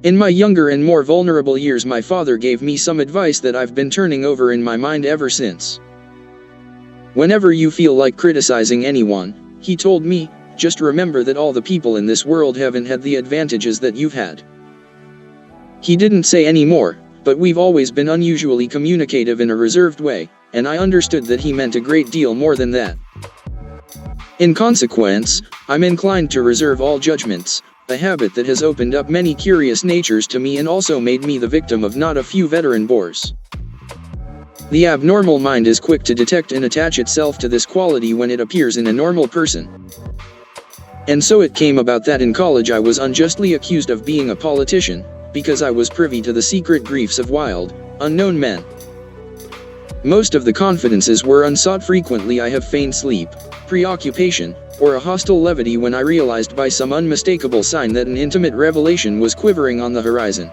In my younger and more vulnerable years, my father gave me some advice that I've been turning over in my mind ever since. Whenever you feel like criticizing anyone, he told me, just remember that all the people in this world haven't had the advantages that you've had. He didn't say any more, but we've always been unusually communicative in a reserved way, and I understood that he meant a great deal more than that. In consequence, I'm inclined to reserve all judgments, a habit that has opened up many curious natures to me and also made me the victim of not a few veteran bores. The abnormal mind is quick to detect and attach itself to this quality when it appears in a normal person. And so it came about that in college I was unjustly accused of being a politician, because I was privy to the secret griefs of wild, unknown men. Most of the confidences were unsought. Frequently I have feigned sleep, preoccupation, or a hostile levity when I realized by some unmistakable sign that an intimate revelation was quivering on the horizon.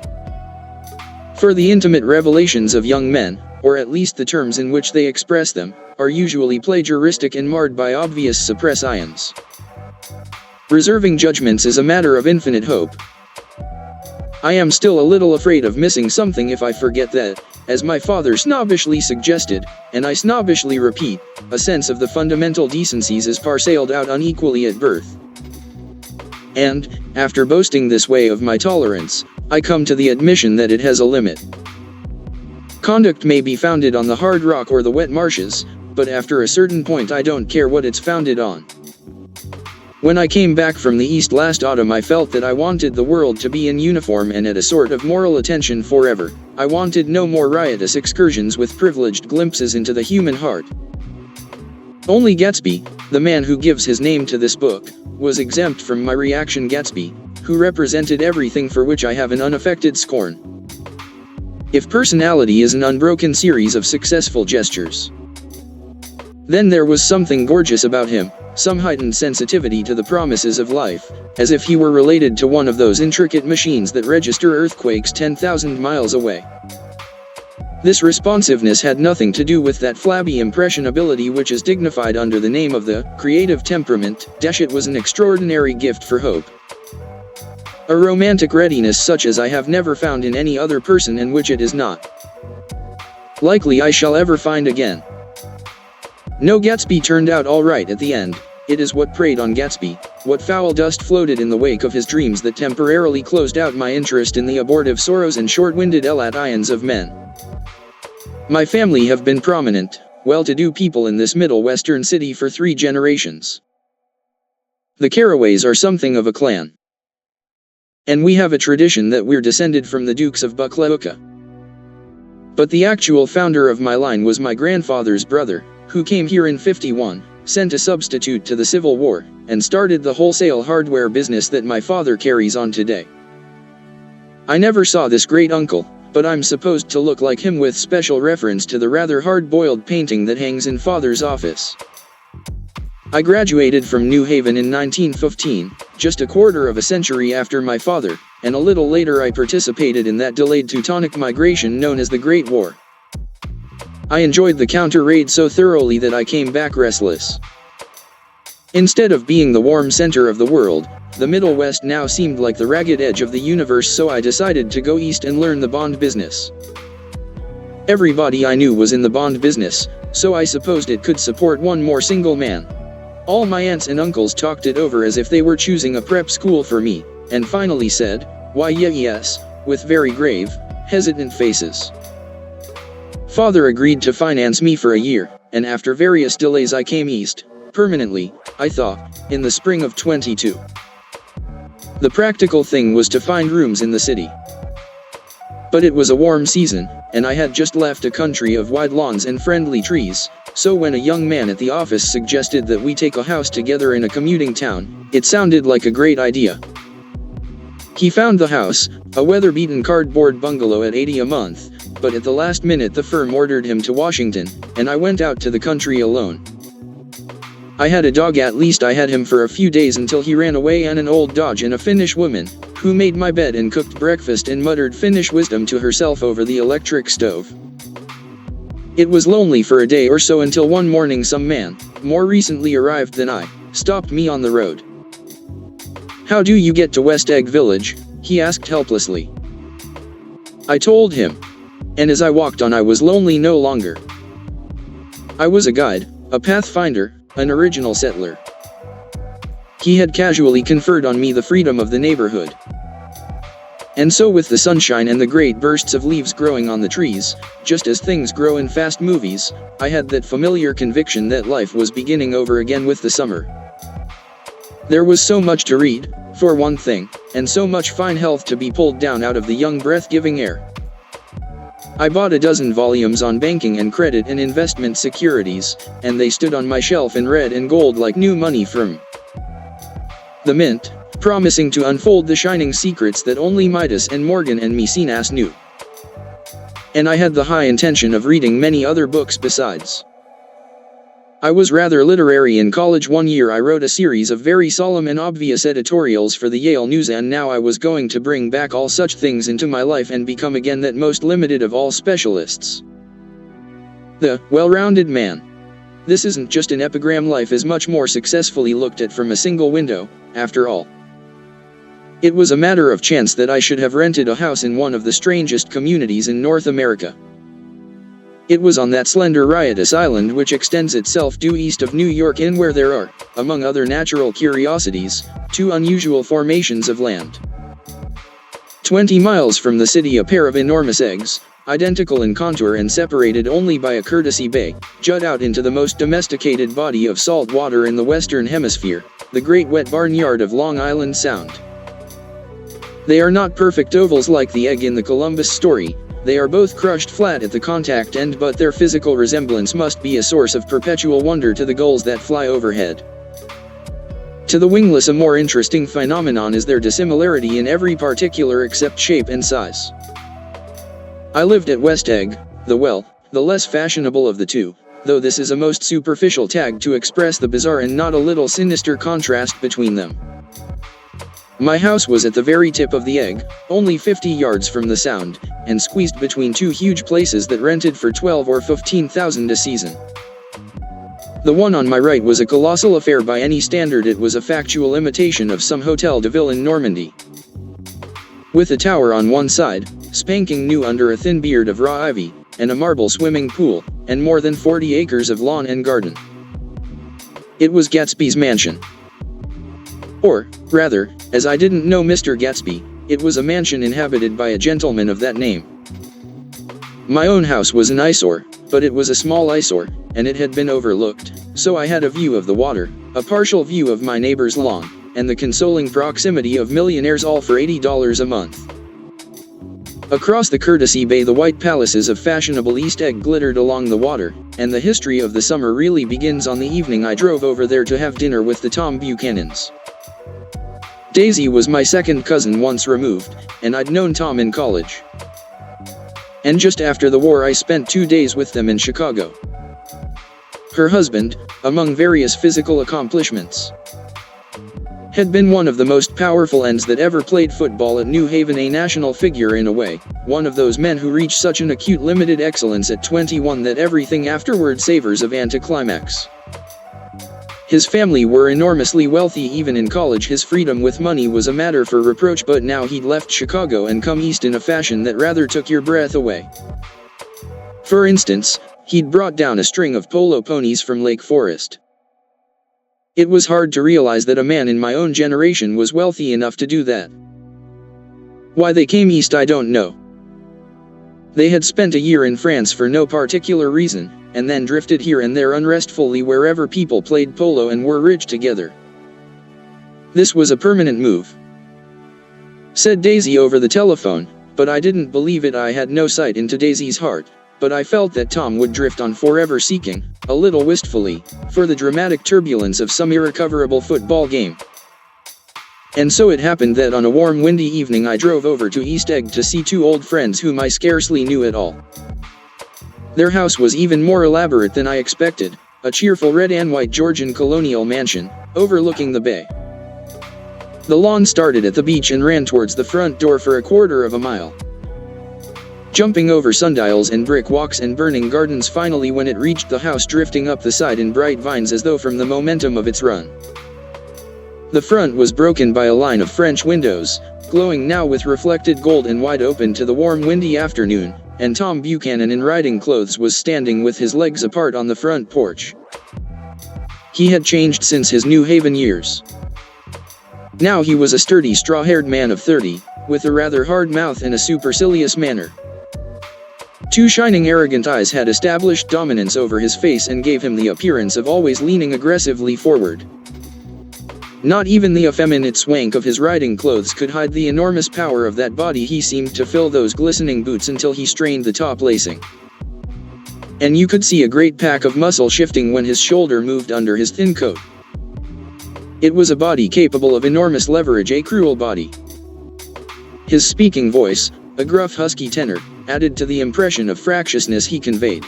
For the intimate revelations of young men, or at least the terms in which they express them, are usually plagiaristic and marred by obvious suppressions. Reserving judgments is a matter of infinite hope. I am still a little afraid of missing something if I forget that, as my father snobbishly suggested, and I snobbishly repeat, a sense of the fundamental decencies is parceled out unequally at birth. And, after boasting this way of my tolerance, I come to the admission that it has a limit. Conduct may be founded on the hard rock or the wet marshes, but after a certain point I don't care what it's founded on. When I came back from the East last autumn, I felt that I wanted the world to be in uniform and at a sort of moral attention forever. I wanted no more riotous excursions with privileged glimpses into the human heart. Only Gatsby, the man who gives his name to this book, was exempt from my reaction. Gatsby, who represented everything for which I have an unaffected scorn. If personality is an unbroken series of successful gestures, then there was something gorgeous about him, some heightened sensitivity to the promises of life, as if he were related to one of those intricate machines that register earthquakes 10,000 miles away. This responsiveness had nothing to do with that flabby impressionability which is dignified under the name of the creative temperament. It was an extraordinary gift for hope. A romantic readiness such as I have never found in any other person, and which it is not likely I shall ever find again. No, Gatsby turned out all right at the end. It is what preyed on Gatsby, what foul dust floated in the wake of his dreams, that temporarily closed out my interest in the abortive sorrows and short-winded ions of men. My family have been prominent, well-to-do people in this middle western city for 3 generations. The Carraways are something of a clan. And we have a tradition that we're descended from the Dukes of Buccleuch. But the actual founder of my line was my grandfather's brother, who came here in '51, sent a substitute to the Civil War, and started the wholesale hardware business that my father carries on today. I never saw this great uncle, but I'm supposed to look like him with special reference to the rather hard-boiled painting that hangs in father's office. I graduated from New Haven in 1915, just a quarter of a century after my father, and a little later I participated in that delayed Teutonic migration known as the Great War. I enjoyed the counter-raid so thoroughly that I came back restless. Instead of being the warm center of the world, the Middle West now seemed like the ragged edge of the universe, so I decided to go east and learn the bond business. Everybody I knew was in the bond business, so I supposed it could support one more single man. All my aunts and uncles talked it over as if they were choosing a prep school for me, and finally said, "Why yes," with very grave, hesitant faces. Father agreed to finance me for a year, and after various delays I came east, permanently, I thought, in the spring of '22. The practical thing was to find rooms in the city. But it was a warm season, and I had just left a country of wide lawns and friendly trees, so when a young man at the office suggested that we take a house together in a commuting town, it sounded like a great idea. He found the house, a weather-beaten cardboard bungalow at $80 a month, but at the last minute the firm ordered him to Washington, and I went out to the country alone. I had a dog, at least I had him for a few days until he ran away, and an old Dodge and a Finnish woman, who made my bed and cooked breakfast and muttered Finnish wisdom to herself over the electric stove. It was lonely for a day or so until one morning some man, more recently arrived than I, stopped me on the road. "How do you get to West Egg Village?" he asked helplessly. I told him. And as I walked on, I was lonely no longer. I was a guide, a pathfinder, an original settler. He had casually conferred on me the freedom of the neighborhood. And so, with the sunshine and the great bursts of leaves growing on the trees, just as things grow in fast movies, I had that familiar conviction that life was beginning over again with the summer. There was so much to read, for one thing, and so much fine health to be pulled down out of the young breath-giving air. I bought a dozen volumes on banking and credit and investment securities, and they stood on my shelf in red and gold like new money from the mint, promising to unfold the shining secrets that only Midas and Morgan and Mecenas knew. And I had the high intention of reading many other books besides. I was rather literary in college. One year I wrote a series of very solemn and obvious editorials for the Yale News, and now I was going to bring back all such things into my life and become again that most limited of all specialists. The well-rounded man. This isn't just an epigram. Life is much more successfully looked at from a single window, after all. It was a matter of chance that I should have rented a house in one of the strangest communities in North America. It was on that slender riotous island which extends itself due east of New York, in where there are, among other natural curiosities, two unusual formations of land. 20 miles from the city, a pair of enormous eggs, identical in contour and separated only by a courtesy bay, jut out into the most domesticated body of salt water in the Western Hemisphere, the great wet barnyard of Long Island Sound. They are not perfect ovals like the egg in the Columbus story. They are both crushed flat at the contact end, but their physical resemblance must be a source of perpetual wonder to the gulls that fly overhead. To the wingless, a more interesting phenomenon is their dissimilarity in every particular except shape and size. I lived at West Egg, the less fashionable of the two, though this is a most superficial tag to express the bizarre and not a little sinister contrast between them. My house was at the very tip of the egg, only 50 yards from the Sound, and squeezed between two huge places that rented for $12,000 or $15,000 a season. The one on my right was a colossal affair by any standard. It was a factual imitation of some Hotel de Ville in Normandy. With a tower on one side, spanking new under a thin beard of raw ivy, and a marble swimming pool, and more than 40 acres of lawn and garden. It was Gatsby's mansion. Or, rather, as I didn't know Mr. Gatsby, it was a mansion inhabited by a gentleman of that name. My own house was an eyesore, but it was a small eyesore, and it had been overlooked, so I had a view of the water, a partial view of my neighbor's lawn, and the consoling proximity of millionaires, all for $80 a month. Across the courtesy bay, the white palaces of fashionable East Egg glittered along the water, and the history of the summer really begins on the evening I drove over there to have dinner with the Tom Buchanans. Daisy was my second cousin once removed, and I'd known Tom in college. And just after the war I spent 2 days with them in Chicago. Her husband, among various physical accomplishments, had been one of the most powerful ends that ever played football at New Haven, a national figure in a way, one of those men who reach such an acute limited excellence at 21 that everything afterward savors of anticlimax. His family were enormously wealthy. Even in college his freedom with money was a matter for reproach, but now he'd left Chicago and come east in a fashion that rather took your breath away. For instance, he'd brought down a string of polo ponies from Lake Forest. It was hard to realize that a man in my own generation was wealthy enough to do that. Why they came east I don't know. They had spent a year in France for no particular reason, and then drifted here and there unrestfully wherever people played polo and were rich together. This was a permanent move, said Daisy over the telephone, but I didn't believe it. I had no sight into Daisy's heart, but I felt that Tom would drift on forever, seeking, a little wistfully, for the dramatic turbulence of some irrecoverable football game. And so it happened that on a warm windy evening I drove over to East Egg to see two old friends whom I scarcely knew at all. Their house was even more elaborate than I expected, a cheerful red and white Georgian colonial mansion, overlooking the bay. The lawn started at the beach and ran towards the front door for a quarter of a mile, jumping over sundials and brick walks and burning gardens, finally when it reached the house drifting up the side in bright vines as though from the momentum of its run. The front was broken by a line of French windows, glowing now with reflected gold and wide open to the warm windy afternoon, and Tom Buchanan in riding clothes was standing with his legs apart on the front porch. He had changed since his New Haven years. Now he was a sturdy straw-haired man of 30, with a rather hard mouth and a supercilious manner. Two shining arrogant eyes had established dominance over his face and gave him the appearance of always leaning aggressively forward. Not even the effeminate swank of his riding clothes could hide the enormous power of that body. He seemed to fill those glistening boots until he strained the top lacing. And you could see a great pack of muscle shifting when his shoulder moved under his thin coat. It was a body capable of enormous leverage, a cruel body. His speaking voice, a gruff husky tenor, added to the impression of fractiousness he conveyed.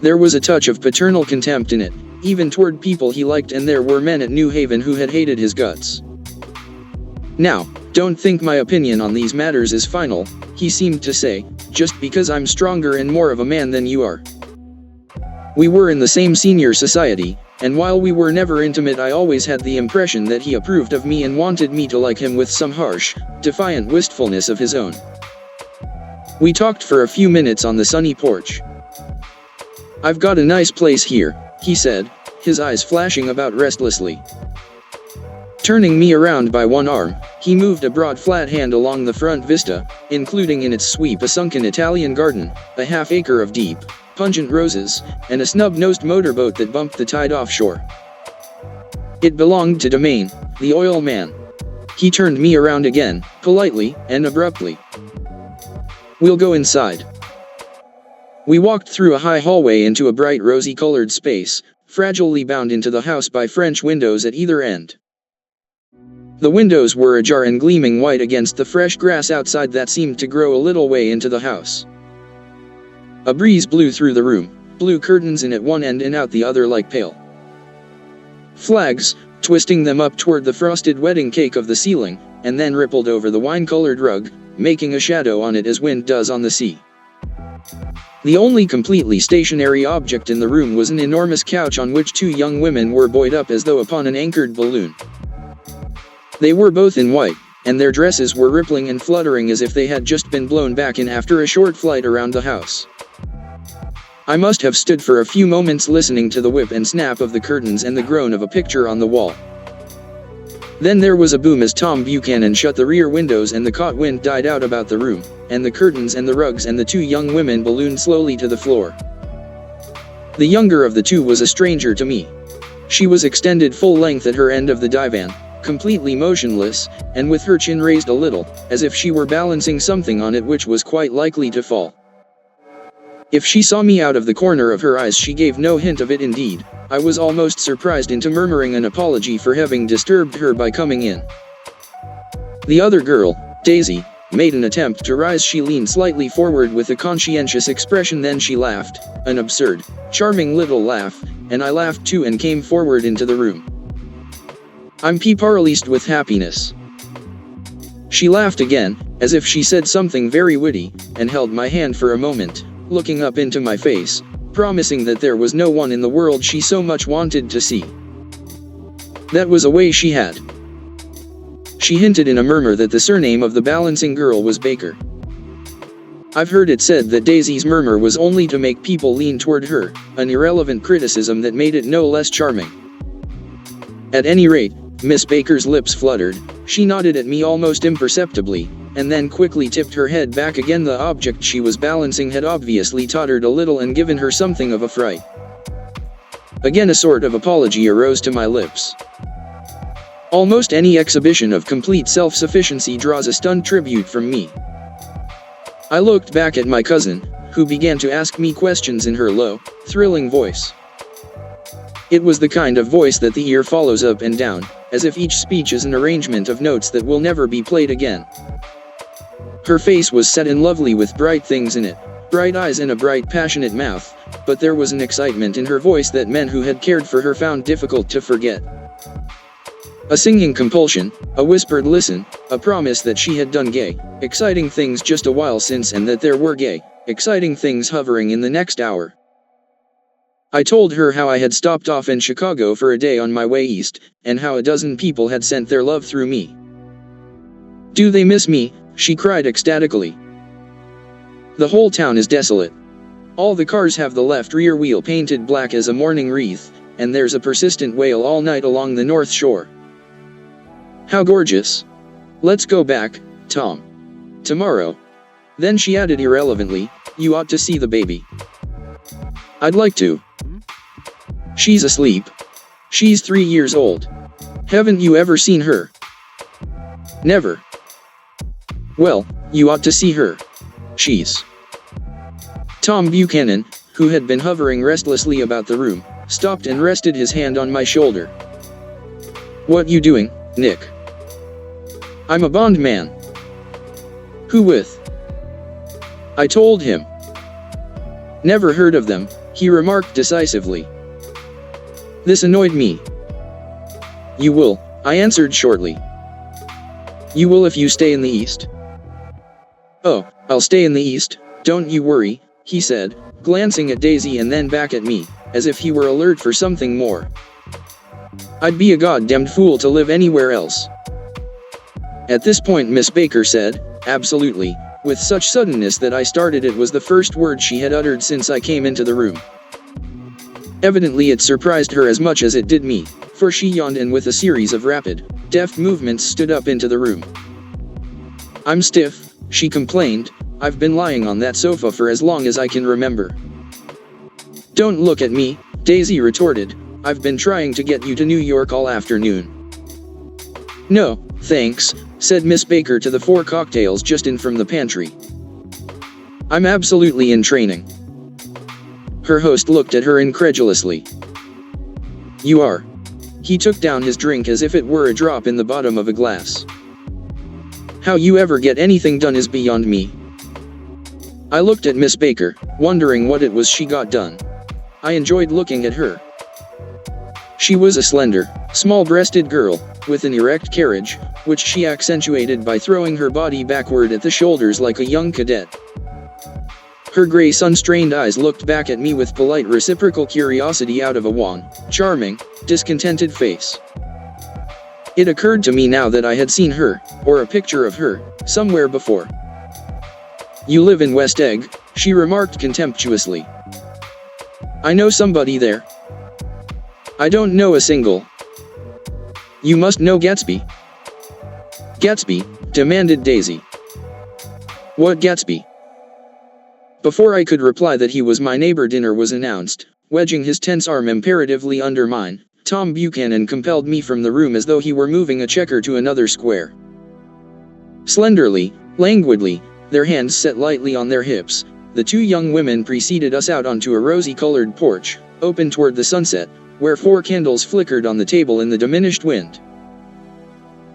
There was a touch of paternal contempt in it, even toward people he liked, and there were men at New Haven who had hated his guts. Now, don't think my opinion on these matters is final, he seemed to say, just because I'm stronger and more of a man than you are. We were in the same senior society, and while we were never intimate, I always had the impression that he approved of me and wanted me to like him with some harsh, defiant wistfulness of his own. We talked for a few minutes on the sunny porch. "I've got a nice place here," he said, his eyes flashing about restlessly. Turning me around by one arm, he moved a broad flat hand along the front vista, including in its sweep a sunken Italian garden, a half-acre of deep, pungent roses, and a snub-nosed motorboat that bumped the tide offshore. It belonged to Domain, the oil man. He turned me around again, politely and abruptly. "We'll go inside." We walked through a high hallway into a bright rosy-colored space, fragilely bound into the house by French windows at either end. The windows were ajar and gleaming white against the fresh grass outside that seemed to grow a little way into the house. A breeze blew through the room, blew curtains in at one end and out the other like pale flags, twisting them up toward the frosted wedding cake of the ceiling, and then rippled over the wine-colored rug, making a shadow on it as wind does on the sea. The only completely stationary object in the room was an enormous couch on which two young women were buoyed up as though upon an anchored balloon. They were both in white, and their dresses were rippling and fluttering as if they had just been blown back in after a short flight around the house. I must have stood for a few moments listening to the whip and snap of the curtains and the groan of a picture on the wall. Then there was a boom as Tom Buchanan shut the rear windows and the caught wind died out about the room, and the curtains and the rugs and the two young women ballooned slowly to the floor. The younger of the two was a stranger to me. She was extended full length at her end of the divan, completely motionless, and with her chin raised a little, as if she were balancing something on it which was quite likely to fall. If she saw me out of the corner of her eyes, she gave no hint of it. Indeed, I was almost surprised into murmuring an apology for having disturbed her by coming in. The other girl, Daisy, made an attempt to rise. She leaned slightly forward with a conscientious expression, then she laughed, an absurd, charming little laugh, and I laughed too and came forward into the room. "I'm paralysed with happiness." She laughed again, as if she said something very witty, and held my hand for a moment, looking up into my face, promising that there was no one in the world she so much wanted to see. That was a way she had. She hinted in a murmur that the surname of the balancing girl was Baker. I've heard it said that Daisy's murmur was only to make people lean toward her, an irrelevant criticism that made it no less charming. At any rate, Miss Baker's lips fluttered, she nodded at me almost imperceptibly, and then quickly tipped her head back again. The object she was balancing had obviously tottered a little and given her something of a fright. Again a sort of apology arose to my lips. Almost any exhibition of complete self-sufficiency draws a stunned tribute from me. I looked back at my cousin, who began to ask me questions in her low, thrilling voice. It was the kind of voice that the ear follows up and down, as if each speech is an arrangement of notes that will never be played again. Her face was set and lovely with bright things in it, bright eyes and a bright passionate mouth, but there was an excitement in her voice that men who had cared for her found difficult to forget. A singing compulsion, a whispered listen, a promise that she had done gay, exciting things just a while since and that there were gay, exciting things hovering in the next hour. I told her how I had stopped off in Chicago for a day on my way east, and how a dozen people had sent their love through me. Do they miss me? She cried ecstatically. The whole town is desolate. All the cars have the left rear wheel painted black as a mourning wreath, and there's a persistent wail all night along the North Shore. How gorgeous. Let's go back, Tom. Tomorrow. Then she added irrelevantly, you ought to see the baby. I'd like to. She's asleep. She's 3 years old. Haven't you ever seen her? Never. Well, you ought to see her. She's... Tom Buchanan, who had been hovering restlessly about the room, stopped and rested his hand on my shoulder. What you doing, Nick? I'm a bond man. Who with? I told him. Never heard of them, he remarked decisively. This annoyed me. You will, I answered shortly. You will if you stay in the East. Oh, I'll stay in the East, don't you worry, he said, glancing at Daisy and then back at me, as if he were alert for something more. I'd be a goddamned fool to live anywhere else. At this point Miss Baker said, absolutely, with such suddenness that I started. It was the first word she had uttered since I came into the room. Evidently it surprised her as much as it did me, for she yawned and with a series of rapid, deft movements stood up into the room. I'm stiff, she complained, I've been lying on that sofa for as long as I can remember. Don't look at me, Daisy retorted, I've been trying to get you to New York all afternoon. No, thanks, said Miss Baker to the 4 cocktails just in from the pantry. I'm absolutely in training. Her host looked at her incredulously. You are. He took down his drink as if it were a drop in the bottom of a glass. How you ever get anything done is beyond me. I looked at Miss Baker, wondering what it was she got done. I enjoyed looking at her. She was a slender, small-breasted girl, with an erect carriage, which she accentuated by throwing her body backward at the shoulders like a young cadet. Her gray sun-strained eyes looked back at me with polite reciprocal curiosity out of a wan, charming, discontented face. It occurred to me now that I had seen her, or a picture of her, somewhere before. You live in West Egg, she remarked contemptuously. I know somebody there. I don't know a single. You must know Gatsby. Gatsby, demanded Daisy. What Gatsby? Before I could reply that he was my neighbor, dinner was announced. Wedging his tense arm imperatively under mine, Tom Buchanan compelled me from the room as though he were moving a checker to another square. Slenderly, languidly, their hands set lightly on their hips, the 2 young women preceded us out onto a rosy-colored porch, open toward the sunset, where 4 candles flickered on the table in the diminished wind.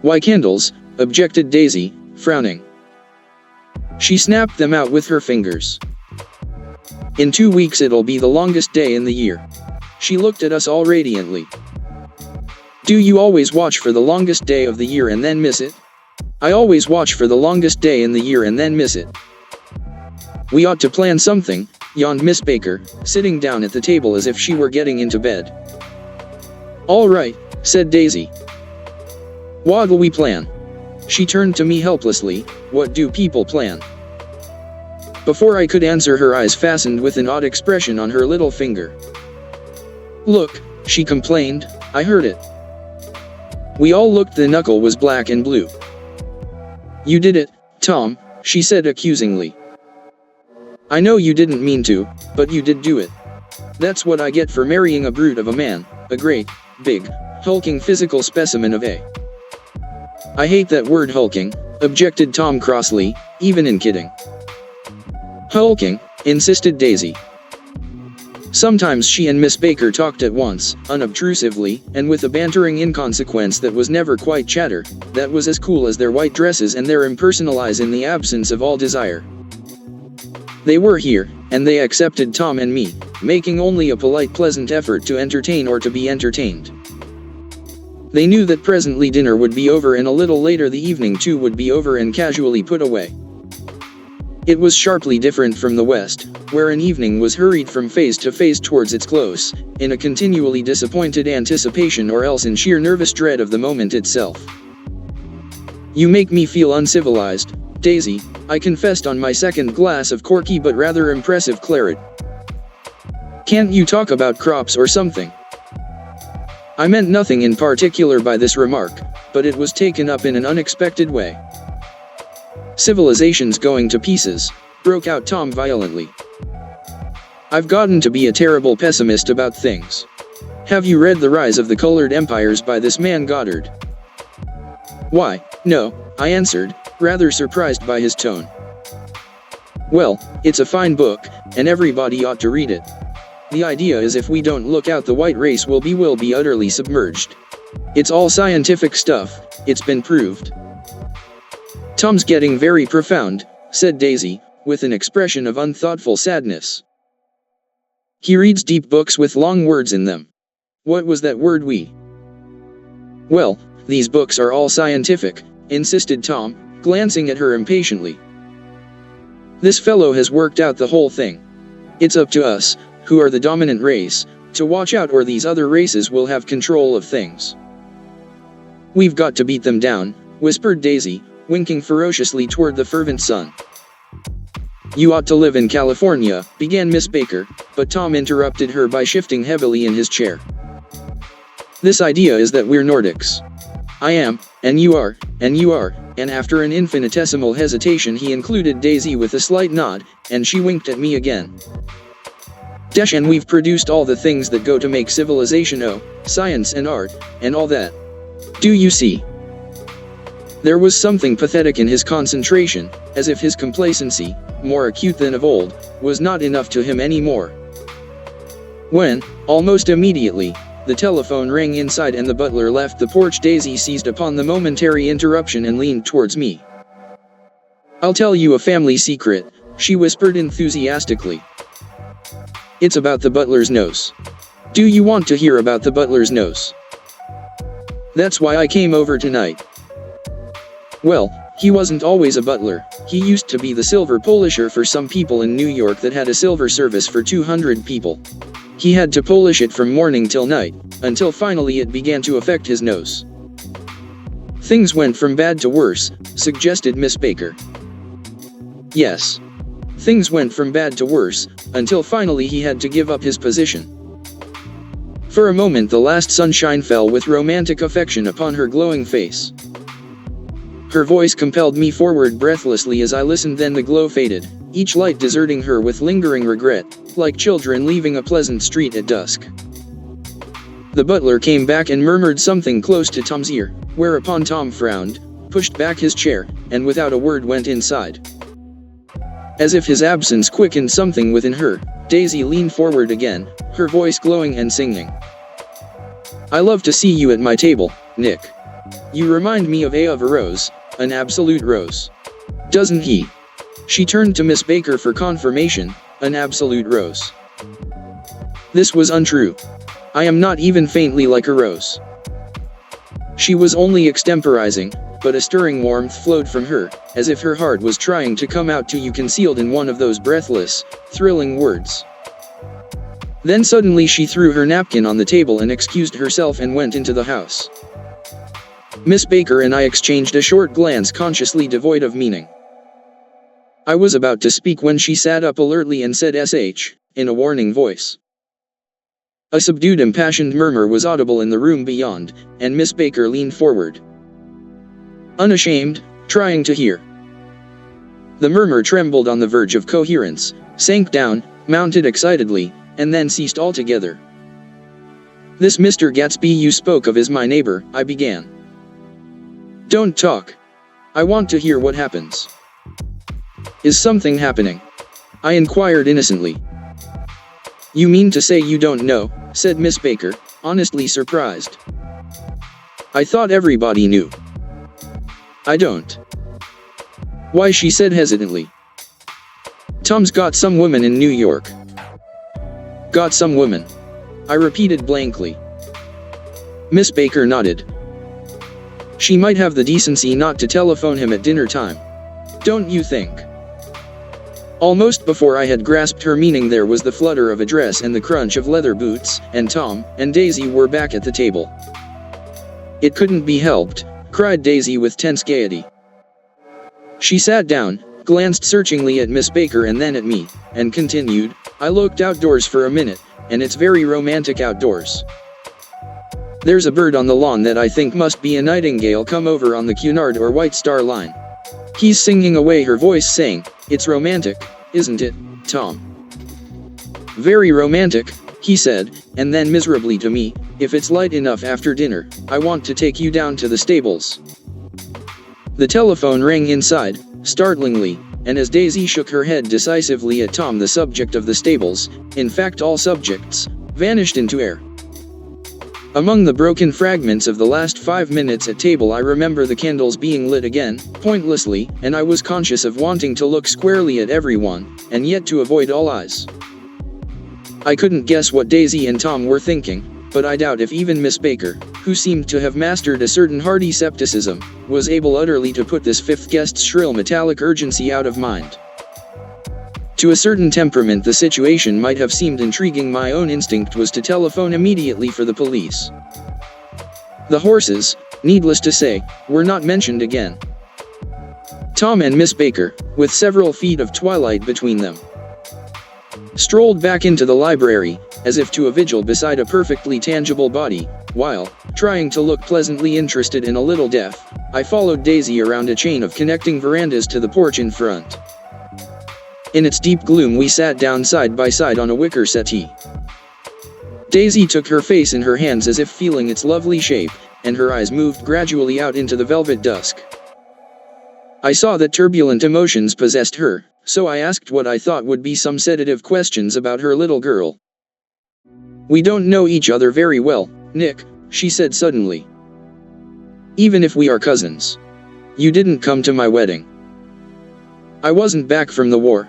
Why candles? Objected Daisy, frowning. She snapped them out with her fingers. In 2 weeks it'll be the longest day in the year. She looked at us all radiantly. Do you always watch for the longest day of the year and then miss it? I always watch for the longest day in the year and then miss it. We ought to plan something, yawned Miss Baker, sitting down at the table as if she were getting into bed. All right, said Daisy. What'll we plan? She turned to me helplessly. What do people plan? Before I could answer, her eyes fastened with an odd expression on her little finger. Look, she complained, I heard it. We all looked. The knuckle was black and blue. You did it, Tom, she said accusingly. I know you didn't mean to, but you did do it. That's what I get for marrying a brute of a man, a great, big, hulking physical specimen of a... I hate that word hulking, objected Tom crossly, even in kidding. Hulking, insisted Daisy. Sometimes she and Miss Baker talked at once, unobtrusively, and with a bantering inconsequence that was never quite chatter, that was as cool as their white dresses and their impersonal eyes in the absence of all desire. They were here, and they accepted Tom and me, making only a polite pleasant effort to entertain or to be entertained. They knew that presently dinner would be over and a little later the evening too would be over and casually put away. It was sharply different from the West, where an evening was hurried from phase to phase towards its close, in a continually disappointed anticipation or else in sheer nervous dread of the moment itself. You make me feel uncivilized, Daisy, I confessed on my second glass of corky but rather impressive claret. Can't you talk about crops or something? I meant nothing in particular by this remark, but it was taken up in an unexpected way. Civilization's going to pieces, broke out Tom violently. I've gotten to be a terrible pessimist about things. Have you read The Rise of the Colored Empires by this man Goddard? Why, no, I answered, rather surprised by his tone. Well, it's a fine book, and everybody ought to read it. The idea is if we don't look out, the white race will be utterly submerged. It's all scientific stuff, it's been proved. Tom's getting very profound, said Daisy, with an expression of unthoughtful sadness. He reads deep books with long words in them. What was that word we? Well, these books are all scientific, insisted Tom, glancing at her impatiently. This fellow has worked out the whole thing. It's up to us, who are the dominant race, to watch out, or these other races will have control of things. We've got to beat them down, whispered Daisy, winking ferociously toward the fervent sun. You ought to live in California, began Miss Baker, but Tom interrupted her by shifting heavily in his chair. This idea is that we're Nordics. I am, and you are, and after an infinitesimal hesitation he included Daisy with a slight nod, and she winked at me again. Dash, and we've produced all the things that go to make civilization, science and art, and all that. Do you see? There was something pathetic in his concentration, as if his complacency, more acute than of old, was not enough to him anymore. When, almost immediately, the telephone rang inside and the butler left the porch, Daisy seized upon the momentary interruption and leaned towards me. I'll tell you a family secret, she whispered enthusiastically. It's about the butler's nose. Do you want to hear about the butler's nose? That's why I came over tonight. Well, he wasn't always a butler. He used to be the silver polisher for some people in New York that had a silver service for 200 people. He had to polish it from morning till night, until finally it began to affect his nose. Things went from bad to worse, suggested Miss Baker. Yes. Things went from bad to worse, until finally he had to give up his position. For a moment the last sunshine fell with romantic affection upon her glowing face. Her voice compelled me forward breathlessly as I listened, then the glow faded, each light deserting her with lingering regret, like children leaving a pleasant street at dusk. The butler came back and murmured something close to Tom's ear, whereupon Tom frowned, pushed back his chair, and without a word went inside. As if his absence quickened something within her, Daisy leaned forward again, her voice glowing and singing. I love to see you at my table, Nick. You remind me of a rose, an absolute rose. Doesn't he? She turned to Miss Baker for confirmation, an absolute rose. This was untrue. I am not even faintly like a rose. She was only extemporizing, but a stirring warmth flowed from her, as if her heart was trying to come out to you, concealed in one of those breathless, thrilling words. Then suddenly she threw her napkin on the table and excused herself and went into the house. Miss Baker and I exchanged a short glance, consciously devoid of meaning. I was about to speak when she sat up alertly and said "SH," in a warning voice. A subdued, impassioned murmur was audible in the room beyond, and Miss Baker leaned forward. Unashamed, trying to hear. The murmur trembled on the verge of coherence, sank down, mounted excitedly, and then ceased altogether. This Mr. Gatsby you spoke of is my neighbor, I began. Don't talk. I want to hear what happens. Is something happening? I inquired innocently. You mean to say you don't know, said Miss Baker, honestly surprised. I thought everybody knew. I don't. Why, she said hesitantly. Tom's got some woman in New York. Got some woman. I repeated blankly. Miss Baker nodded. She might have the decency not to telephone him at dinner time. Don't you think? Almost before I had grasped her meaning, there was the flutter of a dress and the crunch of leather boots, and Tom and Daisy were back at the table. It couldn't be helped, cried Daisy with tense gaiety. She sat down, glanced searchingly at Miss Baker and then at me, and continued, "I looked outdoors for a minute, and it's very romantic outdoors. There's a bird on the lawn that I think must be a nightingale come over on the Cunard or White Star Line. He's singing away," her voice saying, "It's romantic, isn't it, Tom?" "Very romantic," he said, and then miserably to me, "If it's light enough after dinner, I want to take you down to the stables." The telephone rang inside, startlingly, and as Daisy shook her head decisively at Tom, the subject of the stables, in fact all subjects, vanished into air. Among the broken fragments of the last 5 minutes at table I remember the candles being lit again, pointlessly, and I was conscious of wanting to look squarely at everyone, and yet to avoid all eyes. I couldn't guess what Daisy and Tom were thinking, but I doubt if even Miss Baker, who seemed to have mastered a certain hearty scepticism, was able utterly to put this fifth guest's shrill metallic urgency out of mind. To a certain temperament the situation might have seemed intriguing. My own instinct was to telephone immediately for the police. The horses, needless to say, were not mentioned again. Tom and Miss Baker, with several feet of twilight between them, strolled back into the library, as if to a vigil beside a perfectly tangible body, while, trying to look pleasantly interested and a little deaf, I followed Daisy around a chain of connecting verandas to the porch in front. In its deep gloom we sat down side by side on a wicker settee. Daisy took her face in her hands as if feeling its lovely shape, and her eyes moved gradually out into the velvet dusk. I saw that turbulent emotions possessed her, so I asked what I thought would be some sedative questions about her little girl. "We don't know each other very well, Nick," she said suddenly. "Even if we are cousins. You didn't come to my wedding. I wasn't back from the war."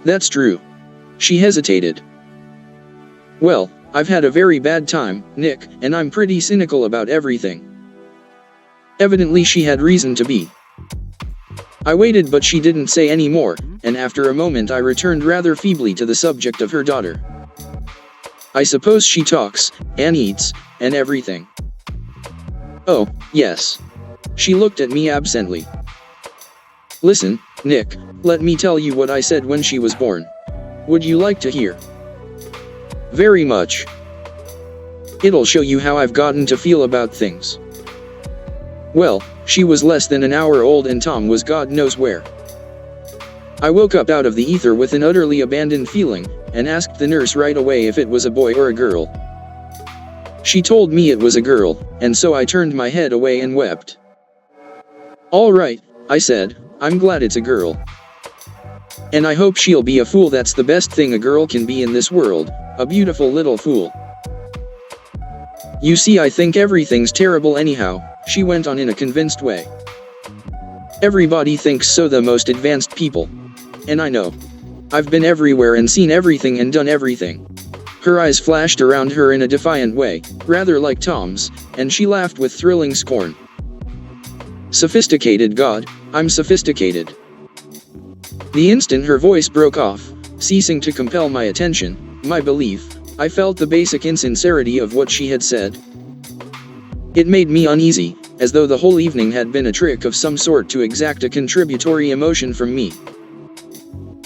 "That's true." She hesitated. "Well, I've had a very bad time, Nick, and I'm pretty cynical about everything." Evidently she had reason to be. I waited, but she didn't say any more, and after a moment I returned rather feebly to the subject of her daughter. "I suppose she talks, and eats, and everything." "Oh, yes." She looked at me absently. "Listen, Nick, let me tell you what I said when she was born. Would you like to hear?" "Very much. It'll show you how I've gotten to feel about things." Well, she was less than an hour old and Tom was God knows where. I woke up out of the ether with an utterly abandoned feeling, and asked the nurse right away if it was a boy or a girl. She told me it was a girl, and so I turned my head away and wept. "All right," I said, "I'm glad it's a girl. And I hope she'll be a fool. That's the best thing a girl can be in this world, a beautiful little fool. You see, I think everything's terrible anyhow," she went on in a convinced way. "Everybody thinks so, the most advanced people. And I know. I've been everywhere and seen everything and done everything." Her eyes flashed around her in a defiant way, rather like Tom's, and she laughed with thrilling scorn. "Sophisticated, God, I'm sophisticated." The instant her voice broke off, ceasing to compel my attention, my belief, I felt the basic insincerity of what she had said. It made me uneasy, as though the whole evening had been a trick of some sort to exact a contributory emotion from me.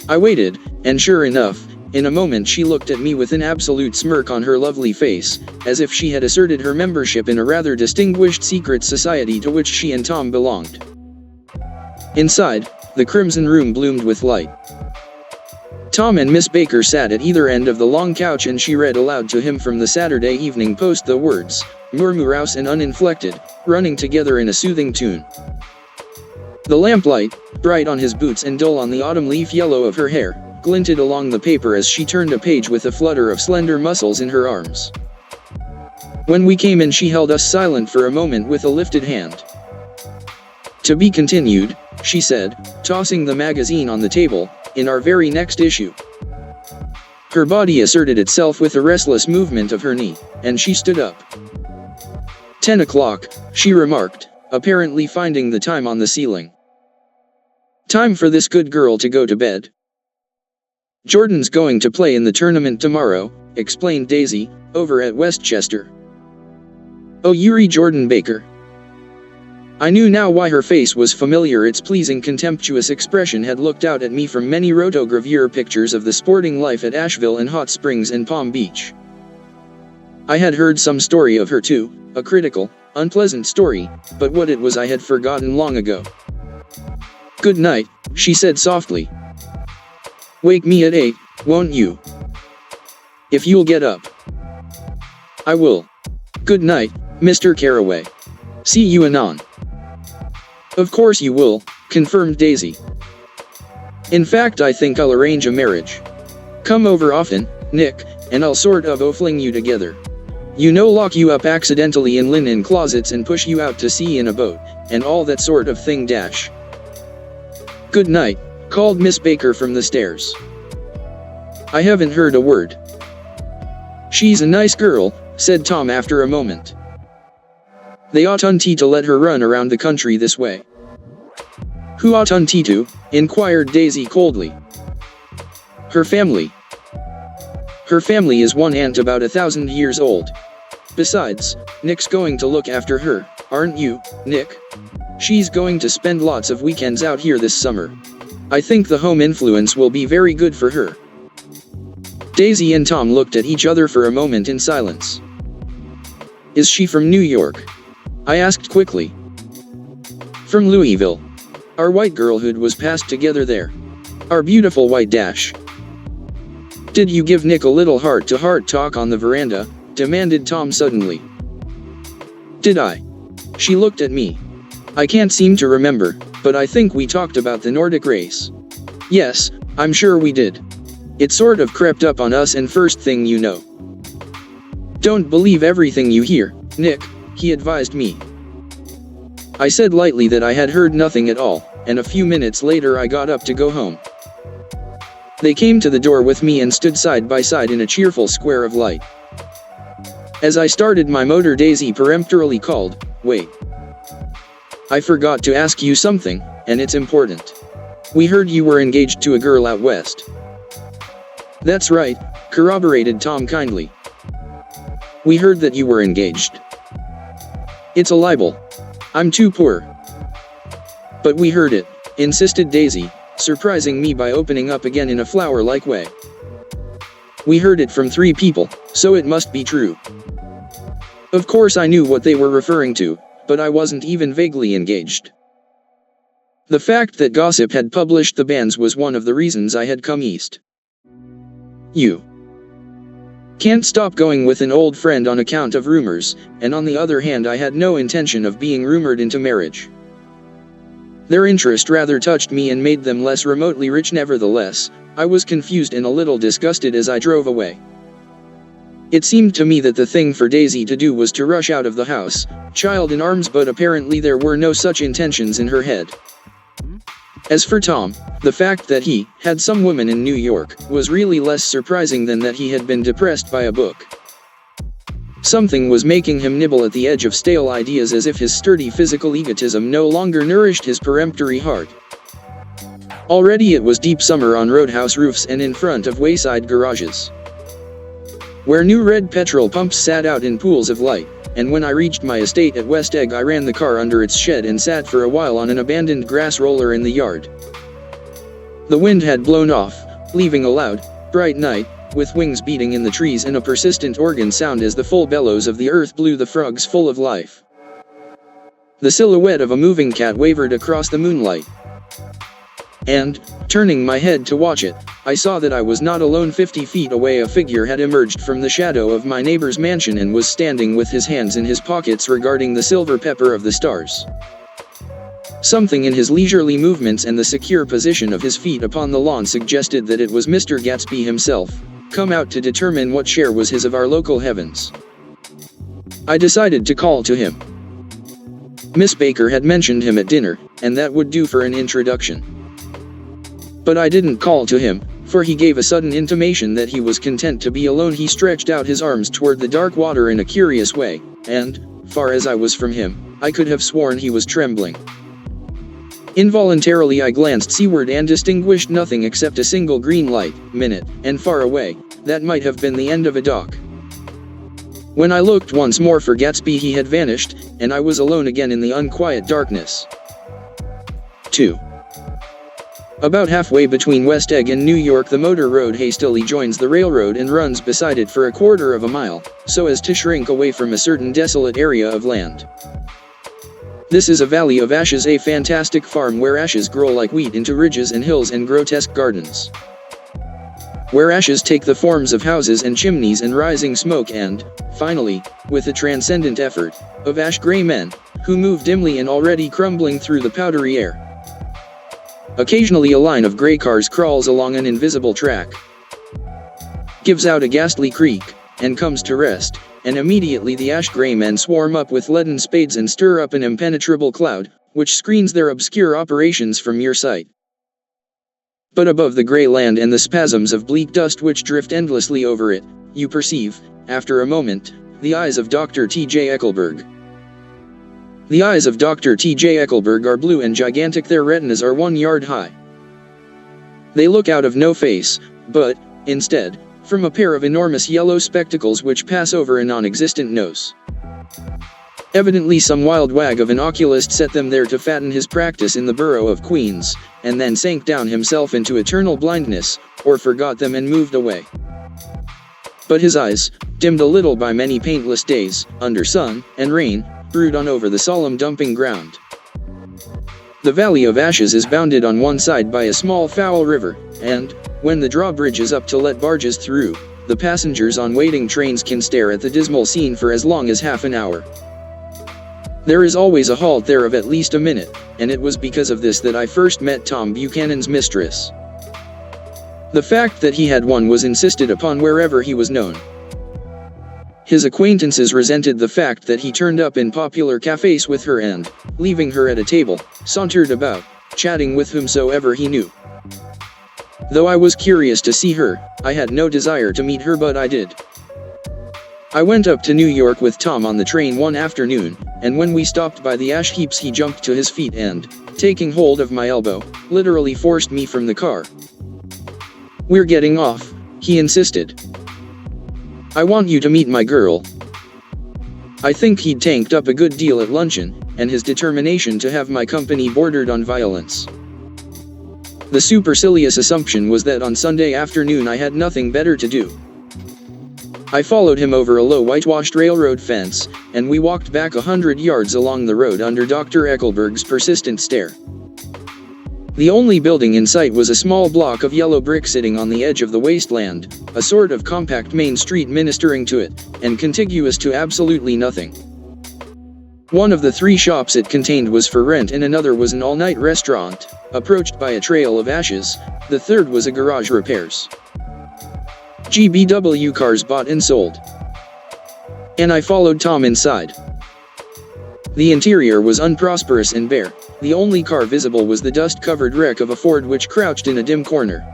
I waited, and sure enough, in a moment she looked at me with an absolute smirk on her lovely face, as if she had asserted her membership in a rather distinguished secret society to which she and Tom belonged. Inside, the crimson room bloomed with light. Tom and Miss Baker sat at either end of the long couch and she read aloud to him from the Saturday Evening Post the words, "Murmurous and uninflected," running together in a soothing tune. The lamplight, bright on his boots and dull on the autumn leaf yellow of her hair, glinted along the paper as she turned a page with a flutter of slender muscles in her arms. When we came in she held us silent for a moment with a lifted hand. "To be continued," she said, tossing the magazine on the table, "in our very next issue." Her body asserted itself with a restless movement of her knee, and she stood up. 10 o'clock, she remarked, apparently finding the time on the ceiling. "Time for this good girl to go to bed." "Jordan's going to play in the tournament tomorrow," explained Daisy, "over at Westchester." "Oh, Yuri Jordan Baker." I knew now why her face was familiar. Its pleasing, contemptuous expression had looked out at me from many rotogravure pictures of the sporting life at Asheville and Hot Springs and Palm Beach. I had heard some story of her too, a critical, unpleasant story, but what it was I had forgotten long ago. "Good night," she said softly. "Wake me at 8, won't you? If you'll get up." "I will. Good night, Mr. Carraway. See you anon." "Of course you will," confirmed Daisy. "In fact, I think I'll arrange a marriage. Come over often, Nick, and I'll sort of fling you together. You know, lock you up accidentally in linen closets and push you out to sea in a boat, and all that sort of thing dash." "Good night," called Miss Baker from the stairs. "I haven't heard a word." "She's a nice girl," said Tom after a moment. "They oughtn't to let her run around the country this way." "Who oughtn't to?" inquired Daisy coldly. "Her family. Her family is one aunt about 1,000 years old. Besides, Nick's going to look after her, aren't you, Nick? She's going to spend lots of weekends out here this summer. I think the home influence will be very good for her." Daisy and Tom looked at each other for a moment in silence. "Is she from New York?" I asked quickly. "From Louisville. Our white girlhood was passed together there. Our beautiful white dash." "Did you give Nick a little heart-to-heart talk on the veranda?" demanded Tom suddenly. "Did I?" She looked at me. "I can't seem to remember, but I think we talked about the Nordic race. Yes, I'm sure we did. It sort of crept up on us, and first thing you know—" "Don't believe everything you hear, Nick," he advised me. I said lightly that I had heard nothing at all, and a few minutes later I got up to go home. They came to the door with me and stood side by side in a cheerful square of light. As I started my motor, Daisy peremptorily called, "Wait. I forgot to ask you something, and it's important. We heard you were engaged to a girl out west." "That's right," corroborated Tom kindly. "We heard that you were engaged." "It's a libel. I'm too poor." "But we heard it," insisted Daisy, surprising me by opening up again in a flower-like way. "We heard it from 3 people, so it must be true." Of course I knew what they were referring to, but I wasn't even vaguely engaged. The fact that gossip had published the banns was one of the reasons I had come east. You can't stop going with an old friend on account of rumors, and on the other hand I had no intention of being rumored into marriage. Their interest rather touched me and made them less remotely rich. Nevertheless, I was confused and a little disgusted as I drove away. It seemed to me that the thing for Daisy to do was to rush out of the house, child in arms, but apparently there were no such intentions in her head. As for Tom, the fact that he had some woman in New York was really less surprising than that he had been depressed by a book. Something was making him nibble at the edge of stale ideas, as if his sturdy physical egotism no longer nourished his peremptory heart. Already it was deep summer on roadhouse roofs and in front of wayside garages, where new red petrol pumps sat out in pools of light, and when I reached my estate at West Egg I ran the car under its shed and sat for a while on an abandoned grass roller in the yard. The wind had blown off, leaving a loud, bright night, with wings beating in the trees and a persistent organ sound as the full bellows of the earth blew the frogs full of life. The silhouette of a moving cat wavered across the moonlight. And, turning my head to watch it, I saw that I was not alone. 50 feet away a figure had emerged from the shadow of my neighbor's mansion and was standing with his hands in his pockets regarding the silver pepper of the stars. Something in his leisurely movements and the secure position of his feet upon the lawn suggested that it was Mr. Gatsby himself, come out to determine what share was his of our local heavens. I decided to call to him. Miss Baker had mentioned him at dinner, and that would do for an introduction. But I didn't call to him, for he gave a sudden intimation that he was content to be alone. He stretched out his arms toward the dark water in a curious way, and, far as I was from him, I could have sworn he was trembling. Involuntarily I glanced seaward and distinguished nothing except a single green light, minute, and far away. That might have been the end of a dock. When I looked once more for Gatsby, he had vanished, and I was alone again in the unquiet darkness. 2. About halfway between West Egg and New York, the motor road hastily joins the railroad and runs beside it for a quarter of a mile, so as to shrink away from a certain desolate area of land. This is a valley of ashes, a fantastic farm where ashes grow like wheat into ridges and hills and grotesque gardens. Where ashes take the forms of houses and chimneys and rising smoke and, finally, with a transcendent effort, of ash-gray men, who move dimly and already crumbling through the powdery air. Occasionally a line of gray cars crawls along an invisible track, gives out a ghastly creak, and comes to rest, and immediately the ash-gray men swarm up with leaden spades and stir up an impenetrable cloud, which screens their obscure operations from your sight. But above the gray land and the spasms of bleak dust which drift endlessly over it, you perceive, after a moment, the eyes of Dr. T.J. Eckelberg. The eyes of Dr. T.J. Eckelberg are blue and gigantic, their retinas are 1 yard high. They look out of no face, but, instead, from a pair of enormous yellow spectacles which pass over a non-existent nose. Evidently some wild wag of an oculist set them there to fatten his practice in the borough of Queens, and then sank down himself into eternal blindness, or forgot them and moved away. But his eyes, dimmed a little by many paintless days, under sun and rain, brood on over the solemn dumping ground. The Valley of Ashes is bounded on one side by a small foul river, and, when the drawbridge is up to let barges through, the passengers on waiting trains can stare at the dismal scene for as long as half an hour. There is always a halt there of at least a minute, and it was because of this that I first met Tom Buchanan's mistress. The fact that he had one was insisted upon wherever he was known. His acquaintances resented the fact that he turned up in popular cafes with her and, leaving her at a table, sauntered about, chatting with whomsoever he knew. Though I was curious to see her, I had no desire to meet her, but I did. I went up to New York with Tom on the train one afternoon, and when we stopped by the ash heaps he jumped to his feet and, taking hold of my elbow, literally forced me from the car. "We're getting off," he insisted. "I want you to meet my girl." I think he'd tanked up a good deal at luncheon, and his determination to have my company bordered on violence. The supercilious assumption was that on Sunday afternoon I had nothing better to do. I followed him over a low whitewashed railroad fence, and we walked back 100 yards along the road under Dr. Eckelberg's persistent stare. The only building in sight was a small block of yellow brick sitting on the edge of the wasteland, a sort of compact main street ministering to it, and contiguous to absolutely nothing. One of the 3 shops it contained was for rent and another was an all-night restaurant, approached by a trail of ashes. The third was a garage repairs. GBW cars bought and sold. And I followed Tom inside. The interior was unprosperous and bare. The only car visible was the dust-covered wreck of a Ford which crouched in a dim corner.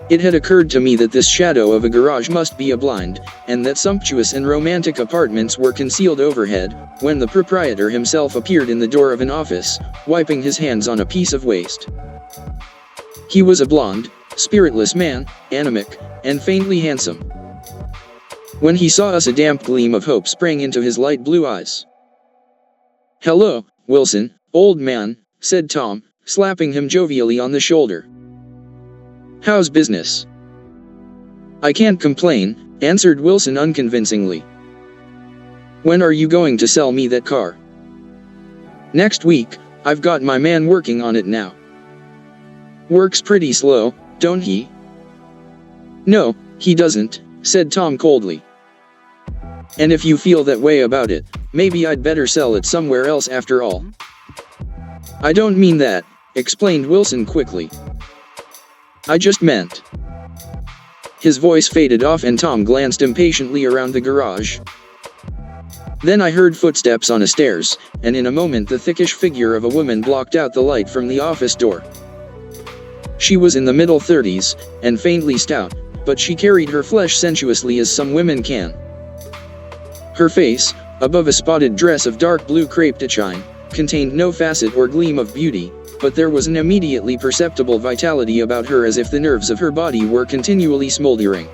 It had occurred to me that this shadow of a garage must be a blind, and that sumptuous and romantic apartments were concealed overhead, when the proprietor himself appeared in the door of an office, wiping his hands on a piece of waste. He was a blond, spiritless man, anemic, and faintly handsome. When he saw us, a damp gleam of hope sprang into his light blue eyes. "Hello, Wilson, old man," said Tom, slapping him jovially on the shoulder. "How's business?" "I can't complain," answered Wilson unconvincingly. "When are you going to sell me that car?" "Next week. I've got my man working on it now." "Works pretty slow, don't he?" "No, he doesn't," said Tom coldly. "And if you feel that way about it, maybe I'd better sell it somewhere else after all." "I don't mean that," explained Wilson quickly. "I just meant..." His voice faded off and Tom glanced impatiently around the garage. Then I heard footsteps on the stairs, and in a moment the thickish figure of a woman blocked out the light from the office door. She was in the middle 30s, and faintly stout, but she carried her flesh sensuously as some women can. Her face, above a spotted dress of dark blue crepe de chine, contained no facet or gleam of beauty, but there was an immediately perceptible vitality about her, as if the nerves of her body were continually smoldering.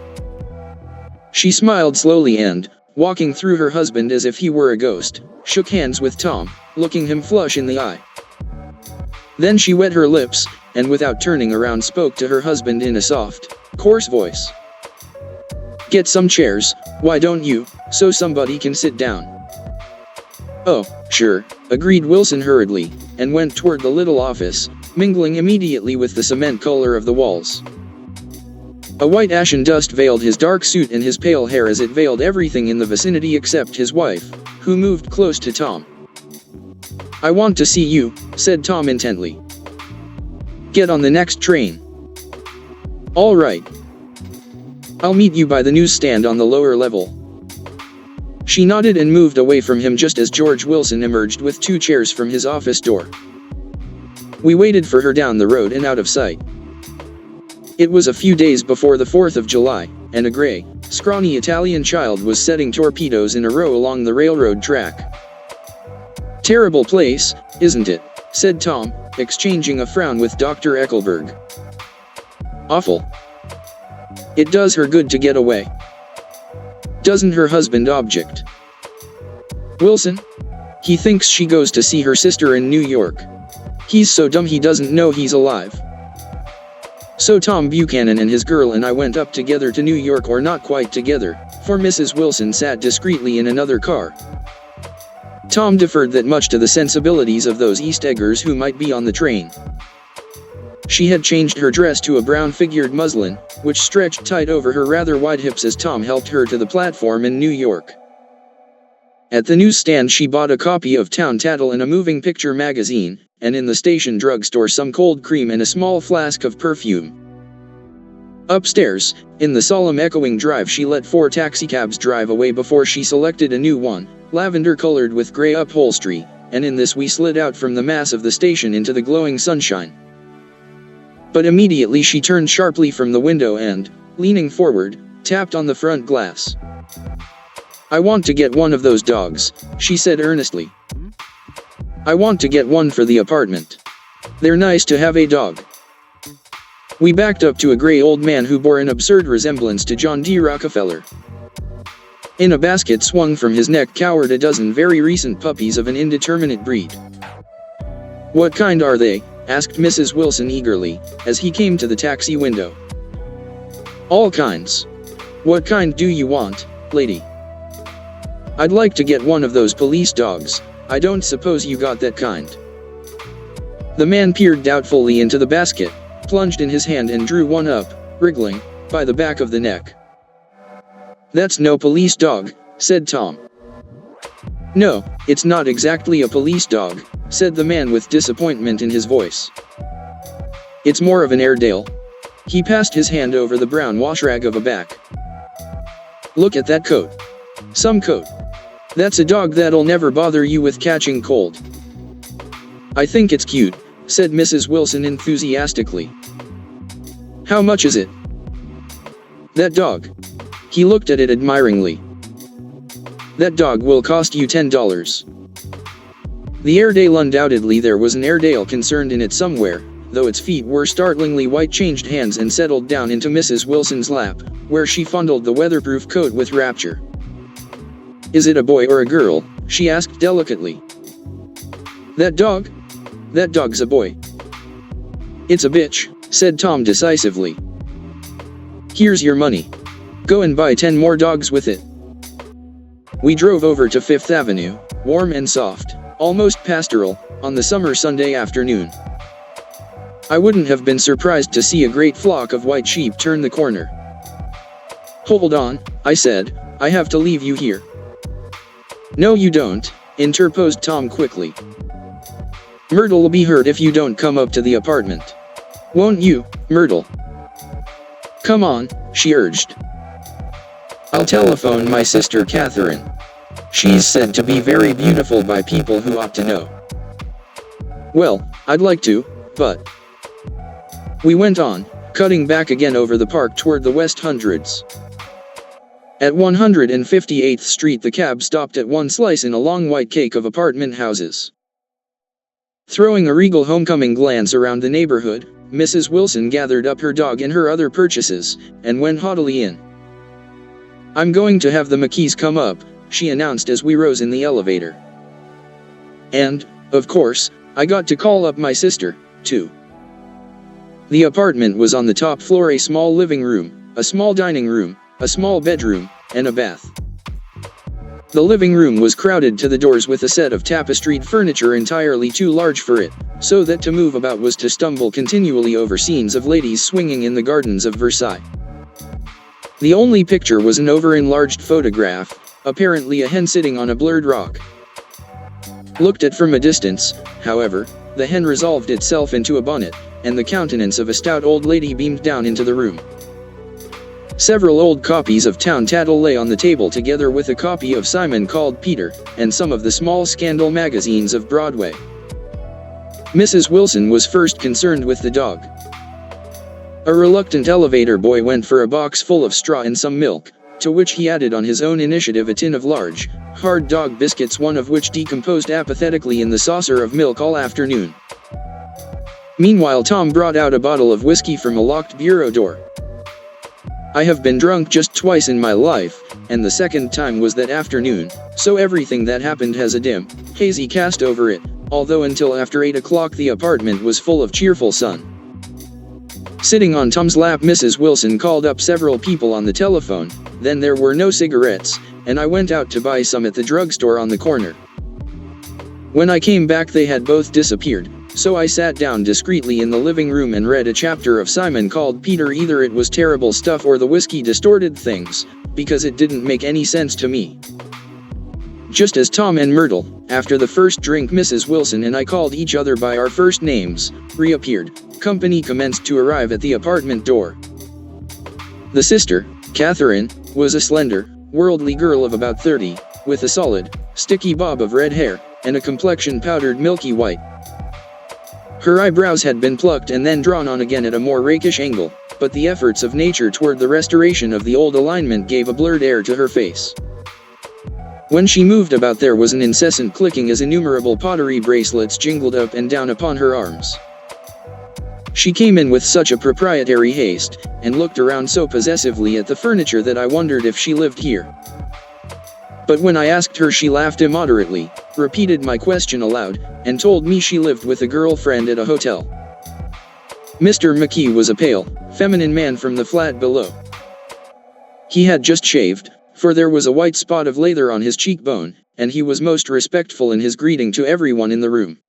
She smiled slowly and, walking through her husband as if he were a ghost, shook hands with Tom, looking him flush in the eye. Then she wet her lips, and without turning around spoke to her husband in a soft, coarse voice. "Get some chairs, why don't you, so somebody can sit down?" "Oh, sure," agreed Wilson hurriedly, and went toward the little office, mingling immediately with the cement color of the walls. A white ashen dust veiled his dark suit and his pale hair as it veiled everything in the vicinity except his wife, who moved close to Tom. "I want to see you," said Tom intently. "Get on the next train." "All right. I'll meet you by the newsstand on the lower level." She nodded and moved away from him just as George Wilson emerged with 2 chairs from his office door. We waited for her down the road and out of sight. It was a few days before the 4th of July, and a gray, scrawny Italian child was setting torpedoes in a row along the railroad track. "Terrible place, isn't it?" said Tom, exchanging a frown with Dr. Eckelberg. "Awful. It does her good to get away." "Doesn't her husband object?" "Wilson? He thinks she goes to see her sister in New York. He's so dumb he doesn't know he's alive." So Tom Buchanan and his girl and I went up together to New York, or not quite together, for Mrs. Wilson sat discreetly in another car. Tom deferred that much to the sensibilities of those East Eggers who might be on the train. She had changed her dress to a brown-figured muslin, which stretched tight over her rather wide hips as Tom helped her to the platform in New York. At the newsstand she bought a copy of Town Tattle and a moving picture magazine, and in the station drugstore some cold cream and a small flask of perfume. Upstairs, in the solemn echoing drive, she let 4 taxicabs drive away before she selected a new one, lavender-colored with gray upholstery, and in this we slid out from the mass of the station into the glowing sunshine. But immediately she turned sharply from the window and, leaning forward, tapped on the front glass. "I want to get one of those dogs," she said earnestly. "I want to get one for the apartment. They're nice to have a dog." We backed up to a gray old man who bore an absurd resemblance to John D. Rockefeller. In a basket swung from his neck cowered a dozen very recent puppies of an indeterminate breed. "What kind are they?" asked Mrs. Wilson eagerly, as he came to the taxi window. "All kinds. What kind do you want, lady?" "I'd like to get one of those police dogs. I don't suppose you got that kind." The man peered doubtfully into the basket, plunged in his hand and drew one up, wriggling, by the back of the neck. "That's no police dog," said Tom. "No, it's not exactly a police dog," said the man with disappointment in his voice. "It's more of an Airedale." He passed his hand over the brown washrag of a back. "Look at that coat. Some coat. That's a dog that'll never bother you with catching cold." "I think it's cute," said Mrs. Wilson enthusiastically. "How much is it?" "That dog." He looked at it admiringly. "That dog will cost you $10. The Airedale, undoubtedly there was an Airedale concerned in it somewhere, though its feet were startlingly white, changed hands and settled down into Mrs. Wilson's lap, where she fondled the weatherproof coat with rapture. "Is it a boy or a girl?" she asked delicately. "That dog? That dog's a boy." "It's a bitch," said Tom decisively. "Here's your money. Go and buy 10 more dogs with it." We drove over to Fifth Avenue, warm and soft, almost pastoral, on the summer Sunday afternoon. I wouldn't have been surprised to see a great flock of white sheep turn the corner. "Hold on," I said, "I have to leave you here." "No you don't," interposed Tom quickly. "Myrtle'll be hurt if you don't come up to the apartment. Won't you, Myrtle?" "Come on," she urged. "I'll telephone my sister Catherine. She's said to be very beautiful by people who ought to know." "Well, I'd like to, but..." We went on, cutting back again over the park toward the West Hundreds. At 158th Street the cab stopped at one slice in a long white cake of apartment houses. Throwing a regal homecoming glance around the neighborhood, Mrs. Wilson gathered up her dog and her other purchases, and went haughtily in. "I'm going to have the McKees come up," she announced as we rose in the elevator. And, of course, I got to call up my sister, too. The apartment was on the top floor: a small living room, a small dining room, a small bedroom, and a bath. The living room was crowded to the doors with a set of tapestried furniture entirely too large for it, so that to move about was to stumble continually over scenes of ladies swinging in the gardens of Versailles. The only picture was an over-enlarged photograph, apparently a hen sitting on a blurred rock. Looked at from a distance, however, the hen resolved itself into a bonnet, and the countenance of a stout old lady beamed down into the room. Several old copies of Town Tattle lay on the table, together with a copy of Simon Called Peter, and some of the small scandal magazines of Broadway. Mrs. Wilson was first concerned with the dog. A reluctant elevator boy went for a box full of straw and some milk, to which he added on his own initiative a tin of large, hard dog biscuits, one of which decomposed apathetically in the saucer of milk all afternoon. Meanwhile, Tom brought out a bottle of whiskey from a locked bureau door. I have been drunk just twice in my life, and the second time was that afternoon, so everything that happened has a dim, hazy cast over it, although until after 8 o'clock the apartment was full of cheerful sun. Sitting on Tom's lap, Mrs. Wilson called up several people on the telephone. Then there were no cigarettes, and I went out to buy some at the drugstore on the corner. When I came back they had both disappeared, so I sat down discreetly in the living room and read a chapter of Simon Called Peter. Either it was terrible stuff or the whiskey distorted things, because it didn't make any sense to me. Just as Tom and Myrtle, after the first drink Mrs. Wilson and I called each other by our first names, reappeared, company commenced to arrive at the apartment door. The sister, Catherine, was a slender, worldly girl of about 30, with a solid, sticky bob of red hair, and a complexion powdered milky white. Her eyebrows had been plucked and then drawn on again at a more rakish angle, but the efforts of nature toward the restoration of the old alignment gave a blurred air to her face. When she moved about there was an incessant clicking as innumerable pottery bracelets jingled up and down upon her arms. She came in with such a proprietary haste, and looked around so possessively at the furniture that I wondered if she lived here. But when I asked her she laughed immoderately, repeated my question aloud, and told me she lived with a girlfriend at a hotel. Mr. McKee was a pale, feminine man from the flat below. He had just shaved, for there was a white spot of lather on his cheekbone, and he was most respectful in his greeting to everyone in the room.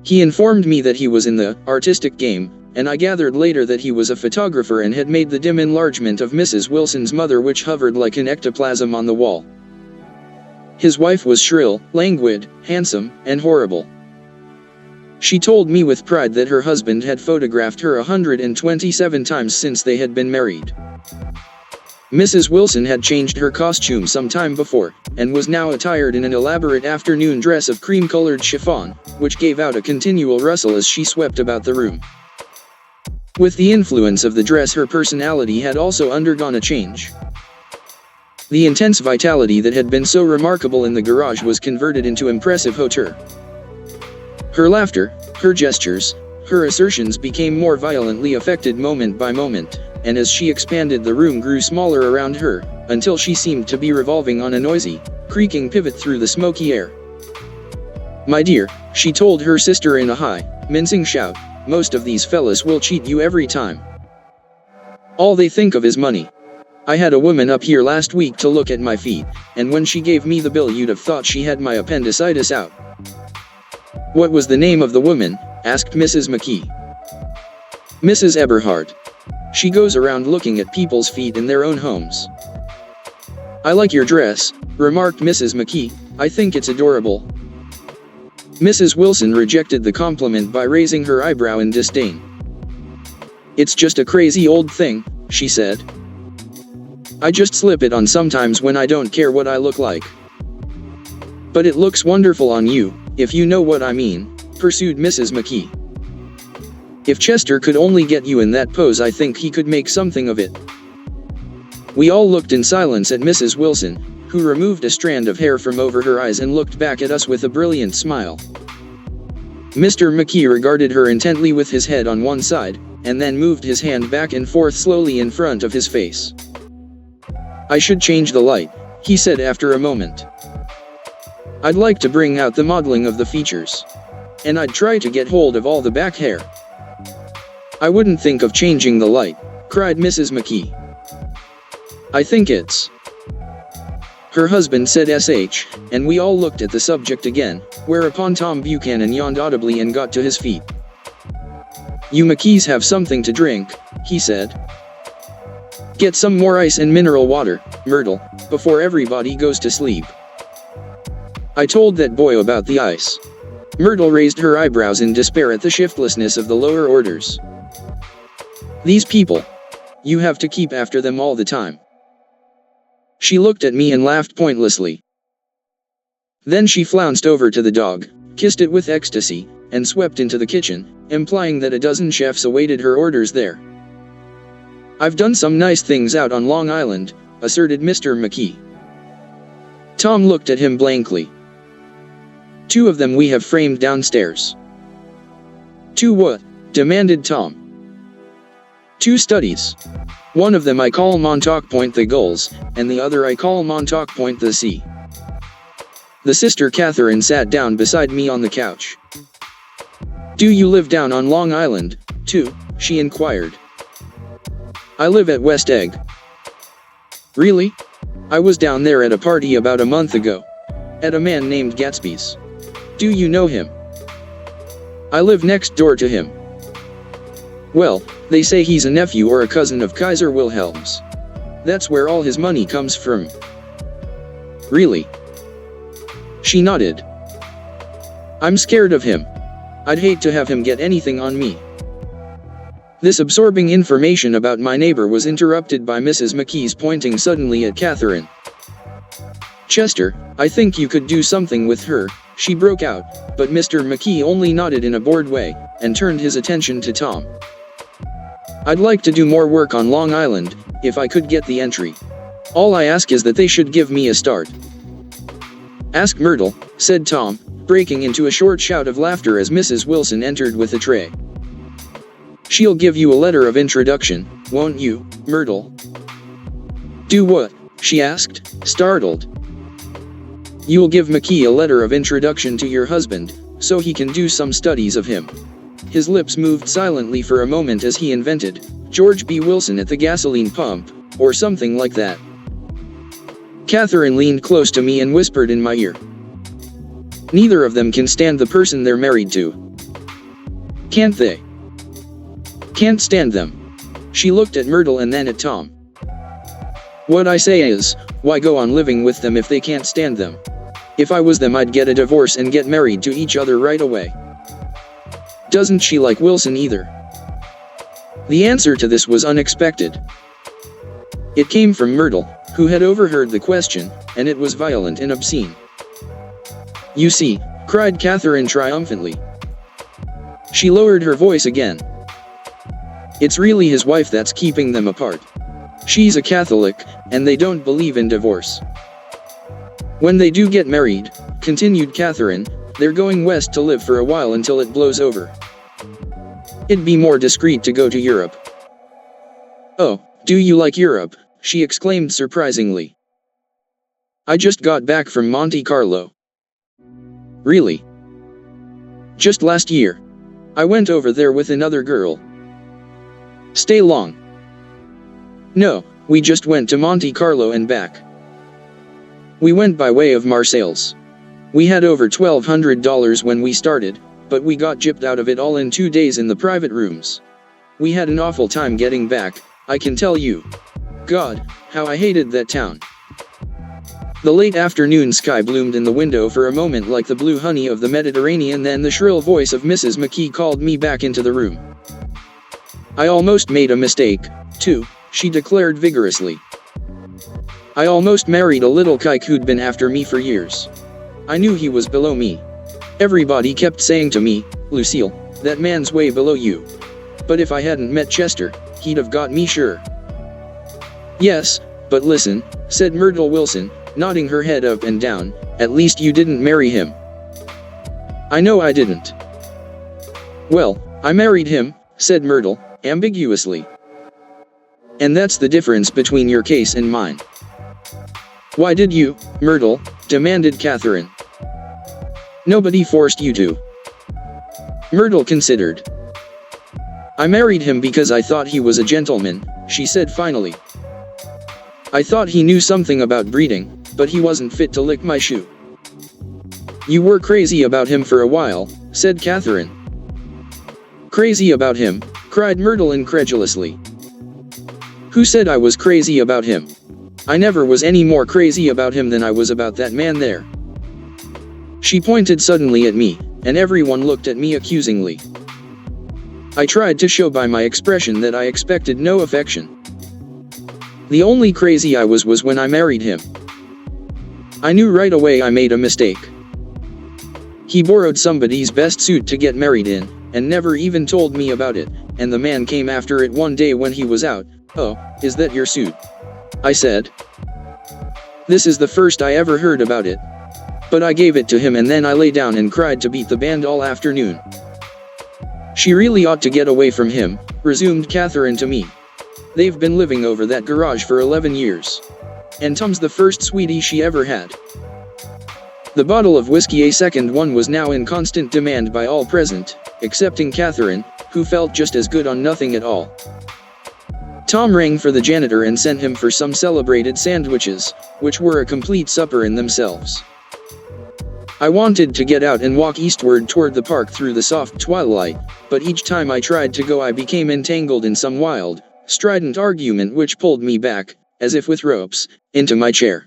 He informed me that he was in the artistic game, and I gathered later that he was a photographer and had made the dim enlargement of Mrs. Wilson's mother, which hovered like an ectoplasm on the wall. His wife was shrill, languid, handsome, and horrible. She told me with pride that her husband had photographed her 127 times since they had been married. Mrs. Wilson had changed her costume some time before, and was now attired in an elaborate afternoon dress of cream-colored chiffon, which gave out a continual rustle as she swept about the room. With the influence of the dress, her personality had also undergone a change. The intense vitality that had been so remarkable in the garage was converted into impressive hauteur. Her laughter, her gestures, her assertions became more violently affected moment by moment, and as she expanded the room grew smaller around her, until she seemed to be revolving on a noisy, creaking pivot through the smoky air. "My dear," she told her sister in a high, mincing shout, "most of these fellas will cheat you every time. All they think of is money. I had a woman up here last week to look at my feet, and when she gave me the bill you'd have thought she had my appendicitis out." "What was the name of the woman?" asked Mrs. McKee. "Mrs. Eberhard. She goes around looking at people's feet in their own homes." "I like your dress," remarked Mrs. McKee. "I think it's adorable." Mrs. Wilson rejected the compliment by raising her eyebrow in disdain. "It's just a crazy old thing," she said. "I just slip it on sometimes when I don't care what I look like." "But it looks wonderful on you, if you know what I mean," pursued Mrs. McKee. "If Chester could only get you in that pose, I think he could make something of it." We all looked in silence at Mrs. Wilson, who removed a strand of hair from over her eyes and looked back at us with a brilliant smile. Mr. McKee regarded her intently with his head on one side, and then moved his hand back and forth slowly in front of his face. I should change the light, he said after a moment. I'd like to bring out the modeling of the features. And I'd try to get hold of all the back hair. I wouldn't think of changing the light, cried Mrs. McKee. I think it's... Her husband said SH, and we all looked at the subject again, whereupon Tom Buchanan yawned audibly and got to his feet. You McKees have something to drink, he said. Get some more ice and mineral water, Myrtle, before everybody goes to sleep. I told that boy about the ice. Myrtle raised her eyebrows in despair at the shiftlessness of the lower orders. These people. You have to keep after them all the time. She looked at me and laughed pointlessly. Then she flounced over to the dog, kissed it with ecstasy, and swept into the kitchen, implying that a dozen chefs awaited her orders there. I've done some nice things out on Long Island, asserted Mr. McKee. Tom looked at him blankly. 2 of them we have framed downstairs. 2 what? Demanded Tom. 2 studies. One of them I call Montauk Point the Gulls, and the other I call Montauk Point the Sea. The sister Catherine sat down beside me on the couch. Do you live down on Long Island, too? She inquired. I live at West Egg. Really? I was down there at a party about a month ago. At a man named Gatsby's. Do you know him? I live next door to him. Well, they say he's a nephew or a cousin of Kaiser Wilhelm's. That's where all his money comes from. Really? She nodded. I'm scared of him. I'd hate to have him get anything on me. This absorbing information about my neighbor was interrupted by Mrs. McKee's pointing suddenly at Catherine. Chester, I think you could do something with her, she broke out, but Mr. McKee only nodded in a bored way, and turned his attention to Tom. I'd like to do more work on Long Island, if I could get the entry. All I ask is that they should give me a start. Ask Myrtle, said Tom, breaking into a short shout of laughter as Mrs. Wilson entered with a tray. She'll give you a letter of introduction, won't you, Myrtle? Do what? She asked, startled. You'll give McKee a letter of introduction to your husband, so he can do some studies of him. His lips moved silently for a moment as he invented, George B. Wilson at the gasoline pump, or something like that. Catherine leaned close to me and whispered in my ear. Neither of them can stand the person they're married to. Can't they? Can't stand them. She looked at Myrtle and then at Tom. What I say is, why go on living with them if they can't stand them? If I was them, I'd get a divorce and get married to each other right away. Doesn't she like Wilson either? The answer to this was unexpected. It came from Myrtle, who had overheard the question, and it was violent and obscene. You see, cried Catherine triumphantly. She lowered her voice again. It's really his wife that's keeping them apart. She's a Catholic, and they don't believe in divorce. When they do get married, continued Catherine, they're going west to live for a while until it blows over. It'd be more discreet to go to Europe. Oh, do you like Europe? She exclaimed surprisingly. I just got back from Monte Carlo. Really? Just last year. I went over there with another girl. Stay long? No, we just went to Monte Carlo and back. We went by way of Marseilles. We had over $1,200 when we started, but we got gypped out of it all in 2 days in the private rooms. We had an awful time getting back, I can tell you. God, how I hated that town. The late afternoon sky bloomed in the window for a moment like the blue honey of the Mediterranean, then the shrill voice of Mrs. McKee called me back into the room. I almost made a mistake, too, she declared vigorously. I almost married a little kike who'd been after me for years. I knew he was below me. Everybody kept saying to me, Lucille, that man's way below you. But if I hadn't met Chester, he'd have got me sure. Yes, but listen, said Myrtle Wilson, nodding her head up and down, at least you didn't marry him. I know I didn't. Well, I married him, said Myrtle, ambiguously. And that's the difference between your case and mine. Why did you, Myrtle? Demanded Catherine. Nobody forced you to. Myrtle considered. I married him because I thought he was a gentleman, she said finally. I thought he knew something about breeding, but he wasn't fit to lick my shoe. You were crazy about him for a while, said Catherine. Crazy about him? Cried Myrtle incredulously. Who said I was crazy about him? I never was any more crazy about him than I was about that man there. She pointed suddenly at me, and everyone looked at me accusingly. I tried to show by my expression that I expected no affection. The only crazy I was when I married him. I knew right away I made a mistake. He borrowed somebody's best suit to get married in, and never even told me about it, and the man came after it one day when he was out. Oh, is that your suit? I said. This is the first I ever heard about it. But I gave it to him and then I lay down and cried to beat the band all afternoon. She really ought to get away from him, resumed Catherine to me. They've been living over that garage for 11 years. And Tom's the first sweetie she ever had. The bottle of whiskey, a second one, was now in constant demand by all present, excepting Catherine, who felt just as good on nothing at all. Tom rang for the janitor and sent him for some celebrated sandwiches, which were a complete supper in themselves. I wanted to get out and walk eastward toward the park through the soft twilight, but each time I tried to go I became entangled in some wild, strident argument which pulled me back, as if with ropes, into my chair.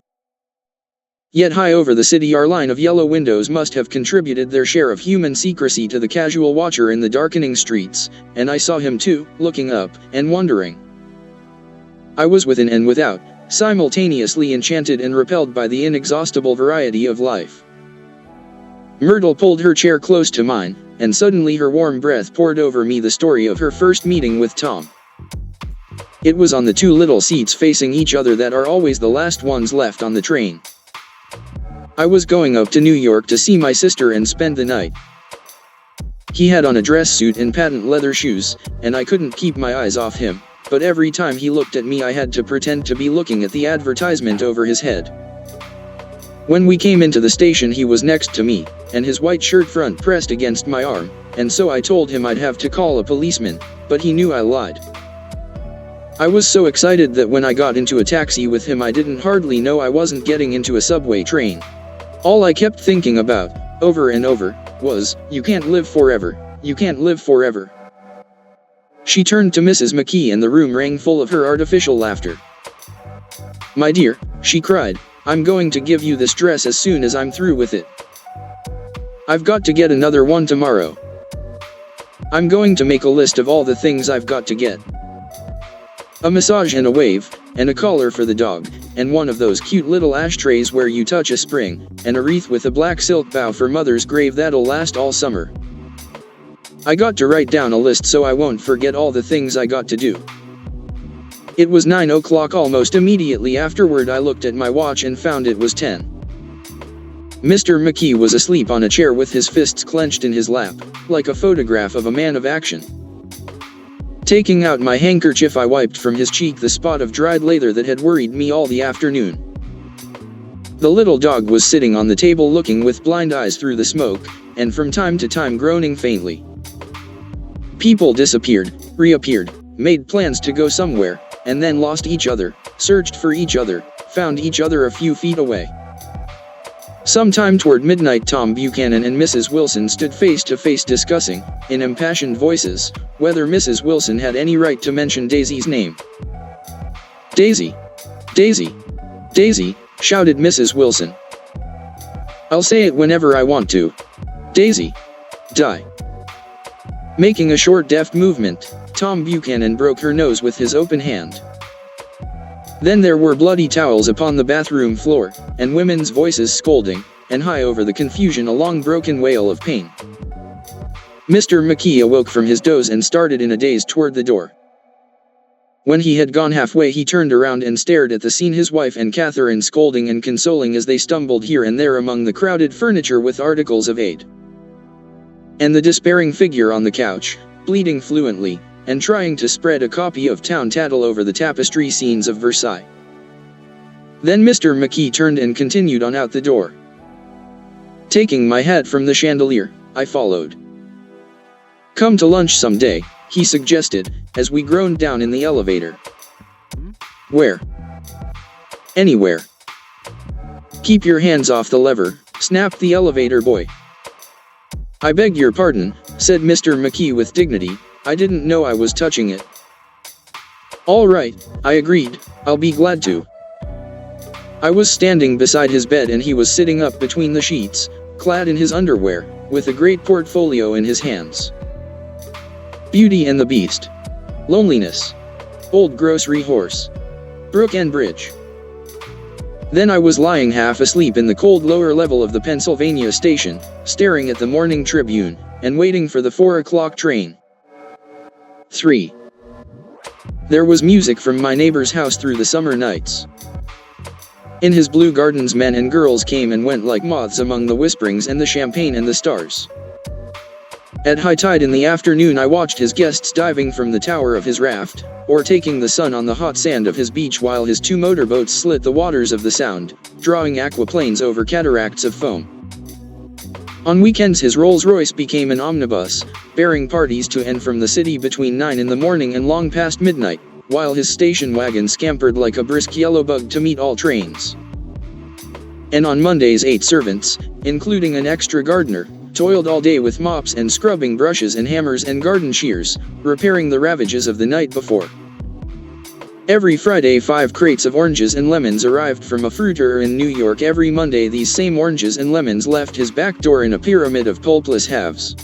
Yet high over the city our line of yellow windows must have contributed their share of human secrecy to the casual watcher in the darkening streets, and I saw him too, looking up, and wondering. I was within and without, simultaneously enchanted and repelled by the inexhaustible variety of life. Myrtle pulled her chair close to mine, and suddenly her warm breath poured over me the story of her first meeting with Tom. It was on the two little seats facing each other that are always the last ones left on the train. I was going up to New York to see my sister and spend the night. He had on a dress suit and patent leather shoes, and I couldn't keep my eyes off him, but every time he looked at me I had to pretend to be looking at the advertisement over his head. When we came into the station he was next to me, and his white shirt front pressed against my arm, and so I told him I'd have to call a policeman, but he knew I lied. I was so excited that when I got into a taxi with him I didn't hardly know I wasn't getting into a subway train. All I kept thinking about, over and over, was, you can't live forever, you can't live forever. She turned to Mrs. McKee and the room rang full of her artificial laughter. My dear, she cried, I'm going to give you this dress as soon as I'm through with it. I've got to get another one tomorrow. I'm going to make a list of all the things I've got to get. A massage and a wave, and a collar for the dog, and one of those cute little ashtrays where you touch a spring, and a wreath with a black silk bow for Mother's grave that'll last all summer. I got to write down a list so I won't forget all the things I got to do. It was 9 o'clock. Almost immediately afterward I looked at my watch and found it was 10. Mr. McKee was asleep on a chair with his fists clenched in his lap, like a photograph of a man of action. Taking out my handkerchief I wiped from his cheek the spot of dried lather that had worried me all the afternoon. The little dog was sitting on the table looking with blind eyes through the smoke, and from time to time groaning faintly. People disappeared, reappeared, made plans to go somewhere, and then lost each other, searched for each other, found each other a few feet away. Sometime toward midnight Tom Buchanan and Mrs. Wilson stood face to face discussing, in impassioned voices, whether Mrs. Wilson had any right to mention Daisy's name. Daisy! Daisy! Daisy! Shouted Mrs. Wilson. I'll say it whenever I want to. Daisy! Die! Making a short deft movement, Tom Buchanan broke her nose with his open hand. Then there were bloody towels upon the bathroom floor, and women's voices scolding, and high over the confusion a long broken wail of pain. Mr. McKee awoke from his doze and started in a daze toward the door. When he had gone halfway he turned around and stared at the scene, his wife and Catherine scolding and consoling as they stumbled here and there among the crowded furniture with articles of aid. And the despairing figure on the couch, bleating fluently, and trying to spread a copy of Town Tattle over the tapestry scenes of Versailles. Then Mr. McKee turned and continued on out the door. Taking my hat from the chandelier, I followed. "Come to lunch someday," he suggested, as we groaned down in the elevator. "Where?" "Anywhere." "Keep your hands off the lever," snapped the elevator boy. "I beg your pardon," said Mr. McKee with dignity, "I didn't know I was touching it." "All right," I agreed, "I'll be glad to." I was standing beside his bed and he was sitting up between the sheets, clad in his underwear, with a great portfolio in his hands. Beauty and the Beast. Loneliness. Old Grocery Horse. Brook and Bridge. Then I was lying half asleep in the cold lower level of the Pennsylvania station, staring at the Morning Tribune, and waiting for the 4 o'clock train. 3. There was music from my neighbor's house through the summer nights. In his blue gardens men and girls came and went like moths among the whisperings and the champagne and the stars. At high tide in the afternoon I watched his guests diving from the tower of his raft, or taking the sun on the hot sand of his beach while his 2 motorboats slit the waters of the Sound, drawing aquaplanes over cataracts of foam. On weekends his Rolls-Royce became an omnibus, bearing parties to and from the city between 9 in the morning and long past midnight, while his station wagon scampered like a brisk yellow bug to meet all trains. And on Mondays 8 servants, including an extra gardener, toiled all day with mops and scrubbing brushes and hammers and garden shears, repairing the ravages of the night before. Every Friday 5 crates of oranges and lemons arrived from a fruiterer in New York. Every Monday these same oranges and lemons left his back door in a pyramid of pulpless halves.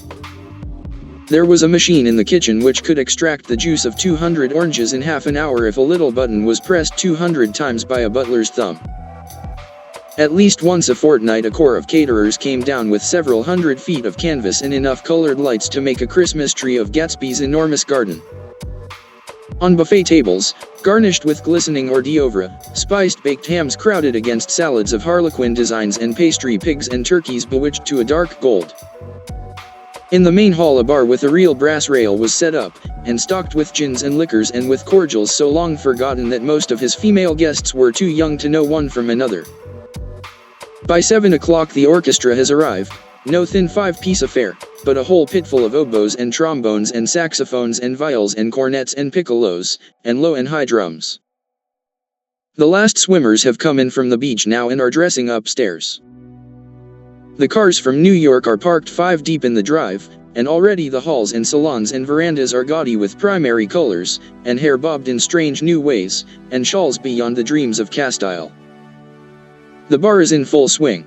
There was a machine in the kitchen which could extract the juice of 200 oranges in half an hour if a little button was pressed 200 times by a butler's thumb. At least once a fortnight a corps of caterers came down with several hundred feet of canvas and enough colored lights to make a Christmas tree of Gatsby's enormous garden. On buffet tables, garnished with glistening hors d'oeuvre, spiced baked hams crowded against salads of harlequin designs and pastry pigs and turkeys bewitched to a dark gold. In the main hall a bar with a real brass rail was set up, and stocked with gins and liquors and with cordials so long forgotten that most of his female guests were too young to know one from another. By 7 o'clock the orchestra has arrived, no thin 5-piece affair, but a whole pitful of oboes and trombones and saxophones and viols and cornets and piccolos, and low and high drums. The last swimmers have come in from the beach now and are dressing upstairs. The cars from New York are parked 5 deep in the drive, and already the halls and salons and verandas are gaudy with primary colors, and hair bobbed in strange new ways, and shawls beyond the dreams of Castile. The bar is in full swing.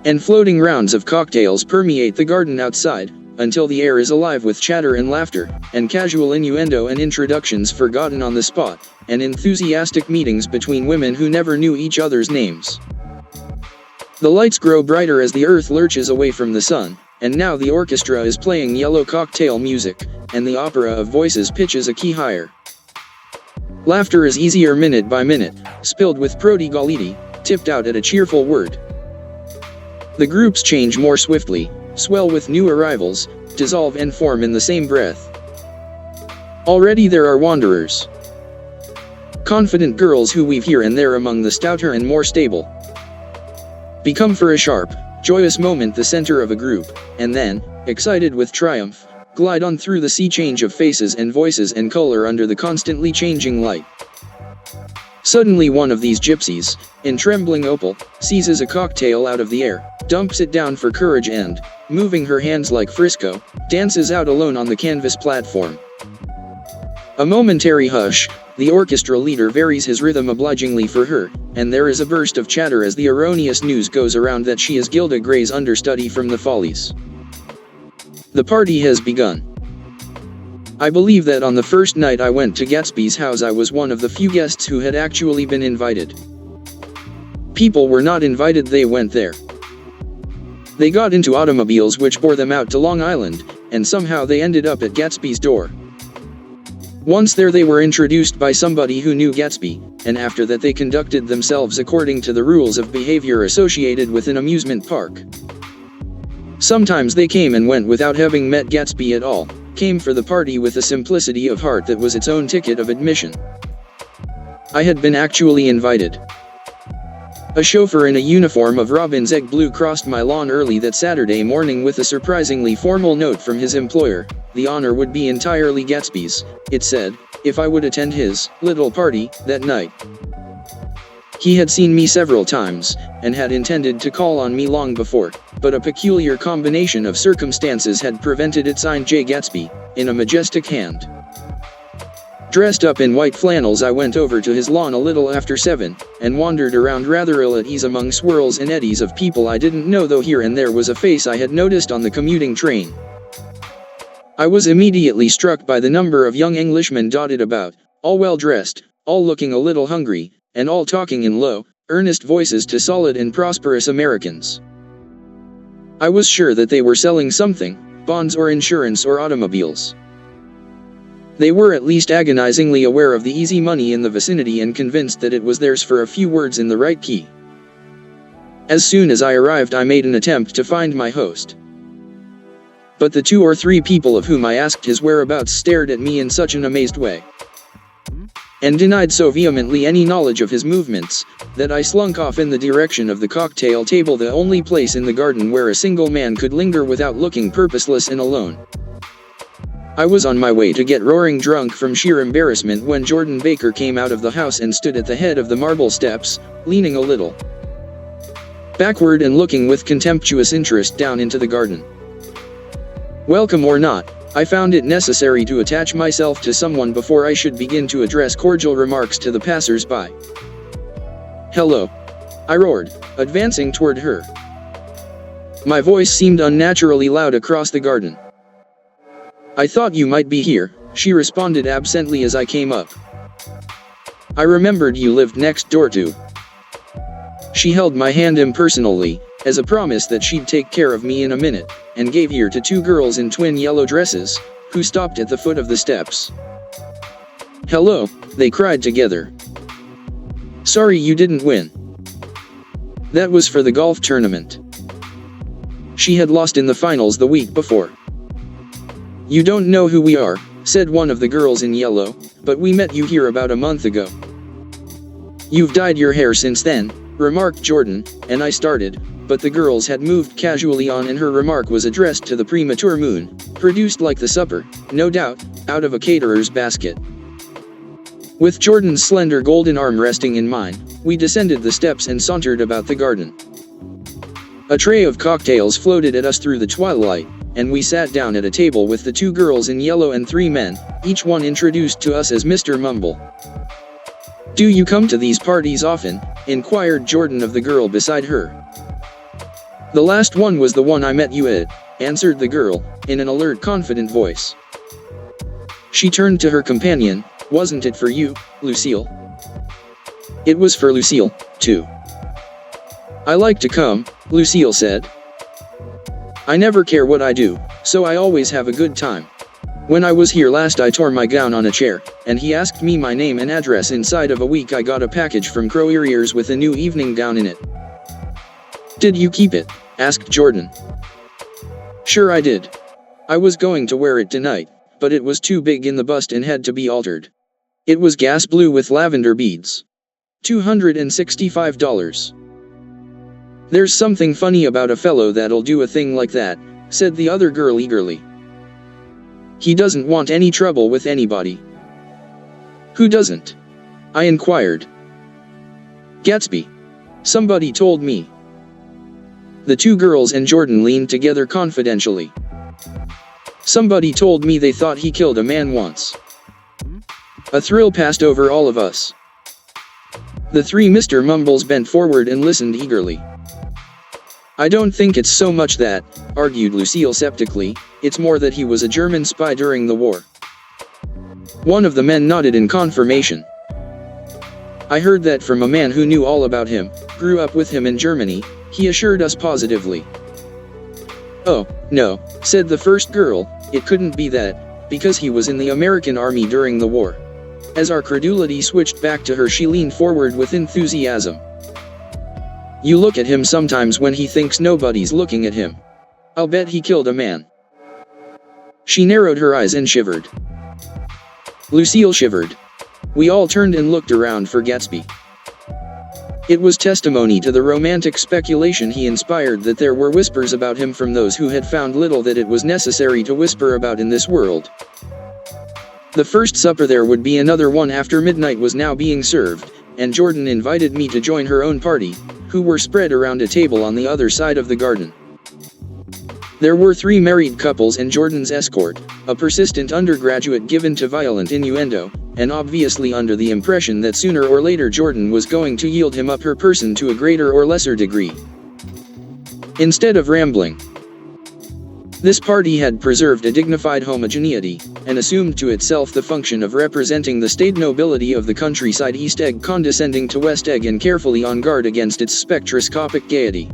And floating rounds of cocktails permeate the garden outside, until the air is alive with chatter and laughter, and casual innuendo and introductions forgotten on the spot, and enthusiastic meetings between women who never knew each other's names. The lights grow brighter as the earth lurches away from the sun, and now the orchestra is playing yellow cocktail music, and the opera of voices pitches a key higher. Laughter is easier minute by minute, spilled with prodigality, tipped out at a cheerful word. The groups change more swiftly, swell with new arrivals, dissolve and form in the same breath. Already there are wanderers. Confident girls who weave here and there among the stouter and more stable. Become for a sharp, joyous moment the center of a group, and then, excited with triumph, glide on through the sea change of faces and voices and color under the constantly changing light. Suddenly one of these gypsies, in trembling opal, seizes a cocktail out of the air, dumps it down for courage and, moving her hands like Frisco, dances out alone on the canvas platform. A momentary hush, the orchestra leader varies his rhythm obligingly for her, and there is a burst of chatter as the erroneous news goes around that she is Gilda Gray's understudy from the Follies. The party has begun. I believe that on the first night I went to Gatsby's house I was one of the few guests who had actually been invited. People were not invited, they went there. They got into automobiles which bore them out to Long Island, and somehow they ended up at Gatsby's door. Once there they were introduced by somebody who knew Gatsby, and after that they conducted themselves according to the rules of behavior associated with an amusement park. Sometimes they came and went without having met Gatsby at all, came for the party with a simplicity of heart that was its own ticket of admission. I had been actually invited. A chauffeur in a uniform of robin's egg blue crossed my lawn early that Saturday morning with a surprisingly formal note from his employer. The honor would be entirely Gatsby's, it said, if I would attend his little party that night. He had seen me several times, and had intended to call on me long before, but a peculiar combination of circumstances had prevented it. Signed Jay Gatsby, in a majestic hand. Dressed up in white flannels, I went over to his lawn a little after 7, and wandered around rather ill at ease among swirls and eddies of people I didn't know, though here and there was a face I had noticed on the commuting train. I was immediately struck by the number of young Englishmen dotted about, all well dressed, all looking a little hungry, and all talking in low, earnest voices to solid and prosperous Americans. I was sure that they were selling something, bonds or insurance or automobiles. They were at least agonizingly aware of the easy money in the vicinity and convinced that it was theirs for a few words in the right key. As soon as I arrived, I made an attempt to find my host. But the 2 or 3 people of whom I asked his whereabouts stared at me in such an amazed way, and denied so vehemently any knowledge of his movements, that I slunk off in the direction of the cocktail table, the only place in the garden where a single man could linger without looking purposeless and alone. I was on my way to get roaring drunk from sheer embarrassment when Jordan Baker came out of the house and stood at the head of the marble steps, leaning a little backward and looking with contemptuous interest down into the garden. Welcome or not, I found it necessary to attach myself to someone before I should begin to address cordial remarks to the passers-by. "Hello," I roared, advancing toward her. My voice seemed unnaturally loud across the garden. "I thought you might be here," she responded absently as I came up. "I remembered you lived next door to." She held my hand impersonally, as a promise that she'd take care of me in a minute, and gave ear to 2 girls in twin yellow dresses, who stopped at the foot of the steps. "Hello," they cried together. "Sorry you didn't win." That was for the golf tournament. She had lost in the finals the week before. "You don't know who we are," said one of the girls in yellow, "but we met you here about a month ago." "You've dyed your hair since then," remarked Jordan, and I started, but the girls had moved casually on, and her remark was addressed to the premature moon, produced like the supper, no doubt, out of a caterer's basket. With Jordan's slender golden arm resting in mine, we descended the steps and sauntered about the garden. A tray of cocktails floated at us through the twilight, and we sat down at a table with the 2 girls in yellow and 3 men, each one introduced to us as Mr. Mumble. "Do you come to these parties often?" inquired Jordan of the girl beside her. "The last one was the one I met you at," answered the girl, in an alert, confident voice. She turned to her companion. "Wasn't it for you, Lucille?" "It was for Lucille, too." "I like to come," Lucille said. "I never care what I do, so I always have a good time. When I was here last I tore my gown on a chair, and he asked me my name and address. Inside of a week I got a package from Crow Ears with a new evening gown in it." "Did you keep it?" asked Jordan. "Sure I did. I was going to wear it tonight, but it was too big in the bust and had to be altered. It was gas blue with lavender beads. $265. "There's something funny about a fellow that'll do a thing like that," said the other girl eagerly. "He doesn't want any trouble with anybody." "Who doesn't?" I inquired. "Gatsby. Somebody told me." The 2 girls and Jordan leaned together confidentially. "Somebody told me they thought he killed a man once." A thrill passed over all of us. The 3 Mr. Mumbles bent forward and listened eagerly. "I don't think it's so much that," argued Lucille skeptically, "it's more that he was a German spy during the war." One of the men nodded in confirmation. "I heard that from a man who knew all about him, grew up with him in Germany," he assured us positively. "Oh, no," said the first girl, "it couldn't be that, because he was in the American Army during the war." As our credulity switched back to her, she leaned forward with enthusiasm. "You look at him sometimes when he thinks nobody's looking at him. I'll bet he killed a man." She narrowed her eyes and shivered. Lucille shivered. We all turned and looked around for Gatsby. It was testimony to the romantic speculation he inspired that there were whispers about him from those who had found little that it was necessary to whisper about in this world. The first supper there would be another one after midnight was now being served, and Jordan invited me to join her own party, who were spread around a table on the other side of the garden. There were 3 married couples and Jordan's escort, a persistent undergraduate given to violent innuendo, and obviously under the impression that sooner or later Jordan was going to yield him up her person to a greater or lesser degree. Instead of rambling, this party had preserved a dignified homogeneity, and assumed to itself the function of representing the staid nobility of the countryside, East Egg condescending to West Egg and carefully on guard against its spectroscopic gaiety.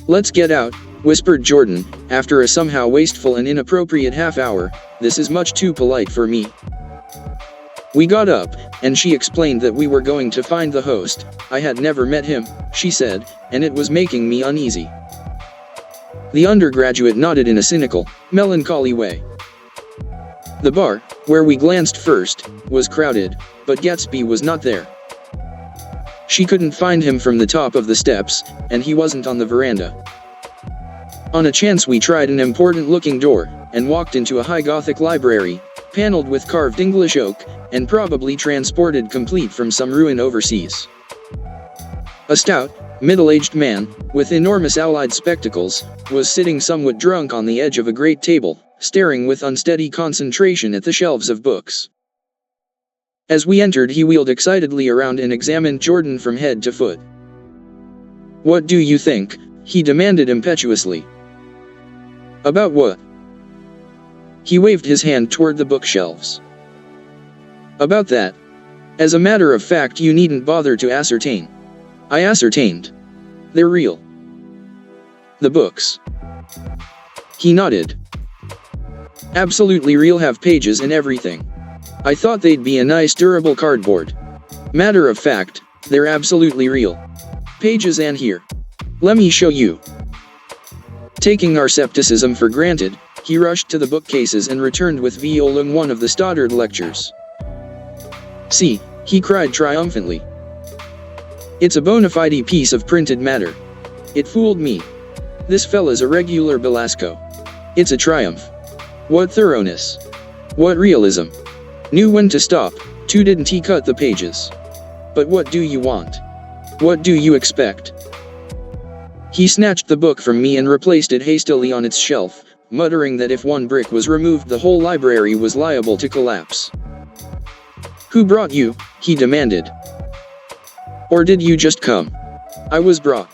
"Let's get out," whispered Jordan, after a somehow wasteful and inappropriate half-hour. "This is much too polite for me." We got up, and she explained that we were going to find the host. "I had never met him," she said, "and it was making me uneasy." The undergraduate nodded in a cynical, melancholy way. The bar, where we glanced first, was crowded, but Gatsby was not there. She couldn't find him from the top of the steps, and he wasn't on the veranda. On a chance we tried an important-looking door, and walked into a high Gothic library, paneled with carved English oak, and probably transported complete from some ruin overseas. A stout, middle-aged man, with enormous allied spectacles, was sitting somewhat drunk on the edge of a great table, staring with unsteady concentration at the shelves of books. As we entered, he wheeled excitedly around and examined Jordan from head to foot. "What do you think?" he demanded impetuously. "About what?" He waved his hand toward the bookshelves. "About that. As a matter of fact, you needn't bother to ascertain." I ascertained. "They're real." "The books?" He nodded. "Absolutely real, have pages and everything. I thought they'd be a nice durable cardboard. Matter of fact, they're absolutely real. Pages and here. Let me show you." Taking our skepticism for granted, he rushed to the bookcases and returned with Volume 1 of the Stoddard Lectures. "See," he cried triumphantly. "It's a bona fide piece of printed matter. It fooled me. This fella's a regular Belasco. It's a triumph. What thoroughness. What realism. Knew when to stop, too, didn't he? Cut the pages. But what do you want? What do you expect?" He snatched the book from me and replaced it hastily on its shelf, muttering that if one brick was removed, the whole library was liable to collapse. "Who brought you?" he demanded. "Or did you just come?" "I was brought.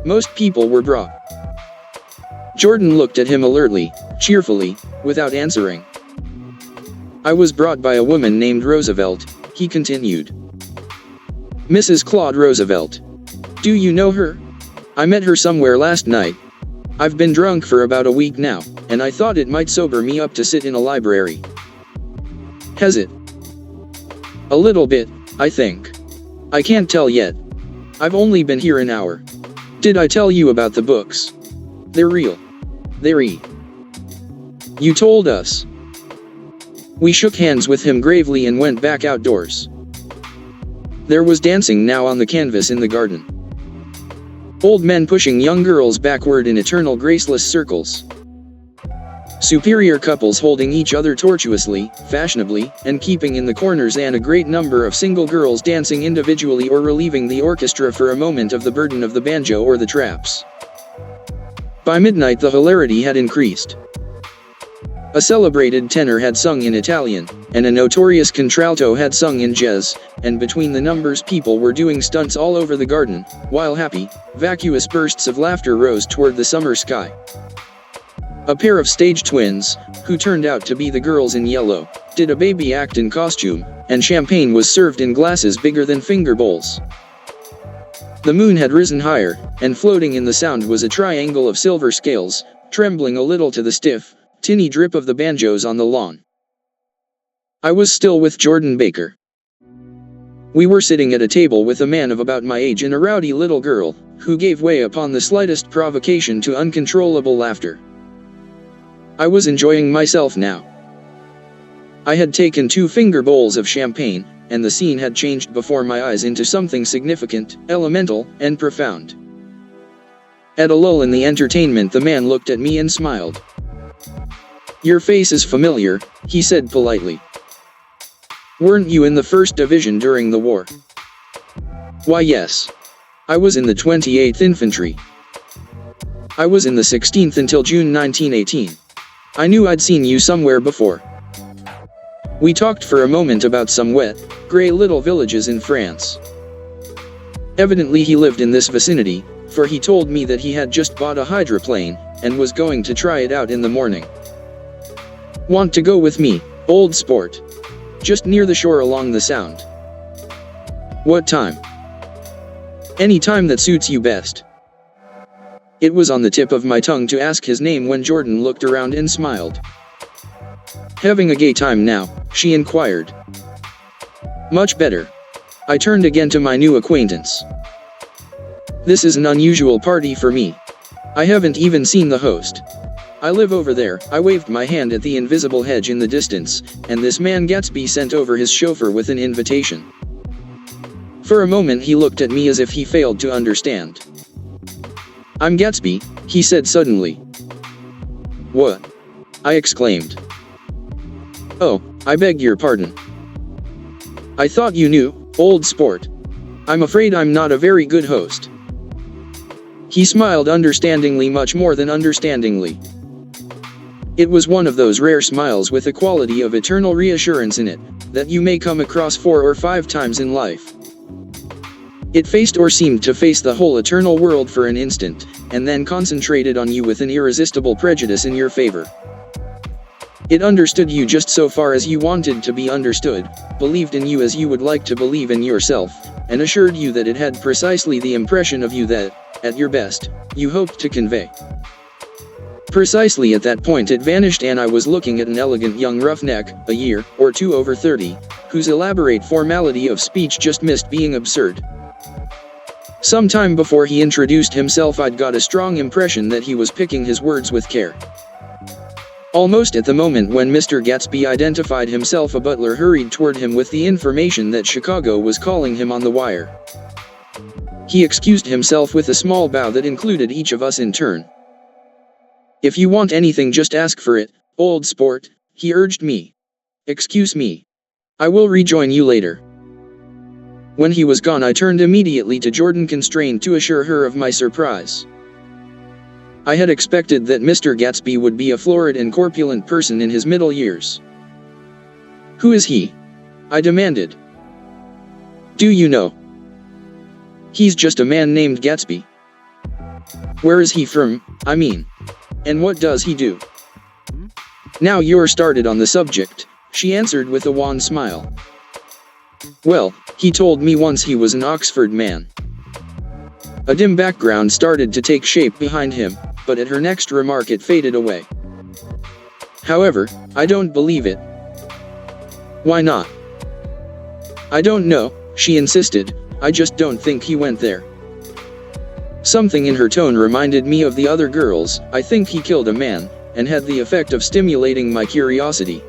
Most people were brought." Jordan looked at him alertly, cheerfully, without answering. "I was brought by a woman named Roosevelt," he continued. "Mrs. Claude Roosevelt. Do you know her? I met her somewhere last night. I've been drunk for about a week now, and I thought it might sober me up to sit in a library." "Has it?" "A little bit, I think. I can't tell yet. I've only been here an hour. Did I tell you about the books? They're real. They're You told us." We shook hands with him gravely and went back outdoors. There was dancing now on the canvas in the garden. Old men pushing young girls backward in eternal graceless circles. Superior couples holding each other tortuously, fashionably, and keeping in the corners, and a great number of single girls dancing individually or relieving the orchestra for a moment of the burden of the banjo or the traps. By midnight the hilarity had increased. A celebrated tenor had sung in Italian, and a notorious contralto had sung in jazz, and between the numbers people were doing stunts all over the garden, while happy, vacuous bursts of laughter rose toward the summer sky. A pair of stage twins, who turned out to be the girls in yellow, did a baby act in costume, and champagne was served in glasses bigger than finger bowls. The moon had risen higher, and floating in the sound was a triangle of silver scales, trembling a little to the stiff, tinny drip of the banjos on the lawn. I was still with Jordan Baker. We were sitting at a table with a man of about my age and a rowdy little girl, who gave way upon the slightest provocation to uncontrollable laughter. I was enjoying myself now. I had taken 2 finger bowls of champagne, and the scene had changed before my eyes into something significant, elemental, and profound. At a lull in the entertainment, the man looked at me and smiled. "Your face is familiar," he said politely. "Weren't you in the 1st Division during the war?" "Why, yes. I was in the 28th Infantry. I was in the 16th until June 1918. I knew I'd seen you somewhere before." We talked for a moment about some wet, gray little villages in France. Evidently he lived in this vicinity, for he told me that he had just bought a hydroplane, and was going to try it out in the morning. "Want to go with me, old sport? Just near the shore along the Sound." "What time?" "Any time that suits you best." It was on the tip of my tongue to ask his name when Jordan looked around and smiled. "Having a gay time now?" she inquired. "Much better." I turned again to my new acquaintance. "This is an unusual party for me. I haven't even seen the host. I live over there." I waved my hand at the invisible hedge in the distance, and this man Gatsby sent over his chauffeur with an invitation. For a moment he looked at me as if he failed to understand. "I'm Gatsby," he said suddenly. "What?" I exclaimed. "Oh, I beg your pardon. I thought you knew, old sport. I'm afraid I'm not a very good host." He smiled understandingly, much more than understandingly. It was one of those rare smiles with a quality of eternal reassurance in it, that you may come across 4 or 5 times in life. It faced or seemed to face the whole eternal world for an instant, and then concentrated on you with an irresistible prejudice in your favor. It understood you just so far as you wanted to be understood, believed in you as you would like to believe in yourself, and assured you that it had precisely the impression of you that, at your best, you hoped to convey. Precisely at that point it vanished, and I was looking at an elegant young roughneck, a year or 2 over 30, whose elaborate formality of speech just missed being absurd. Some time before he introduced himself, I'd got a strong impression that he was picking his words with care. Almost at the moment when Mr. Gatsby identified himself, a butler hurried toward him with the information that Chicago was calling him on the wire. He excused himself with a small bow that included each of us in turn. "If you want anything, just ask for it, old sport," he urged me. "Excuse me. I will rejoin you later." When he was gone, I turned immediately to Jordan, constrained to assure her of my surprise. I had expected that Mr. Gatsby would be a florid and corpulent person in his middle years. "Who is he?" I demanded. "Do you know?" "He's just a man named Gatsby." "Where is he from, I mean? And what does he do?" "Now you're started on the subject," she answered with a wan smile. "Well, he told me once he was an Oxford man." A dim background started to take shape behind him, but at her next remark it faded away. "However, I don't believe it." "Why not?" "I don't know," she insisted. "I just don't think he went there." Something in her tone reminded me of the other girls. "I think he killed a man," and had the effect of stimulating my curiosity.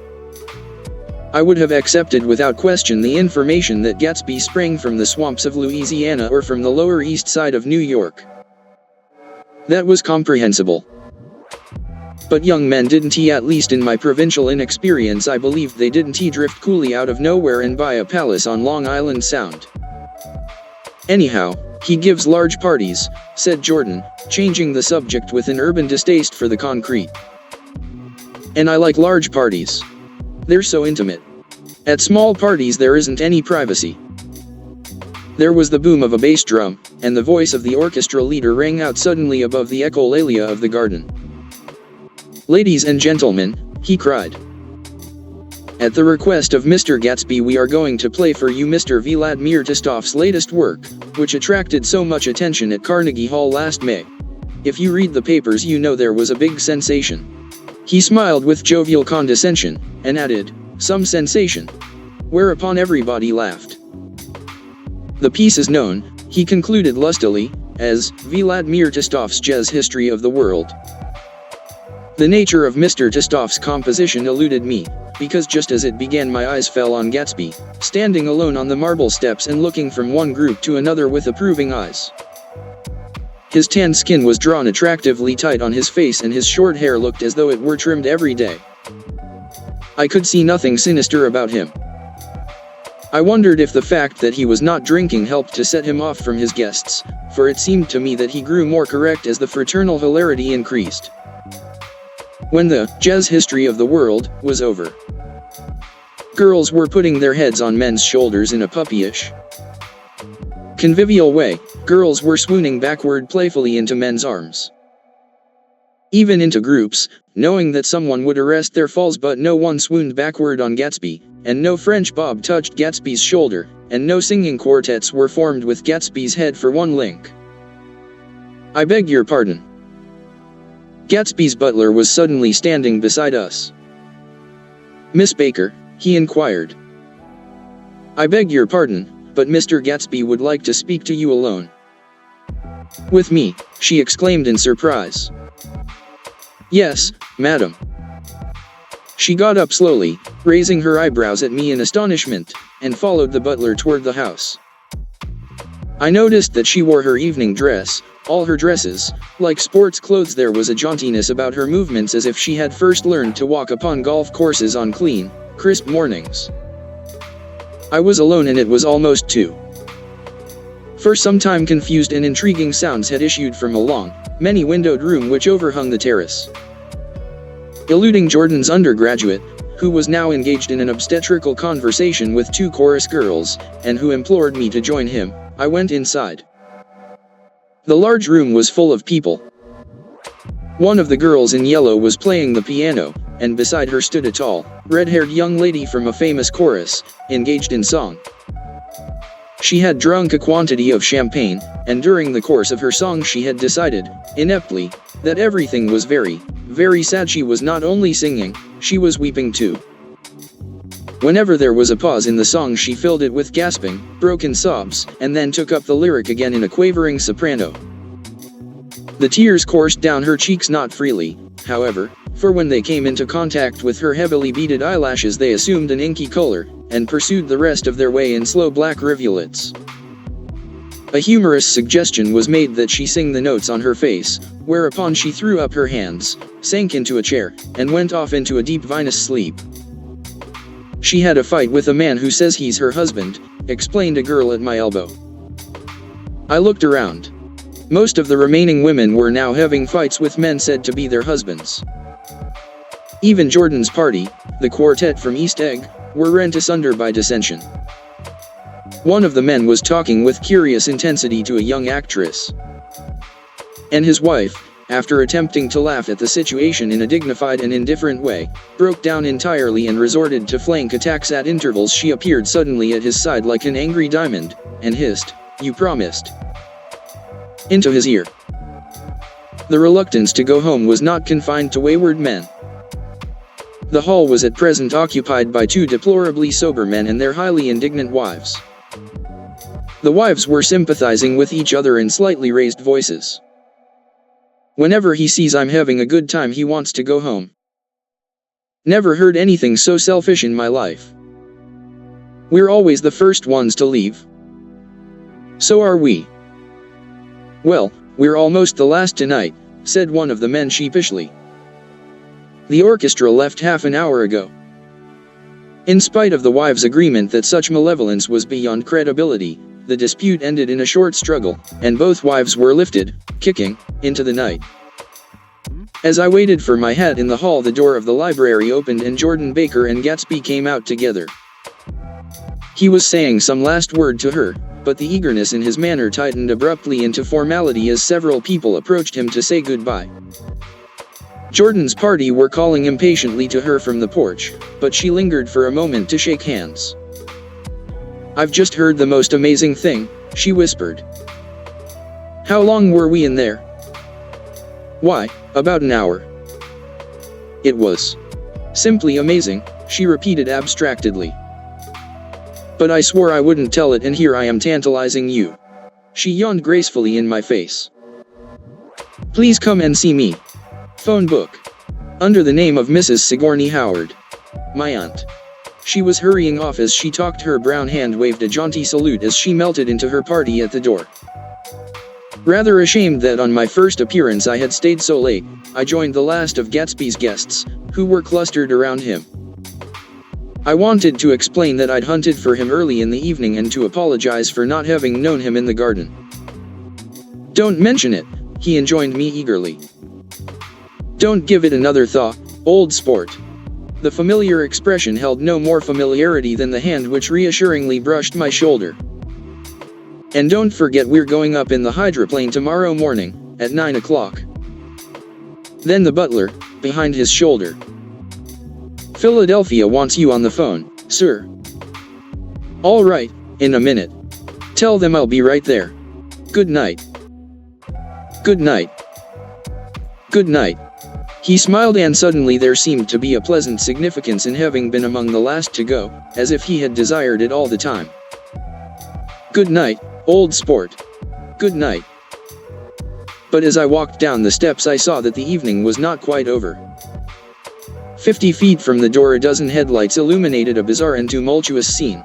I would have accepted without question the information that Gatsby sprang from the swamps of Louisiana or from the Lower East Side of New York. That was comprehensible. But young men didn't, at least in my provincial inexperience, I believed they didn't drift coolly out of nowhere and buy a palace on Long Island Sound. "Anyhow, he gives large parties," said Jordan, changing the subject with an urban distaste for the concrete. "And I like large parties. They're so intimate. At small parties there isn't any privacy." There was the boom of a bass drum, and the voice of the orchestra leader rang out suddenly above the echolalia of the garden. "Ladies and gentlemen," he cried. "At the request of Mr. Gatsby, we are going to play for you Mr. Vladimir Tistov's latest work, which attracted so much attention at Carnegie Hall last May. If you read the papers, you know there was a big sensation." He smiled with jovial condescension, and added, "Some sensation." Whereupon everybody laughed. "The piece is known," he concluded lustily, "as Vladimir Tistov's Jazz History of the World." The nature of Mr. Tistoff's composition eluded me, because just as it began my eyes fell on Gatsby, standing alone on the marble steps and looking from one group to another with approving eyes. His tanned skin was drawn attractively tight on his face and his short hair looked as though it were trimmed every day. I could see nothing sinister about him. I wondered if the fact that he was not drinking helped to set him off from his guests, for it seemed to me that he grew more correct as the fraternal hilarity increased. When the jazz history of the world was over, girls were putting their heads on men's shoulders in a puppyish, convivial way. Girls were swooning backward playfully into men's arms, even into groups, knowing that someone would arrest their falls, but no one swooned backward on Gatsby, and no French bob touched Gatsby's shoulder, and no singing quartets were formed with Gatsby's head for one link. I beg your pardon. Gatsby's butler was suddenly standing beside us. Miss Baker, he inquired. I beg your pardon, but Mr. Gatsby would like to speak to you alone. With me, she exclaimed in surprise. Yes, madam. She got up slowly, raising her eyebrows at me in astonishment, and followed the butler toward the house. I noticed that she wore her evening dress, all her dresses, like sports clothes. There was a jauntiness about her movements as if she had first learned to walk upon golf courses on clean, crisp mornings. I was alone and it was almost 2. For some time confused and intriguing sounds had issued from a long, many-windowed room which overhung the terrace. Eluding Jordan's undergraduate, who was now engaged in an obstetrical conversation with 2 chorus girls, and who implored me to join him, I went inside. The large room was full of people. One of the girls in yellow was playing the piano, and beside her stood a tall, red-haired young lady from a famous chorus, engaged in song. She had drunk a quantity of champagne, and during the course of her song she had decided, ineptly, that everything was very, very sad. She was not only singing, she was weeping too. Whenever there was a pause in the song she filled it with gasping, broken sobs, and then took up the lyric again in a quavering soprano. The tears coursed down her cheeks, not freely, however, for when they came into contact with her heavily beaded eyelashes they assumed an inky color, and pursued the rest of their way in slow black rivulets. A humorous suggestion was made that she sing the notes on her face, whereupon she threw up her hands, sank into a chair, and went off into a deep vinous sleep. She had a fight with a man who says he's her husband, explained a girl at my elbow. I looked around. Most of the remaining women were now having fights with men said to be their husbands. Even Jordan's party, the quartet from East Egg, were rent asunder by dissension. One of the men was talking with curious intensity to a young actress. And his wife, after attempting to laugh at the situation in a dignified and indifferent way, broke down entirely and resorted to flank attacks at intervals. She appeared suddenly at his side like an angry diamond, and hissed, "You promised," into his ear. The reluctance to go home was not confined to wayward men. The hall was at present occupied by 2 deplorably sober men and their highly indignant wives. The wives were sympathizing with each other in slightly raised voices. Whenever he sees I'm having a good time he wants to go home. Never heard anything so selfish in my life. We're always the first ones to leave. So are we. Well, we're almost the last tonight, said one of the men sheepishly. The orchestra left half an hour ago. In spite of the wives' agreement that such malevolence was beyond credibility, the dispute ended in a short struggle, and both wives were lifted, kicking, into the night. As I waited for my hat in the hall, the door of the library opened and Jordan Baker and Gatsby came out together. He was saying some last word to her, but the eagerness in his manner tightened abruptly into formality as several people approached him to say goodbye. Jordan's party were calling impatiently to her from the porch, but she lingered for a moment to shake hands. "I've just heard the most amazing thing," she whispered. "How long were we in there?" "Why, about an hour." "It was simply amazing," she repeated abstractedly. "But I swore I wouldn't tell it, and here I am tantalizing you." She yawned gracefully in my face. "Please come and see me. Phone book." under the name of Mrs. Sigourney Howard. My aunt. She was hurrying off as she talked. Her brown hand waved a jaunty salute as she melted into her party at the door. Rather ashamed that on my first appearance I had stayed so late, I joined the last of Gatsby's guests, who were clustered around him. I wanted to explain that I'd hunted for him early in the evening and to apologize for not having known him in the garden. "Don't mention it," he enjoined me eagerly. "Don't give it another thought, old sport." The familiar expression held no more familiarity than the hand which reassuringly brushed my shoulder. "And don't forget we're going up in the hydroplane tomorrow morning, at 9 o'clock. Then the butler, behind his shoulder. "Philadelphia wants you on the phone, sir." "All right, in a minute. Tell them I'll be right there. Good night." "Good night." "Good night." He smiled, and suddenly there seemed to be a pleasant significance in having been among the last to go, as if he had desired it all the time. "Good night, old sport. Good night." But as I walked down the steps I saw that the evening was not quite over. 50 feet from the door a dozen headlights illuminated a bizarre and tumultuous scene.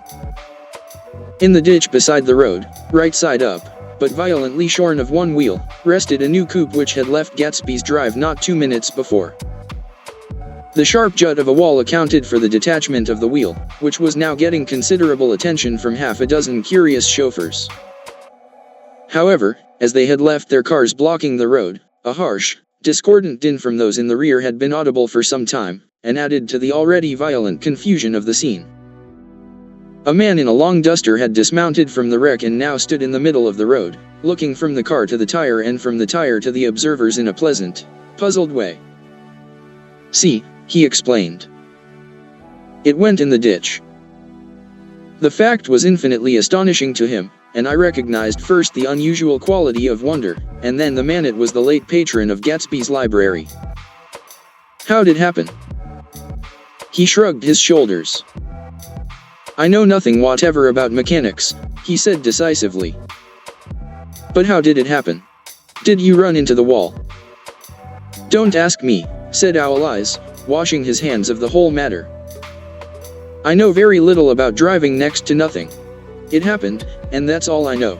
In the ditch beside the road, right side up, but violently shorn of one wheel, rested a new coupe which had left Gatsby's drive not 2 minutes before. The sharp jut of a wall accounted for the detachment of the wheel, which was now getting considerable attention from half a dozen curious chauffeurs. However, as they had left their cars blocking the road, a harsh, discordant din from those in the rear had been audible for some time, and added to the already violent confusion of the scene. A man in a long duster had dismounted from the wreck and now stood in the middle of the road, looking from the car to the tire and from the tire to the observers in a pleasant, puzzled way. "See," he explained. "It went in the ditch." The fact was infinitely astonishing to him, and I recognized first the unusual quality of wonder, and then the man. It was the late patron of Gatsby's library. "How'd it happen?" He shrugged his shoulders. "I know nothing whatever about mechanics," he said decisively. "But how did it happen? Did you run into the wall?" "Don't ask me," said Owl Eyes, washing his hands of the whole matter. "I know very little about driving, next to nothing. It happened, and that's all I know."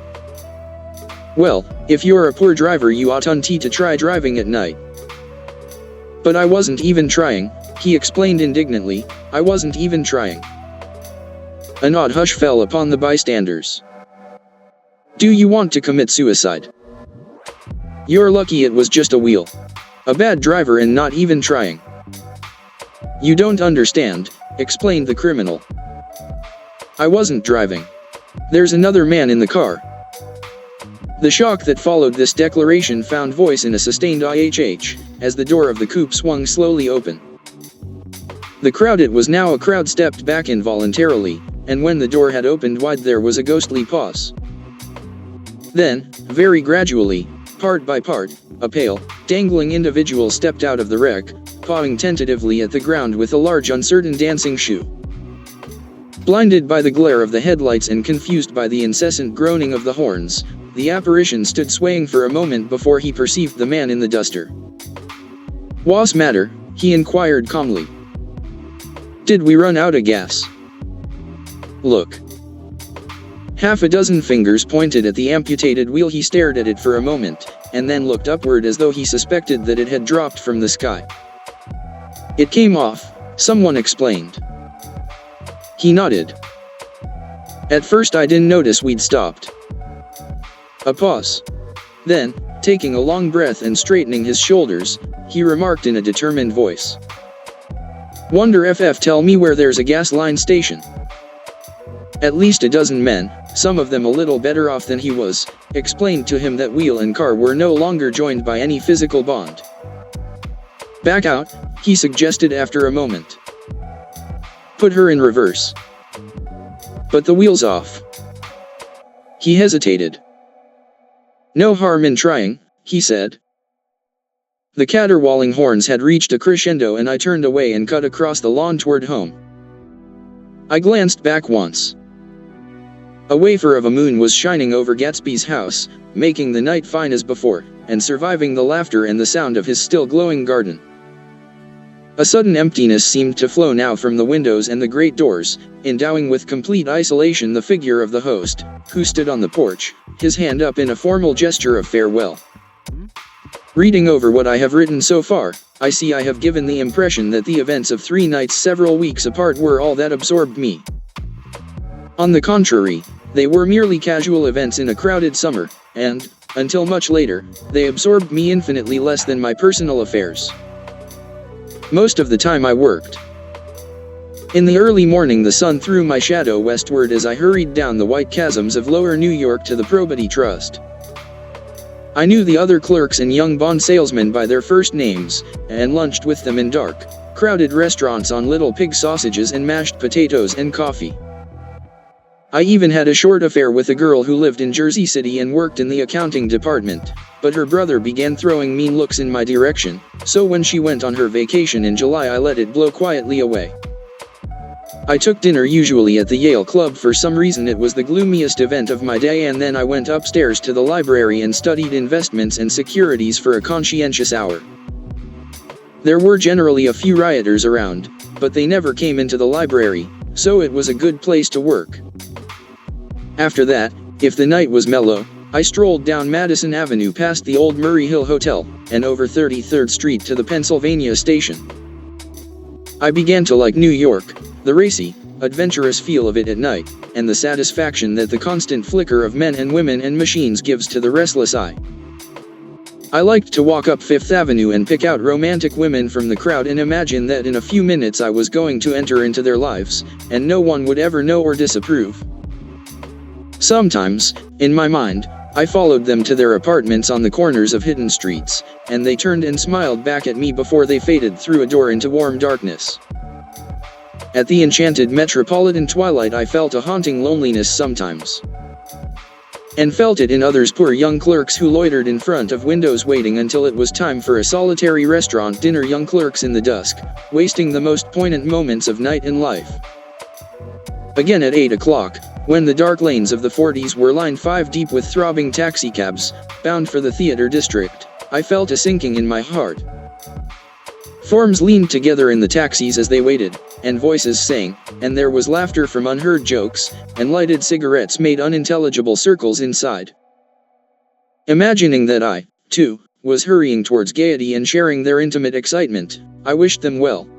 "Well, if you're a poor driver you oughtn't to try driving at night." "But I wasn't even trying," he explained indignantly. "I wasn't even trying." An odd hush fell upon the bystanders. "Do you want to commit suicide?" "You're lucky it was just a wheel. A bad driver and not even trying." "You don't understand," explained the criminal. "I wasn't driving. There's another man in the car." The shock that followed this declaration found voice in a sustained IHH, as the door of the coupe swung slowly open. The crowd, it was now a crowd, stepped back involuntarily, and when the door had opened wide there was a ghostly pause. Then, very gradually, part by part, a pale, dangling individual stepped out of the wreck, pawing tentatively at the ground with a large uncertain dancing shoe. Blinded by the glare of the headlights and confused by the incessant groaning of the horns, the apparition stood swaying for a moment before he perceived the man in the duster. "What's matter?" he inquired calmly. "Did we run out of gas?" "Look." Half a dozen fingers pointed at the amputated wheel. He stared at it for a moment, and then looked upward as though he suspected that it had dropped from the sky. "It came off," someone explained. He nodded. "At first I didn't notice we'd stopped." A pause. Then, taking a long breath and straightening his shoulders, he remarked in a determined voice, "Wonder if tell me where there's a gas line station." At least a dozen men, some of them a little better off than he was, explained to him that wheel and car were no longer joined by any physical bond. "Back out," he suggested after a moment. "Put her in reverse." "But the wheel's off." He hesitated. "No harm in trying," he said. The caterwauling horns had reached a crescendo and I turned away and cut across the lawn toward home. I glanced back once. A wafer of a moon was shining over Gatsby's house, making the night fine as before, and surviving the laughter and the sound of his still glowing garden. A sudden emptiness seemed to flow now from the windows and the great doors, endowing with complete isolation the figure of the host, who stood on the porch, his hand up in a formal gesture of farewell. Reading over what I have written so far, I see I have given the impression that the events of 3 nights several weeks apart were all that absorbed me. On the contrary, they were merely casual events in a crowded summer, and, until much later, they absorbed me infinitely less than my personal affairs. Most of the time I worked. In the early morning the sun threw my shadow westward as I hurried down the white chasms of lower New York to the Probity Trust. I knew the other clerks and young bond salesmen by their first names, and lunched with them in dark, crowded restaurants on little pig sausages and mashed potatoes and coffee. I even had a short affair with a girl who lived in Jersey City and worked in the accounting department, but her brother began throwing mean looks in my direction, so when she went on her vacation in July I let it blow quietly away. I took dinner usually at the Yale Club. For some reason it was the gloomiest event of my day, and then I went upstairs to the library and studied investments and securities for a conscientious hour. There were generally a few rioters around, but they never came into the library, so it was a good place to work. After that, if the night was mellow, I strolled down Madison Avenue past the old Murray Hill Hotel, and over 33rd Street to the Pennsylvania Station. I began to like New York, the racy, adventurous feel of it at night, and the satisfaction that the constant flicker of men and women and machines gives to the restless eye. I liked to walk up Fifth Avenue and pick out romantic women from the crowd and imagine that in a few minutes I was going to enter into their lives, and no one would ever know or disapprove. Sometimes, in my mind, I followed them to their apartments on the corners of hidden streets, and they turned and smiled back at me before they faded through a door into warm darkness. At the enchanted metropolitan twilight I felt a haunting loneliness sometimes. And felt it in others, poor young clerks who loitered in front of windows waiting until it was time for a solitary restaurant dinner, young clerks in the dusk, wasting the most poignant moments of night and life. Again at 8 o'clock, when the dark lanes of the 40s were lined 5 deep with throbbing taxicabs, bound for the theater district, I felt a sinking in my heart. Forms leaned together in the taxis as they waited, and voices sang, and there was laughter from unheard jokes, and lighted cigarettes made unintelligible circles inside. Imagining that I, too, was hurrying towards gaiety and sharing their intimate excitement, I wished them well.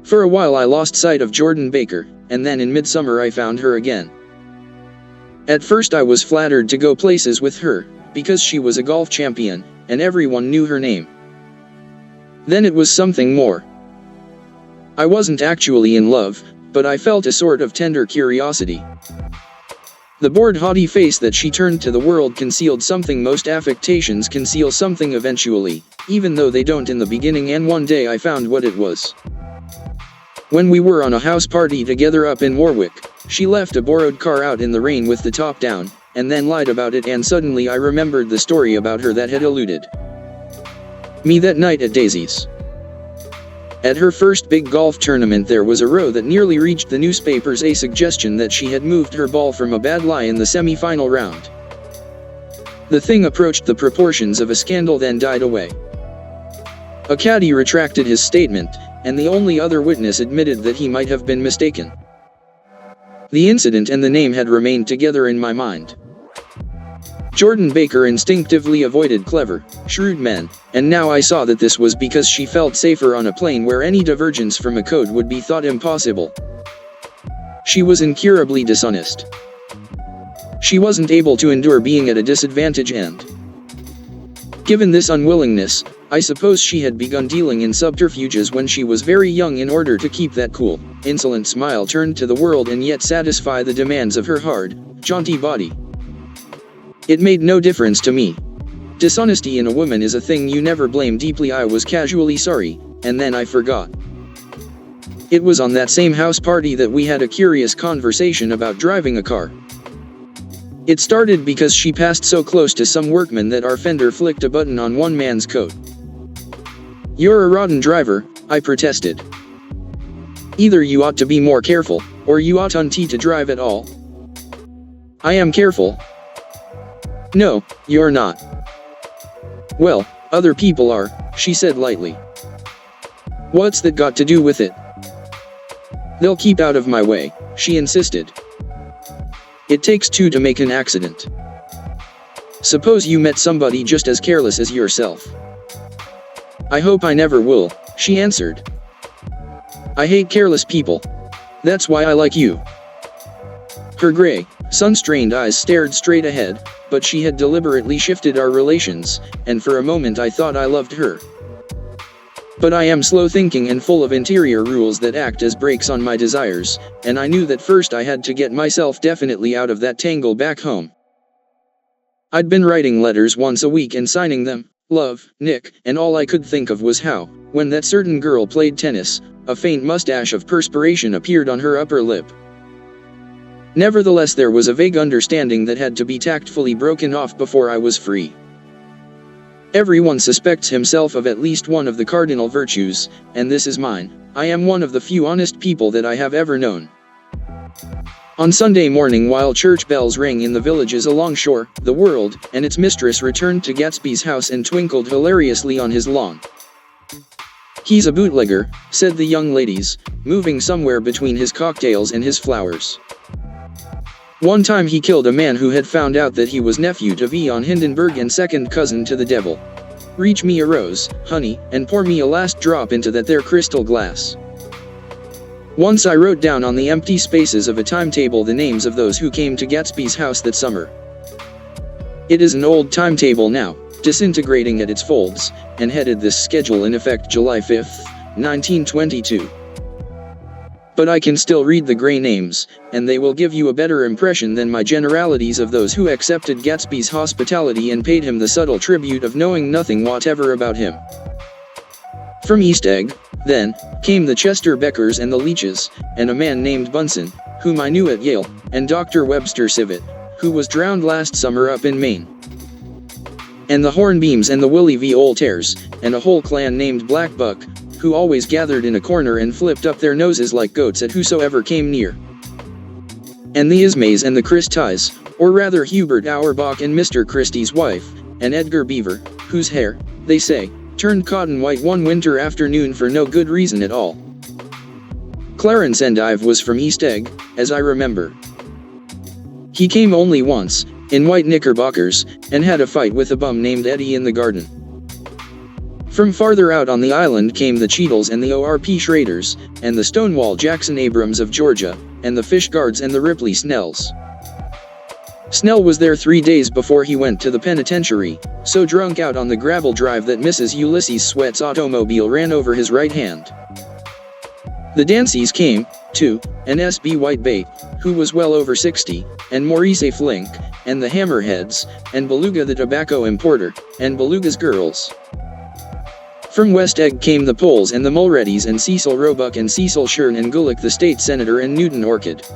For a while I lost sight of Jordan Baker, and then in midsummer I found her again. At first I was flattered to go places with her, because she was a golf champion, and everyone knew her name. Then it was something more. I wasn't actually in love, but I felt a sort of tender curiosity. The bored, haughty face that she turned to the world concealed something. Most affectations conceal something eventually, even though they don't in the beginning, and one day I found what it was. When we were on a house party together up in Warwick, she left a borrowed car out in the rain with the top down, and then lied about it, and suddenly I remembered the story about her that had eluded me that night at Daisy's. At her first big golf tournament there was a row that nearly reached the newspapers, a suggestion that she had moved her ball from a bad lie in the semi-final round. The thing approached the proportions of a scandal, then died away. A caddy retracted his statement, and the only other witness admitted that he might have been mistaken. The incident and the name had remained together in my mind. Jordan Baker instinctively avoided clever, shrewd men, and now I saw that this was because she felt safer on a plane where any divergence from a code would be thought impossible. She was incurably dishonest. She wasn't able to endure being at a disadvantage, and given this unwillingness, I suppose she had begun dealing in subterfuges when she was very young in order to keep that cool, insolent smile turned to the world and yet satisfy the demands of her hard, jaunty body. It made no difference to me. Dishonesty in a woman is a thing you never blame deeply. I was casually sorry, and then I forgot. It was on that same house party that we had a curious conversation about driving a car. It started because she passed so close to some workman that our fender flicked a button on one man's coat. "You're a rotten driver," I protested. "Either you ought to be more careful, or you oughtn't to drive at all." "I am careful." "No, you're not." "Well, other people are," she said lightly. What's that got to do with it? They'll keep out of my way, she insisted. It takes two to make an accident. Suppose you met somebody just as careless as yourself. I hope I never will, she answered. I hate careless people. That's why I like you. Her gray, sun-strained eyes stared straight ahead, but she had deliberately shifted our relations, and for a moment I thought I loved her. But I am slow-thinking and full of interior rules that act as brakes on my desires, and I knew that first I had to get myself definitely out of that tangle back home. I'd been writing letters once a week and signing them, "Love, Nick," and all I could think of was how, when that certain girl played tennis, a faint mustache of perspiration appeared on her upper lip. Nevertheless, there was a vague understanding that had to be tactfully broken off before I was free. Everyone suspects himself of at least one of the cardinal virtues, and this is mine. I am one of the few honest people that I have ever known. On Sunday morning, while church bells rang in the villages along shore, the world and its mistress returned to Gatsby's house and twinkled hilariously on his lawn. He's a bootlegger, said the young ladies, moving somewhere between his cocktails and his flowers. One time he killed a man who had found out that he was nephew to von Hindenburg and second cousin to the devil. Reach me a rose, honey, and pour me a last drop into that there crystal glass. Once I wrote down on the empty spaces of a timetable the names of those who came to Gatsby's house that summer. It is an old timetable now, disintegrating at its folds, and headed this schedule in effect July 5, 1922. But I can still read the gray names, and they will give you a better impression than my generalities of those who accepted Gatsby's hospitality and paid him the subtle tribute of knowing nothing whatever about him. From East Egg, then, came the Chester Beckers and the Leaches, and a man named Bunsen, whom I knew at Yale, and Dr. Webster Civet, who was drowned last summer up in Maine. And the Hornbeams and the Willie V. Oltares, and a whole clan named Black Buck, who always gathered in a corner and flipped up their noses like goats at whosoever came near. And the Ismays and the Christies, or rather Hubert Auerbach and Mr. Christie's wife, and Edgar Beaver, whose hair, they say, turned cotton white one winter afternoon for no good reason at all. Clarence Endive was from East Egg, as I remember. He came only once, in white knickerbockers, and had a fight with a bum named Eddie in the garden. From farther out on the island came the Cheadles and the O.R.P. Schraders, and the Stonewall Jackson Abrams of Georgia, and the Fishguards and the Ripley Snells. Snell was there 3 days before he went to the penitentiary, so drunk out on the gravel drive that Mrs. Ulysses Sweat's automobile ran over his right hand. The Danceys came, too, and S.B. Whitebait, who was well over 60, and Maurice Flink, and the Hammerheads, and Beluga the tobacco importer, and Beluga's girls. From West Egg came the Poles and the Mulreadys and Cecil Roebuck and Cecil Shern and Gulick the state senator and Newton Orchid,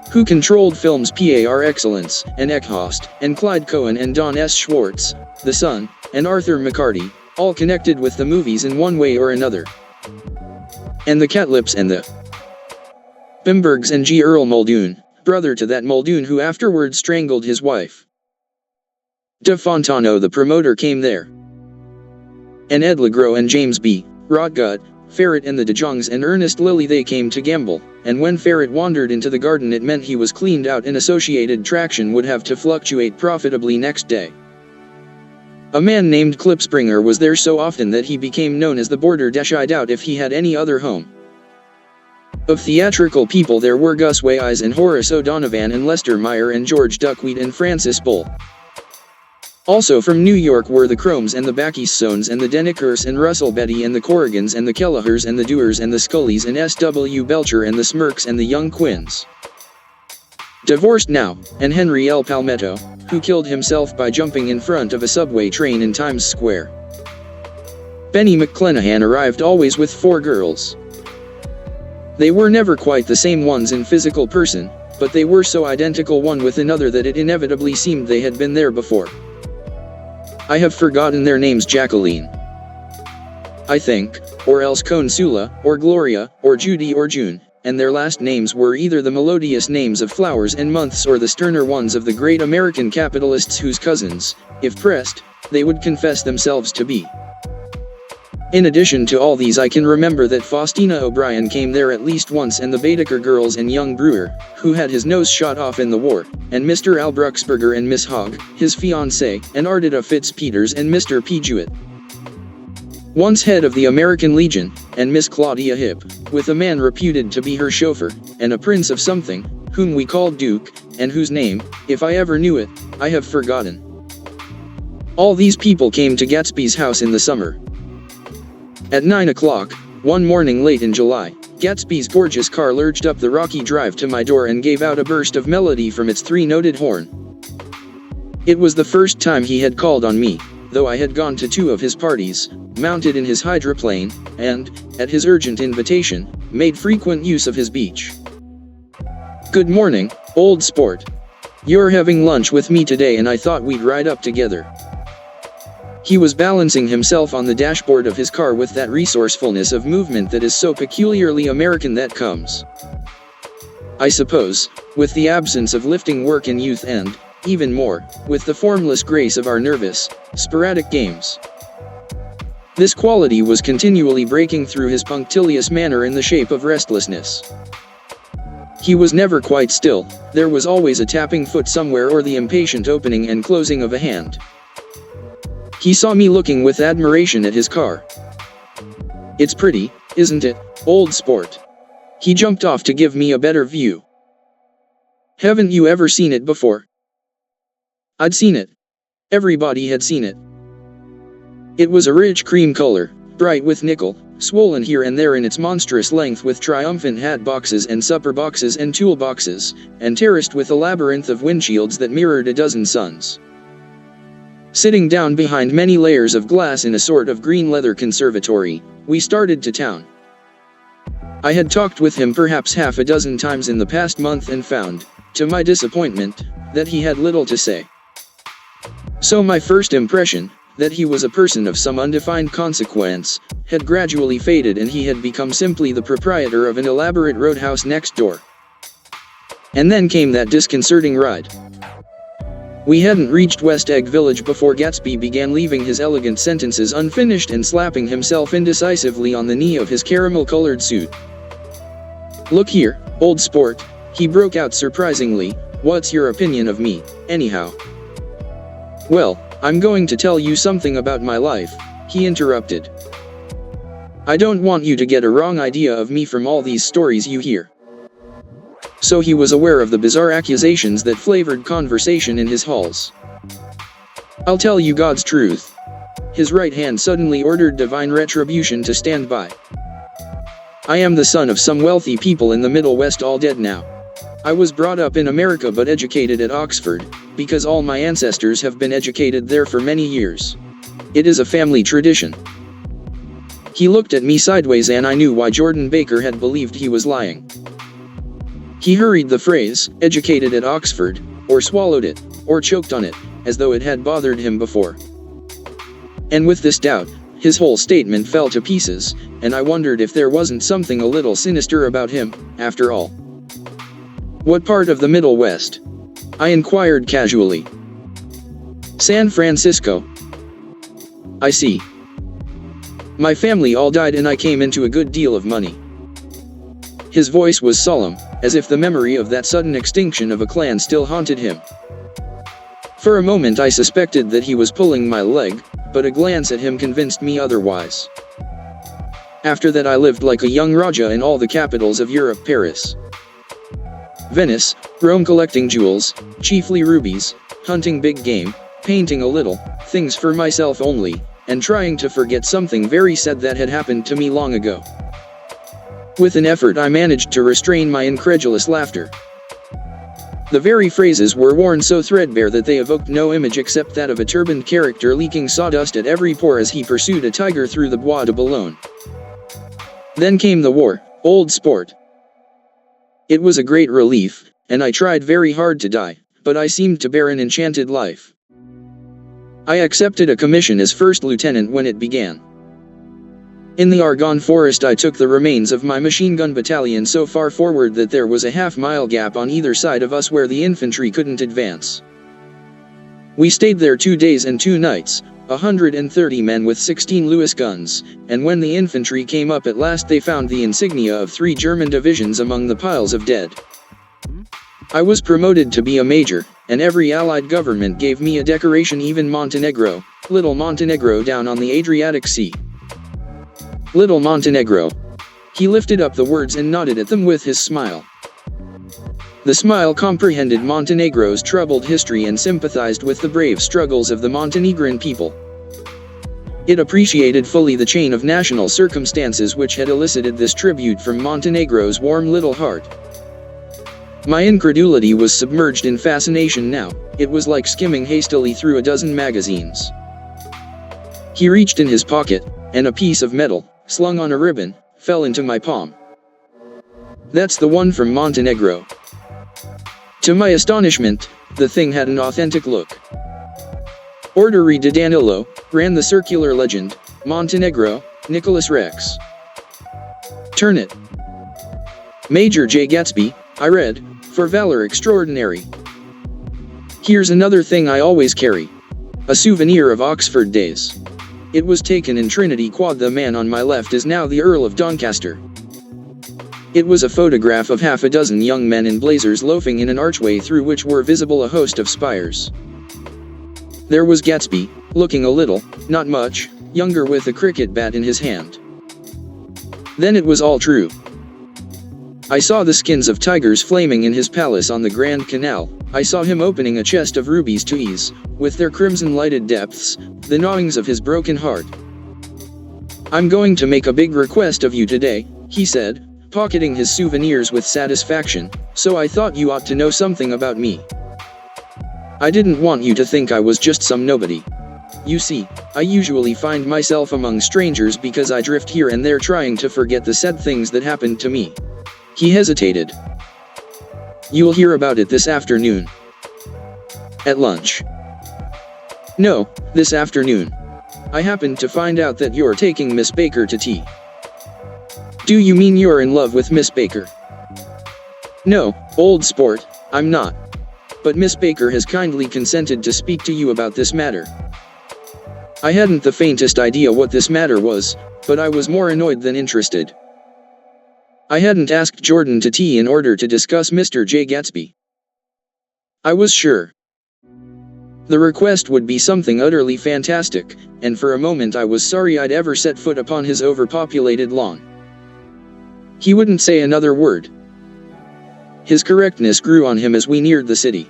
who controlled films par excellence, and Eckhost, and Clyde Cohen and Don S. Schwartz, the son, and Arthur McCarty, all connected with the movies in one way or another. And the Catlips and the Bimbergs and G. Earl Muldoon, brother to that Muldoon who afterwards strangled his wife. De Fontano the promoter came there. And Ed Legros and James B. Rotgut, Ferret and the De Jongs and Ernest Lilly they came to gamble, and when Ferret wandered into the garden it meant he was cleaned out and Associated Traction would have to fluctuate profitably next day. A man named Klipspringer was there so often that he became known as the Border Dash. I doubt if he had any other home. Of theatrical people there were Gus Weyes and Horace O'Donovan and Lester Meyer and George Duckweed and Francis Bull. Also from New York were the Cromes and the Backeysones and the Denickers and Russell Betty and the Corrigans and the Kellehers and the Dewars and the Scullys and S.W. Belcher and the Smirks and the Young Quinns. Divorced now, and Henry L. Palmetto, who killed himself by jumping in front of a subway train in Times Square. Benny McClenahan arrived always with 4 girls. They were never quite the same ones in physical person, but they were so identical one with another that it inevitably seemed they had been there before. I have forgotten their names. Jacqueline, I think, or else Consula, or Gloria, or Judy or June, and their last names were either the melodious names of flowers and months or the sterner ones of the great American capitalists whose cousins, if pressed, they would confess themselves to be. In addition to all these, I can remember that Faustina O'Brien came there at least once, and the Baedeker girls and young Brewer, who had his nose shot off in the war, and Mr. Al Bruxberger and Miss Hogg, his fiancée, and Ardita Fitzpeters and Mr. P. Jewett, once head of the American Legion, and Miss Claudia Hip, with a man reputed to be her chauffeur, and a prince of something, whom we called Duke, and whose name, if I ever knew it, I have forgotten. All these people came to Gatsby's house in the summer. At 9 o'clock, one morning late in July, Gatsby's gorgeous car lurched up the rocky drive to my door and gave out a burst of melody from its three-noted horn. It was the first time he had called on me, though I had gone to 2 of his parties, mounted in his hydroplane, and, at his urgent invitation, made frequent use of his beach. "Good morning, old sport. You're having lunch with me today, and I thought we'd ride up together." He was balancing himself on the dashboard of his car with that resourcefulness of movement that is so peculiarly American that comes, I suppose, with the absence of lifting work in youth and, even more, with the formless grace of our nervous, sporadic games. This quality was continually breaking through his punctilious manner in the shape of restlessness. He was never quite still, there was always a tapping foot somewhere or the impatient opening and closing of a hand. He saw me looking with admiration at his car. "It's pretty, isn't it, old sport?" He jumped off to give me a better view. "Haven't you ever seen it before?" I'd seen it. Everybody had seen it. It was a rich cream color, bright with nickel, swollen here and there in its monstrous length with triumphant hat boxes and supper boxes and tool boxes, and terraced with a labyrinth of windshields that mirrored a dozen suns. Sitting down behind many layers of glass in a sort of green leather conservatory, we started to town. I had talked with him perhaps half a dozen times in the past month and found, to my disappointment, that he had little to say. So my first impression, that he was a person of some undefined consequence, had gradually faded, and he had become simply the proprietor of an elaborate roadhouse next door. And then came that disconcerting ride. We hadn't reached West Egg Village before Gatsby began leaving his elegant sentences unfinished and slapping himself indecisively on the knee of his caramel-colored suit. "Look here, old sport," he broke out surprisingly, "what's your opinion of me, anyhow?" "Well, I'm going to tell you something about my life," he interrupted. "I don't want you to get a wrong idea of me from all these stories you hear." So he was aware of the bizarre accusations that flavored conversation in his halls. "I'll tell you God's truth." His right hand suddenly ordered divine retribution to stand by. "I am the son of some wealthy people in the Middle West, all dead now. I was brought up in America but educated at Oxford, because all my ancestors have been educated there for many years. It is a family tradition." He looked at me sideways, and I knew why Jordan Baker had believed he was lying. He hurried the phrase, "educated at Oxford," or swallowed it, or choked on it, as though it had bothered him before. And with this doubt, his whole statement fell to pieces, and I wondered if there wasn't something a little sinister about him, after all. "What part of the Middle West?" I inquired casually. "San Francisco." "I see. My family all died and I came into a good deal of money." His voice was solemn, as if the memory of that sudden extinction of a clan still haunted him. For a moment I suspected that he was pulling my leg, but a glance at him convinced me otherwise. After that I lived like a young Raja in all the capitals of Europe: Paris, Venice, Rome, collecting jewels, chiefly rubies, hunting big game, painting a little, things for myself only, and trying to forget something very sad that had happened to me long ago. With an effort I managed to restrain my incredulous laughter. The very phrases were worn so threadbare that they evoked no image except that of a turbaned character leaking sawdust at every pore as he pursued a tiger through the Bois de Boulogne. Then came the war, old sport. It was a great relief, and I tried very hard to die, but I seemed to bear an enchanted life. I accepted a commission as first lieutenant when it began. In the Argonne Forest I took the remains of my machine gun battalion so far forward that there was a half-mile gap on either side of us where the infantry couldn't advance. We stayed there 2 days and 2 nights, 130 men with 16 Lewis guns, and when the infantry came up at last they found the insignia of 3 German divisions among the piles of dead. I was promoted to be a major, and every Allied government gave me a decoration, even Montenegro, Little Montenegro down on the Adriatic Sea. Little Montenegro. He lifted up the words and nodded at them with his smile. The smile comprehended Montenegro's troubled history and sympathized with the brave struggles of the Montenegrin people. It appreciated fully the chain of national circumstances which had elicited this tribute from Montenegro's warm little heart. My incredulity was submerged in fascination now. It was like skimming hastily through a dozen magazines. He reached in his pocket, and a piece of metal, slung on a ribbon, fell into my palm. "That's the one from Montenegro." To my astonishment, the thing had an authentic look. Ordinary de Danilo, ran the circular legend, Montenegro, Nicholas Rex. Turn it. Major Jay Gatsby, I read, for valor extraordinary. Here's another thing I always carry. A souvenir of Oxford days. It was taken in Trinity Quad. The man on my left is now the Earl of Doncaster. It was a photograph of half a dozen young men in blazers loafing in an archway through which were visible a host of spires. There was Gatsby, looking a little, not much, younger, with a cricket bat in his hand. Then it was all true. I saw the skins of tigers flaming in his palace on the Grand Canal. I saw him opening a chest of rubies to ease, with their crimson-lighted depths, the gnawings of his broken heart. "I'm going to make a big request of you today," he said, pocketing his souvenirs with satisfaction, "so I thought you ought to know something about me. I didn't want you to think I was just some nobody. You see, I usually find myself among strangers because I drift here and there trying to forget the sad things that happened to me." He hesitated. "You'll hear about it this afternoon." "At lunch?" "No, this afternoon. I happened to find out that you're taking Miss Baker to tea." "Do you mean you're in love with Miss Baker?" "No, old sport, I'm not. But Miss Baker has kindly consented to speak to you about this matter." I hadn't the faintest idea what this matter was, but I was more annoyed than interested. I hadn't asked Jordan to tea in order to discuss Mr. Jay Gatsby. I was sure the request would be something utterly fantastic, and for a moment I was sorry I'd ever set foot upon his overpopulated lawn. He wouldn't say another word. His correctness grew on him as we neared the city.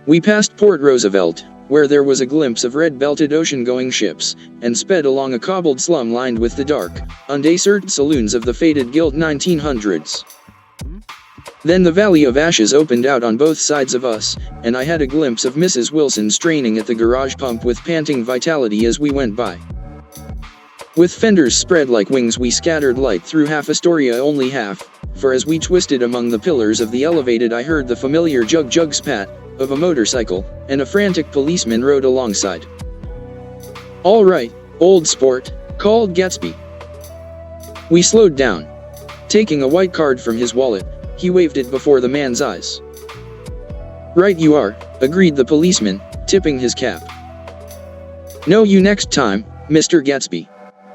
We passed Port Roosevelt, where there was a glimpse of red-belted ocean-going ships, and sped along a cobbled slum lined with the dark, undesert saloons of the faded gilt 1900s. Then the Valley of Ashes opened out on both sides of us, and I had a glimpse of Mrs. Wilson straining at the garage pump with panting vitality as we went by. With fenders spread like wings we scattered light through half Astoria, only half, for as we twisted among the pillars of the elevated I heard the familiar jug-jug spat of a motorcycle, and a frantic policeman rode alongside. "All right, old sport," called Gatsby. We slowed down. Taking a white card from his wallet, he waved it before the man's eyes. "Right you are," agreed the policeman, tipping his cap. "Know you next time, Mr. Gatsby."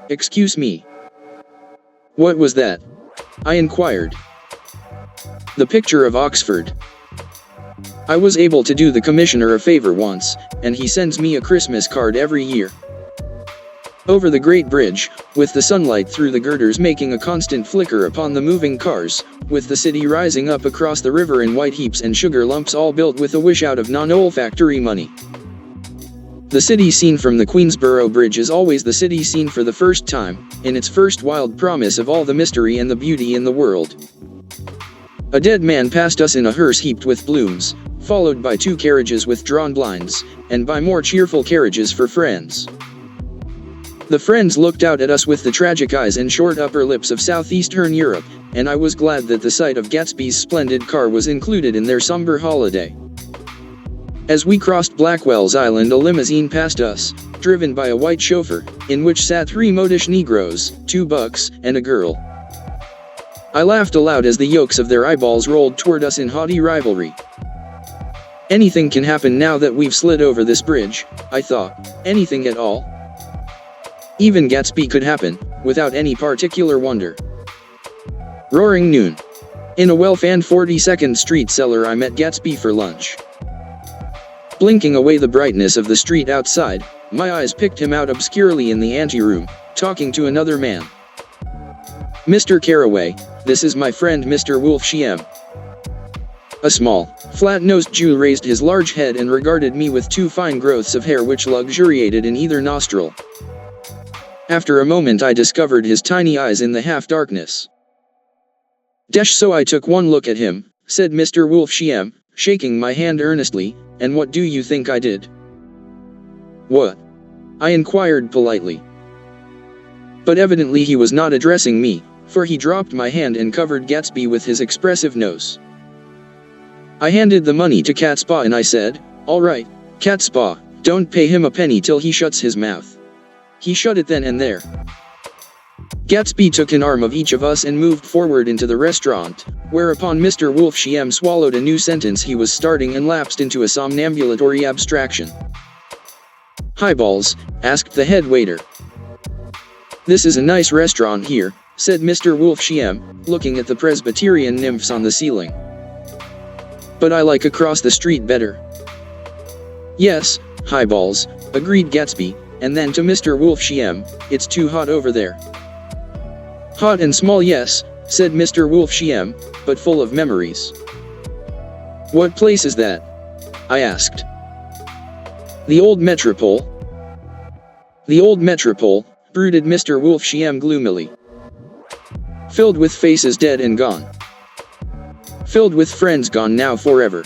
"Excuse me. What was that?" I inquired. "The picture of Oxford. I was able to do the commissioner a favor once, and he sends me a Christmas card every year. Over the Great Bridge, with the sunlight through the girders making a constant flicker upon the moving cars, with the city rising up across the river in white heaps and sugar lumps all built with a wish out of non-olfactory money. The city seen from the Queensboro Bridge is always the city seen for the first time, in its first wild promise of all the mystery and the beauty in the world. A dead man passed us in a hearse heaped with blooms, followed by 2 carriages with drawn blinds, and by more cheerful carriages for friends. The friends looked out at us with the tragic eyes and short upper lips of southeastern Europe, and I was glad that the sight of Gatsby's splendid car was included in their somber holiday. As we crossed Blackwell's Island, a limousine passed us, driven by a white chauffeur, in which sat 3 modish Negroes, 2 bucks, and a girl. I laughed aloud as the yolks of their eyeballs rolled toward us in haughty rivalry. Anything can happen now that we've slid over this bridge, I thought. Anything at all. Even Gatsby could happen, without any particular wonder. Roaring noon. In a well-fanned 42nd Street cellar I met Gatsby for lunch. Blinking away the brightness of the street outside, my eyes picked him out obscurely in the anteroom, talking to another man. Mr. Carraway, this is my friend Mr. Wolfsheim. A small, flat-nosed Jew raised his large head and regarded me with two fine growths of hair which luxuriated in either nostril. After a moment I discovered his tiny eyes in the half-darkness. So I took one look at him, said Mr. Wolfsheim, shaking my hand earnestly, and what do you think I did? What? I inquired politely. But evidently he was not addressing me, for he dropped my hand and covered Gatsby with his expressive nose. I handed the money to Catspaw and I said, "All right, Catspaw, don't pay him a penny till he shuts his mouth." He shut it then and there. Gatsby took an arm of each of us and moved forward into the restaurant, whereupon Mr. Wolfsheim swallowed a new sentence he was starting and lapsed into a somnambulatory abstraction. "Highballs?" asked the head waiter. "This is a nice restaurant here," said Mr. Wolfsheim, looking at the Presbyterian nymphs on the ceiling. "But I like across the street better." "Yes, highballs," agreed Gatsby, and then to Mr. Wolfsheim, "It's too hot over there." "Hot and small, yes," said Mr. Wolfsheim, "but full of memories." "What place is that?" I asked. "The old Metropole." "The old Metropole," brooded Mr. Wolfsheim gloomily. "Filled with faces dead and gone. Filled with friends gone now forever.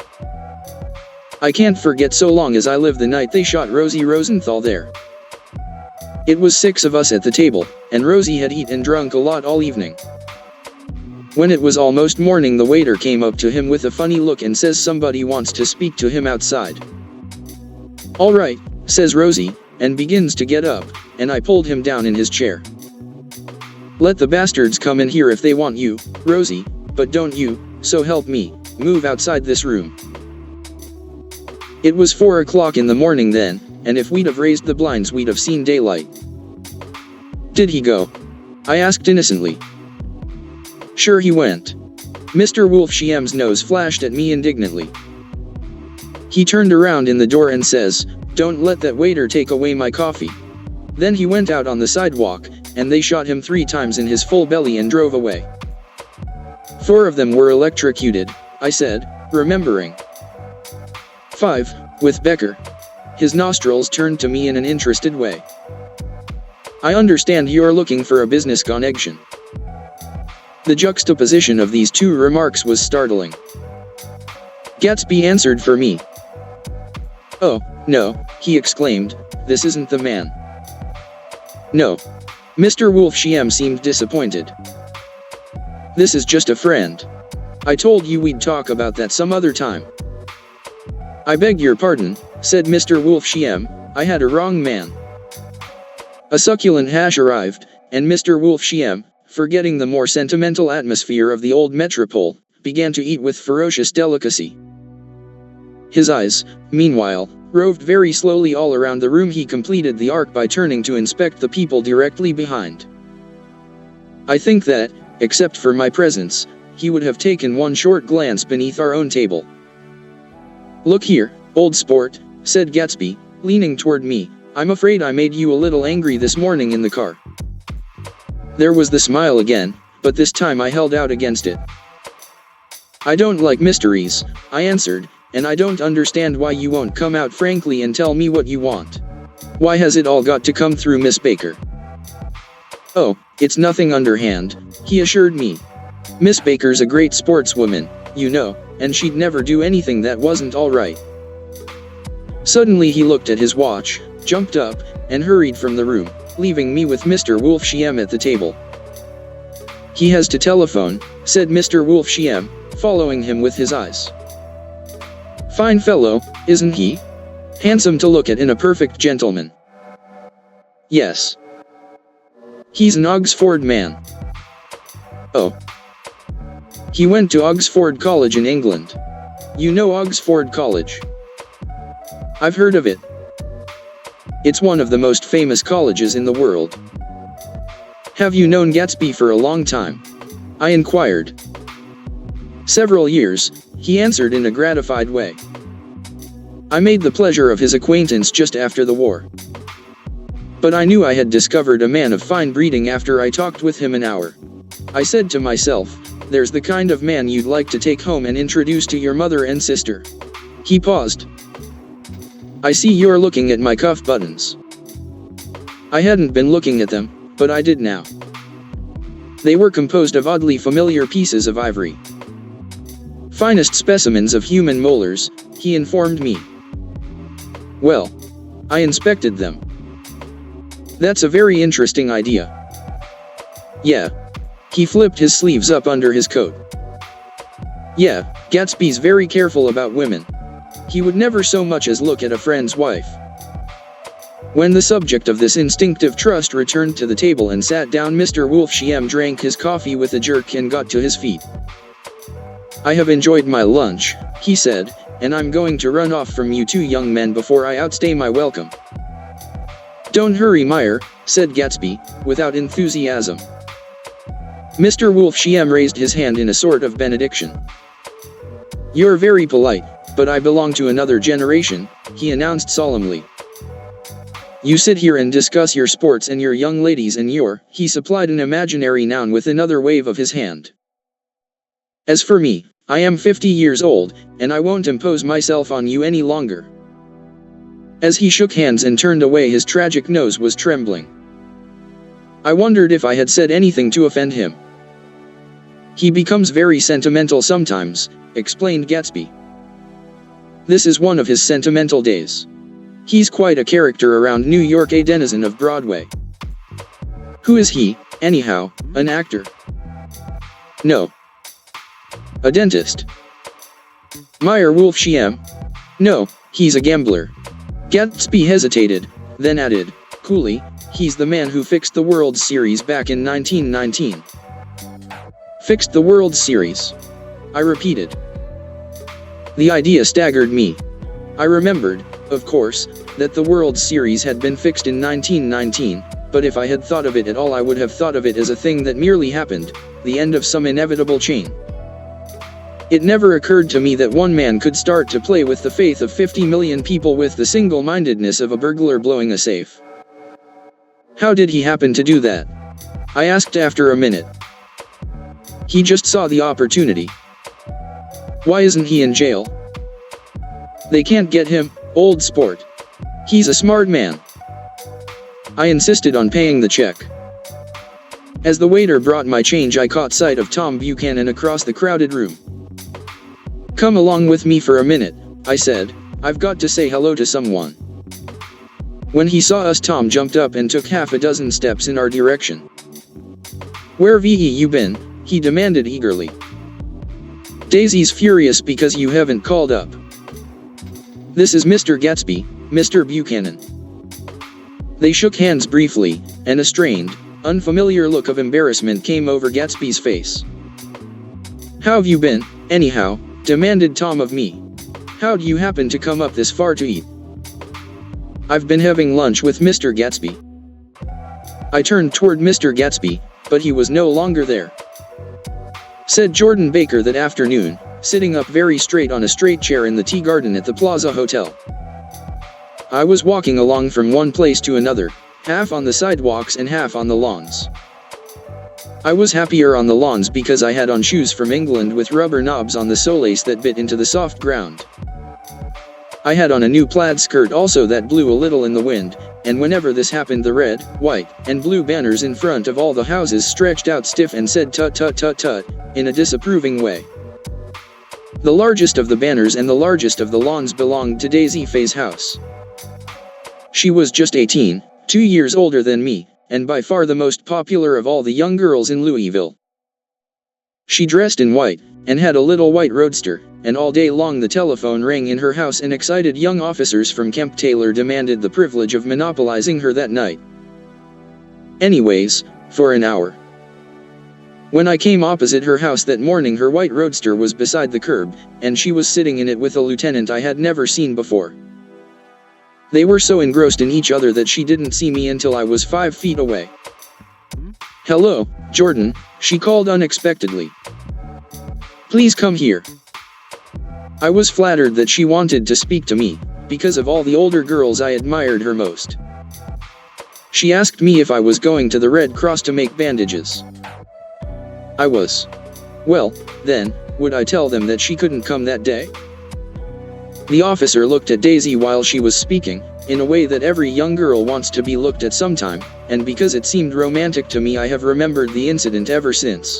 I can't forget so long as I live the night they shot Rosie Rosenthal there. It was 6 of us at the table, and Rosie had eaten and drunk a lot all evening. When it was almost morning the waiter came up to him with a funny look and says somebody wants to speak to him outside. "All right," says Rosie, and begins to get up, and I pulled him down in his chair. "Let the bastards come in here if they want you, Rosie, but don't you, so help me, move outside this room." It was 4 o'clock in the morning then, and if we'd have raised the blinds we'd have seen daylight. "Did he go?" I asked innocently. "Sure he went." Mr. Wolfsheim's nose flashed at me indignantly. He turned around in the door and says, "Don't let that waiter take away my coffee." Then he went out on the sidewalk, and they shot him 3 times in his full belly and drove away. 4 of them were electrocuted, I said, remembering. 5, with Becker. His nostrils turned to me in an interested way. "I understand you're looking for a business connection." The juxtaposition of these 2 remarks was startling. Gatsby answered for me. "Oh, no," he exclaimed, "this isn't the man." "No." Mr. Wolfsheim seemed disappointed. "This is just a friend. I told you we'd talk about that some other time." "I beg your pardon," said Mr. Wolfsheim, "I had a wrong man." A succulent hash arrived, and Mr. Wolfsheim, forgetting the more sentimental atmosphere of the old metropole, began to eat with ferocious delicacy. His eyes, meanwhile, roved very slowly all around the room. He completed the arc by turning to inspect the people directly behind. I think that, except for my presence, he would have taken one short glance beneath our own table. "Look here, old sport," said Gatsby, leaning toward me, "I'm afraid I made you a little angry this morning in the car." There was the smile again, but this time I held out against it. "I don't like mysteries," I answered, "and I don't understand why you won't come out frankly and tell me what you want. Why has it all got to come through Miss Baker?" "Oh, it's nothing underhand," he assured me. "Miss Baker's a great sportswoman, you know, and she'd never do anything that wasn't all right." Suddenly he looked at his watch, jumped up, and hurried from the room, leaving me with Mr. Wolfsheim at the table. "He has to telephone," said Mr. Wolfsheim, following him with his eyes. "Fine fellow, isn't he? Handsome to look at and a perfect gentleman." "Yes. He's an Oxford man." "Oh. He went to Oxford College in England. You know Oxford College?" I've heard of it. It's one of the most famous colleges in the world. Have you known Gatsby for a long time? I inquired. Several years, he answered in a gratified way. I made the pleasure of his acquaintance just after the war. But I knew I had discovered a man of fine breeding after I talked with him an hour. I said to myself, there's the kind of man you'd like to take home and introduce to your mother and sister. He paused. I see you're looking at my cuff buttons. I hadn't been looking at them, but I did now. They were composed of oddly familiar pieces of ivory. Finest specimens of human molars, he informed me. Well, I inspected them. That's a very interesting idea. Yeah. He flipped his sleeves up under his coat. Yeah, Gatsby's very careful about women. He would never so much as look at a friend's wife. When the subject of this instinctive trust returned to the table and sat down, Mr. Wolfsheim drank his coffee with a jerk and got to his feet. I have enjoyed my lunch, he said, and I'm going to run off from you two young men before I outstay my welcome. Don't hurry, Meyer, said Gatsby, without enthusiasm. Mr. Wolfsheim raised his hand in a sort of benediction. You're very polite, but I belong to another generation, he announced solemnly. You sit here and discuss your sports and your young ladies and he supplied an imaginary noun with another wave of his hand. As for me, I am 50 years old, and I won't impose myself on you any longer. As he shook hands and turned away, his tragic nose was trembling. I wondered if I had said anything to offend him. He becomes very sentimental sometimes, explained Gatsby. This is one of his sentimental days. He's quite a character around New York, a denizen of Broadway. Who is he, anyhow, an actor? No. A dentist? Meyer Wolfsheim? No, he's a gambler. Gatsby hesitated, then added, coolly, he's the man who fixed the World Series back in 1919. Fixed the World Series? I repeated. The idea staggered me. I remembered, of course, that the World Series had been fixed in 1919, but if I had thought of it at all, I would have thought of it as a thing that merely happened, the end of some inevitable chain. It never occurred to me that one man could start to play with the faith of 50 million people with the single-mindedness of a burglar blowing a safe. How did he happen to do that? I asked after a minute. He just saw the opportunity. Why isn't he in jail? They can't get him, old sport. He's a smart man. I insisted on paying the check. As the waiter brought my change, I caught sight of Tom Buchanan across the crowded room. Come along with me for a minute, I said. I've got to say hello to someone. When he saw us, Tom jumped up and took half a dozen steps in our direction. Where've you been? He demanded eagerly. Daisy's furious because you haven't called up. This is Mr. Gatsby, Mr. Buchanan. They shook hands briefly, and a strained, unfamiliar look of embarrassment came over Gatsby's face. How've you been, anyhow? Demanded Tom of me. How'd you happen to come up this far to eat? I've been having lunch with Mr. Gatsby. I turned toward Mr. Gatsby, but he was no longer there. Said Jordan Baker that afternoon, sitting up very straight on a straight chair in the tea garden at the Plaza Hotel. I was walking along from one place to another, half on the sidewalks and half on the lawns. I was happier on the lawns because I had on shoes from England with rubber knobs on the soles that bit into the soft ground. I had on a new plaid skirt also that blew a little in the wind, and whenever this happened, the red, white, and blue banners in front of all the houses stretched out stiff and said tut tut tut tut, in a disapproving way. The largest of the banners and the largest of the lawns belonged to Daisy Faye's house. She was just 18, 2 years older than me, and by far the most popular of all the young girls in Louisville. She dressed in white, and had a little white roadster, and all day long the telephone rang in her house and excited young officers from Camp Taylor demanded the privilege of monopolizing her that night. Anyways, for an hour. When I came opposite her house that morning, her white roadster was beside the curb, and she was sitting in it with a lieutenant I had never seen before. They were so engrossed in each other that she didn't see me until I was 5 feet away. "Hello, Jordan," she called unexpectedly. "Please come here." I was flattered that she wanted to speak to me, because of all the older girls I admired her most. She asked me if I was going to the Red Cross to make bandages. I was. Well, then, would I tell them that she couldn't come that day? The officer looked at Daisy while she was speaking, in a way that every young girl wants to be looked at sometime, and because it seemed romantic to me I have remembered the incident ever since.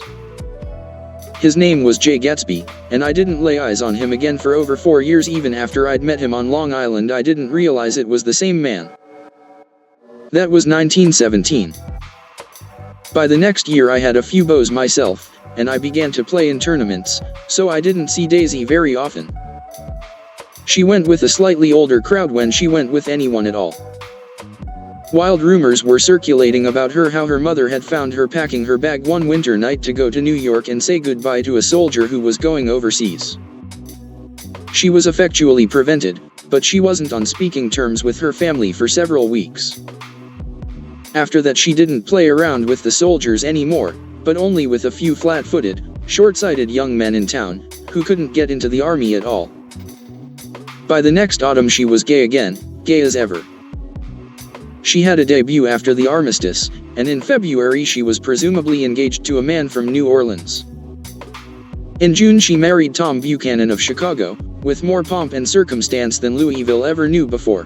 His name was Jay Gatsby, and I didn't lay eyes on him again for over 4 years. Even after I'd met him on Long Island, I didn't realize it was the same man. That was 1917. By the next year I had a few beaux myself, and I began to play in tournaments, so I didn't see Daisy very often. She went with a slightly older crowd when she went with anyone at all. Wild rumors were circulating about her, how her mother had found her packing her bag one winter night to go to New York and say goodbye to a soldier who was going overseas. She was effectually prevented, but she wasn't on speaking terms with her family for several weeks. After that she didn't play around with the soldiers anymore, but only with a few flat-footed, short-sighted young men in town, who couldn't get into the army at all. By the next autumn she was gay again, gay as ever. She had a debut after the armistice, and in February she was presumably engaged to a man from New Orleans. In June she married Tom Buchanan of Chicago, with more pomp and circumstance than Louisville ever knew before.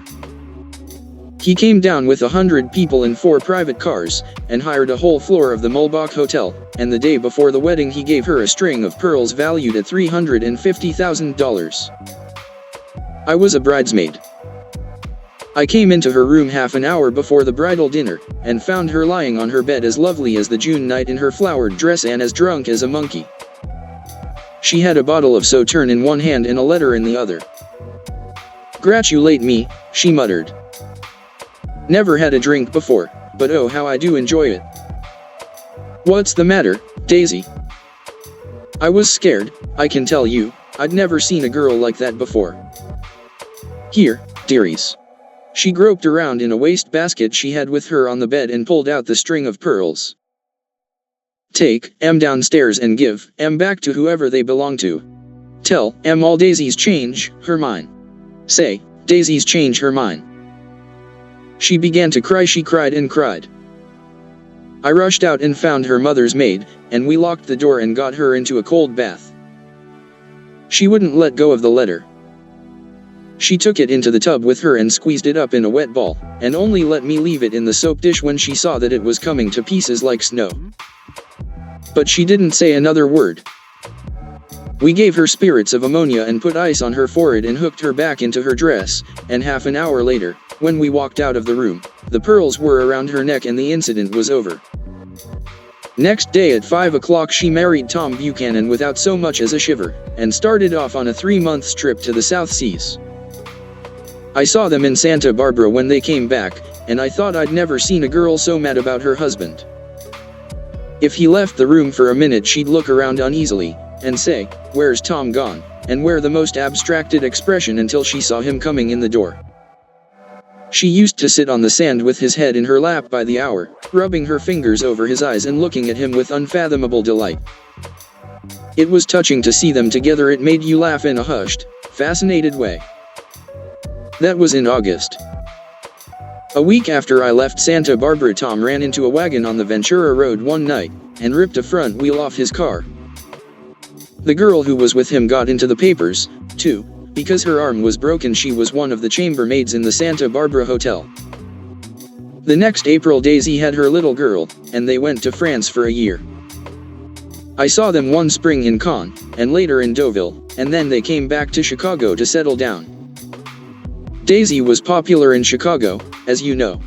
He came down with 100 people in 4 private cars, and hired a whole floor of the Mulbach Hotel, and the day before the wedding he gave her a string of pearls valued at $350,000. I was a bridesmaid. I came into her room half an hour before the bridal dinner, and found her lying on her bed as lovely as the June night in her flowered dress and as drunk as a monkey. She had a bottle of Sauterne in one hand and a letter in the other. "Gratulate me," she muttered. "Never had a drink before, but oh how I do enjoy it." "What's the matter, Daisy?" I was scared, I can tell you. I'd never seen a girl like that before. "Here, dearies." She groped around in a wastebasket she had with her on the bed and pulled out the string of pearls. "Take 'em downstairs and give 'em back to whoever they belong to. Tell 'em all Daisy's change her mind. Say, Daisy's change her mind." She began to cry. She cried and cried. I rushed out and found her mother's maid, and we locked the door and got her into a cold bath. She wouldn't let go of the letter. She took it into the tub with her and squeezed it up in a wet ball, and only let me leave it in the soap dish when she saw that it was coming to pieces like snow. But she didn't say another word. We gave her spirits of ammonia and put ice on her forehead and hooked her back into her dress, and half an hour later, when we walked out of the room, the pearls were around her neck and the incident was over. Next day at 5 o'clock she married Tom Buchanan without so much as a shiver, and started off on a 3-month trip to the South Seas. I saw them in Santa Barbara when they came back, and I thought I'd never seen a girl so mad about her husband. If he left the room for a minute she'd look around uneasily, and say, "Where's Tom gone?" and wear the most abstracted expression until she saw him coming in the door. She used to sit on the sand with his head in her lap by the hour, rubbing her fingers over his eyes and looking at him with unfathomable delight. It was touching to see them together. It made you laugh in a hushed, fascinated way. That was in August. A week after I left Santa Barbara, Tom ran into a wagon on the Ventura Road one night, and ripped a front wheel off his car. The girl who was with him got into the papers, too, because her arm was broken. She was one of the chambermaids in the Santa Barbara hotel. The next April Daisy had her little girl, and they went to France for a year. I saw them one spring in Cannes, and later in Deauville, and then they came back to Chicago to settle down. Daisy was popular in Chicago, as you know.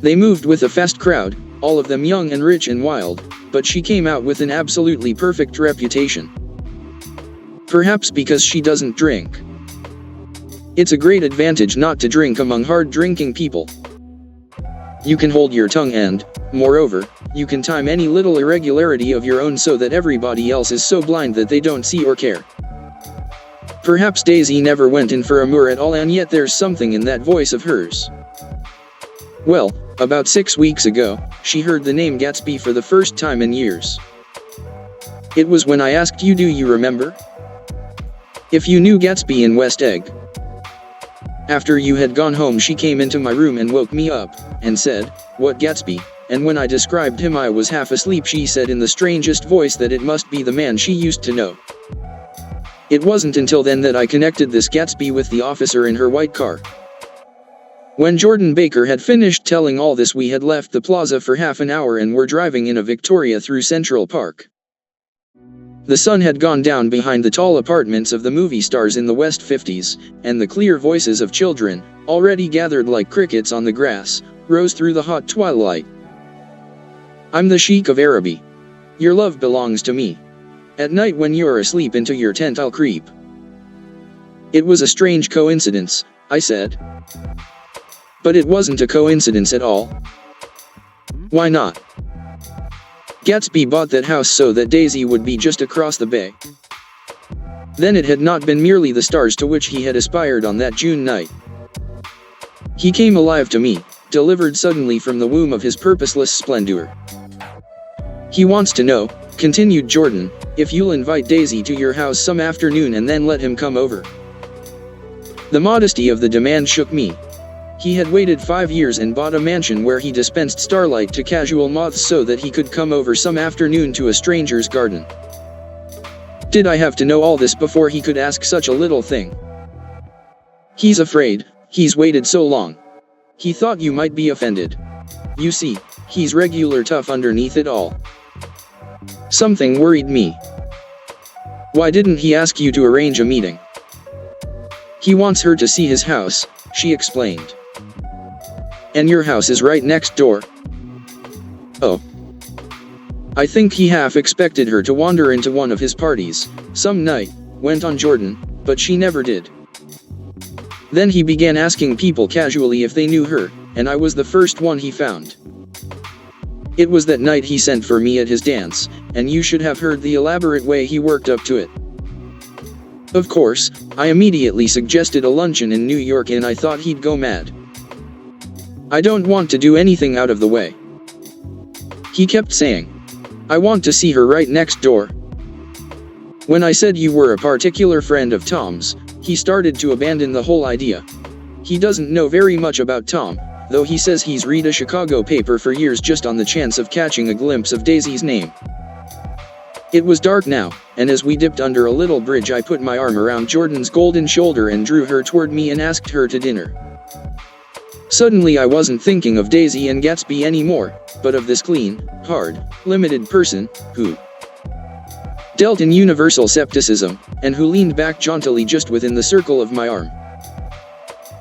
They moved with a fast crowd, all of them young and rich and wild, but she came out with an absolutely perfect reputation. Perhaps because she doesn't drink. It's a great advantage not to drink among hard-drinking people. You can hold your tongue and, moreover, you can time any little irregularity of your own so that everybody else is so blind that they don't see or care. Perhaps Daisy never went in for a moor at all, and yet there's something in that voice of hers. Well, about 6 weeks ago, she heard the name Gatsby for the first time in years. It was when I asked you, do you remember? If you knew Gatsby in West Egg. After you had gone home, she came into my room and woke me up, and said, "What Gatsby?" And when I described him, I was half asleep. She said in the strangest voice that it must be the man she used to know. It wasn't until then that I connected this Gatsby with the officer in her white car. When Jordan Baker had finished telling all this, we had left the plaza for half an hour and were driving in a Victoria through Central Park. The sun had gone down behind the tall apartments of the movie stars in the West 50s, and the clear voices of children, already gathered like crickets on the grass, rose through the hot twilight. I'm the Sheikh of Araby. Your love belongs to me. At night when you're asleep, into your tent I'll creep. It was a strange coincidence, I said. But it wasn't a coincidence at all. Why not? Gatsby bought that house so that Daisy would be just across the bay. Then it had not been merely the stars to which he had aspired on that June night. He came alive to me, delivered suddenly from the womb of his purposeless splendor. He wants to know, continued Jordan, if you'll invite Daisy to your house some afternoon and then let him come over. The modesty of the demand shook me. He had waited 5 years and bought a mansion where he dispensed starlight to casual moths so that he could come over some afternoon to a stranger's garden. Did I have to know all this before he could ask such a little thing? He's afraid, he's waited so long. He thought you might be offended. You see, he's regular tough underneath it all. Something worried me. Why didn't he ask you to arrange a meeting? He wants her to see his house, she explained. And your house is right next door. Oh. I think he half expected her to wander into one of his parties some night, went on Jordan, but she never did. Then he began asking people casually if they knew her, and I was the first one he found. It was that night he sent for me at his dance, and you should have heard the elaborate way he worked up to it. Of course, I immediately suggested a luncheon in New York, and I thought he'd go mad. I don't want to do anything out of the way. He kept saying, I want to see her right next door. When I said you were a particular friend of Tom's, he started to abandon the whole idea. He doesn't know very much about Tom, though he says he's read a Chicago paper for years just on the chance of catching a glimpse of Daisy's name. It was dark now, and as we dipped under a little bridge, I put my arm around Jordan's golden shoulder and drew her toward me and asked her to dinner. Suddenly I wasn't thinking of Daisy and Gatsby anymore, but of this clean, hard, limited person, who dealt in universal skepticism, and who leaned back jauntily just within the circle of my arm.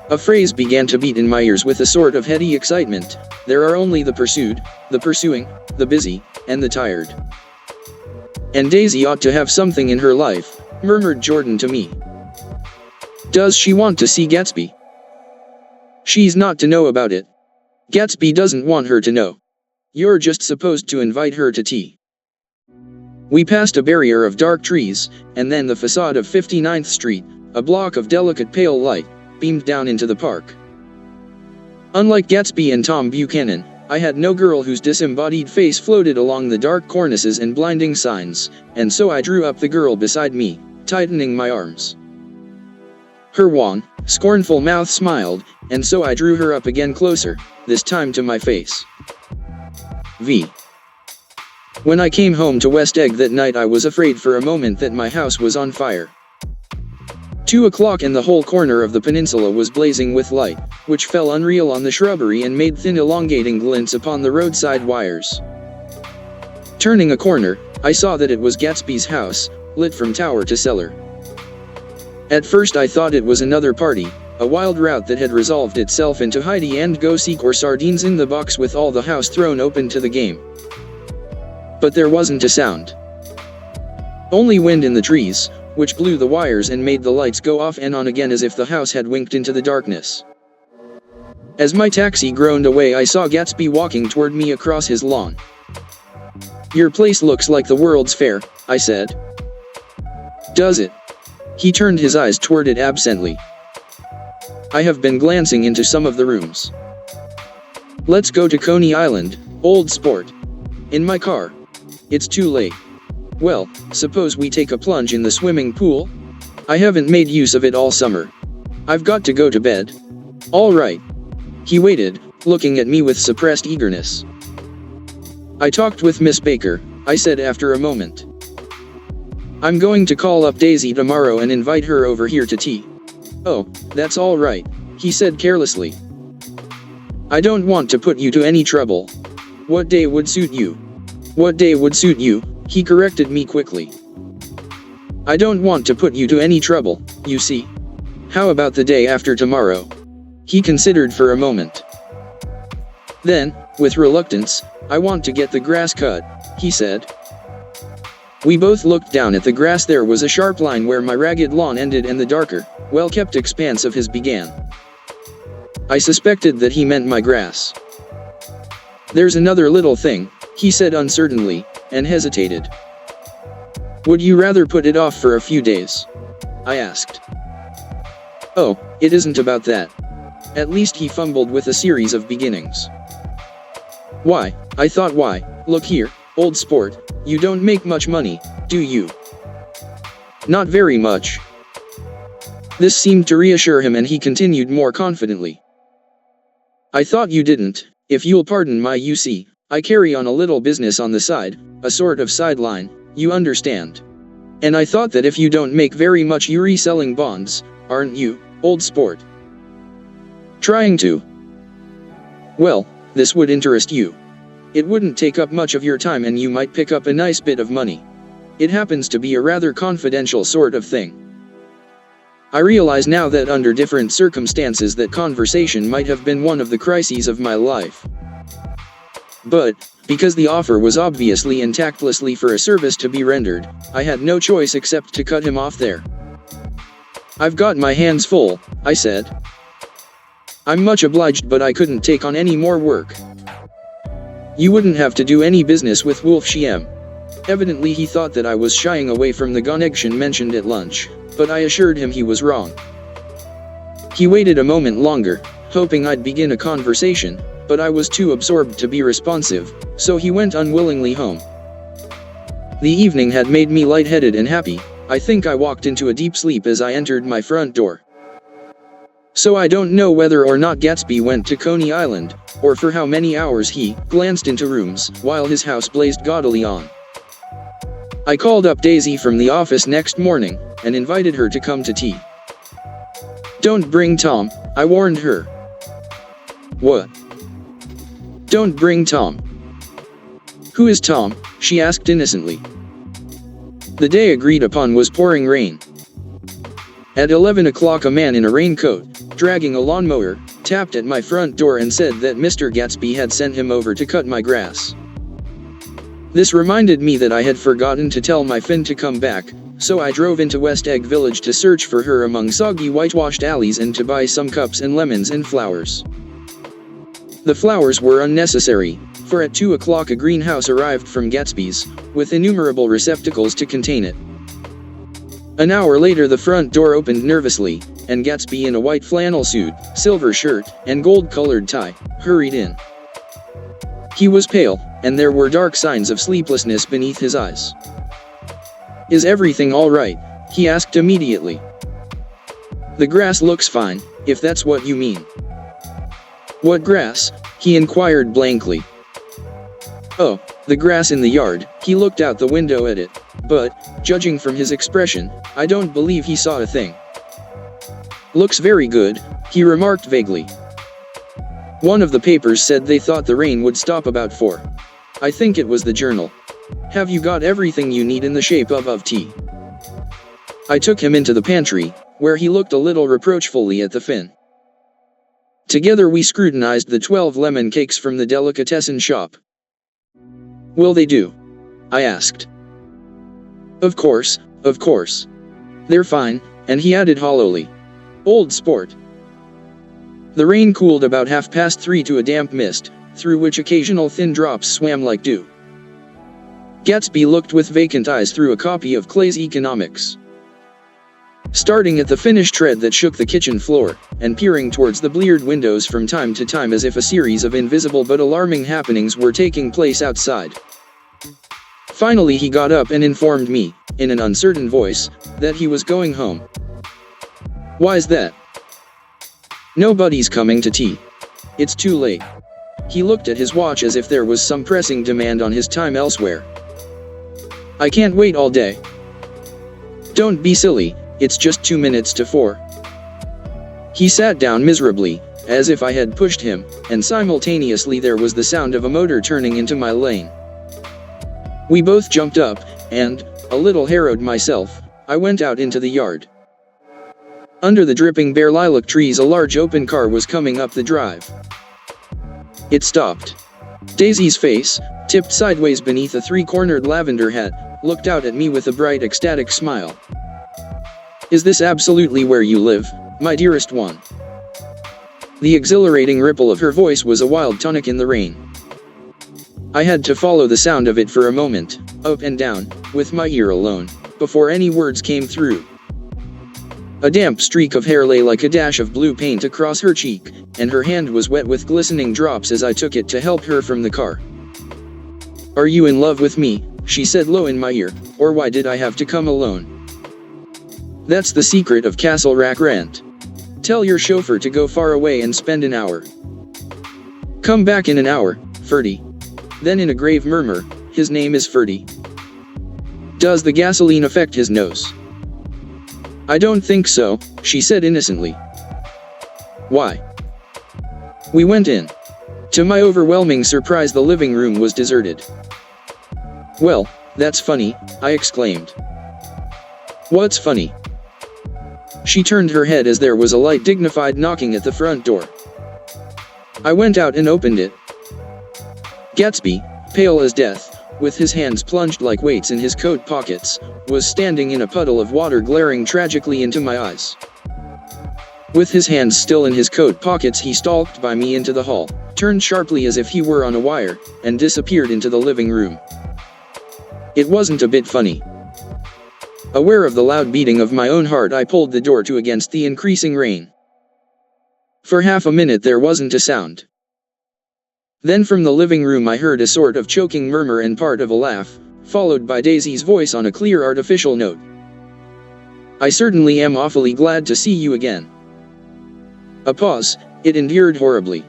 A phrase began to beat in my ears with a sort of heady excitement: there are only the pursued, the pursuing, the busy, and the tired. And Daisy ought to have something in her life, murmured Jordan to me. Does she want to see Gatsby? She's not to know about it. Gatsby doesn't want her to know. You're just supposed to invite her to tea. We passed a barrier of dark trees, and then the facade of 59th Street, a block of delicate pale light, beamed down into the park. Unlike Gatsby and Tom Buchanan, I had no girl whose disembodied face floated along the dark cornices and blinding signs, and so I drew up the girl beside me, tightening my arms. Her wan, scornful mouth smiled, and so I drew her up again closer, this time to my face. V. When I came home to West Egg that night, I was afraid for a moment that my house was on fire. 2 o'clock and the whole corner of the peninsula was blazing with light, which fell unreal on the shrubbery and made thin elongating glints upon the roadside wires. Turning a corner, I saw that it was Gatsby's house, lit from tower to cellar. At first I thought it was another party, a wild rout that had resolved itself into hide and go seek or sardines in the box with all the house thrown open to the game. But there wasn't a sound. Only wind in the trees, which blew the wires and made the lights go off and on again as if the house had winked into the darkness. As my taxi groaned away, I saw Gatsby walking toward me across his lawn. Your place looks like the World's Fair, I said. Does it? He turned his eyes toward it absently. I have been glancing into some of the rooms. Let's go to Coney Island, old sport. In my car. It's too late. Well, suppose we take a plunge in the swimming pool? I haven't made use of it all summer. I've got to go to bed. All right. He waited, looking at me with suppressed eagerness. I talked with Miss Baker, I said after a moment. I'm going to call up Daisy tomorrow and invite her over here to tea. Oh, that's all right, he said carelessly. I don't want to put you to any trouble. What day would suit you? What day would suit you? He corrected me quickly. I don't want to put you to any trouble, you see. How about the day after tomorrow? He considered for a moment. Then, with reluctance, I want to get the grass cut, he said. We both looked down at the grass. There was a sharp line where my ragged lawn ended and the darker, well-kept expanse of his began. I suspected that he meant my grass. There's another little thing, he said uncertainly, and hesitated. Would you rather put it off for a few days? I asked. Oh, it isn't about that. At least he fumbled with a series of beginnings. Why? I thought why? Look here, old sport, you don't make much money, do you? Not very much. This seemed to reassure him and he continued more confidently. I thought you didn't, if you'll pardon my UC, I carry on a little business on the side, a sort of sideline, you understand. And I thought that if you don't make very much you're reselling bonds, aren't you, old sport? Trying to. Well, this would interest you. It wouldn't take up much of your time and you might pick up a nice bit of money. It happens to be a rather confidential sort of thing. I realize now that under different circumstances that conversation might have been one of the crises of my life. But, because the offer was obviously and tactlessly for a service to be rendered, I had no choice except to cut him off there. I've got my hands full, I said. I'm much obliged, but I couldn't take on any more work. You wouldn't have to do any business with Wolf Shiem. Evidently he thought that I was shying away from the connection mentioned at lunch, but I assured him he was wrong. He waited a moment longer, hoping I'd begin a conversation, but I was too absorbed to be responsive, so he went unwillingly home. The evening had made me lightheaded and happy. I think I walked into a deep sleep as I entered my front door. So I don't know whether or not Gatsby went to Coney Island, or for how many hours he glanced into rooms while his house blazed gaudily on. I called up Daisy from the office next morning, and invited her to come to tea. Don't bring Tom, I warned her. What? Don't bring Tom. Who is Tom? She asked innocently. The day agreed upon was pouring rain. At 11 o'clock a man in a raincoat, dragging a lawnmower, tapped at my front door and said that Mr. Gatsby had sent him over to cut my grass. This reminded me that I had forgotten to tell my Finn to come back, so I drove into West Egg Village to search for her among soggy whitewashed alleys and to buy some cups and lemons and flowers. The flowers were unnecessary, for at 2 o'clock a greenhouse arrived from Gatsby's, with innumerable receptacles to contain it. An hour later the front door opened nervously, and Gatsby in a white flannel suit, silver shirt, and gold-colored tie, hurried in. He was pale, and there were dark signs of sleeplessness beneath his eyes. Is everything all right? He asked immediately. The grass looks fine, if that's what you mean. What grass? He inquired blankly. Oh, the grass in the yard. He looked out the window at it, but, judging from his expression, I don't believe he saw a thing. Looks very good, he remarked vaguely. One of the papers said they thought the rain would stop about 4. I think it was the Journal. Have you got everything you need in the shape of tea? I took him into the pantry, where he looked a little reproachfully at the Finn. Together we scrutinized the 12 lemon cakes from the delicatessen shop. Will they do? I asked. Of course, of course. They're fine, and he added hollowly. Old sport. The rain cooled about 3:30 to a damp mist, through which occasional thin drops swam like dew. Gatsby looked with vacant eyes through a copy of Clay's Economics. starting at the finished tread that shook the kitchen floor, and peering towards the bleared windows from time to time as if a series of invisible but alarming happenings were taking place outside. Finally he got up and informed me, in an uncertain voice, that he was going home. "Why's that?" "Nobody's coming to tea. It's too late." He looked at his watch as if there was some pressing demand on his time elsewhere. "I can't wait all day." "Don't be silly, it's just 2 minutes to 4. He sat down miserably, as if I had pushed him, and simultaneously there was the sound of a motor turning into my lane. We both jumped up, and, a little harrowed myself, I went out into the yard. Under the dripping bare lilac trees a large open car was coming up the drive. It stopped. Daisy's face, tipped sideways beneath a three-cornered lavender hat, looked out at me with a bright ecstatic smile. "Is this absolutely where you live, my dearest one?" The exhilarating ripple of her voice was a wild tonic in the rain. I had to follow the sound of it for a moment, up and down, with my ear alone, before any words came through. A damp streak of hair lay like a dash of blue paint across her cheek, and her hand was wet with glistening drops as I took it to help her from the car. "Are you in love with me?" she said low in my ear, "or why did I have to come alone?" That's the secret of Castle Rack Rant. Tell your chauffeur to go far away and spend an hour. Come back in an hour, Ferdy. Then in a grave murmur, his name is Ferdy. Does the gasoline affect his nose? I don't think so, she said innocently. Why? We went in. To my overwhelming surprise, the living room was deserted. Well, that's funny, I exclaimed. What's funny? She turned her head as there was a light, dignified knocking at the front door. I went out and opened it. Gatsby, pale as death, with his hands plunged like weights in his coat pockets, was standing in a puddle of water, glaring tragically into my eyes. With his hands still in his coat pockets, he stalked by me into the hall, turned sharply as if he were on a wire, and disappeared into the living room. It wasn't a bit funny. Aware of the loud beating of my own heart, I pulled the door to against the increasing rain. For half a minute there wasn't a sound. Then from the living room I heard a sort of choking murmur and part of a laugh, followed by Daisy's voice on a clear artificial note. I certainly am awfully glad to see you again. A pause, it endured horribly.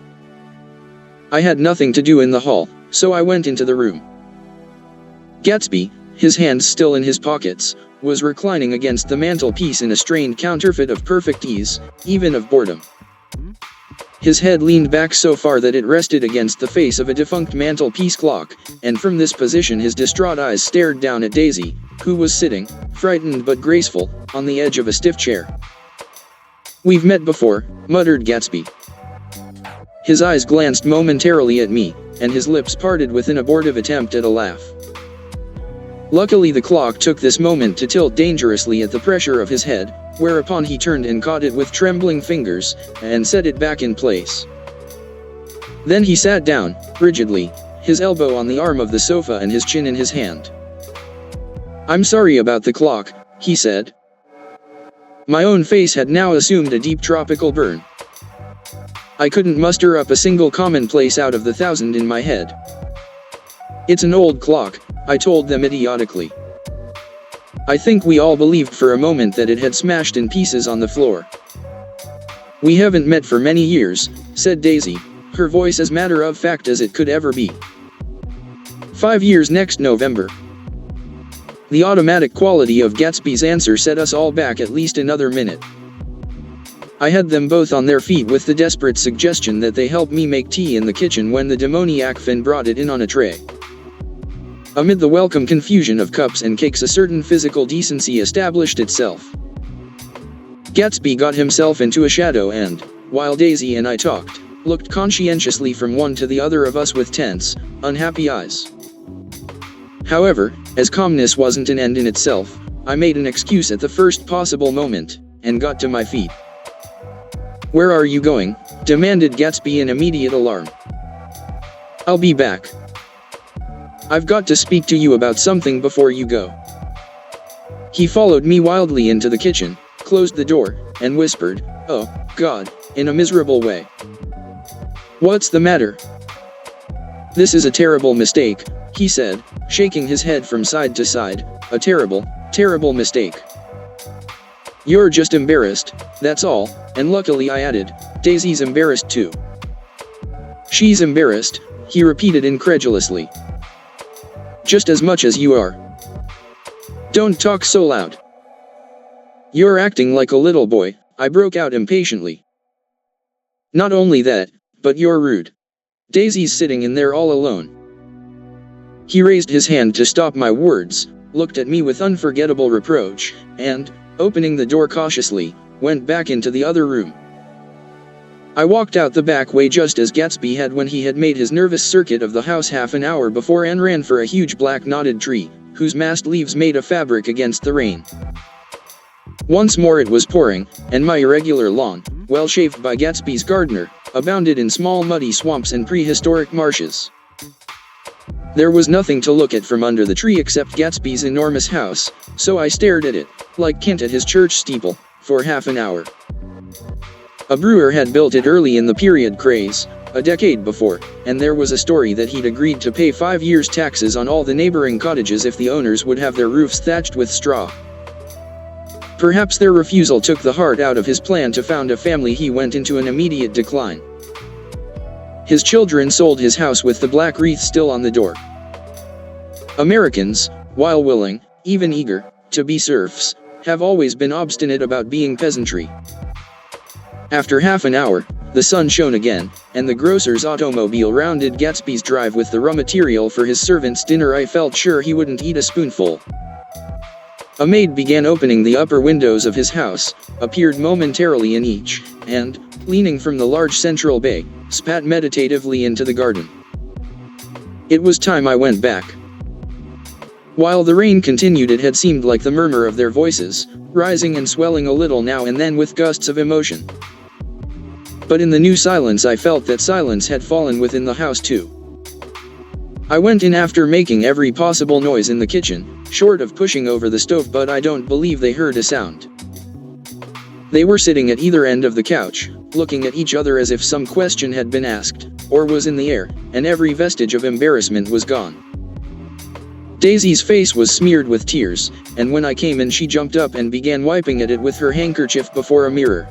I had nothing to do in the hall, so I went into the room. Gatsby, his hands still in his pockets, was reclining against the mantelpiece in a strained counterfeit of perfect ease, even of boredom. His head leaned back so far that it rested against the face of a defunct mantelpiece clock, and from this position his distraught eyes stared down at Daisy, who was sitting, frightened but graceful, on the edge of a stiff chair. We've met before, muttered Gatsby. His eyes glanced momentarily at me, and his lips parted with an abortive attempt at a laugh. Luckily the clock took this moment to tilt dangerously at the pressure of his head, whereupon he turned and caught it with trembling fingers, and set it back in place. Then he sat down, rigidly, his elbow on the arm of the sofa and his chin in his hand. I'm sorry about the clock, he said. My own face had now assumed a deep tropical burn. I couldn't muster up a single commonplace out of the thousand in my head. It's an old clock, I told them idiotically. I think we all believed for a moment that it had smashed in pieces on the floor. We haven't met for many years, said Daisy, her voice as matter of fact as it could ever be. 5 years next November. The automatic quality of Gatsby's answer set us all back at least another minute. I had them both on their feet with the desperate suggestion that they help me make tea in the kitchen when the demoniac Finn brought it in on a tray. Amid the welcome confusion of cups and cakes, a certain physical decency established itself. Gatsby got himself into a shadow and, while Daisy and I talked, looked conscientiously from one to the other of us with tense, unhappy eyes. However, as calmness wasn't an end in itself, I made an excuse at the first possible moment, and got to my feet. Where are you going? Demanded Gatsby in immediate alarm. I'll be back. I've got to speak to you about something before you go. He followed me wildly into the kitchen, closed the door, and whispered, "Oh, God," in a miserable way. "What's the matter?" "This is a terrible mistake," he said, shaking his head from side to side. "A terrible, terrible mistake. You're just embarrassed, that's all," and luckily I added, "Daisy's embarrassed too." "She's embarrassed," he repeated incredulously. "Just as much as you are." "Don't talk so loud." "You're acting like a little boy," I broke out impatiently. "Not only that, but you're rude. Daisy's sitting in there all alone." He raised his hand to stop my words, looked at me with unforgettable reproach, and, opening the door cautiously, went back into the other room. I walked out the back way just as Gatsby had when he had made his nervous circuit of the house half an hour before and ran for a huge black knotted tree, whose massed leaves made a fabric against the rain. Once more it was pouring, and my irregular lawn, well shaved by Gatsby's gardener, abounded in small muddy swamps and prehistoric marshes. There was nothing to look at from under the tree except Gatsby's enormous house, so I stared at it, like Kent at his church steeple, for half an hour. A brewer had built it early in the period craze, a decade before, and there was a story that he'd agreed to pay 5 years' taxes on all the neighboring cottages if the owners would have their roofs thatched with straw. Perhaps their refusal took the heart out of his plan to found a family. He went into an immediate decline. His children sold his house with the black wreath still on the door. Americans, while willing, even eager, to be serfs, have always been obstinate about being peasantry. After half an hour, the sun shone again, and the grocer's automobile rounded Gatsby's drive with the raw material for his servant's dinner. I felt sure he wouldn't eat a spoonful. A maid began opening the upper windows of his house, appeared momentarily in each, and, leaning from the large central bay, spat meditatively into the garden. It was time I went back. While the rain continued, it had seemed like the murmur of their voices, rising and swelling a little now and then with gusts of emotion. But in the new silence I felt that silence had fallen within the house too. I went in after making every possible noise in the kitchen, short of pushing over the stove, but I don't believe they heard a sound. They were sitting at either end of the couch, looking at each other as if some question had been asked, or was in the air, and every vestige of embarrassment was gone. Daisy's face was smeared with tears, and when I came in she jumped up and began wiping at it with her handkerchief before a mirror.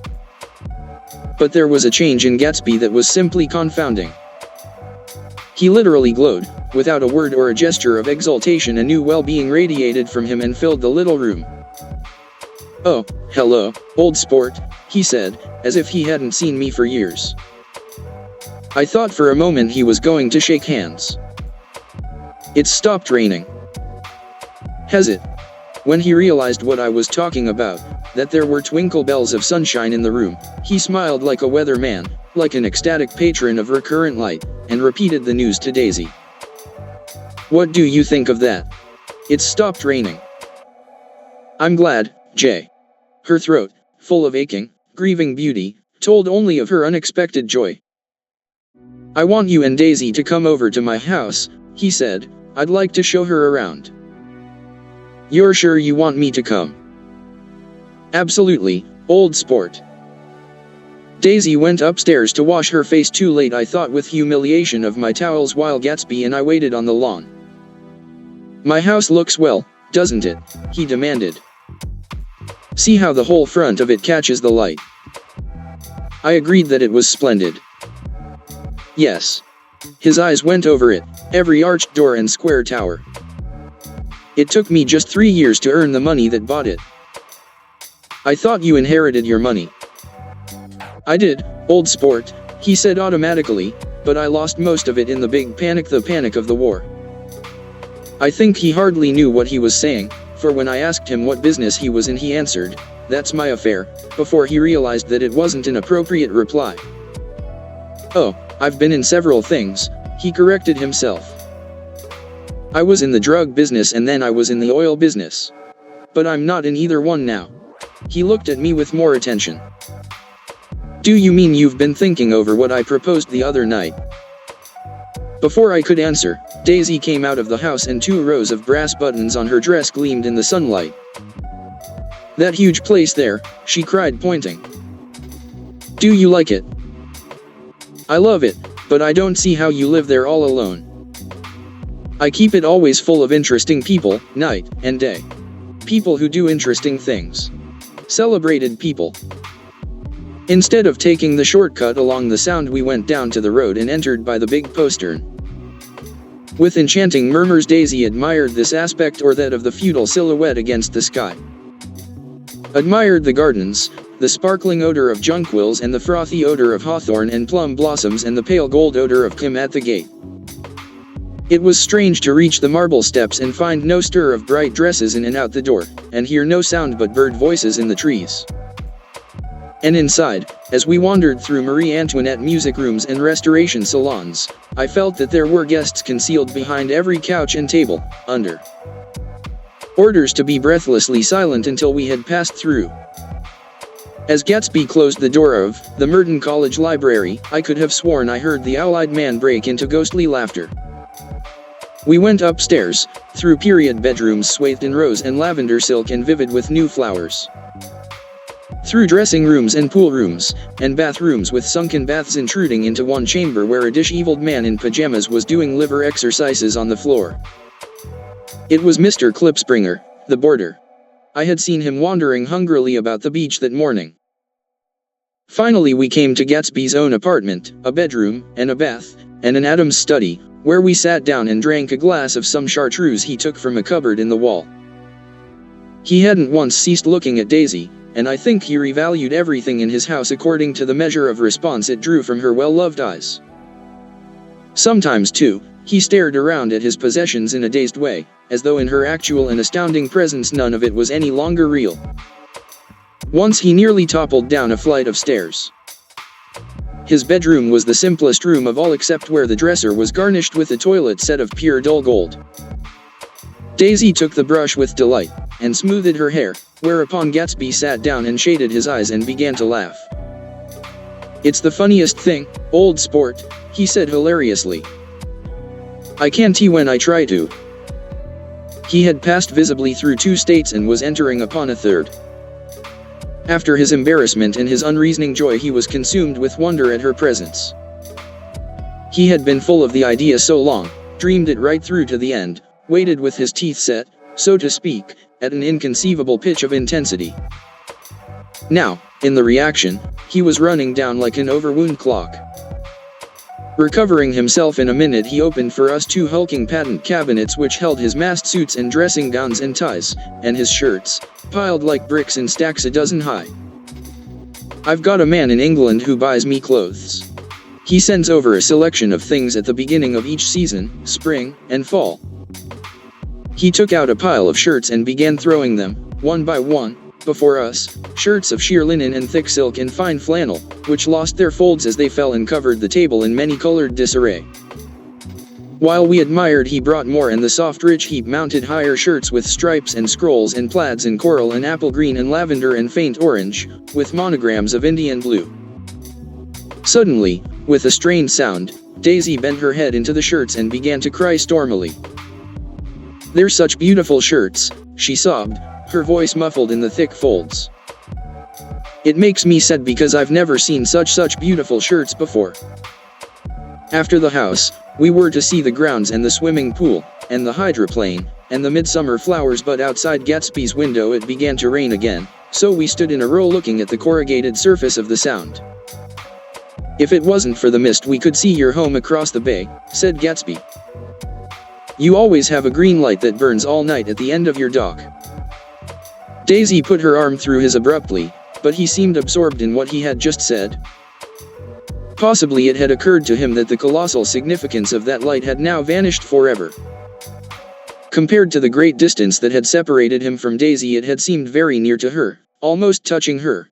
But there was a change in Gatsby that was simply confounding. He literally glowed. Without a word or a gesture of exultation, a new well-being radiated from him and filled the little room. "Oh, hello, old sport," he said, as if he hadn't seen me for years. I thought for a moment he was going to shake hands. "It's stopped raining." "Has it?" When he realized what I was talking about, that there were twinkle bells of sunshine in the room, he smiled like a weatherman, like an ecstatic patron of recurrent light, and repeated the news to Daisy. "What do you think of that? It's stopped raining." "I'm glad, Jay." Her throat, full of aching, grieving beauty, told only of her unexpected joy. "I want you and Daisy to come over to my house," he said. "I'd like to show her around." "You're sure you want me to come?" "Absolutely, old sport." Daisy went upstairs to wash her face, too late I thought with humiliation of my towels, while Gatsby and I waited on the lawn. "My house looks well, doesn't it?" he demanded. "See how the whole front of it catches the light." I agreed that it was splendid. "Yes." His eyes went over it, every arched door and square tower. "It took me just 3 years to earn the money that bought it." "I thought you inherited your money." "I did, old sport," he said automatically, "but I lost most of it in the big panic, the panic of the war." I think he hardly knew what he was saying, for when I asked him what business he was in, he answered, "That's my affair," before he realized that it wasn't an appropriate reply. "Oh, I've been in several things," he corrected himself. "I was in the drug business and then I was in the oil business. But I'm not in either one now." He looked at me with more attention. "Do you mean you've been thinking over what I proposed the other night?" Before I could answer, Daisy came out of the house and 2 rows of brass buttons on her dress gleamed in the sunlight. "That huge place there," she cried, pointing. "Do you like it?" "I love it, but I don't see how you live there all alone. I keep it always full of interesting people, night and day. People who do interesting things. Celebrated people." Instead of taking the shortcut along the Sound, we went down to the road and entered by the big postern. With enchanting murmurs, Daisy admired this aspect or that of the feudal silhouette against the sky. Admired the gardens, the sparkling odor of jonquils and the frothy odor of hawthorn and plum blossoms and the pale gold odor of kim at the gate. It was strange to reach the marble steps and find no stir of bright dresses in and out the door, and hear no sound but bird voices in the trees. And inside, as we wandered through Marie Antoinette music rooms and restoration salons, I felt that there were guests concealed behind every couch and table, under orders to be breathlessly silent until we had passed through. As Gatsby closed the door of the Merton College Library, I could have sworn I heard the owl-eyed man break into ghostly laughter. We went upstairs, through period bedrooms swathed in rose and lavender silk and vivid with new flowers. Through dressing rooms and pool rooms, and bathrooms with sunken baths intruding into one chamber where a dish-eviled man in pajamas was doing liver exercises on the floor. It was Mr. Klipspringer, the boarder. I had seen him wandering hungrily about the beach that morning. Finally we came to Gatsby's own apartment, a bedroom, and a bath, and an Adam's study, where we sat down and drank a glass of some chartreuse he took from a cupboard in the wall. He hadn't once ceased looking at Daisy, and I think he revalued everything in his house according to the measure of response it drew from her well-loved eyes. Sometimes, too, he stared around at his possessions in a dazed way, as though in her actual and astounding presence none of it was any longer real. Once he nearly toppled down a flight of stairs. His bedroom was the simplest room of all except where the dresser was garnished with a toilet set of pure dull gold. Daisy took the brush with delight, and smoothed her hair, whereupon Gatsby sat down and shaded his eyes and began to laugh. "It's the funniest thing, old sport," he said hilariously. "I can't tee when I try to." He had passed visibly through 2 states and was entering upon a 3rd. After his embarrassment and his unreasoning joy, he was consumed with wonder at her presence. He had been full of the idea so long, dreamed it right through to the end, waited with his teeth set, so to speak, at an inconceivable pitch of intensity. Now, in the reaction, he was running down like an overwound clock. Recovering himself in a minute, he opened for us 2 hulking patent cabinets which held his mast suits and dressing gowns and ties, and his shirts, piled like bricks in stacks a dozen high. "I've got a man in England who buys me clothes. He sends over a selection of things at the beginning of each season, spring and fall. He took out a pile of shirts and began throwing them, one by one, before us, shirts of sheer linen and thick silk and fine flannel, which lost their folds as they fell and covered the table in many-colored disarray. While we admired, he brought more, and the soft rich heap mounted higher shirts with stripes and scrolls and plaids and coral and apple green and lavender and faint orange, with monograms of Indian blue. Suddenly, with a strained sound, Daisy bent her head into the shirts and began to cry stormily. "They're such beautiful shirts," she sobbed, her voice muffled in the thick folds. "It makes me sad because I've never seen such beautiful shirts before." After the house, we were to see the grounds and the swimming pool, and the hydroplane, and the midsummer flowers, but outside Gatsby's window it began to rain again, so we stood in a row looking at the corrugated surface of the Sound. "If it wasn't for the mist we could see your home across the bay," said Gatsby. "You always have a green light that burns all night at the end of your dock." Daisy put her arm through his abruptly, but he seemed absorbed in what he had just said. Possibly it had occurred to him that the colossal significance of that light had now vanished forever. Compared to the great distance that had separated him from Daisy, it had seemed very near to her, almost touching her.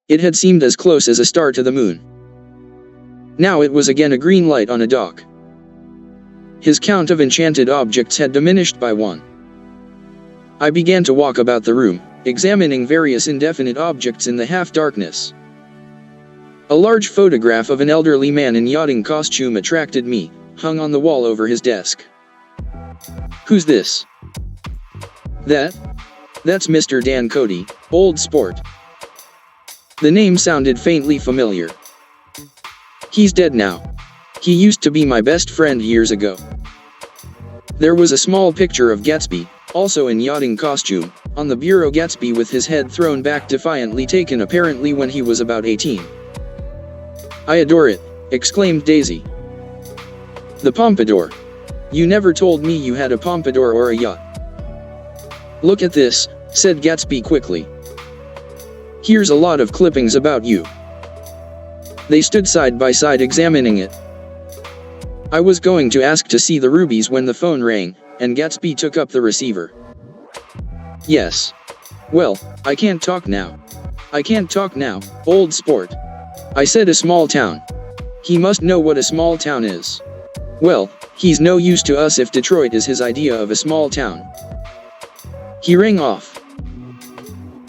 It had seemed as close as a star to the moon. Now it was again a green light on a dock. His count of enchanted objects had diminished by 1. I began to walk about the room, examining various indefinite objects in the half-darkness. A large photograph of an elderly man in yachting costume attracted me, hung on the wall over his desk. "Who's this?" "That?" That's Mr. Dan Cody, old sport. The name sounded faintly familiar. He's dead now. He used to be my best friend years ago. There was a small picture of Gatsby, also in yachting costume, on the bureau. Gatsby with his head thrown back defiantly, taken apparently when he was about 18. I adore it, exclaimed Daisy. The pompadour. You never told me you had a pompadour or a yacht. Look at this, said Gatsby quickly. Here's a lot of clippings about you. They stood side by side examining it. I was going to ask to see the rubies when the phone rang, and Gatsby took up the receiver. Yes. Well, I can't talk now. I can't talk now, old sport. I said a small town. He must know what a small town is. Well, he's no use to us if Detroit is his idea of a small town. He rang off.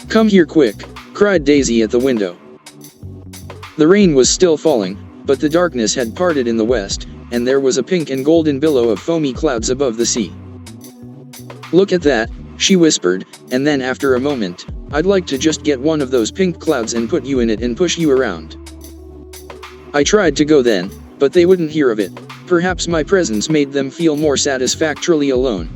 Come here quick, cried Daisy at the window. The rain was still falling, but the darkness had parted in the west, and there was a pink and golden billow of foamy clouds above the sea. Look at that, she whispered, and then after a moment, I'd like to just get one of those pink clouds and put you in it and push you around. I tried to go then, but they wouldn't hear of it. Perhaps my presence made them feel more satisfactorily alone.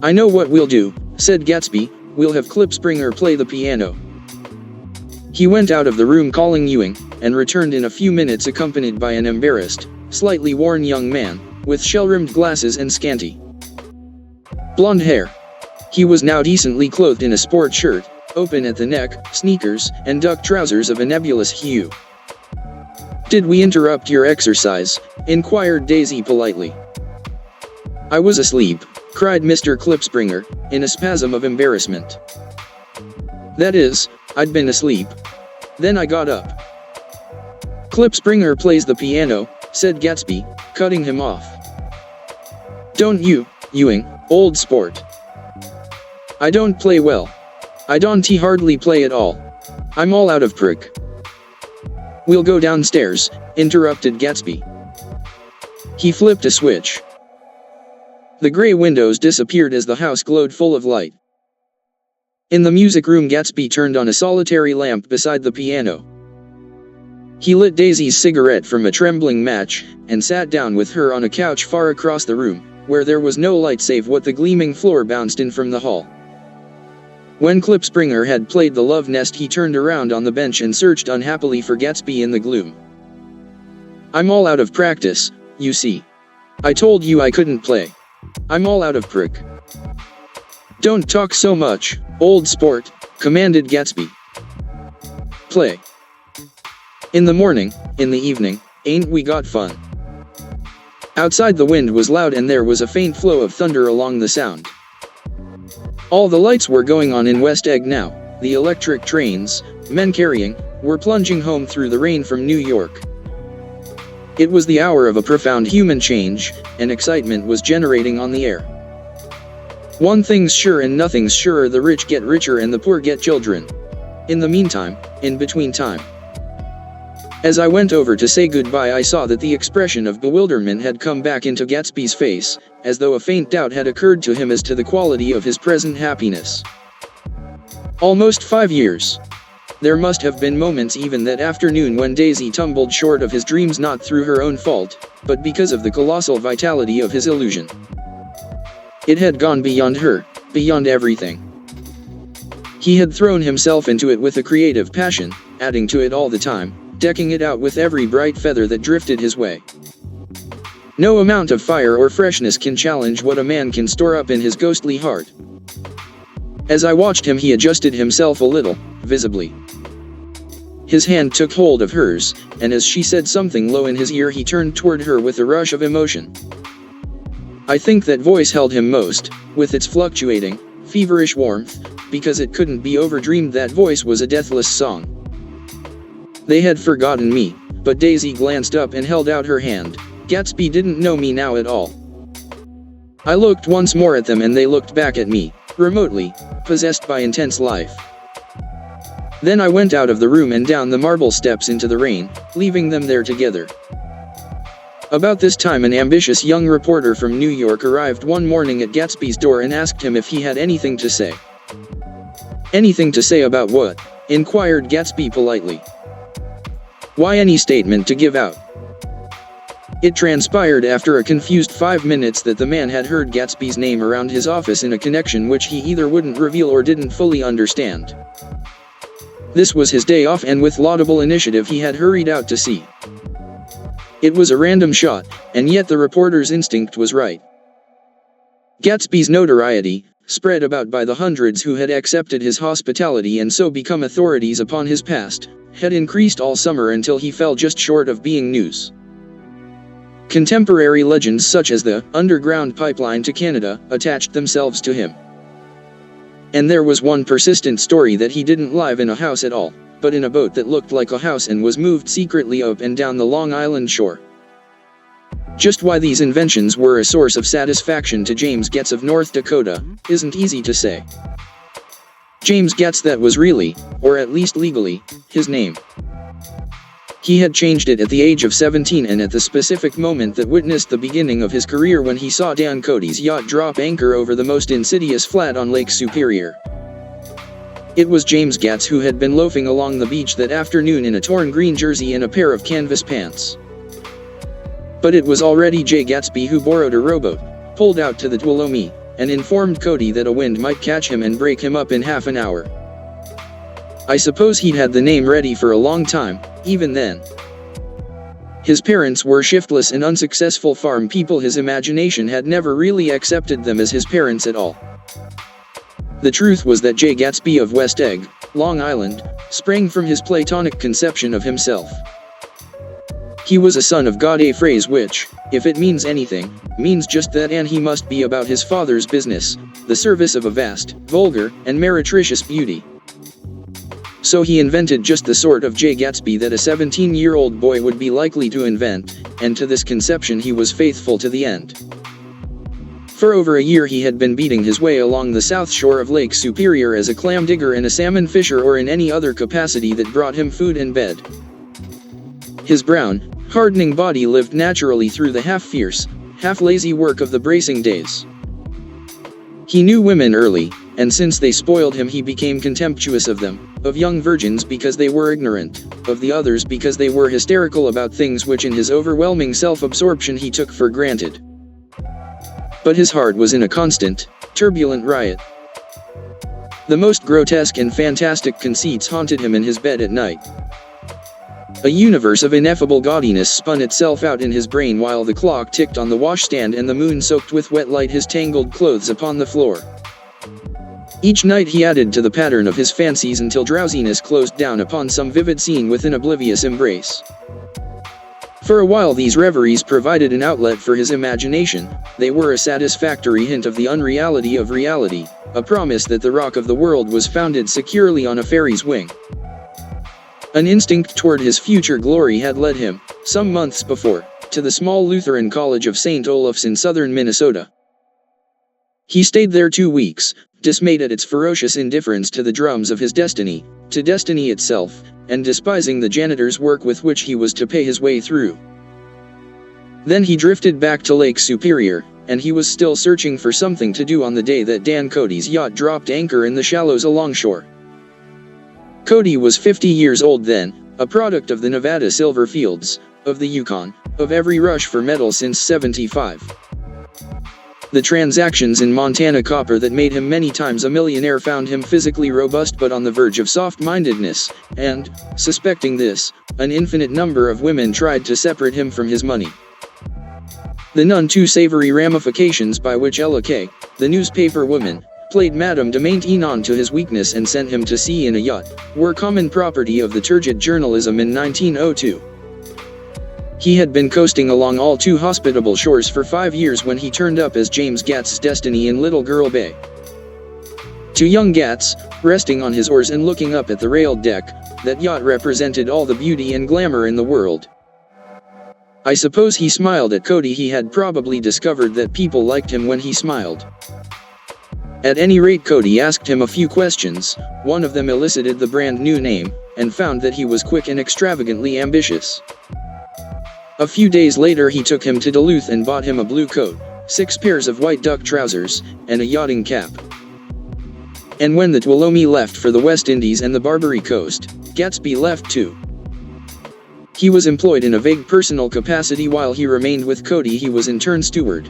I know what we'll do, said Gatsby, we'll have Klipspringer play the piano. He went out of the room calling Ewing, and returned in a few minutes accompanied by an embarrassed, slightly worn young man, with shell-rimmed glasses and scanty blonde hair. He was now decently clothed in a sport shirt, open at the neck, sneakers, and duck trousers of a nebulous hue. Did we interrupt your exercise? Inquired Daisy politely. I was asleep, cried Mr. Klipspringer, in a spasm of embarrassment. That is, I'd been asleep. Then I got up. Klipspringer plays the piano, said Gatsby, cutting him off. Don't you, Ewing, old sport. I don't play well. I don't hardly play at all. I'm all out of prick. We'll go downstairs, interrupted Gatsby. He flipped a switch. The gray windows disappeared as the house glowed full of light. In the music room, Gatsby turned on a solitary lamp beside the piano. He lit Daisy's cigarette from a trembling match, and sat down with her on a couch far across the room, where there was no light save what the gleaming floor bounced in from the hall. When Klipspringer had played the Love Nest, he turned around on the bench and searched unhappily for Gatsby in the gloom. I'm all out of practice, you see. I told you I couldn't play. I'm all out of prick. Don't talk so much, old sport, commanded Gatsby. Play. In the morning, in the evening, ain't we got fun? Outside the wind was loud and there was a faint flow of thunder along the sound. All the lights were going on in West Egg now. The electric trains, men carrying, were plunging home through the rain from New York. It was the hour of a profound human change, and excitement was generating on the air. One thing's sure and nothing's surer: the rich get richer and the poor get children. In the meantime, in between time. As I went over to say goodbye, I saw that the expression of bewilderment had come back into Gatsby's face, as though a faint doubt had occurred to him as to the quality of his present happiness. Almost 5 years. There must have been moments even that afternoon when Daisy tumbled short of his dreams, not through her own fault, but because of the colossal vitality of his illusion. It had gone beyond her, beyond everything. He had thrown himself into it with a creative passion, adding to it all the time, decking it out with every bright feather that drifted his way. No amount of fire or freshness can challenge what a man can store up in his ghostly heart. As I watched him, he adjusted himself a little, visibly. His hand took hold of hers, and as she said something low in his ear, he turned toward her with a rush of emotion. I think that voice held him most, with its fluctuating, feverish warmth, because it couldn't be overdreamed. That voice was a deathless song. They had forgotten me, but Daisy glanced up and held out her hand. Gatsby didn't know me now at all. I looked once more at them and they looked back at me, remotely, possessed by intense life. Then I went out of the room and down the marble steps into the rain, leaving them there together. About this time an ambitious young reporter from New York arrived one morning at Gatsby's door and asked him if he had anything to say. "Anything to say about what?" inquired Gatsby politely. "Why any statement to give out?" It transpired after a confused 5 minutes that the man had heard Gatsby's name around his office in a connection which he either wouldn't reveal or didn't fully understand. This was his day off, and with laudable initiative he had hurried out to see. It was a random shot, and yet the reporter's instinct was right. Gatsby's notoriety, spread about by the hundreds who had accepted his hospitality and so become authorities upon his past, had increased all summer until he fell just short of being news. Contemporary legends such as the underground pipeline to Canada attached themselves to him. And there was one persistent story that he didn't live in a house at all, but in a boat that looked like a house and was moved secretly up and down the Long Island shore. Just why these inventions were a source of satisfaction to James Getz of North Dakota isn't easy to say. James Getz, that was really, or at least legally, his name. He had changed it at the age of 17 and at the specific moment that witnessed the beginning of his career when he saw Dan Cody's yacht drop anchor over the most insidious flat on Lake Superior. It was James Getz who had been loafing along the beach that afternoon in a torn green jersey and a pair of canvas pants. But it was already Jay Gatsby who borrowed a rowboat, pulled out to the Tuolumne, and informed Cody that a wind might catch him and break him up in half an hour. I suppose he'd had the name ready for a long time, even then. His parents were shiftless and unsuccessful farm people. His imagination had never really accepted them as his parents at all. The truth was that Jay Gatsby of West Egg, Long Island, sprang from his Platonic conception of himself. He was a son of God, a phrase which, if it means anything, means just that, and he must be about his father's business, the service of a vast, vulgar, and meretricious beauty. So he invented just the sort of Jay Gatsby that a 17-year-old boy would be likely to invent, and to this conception he was faithful to the end. For over a year he had been beating his way along the south shore of Lake Superior as a clam digger and a salmon fisher, or in any other capacity that brought him food and bed. His brown, hardening body lived naturally through the half-fierce, half-lazy work of the bracing days. He knew women early, and since they spoiled him he became contemptuous of them, of young virgins because they were ignorant, of the others because they were hysterical about things which in his overwhelming self-absorption he took for granted. But his heart was in a constant, turbulent riot. The most grotesque and fantastic conceits haunted him in his bed at night. A universe of ineffable gaudiness spun itself out in his brain while the clock ticked on the washstand and the moon soaked with wet light his tangled clothes upon the floor. Each night he added to the pattern of his fancies until drowsiness closed down upon some vivid scene with an oblivious embrace. For a while these reveries provided an outlet for his imagination. They were a satisfactory hint of the unreality of reality, a promise that the rock of the world was founded securely on a fairy's wing. An instinct toward his future glory had led him, some months before, to the small Lutheran College of St. Olaf's in southern Minnesota. He stayed there 2 weeks, dismayed at its ferocious indifference to the drums of his destiny, to destiny itself, and despising the janitor's work with which he was to pay his way through. Then he drifted back to Lake Superior, and he was still searching for something to do on the day that Dan Cody's yacht dropped anchor in the shallows alongshore. Cody was 50 years old then, a product of the Nevada silver fields, of the Yukon, of every rush for metal since '75. The transactions in Montana copper that made him many times a millionaire found him physically robust but on the verge of soft-mindedness, and, suspecting this, an infinite number of women tried to separate him from his money. The none too savory ramifications by which Ella Kay, the newspaper woman, played Madame de Maintenon to his weakness and sent him to sea in a yacht, were common property of the turgid journalism in 1902. He had been coasting along all too hospitable shores for 5 years when he turned up as James Gats's destiny in Little Girl Bay. To young Gats, resting on his oars and looking up at the railed deck, that yacht represented all the beauty and glamour in the world. I suppose he smiled at Cody. He had probably discovered that people liked him when he smiled. At any rate, Cody asked him a few questions. One of them elicited the brand new name, and found that he was quick and extravagantly ambitious. A few days later he took him to Duluth and bought him a blue coat, 6 pairs of white duck trousers, and a yachting cap. And when the Tuolomne left for the West Indies and the Barbary Coast, Gatsby left too. He was employed in a vague personal capacity while he remained with Cody. He was in turn steward,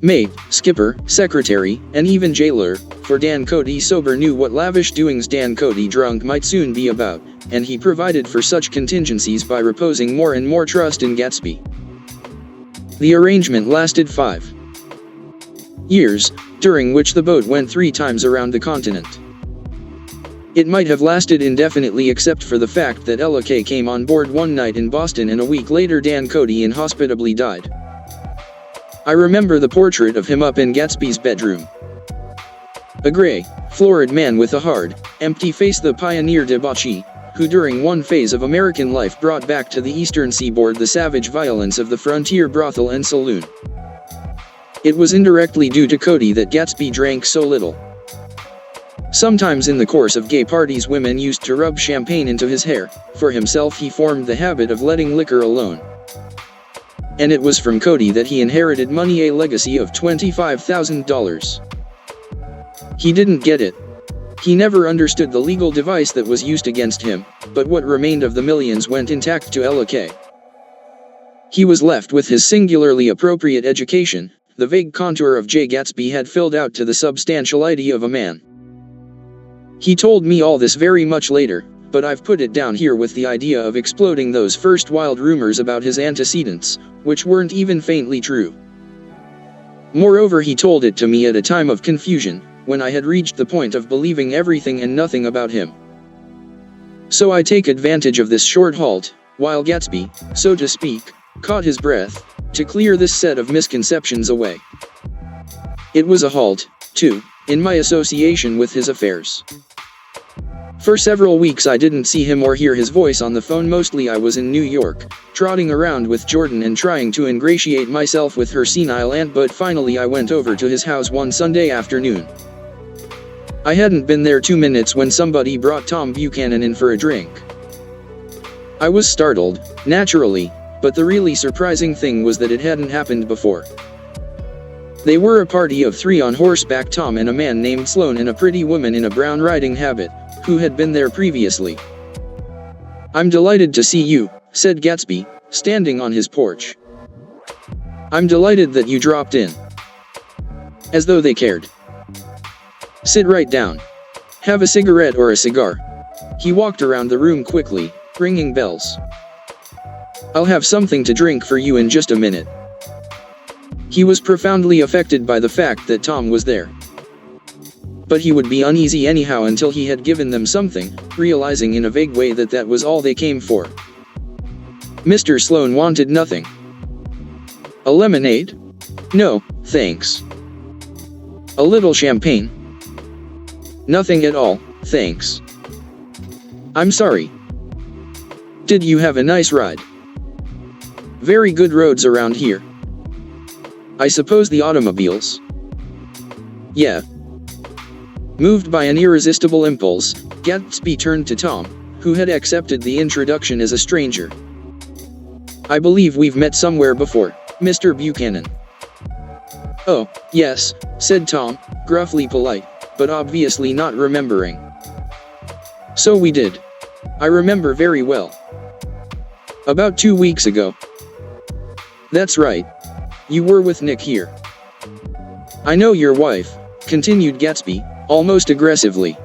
mate, skipper, secretary, and even jailer, for Dan Cody sober knew what lavish doings Dan Cody drunk might soon be about, and he provided for such contingencies by reposing more and more trust in Gatsby. The arrangement lasted 5 years, during which the boat went 3 times around the continent. It might have lasted indefinitely except for the fact that LK came on board one night in Boston and a week later Dan Cody inhospitably died. I remember the portrait of him up in Gatsby's bedroom. A gray, florid man with a hard, empty face, the pioneer debauchee, who during one phase of American life brought back to the eastern seaboard the savage violence of the frontier brothel and saloon. It was indirectly due to Cody that Gatsby drank so little. Sometimes in the course of gay parties women used to rub champagne into his hair. For himself he formed the habit of letting liquor alone. And it was from Cody that he inherited money, a legacy of $25,000. He didn't get it. He never understood the legal device that was used against him, but what remained of the millions went intact to LK. He was left with his singularly appropriate education. The vague contour of Jay Gatsby had filled out to the substantiality of a man. He told me all this very much later, but I've put it down here with the idea of exploding those first wild rumors about his antecedents, which weren't even faintly true. Moreover, he told it to me at a time of confusion, when I had reached the point of believing everything and nothing about him. So I take advantage of this short halt, while Gatsby, so to speak, caught his breath, to clear this set of misconceptions away. It was a halt, too, in my association with his affairs. For several weeks I didn't see him or hear his voice on the phone. Mostly I was in New York, trotting around with Jordan and trying to ingratiate myself with her senile aunt, but finally I went over to his house one Sunday afternoon. I hadn't been there 2 minutes when somebody brought Tom Buchanan in for a drink. I was startled, naturally, but the really surprising thing was that it hadn't happened before. They were a party of 3 on horseback: Tom and a man named Sloan and a pretty woman in a brown riding habit, who had been there previously. "I'm delighted to see you," said Gatsby, standing on his porch. "I'm delighted that you dropped in." As though they cared. "Sit right down. Have a cigarette or a cigar." He walked around the room quickly, ringing bells. "I'll have something to drink for you in just a minute." He was profoundly affected by the fact that Tom was there. But he would be uneasy anyhow until he had given them something, realizing in a vague way that that was all they came for. Mr. Sloan wanted nothing. "A lemonade? No, thanks." "A little champagne?" "Nothing at all, thanks." "I'm sorry. Did you have a nice ride?" "Very good roads around here." "I suppose the automobiles?" "Yeah." Moved by an irresistible impulse, Gatsby turned to Tom, who had accepted the introduction as a stranger. "I believe we've met somewhere before, Mr. Buchanan." "Oh, yes," said Tom, gruffly polite, but obviously not remembering. "So we did. I remember very well. About 2 weeks ago." "That's right. You were with Nick here." "I know your wife," continued Gatsby, almost aggressively.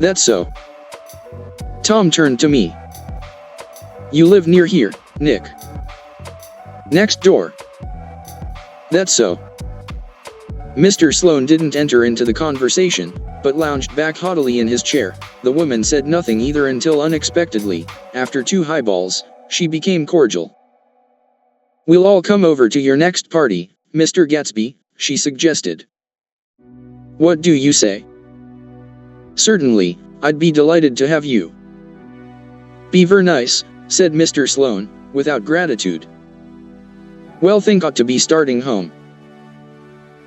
"That's so." Tom turned to me. "You live near here, Nick?" "Next door." "That's so." Mr. Sloan didn't enter into the conversation, but lounged back haughtily in his chair. The woman said nothing either until unexpectedly, after 2 highballs, she became cordial. "We'll all come over to your next party, Mr. Gatsby," she suggested. "What do you say?" "Certainly, I'd be delighted to have you." "Be ver nice," said Mr. Sloan, without gratitude. "Well, think ought to be starting home."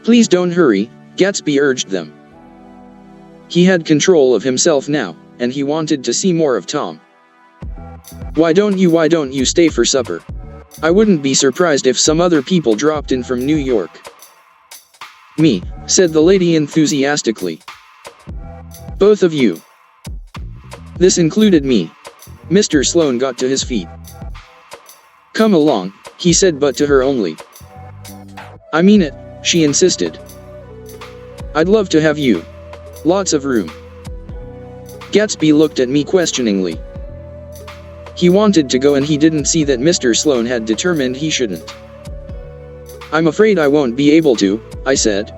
"Please don't hurry," Gatsby urged them. He had control of himself now, and he wanted to see more of Tom. Why don't you stay for supper? I wouldn't be surprised if some other people dropped in from New York." Me, said the lady enthusiastically. Both of you. This included me. Mr. Sloane got to his feet. Come along, he said, but to her only. I mean it, she insisted. I'd love to have you. Lots of room. Gatsby looked at me questioningly. He wanted to go and he didn't see that Mr. Sloane had determined he shouldn't. I'm afraid I won't be able to, I said.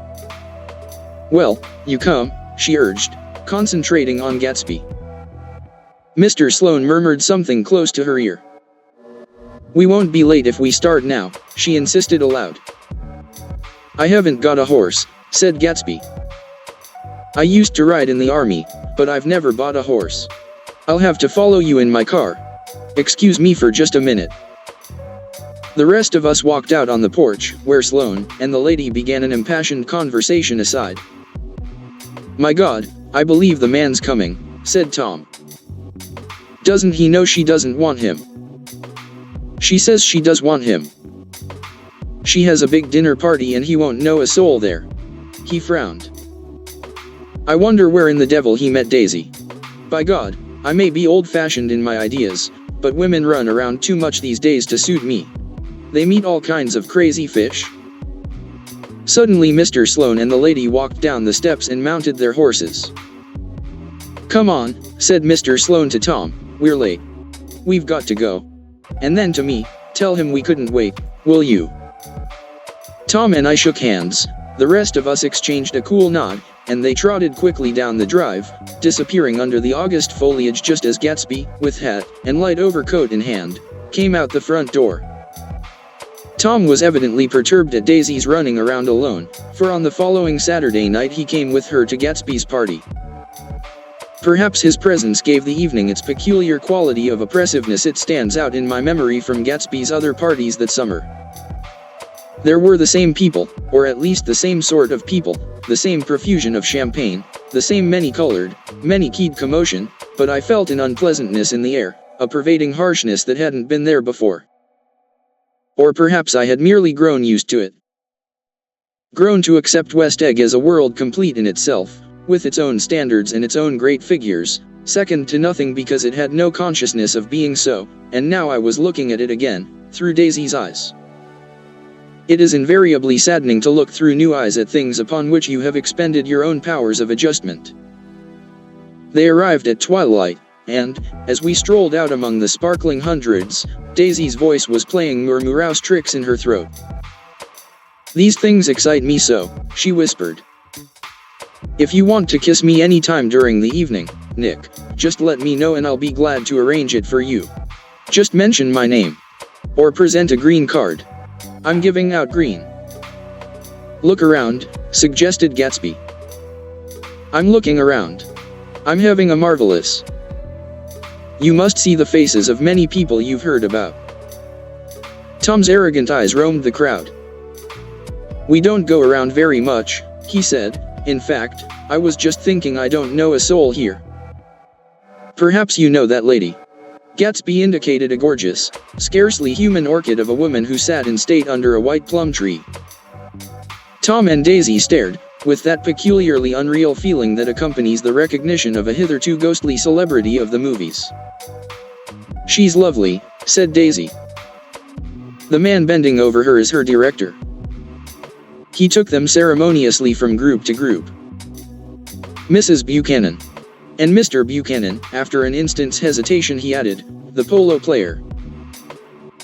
Well, you come, she urged, concentrating on Gatsby. Mr. Sloane murmured something close to her ear. We won't be late if we start now, she insisted aloud. I haven't got a horse, said Gatsby. I used to ride in the army, but I've never bought a horse. I'll have to follow you in my car. Excuse me for just a minute. The rest of us walked out on the porch, where Sloane and the lady began an impassioned conversation aside. My God, I believe the man's coming, said Tom. Doesn't he know she doesn't want him? She says she does want him. She has a big dinner party and he won't know a soul there. He frowned. I wonder where in the devil he met Daisy. By God, I may be old-fashioned in my ideas, but women run around too much these days to suit me. They meet all kinds of crazy fish. Suddenly Mr. Sloane and the lady walked down the steps and mounted their horses. Come on, said Mr. Sloane to Tom, we're late. We've got to go. And then to me, tell him we couldn't wait, will you? Tom and I shook hands, the rest of us exchanged a cool nod, and they trotted quickly down the drive, disappearing under the August foliage just as Gatsby, with hat and light overcoat in hand, came out the front door. Tom was evidently perturbed at Daisy's running around alone, for on the following Saturday night he came with her to Gatsby's party. Perhaps his presence gave the evening its peculiar quality of oppressiveness. It stands out in my memory from Gatsby's other parties that summer. There were the same people, or at least the same sort of people, the same profusion of champagne, the same many-colored, many-keyed commotion, but I felt an unpleasantness in the air, a pervading harshness that hadn't been there before. Or perhaps I had merely grown used to it. Grown to accept West Egg as a world complete in itself, with its own standards and its own great figures, second to nothing because it had no consciousness of being so, and now I was looking at it again, through Daisy's eyes. It is invariably saddening to look through new eyes at things upon which you have expended your own powers of adjustment. They arrived at twilight, and, as we strolled out among the sparkling hundreds, Daisy's voice was playing murmurous tricks in her throat. These things excite me so, she whispered. If you want to kiss me any time during the evening, Nick, just let me know and I'll be glad to arrange it for you. Just mention my name. Or present a green card. I'm giving out green. Look around, suggested Gatsby. I'm looking around. I'm having a marvelous. You must see the faces of many people you've heard about. Tom's arrogant eyes roamed the crowd. We don't go around very much, he said. In fact, I was just thinking I don't know a soul here. Perhaps you know that lady. Gatsby indicated a gorgeous, scarcely human orchid of a woman who sat in state under a white plum tree. Tom and Daisy stared, with that peculiarly unreal feeling that accompanies the recognition of a hitherto ghostly celebrity of the movies. She's lovely, said Daisy. The man bending over her is her director. He took them ceremoniously from group to group. Mrs. Buchanan. And Mr. Buchanan, after an instant's hesitation he added, the polo player.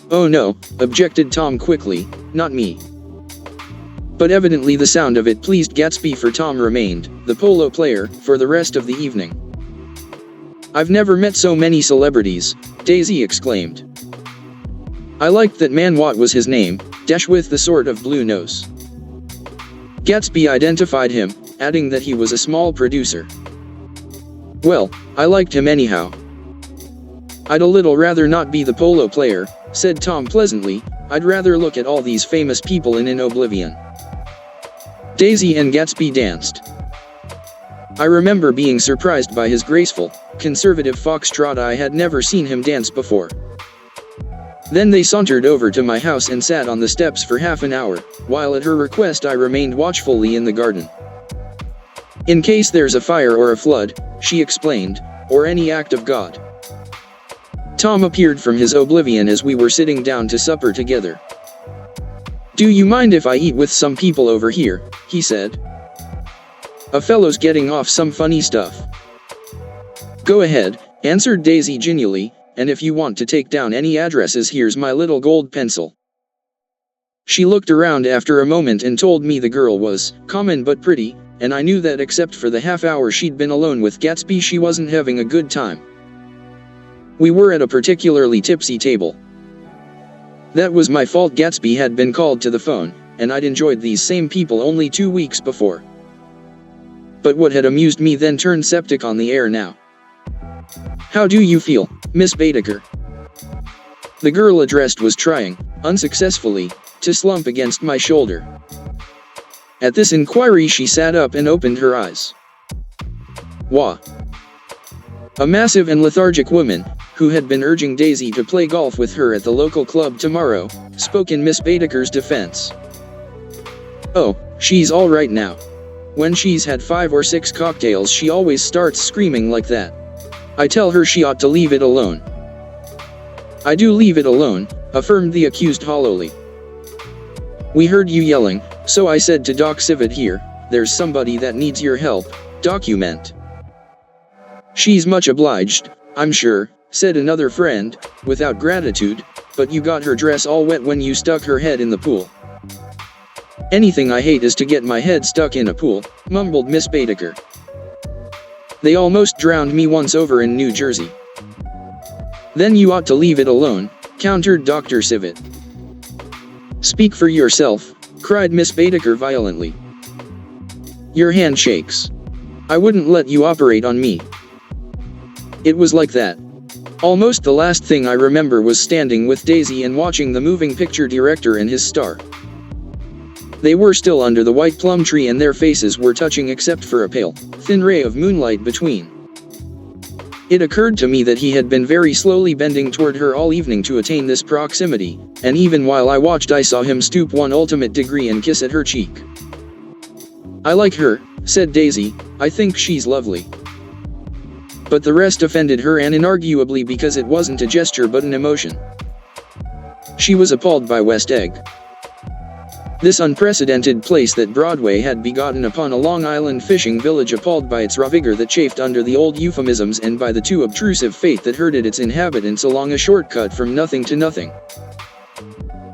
Oh no, objected Tom quickly, not me. But evidently the sound of it pleased Gatsby, for Tom remained, the polo player, for the rest of the evening. I've never met so many celebrities, Daisy exclaimed. I liked that man. What was his name, dash with the sort of blue nose. Gatsby identified him, adding that he was a small producer. Well, I liked him anyhow. I'd a little rather not be the polo player, said Tom pleasantly. I'd rather look at all these famous people in oblivion. Daisy and Gatsby danced. I remember being surprised by his graceful, conservative foxtrot. I had never seen him dance before. Then they sauntered over to my house and sat on the steps for half an hour, while at her request I remained watchfully in the garden. In case there's a fire or a flood, she explained, or any act of God. Tom appeared from his oblivion as we were sitting down to supper together. "Do you mind if I eat with some people over here?" he said. "A fellow's getting off some funny stuff." "Go ahead," answered Daisy genially, "and if you want to take down any addresses, here's my little gold pencil." She looked around after a moment and told me the girl was common but pretty, and I knew that except for the half hour she'd been alone with Gatsby, she wasn't having a good time. We were at a particularly tipsy table. That was my fault. Gatsby had been called to the phone, and I'd enjoyed these same people only 2 weeks before. But what had amused me then turned septic on the air now. "How do you feel, Miss Baedeker?" The girl addressed was trying, unsuccessfully, to slump against my shoulder. At this inquiry she sat up and opened her eyes. "Wah." A massive and lethargic woman, who had been urging Daisy to play golf with her at the local club tomorrow, spoke in Miss Baedeker's defense. "Oh, she's all right now. When she's had 5 or 6 cocktails she always starts screaming like that. I tell her she ought to leave it alone." "I do leave it alone," affirmed the accused hollowly. "We heard you yelling, so I said to Doc Civet here, there's somebody that needs your help, document." "She's much obliged, I'm sure," said another friend, without gratitude, "but you got her dress all wet when you stuck her head in the pool." "Anything I hate is to get my head stuck in a pool," mumbled Miss Baedeker. "They almost drowned me once over in New Jersey." "Then you ought to leave it alone," countered Dr. Civet. "Speak for yourself," cried Miss Baedeker violently. "Your hand shakes. I wouldn't let you operate on me." It was like that. Almost the last thing I remember was standing with Daisy and watching the moving picture director and his star. They were still under the white plum tree and their faces were touching except for a pale, thin ray of moonlight between. It occurred to me that he had been very slowly bending toward her all evening to attain this proximity, and even while I watched I saw him stoop 1 ultimate degree and kiss at her cheek. "I like her," said Daisy, "I think she's lovely." But the rest offended her, and inarguably because it wasn't a gesture but an emotion. She was appalled by West Egg. This unprecedented place that Broadway had begotten upon a Long Island fishing village, appalled by its raw vigor that chafed under the old euphemisms and by the too obtrusive fate that herded its inhabitants along a shortcut from nothing to nothing.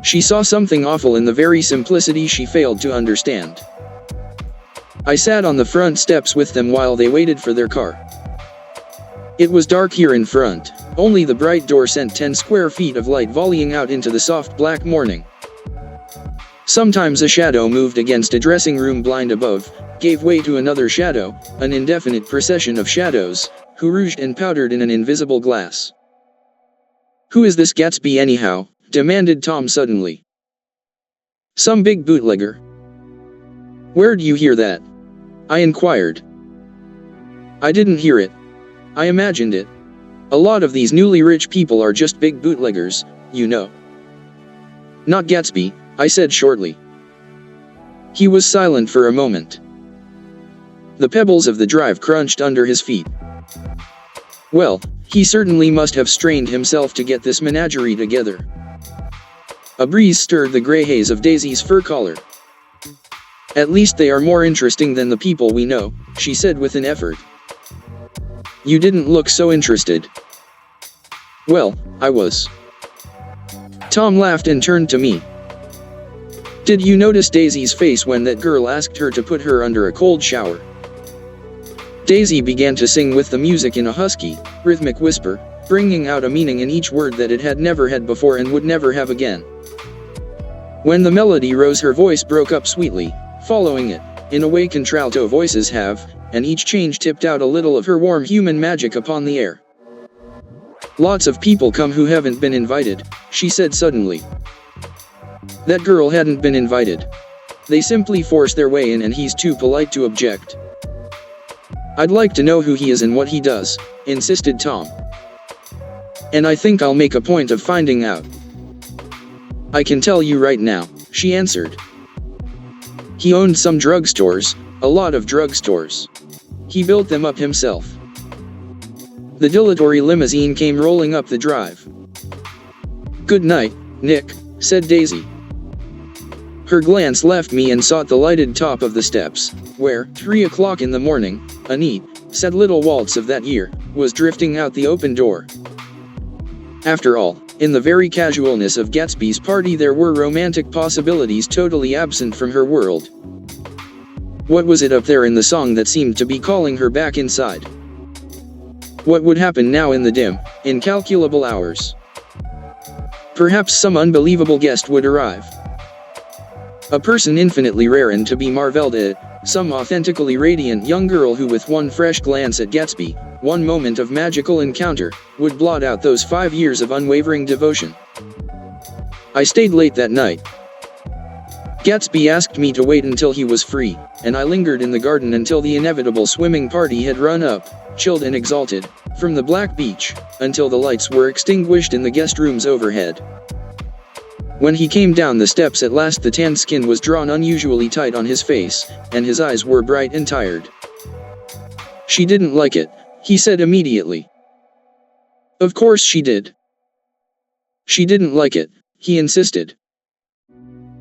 She saw something awful in the very simplicity she failed to understand. I sat on the front steps with them while they waited for their car. It was dark here in front, only the bright door sent 10 square feet of light volleying out into the soft black morning. Sometimes a shadow moved against a dressing room blind above, gave way to another shadow, an indefinite procession of shadows, who rouged and powdered in an invisible glass. "Who is this Gatsby anyhow?" demanded Tom suddenly. "Some big bootlegger." "Where'd you hear that?" I inquired. "I didn't hear it. I imagined it. A lot of these newly rich people are just big bootleggers, you know." "Not Gatsby," I said shortly. He was silent for a moment. The pebbles of the drive crunched under his feet. Well, he certainly must have strained himself to get this menagerie together. A breeze stirred the gray haze of Daisy's fur collar. "At least they are more interesting than the people we know," she said with an effort. "You didn't look so interested." "Well, I was." Tom laughed and turned to me. "Did you notice Daisy's face when that girl asked her to put her under a cold shower?" Daisy began to sing with the music in a husky, rhythmic whisper, bringing out a meaning in each word that it had never had before and would never have again. When the melody rose, her voice broke up sweetly, following it, in a way contralto voices have, and each change tipped out a little of her warm human magic upon the air. "Lots of people come who haven't been invited," she said suddenly. That girl hadn't been invited. They simply force their way in and he's too polite to object. "I'd like to know who he is and what he does," insisted Tom. "And I think I'll make a point of finding out." I can tell you right now, she answered. He owned some drugstores, a lot of drugstores. He built them up himself. The dilatory limousine came rolling up the drive. Good night, Nick, said Daisy. Her glance left me and sought the lighted top of the steps, where, 3 o'clock in the morning, a neat, sad little waltz of that year, was drifting out the open door. After all, in the very casualness of Gatsby's party there were romantic possibilities totally absent from her world. What was it up there in the song that seemed to be calling her back inside? What would happen now in the dim, incalculable hours? Perhaps some unbelievable guest would arrive. A person infinitely rare and to be marveled at, some authentically radiant young girl who with one fresh glance at Gatsby, one moment of magical encounter, would blot out those 5 years of unwavering devotion. I stayed late that night. Gatsby asked me to wait until he was free, and I lingered in the garden until the inevitable swimming party had run up, chilled and exalted, from the black beach, until the lights were extinguished in the guest rooms overhead. When he came down the steps at last the tanned skin was drawn unusually tight on his face, and his eyes were bright and tired. She didn't like it, he said immediately. Of course she did. She didn't like it, he insisted.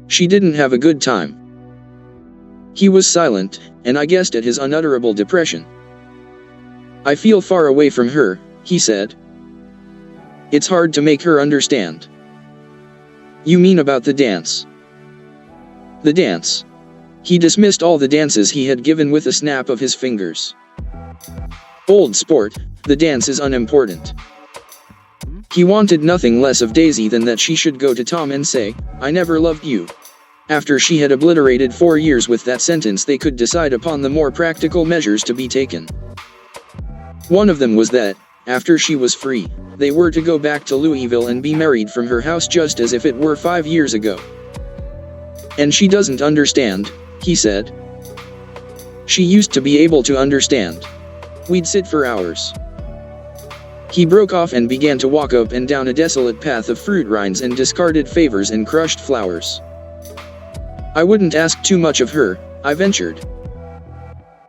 She didn't have a good time. He was silent, and I guessed at his unutterable depression. I feel far away from her, he said. It's hard to make her understand. You mean about the dance? The dance. He dismissed all the dances he had given with a snap of his fingers. Old sport, the dance is unimportant. He wanted nothing less of Daisy than that she should go to Tom and say, I never loved you. After she had obliterated 4 years with that sentence they could decide upon the more practical measures to be taken. One of them was that, after she was free, they were to go back to Louisville and be married from her house just as if it were 5 years ago. And she doesn't understand, he said. She used to be able to understand. We'd sit for hours. He broke off and began to walk up and down a desolate path of fruit rinds and discarded favors and crushed flowers. I wouldn't ask too much of her, I ventured.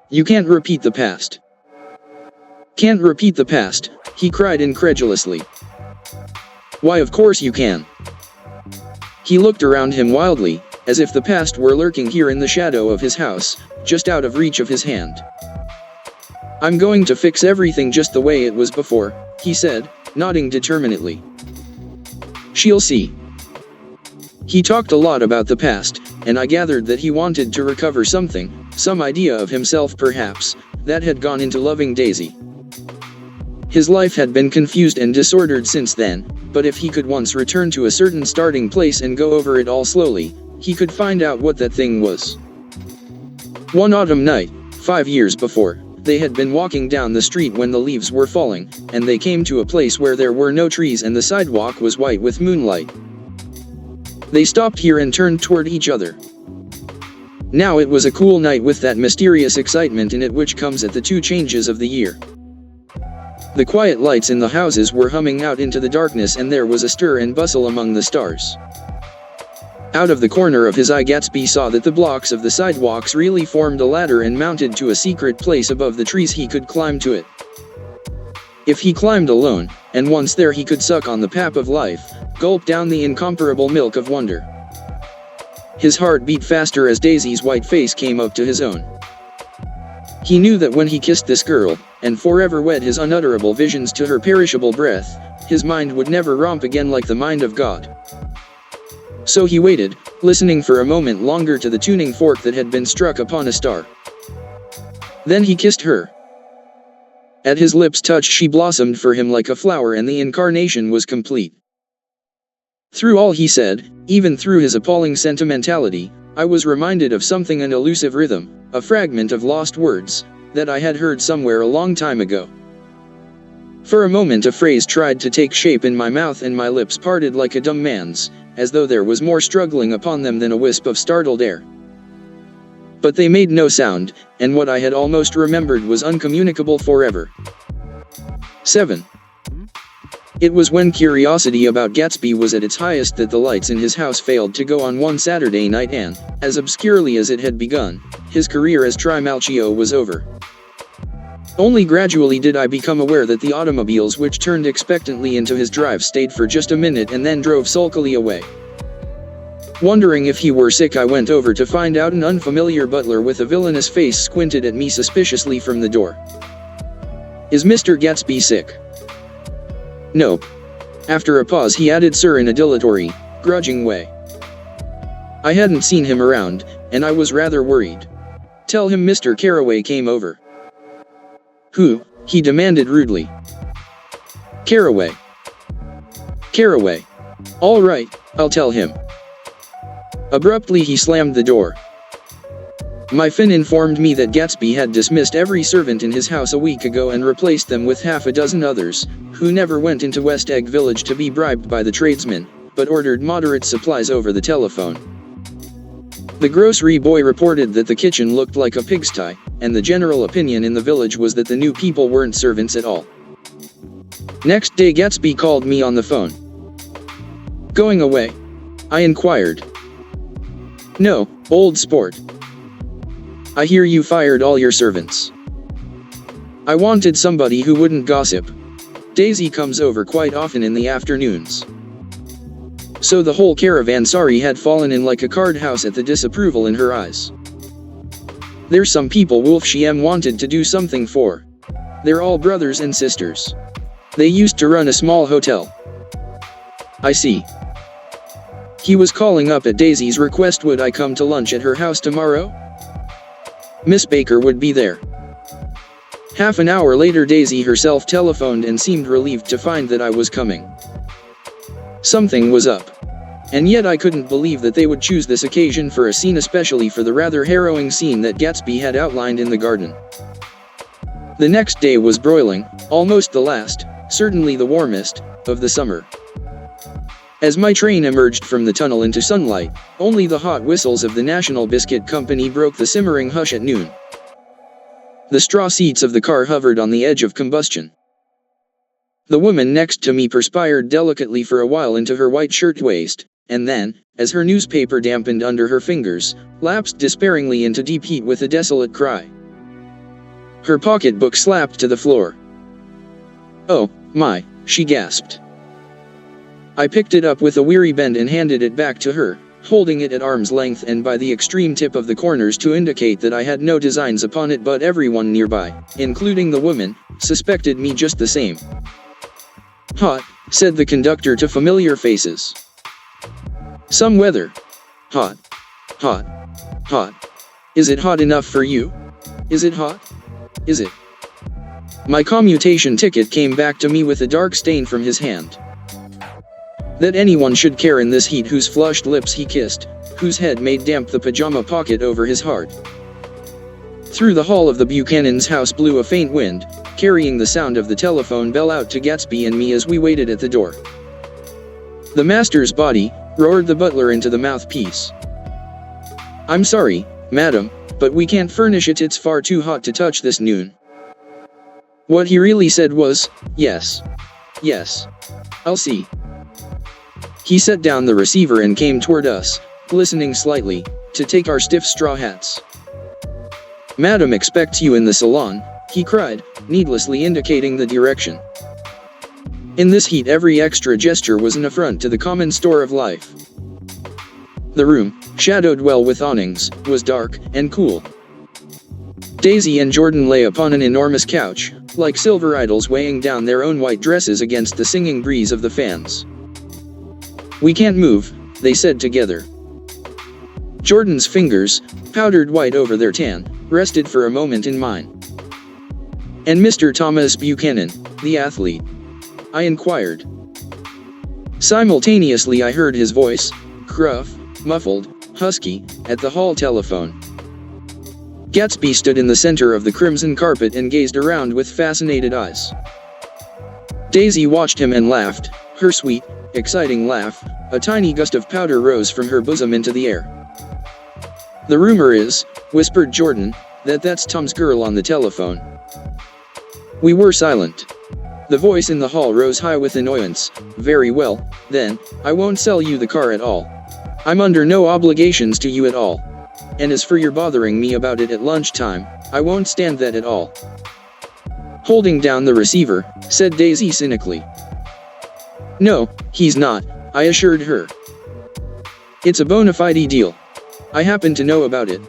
You can't repeat the past. Can't repeat the past, he cried incredulously. Why, of course you can. He looked around him wildly, as if the past were lurking here in the shadow of his house, just out of reach of his hand. I'm going to fix everything just the way it was before, he said, nodding determinedly. She'll see. He talked a lot about the past, and I gathered that he wanted to recover something, some idea of himself perhaps, that had gone into loving Daisy. His life had been confused and disordered since then, but if he could once return to a certain starting place and go over it all slowly, he could find out what that thing was. One autumn night, 5 years before, they had been walking down the street when the leaves were falling, and they came to a place where there were no trees and the sidewalk was white with moonlight. They stopped here and turned toward each other. Now it was a cool night with that mysterious excitement in it which comes at the 2 changes of the year. The quiet lights in the houses were humming out into the darkness and there was a stir and bustle among the stars. Out of the corner of his eye Gatsby saw that the blocks of the sidewalks really formed a ladder and mounted to a secret place above the trees. He could climb to it. If he climbed alone, and once there he could suck on the pap of life, gulp down the incomparable milk of wonder. His heart beat faster as Daisy's white face came up to his own. He knew that when he kissed this girl, and forever wed his unutterable visions to her perishable breath, his mind would never romp again like the mind of God. So he waited, listening for a moment longer to the tuning fork that had been struck upon a star. Then he kissed her. At his lips' touch she blossomed for him like a flower and the incarnation was complete. Through all he said, even through his appalling sentimentality, I was reminded of something, an elusive rhythm, a fragment of lost words, that I had heard somewhere a long time ago. For a moment a phrase tried to take shape in my mouth and my lips parted like a dumb man's, as though there was more struggling upon them than a wisp of startled air. But they made no sound, and what I had almost remembered was uncommunicable forever. 7. It was when curiosity about Gatsby was at its highest that the lights in his house failed to go on one Saturday night and, as obscurely as it had begun, his career as Trimalchio was over. Only gradually did I become aware that the automobiles which turned expectantly into his drive stayed for just a minute and then drove sulkily away. Wondering if he were sick, I went over to find out. An unfamiliar butler with a villainous face squinted at me suspiciously from the door. "Is Mr. Gatsby sick?" "Nope." After a pause he added, "Sir," in a dilatory, grudging way. I hadn't seen him around, and I was rather worried. "Tell him Mr. Carraway came over." "Who?" he demanded rudely. "Carraway." "Carraway. All right, I'll tell him." Abruptly he slammed the door. My Finn informed me that Gatsby had dismissed every servant in his house a week ago and replaced them with half a dozen others, who never went into West Egg Village to be bribed by the tradesmen, but ordered moderate supplies over the telephone. The grocery boy reported that the kitchen looked like a pigsty, and the general opinion in the village was that the new people weren't servants at all. Next day Gatsby called me on the phone. "Going away?" I inquired. "No, old sport. I hear you fired all your servants." "I wanted somebody who wouldn't gossip. Daisy comes over quite often in the afternoons." So the whole caravanserai had fallen in like a card house at the disapproval in her eyes. "There's some people Wolfsheim wanted to do something for. They're all brothers and sisters. They used to run a small hotel." "I see." He was calling up at Daisy's request. Would I come to lunch at her house tomorrow? Miss Baker would be there. Half an hour later Daisy herself telephoned and seemed relieved to find that I was coming. Something was up. And yet I couldn't believe that they would choose this occasion for a scene, especially for the rather harrowing scene that Gatsby had outlined in the garden. The next day was broiling, almost the last, certainly the warmest, of the summer. As my train emerged from the tunnel into sunlight, only the hot whistles of the National Biscuit Company broke the simmering hush at noon. The straw seats of the car hovered on the edge of combustion. The woman next to me perspired delicately for a while into her white shirtwaist, and then, as her newspaper dampened under her fingers, lapsed despairingly into deep heat with a desolate cry. Her pocketbook slapped to the floor. "Oh, my," she gasped. I picked it up with a weary bend and handed it back to her, holding it at arm's length and by the extreme tip of the corners to indicate that I had no designs upon it, but everyone nearby, including the woman, suspected me just the same. "Hot," said the conductor to familiar faces. "Some weather. Hot. Hot. Hot. Is it hot enough for you? Is it hot? Is it?" My commutation ticket came back to me with a dark stain from his hand. That anyone should care in this heat, whose flushed lips he kissed, whose head made damp the pajama pocket over his heart. Through the hall of the Buchanan's house blew a faint wind, carrying the sound of the telephone bell out to Gatsby and me as we waited at the door. "The master's body," roared the butler into the mouthpiece. "I'm sorry, madam, but we can't furnish it. It's far too hot to touch this noon." What he really said was, "Yes. Yes. I'll see." He set down the receiver and came toward us, glistening slightly, to take our stiff straw hats. "Madam expects you in the salon," he cried, needlessly indicating the direction. In this heat every extra gesture was an affront to the common store of life. The room, shadowed well with awnings, was dark and cool. Daisy and Jordan lay upon an enormous couch, like silver idols weighing down their own white dresses against the singing breeze of the fans. "We can't move," they said together. Jordan's fingers, powdered white over their tan, rested for a moment in mine. "And Mr. Thomas Buchanan, the athlete?" I inquired. Simultaneously I heard his voice, gruff, muffled, husky, at the hall telephone. Gatsby stood in the center of the crimson carpet and gazed around with fascinated eyes. Daisy watched him and laughed, her sweet, exciting laugh. A tiny gust of powder rose from her bosom into the air. "The rumor is," whispered Jordan, "that that's Tom's girl on the telephone." We were silent. The voice in the hall rose high with annoyance. Very well, then, I won't sell you the car at all. I'm under no obligations to you at all. And as for your bothering me about it at lunchtime, I won't stand that at all. Holding down the receiver, said Daisy cynically. No, he's not, I assured her. It's a bona fide deal. I happen to know about it.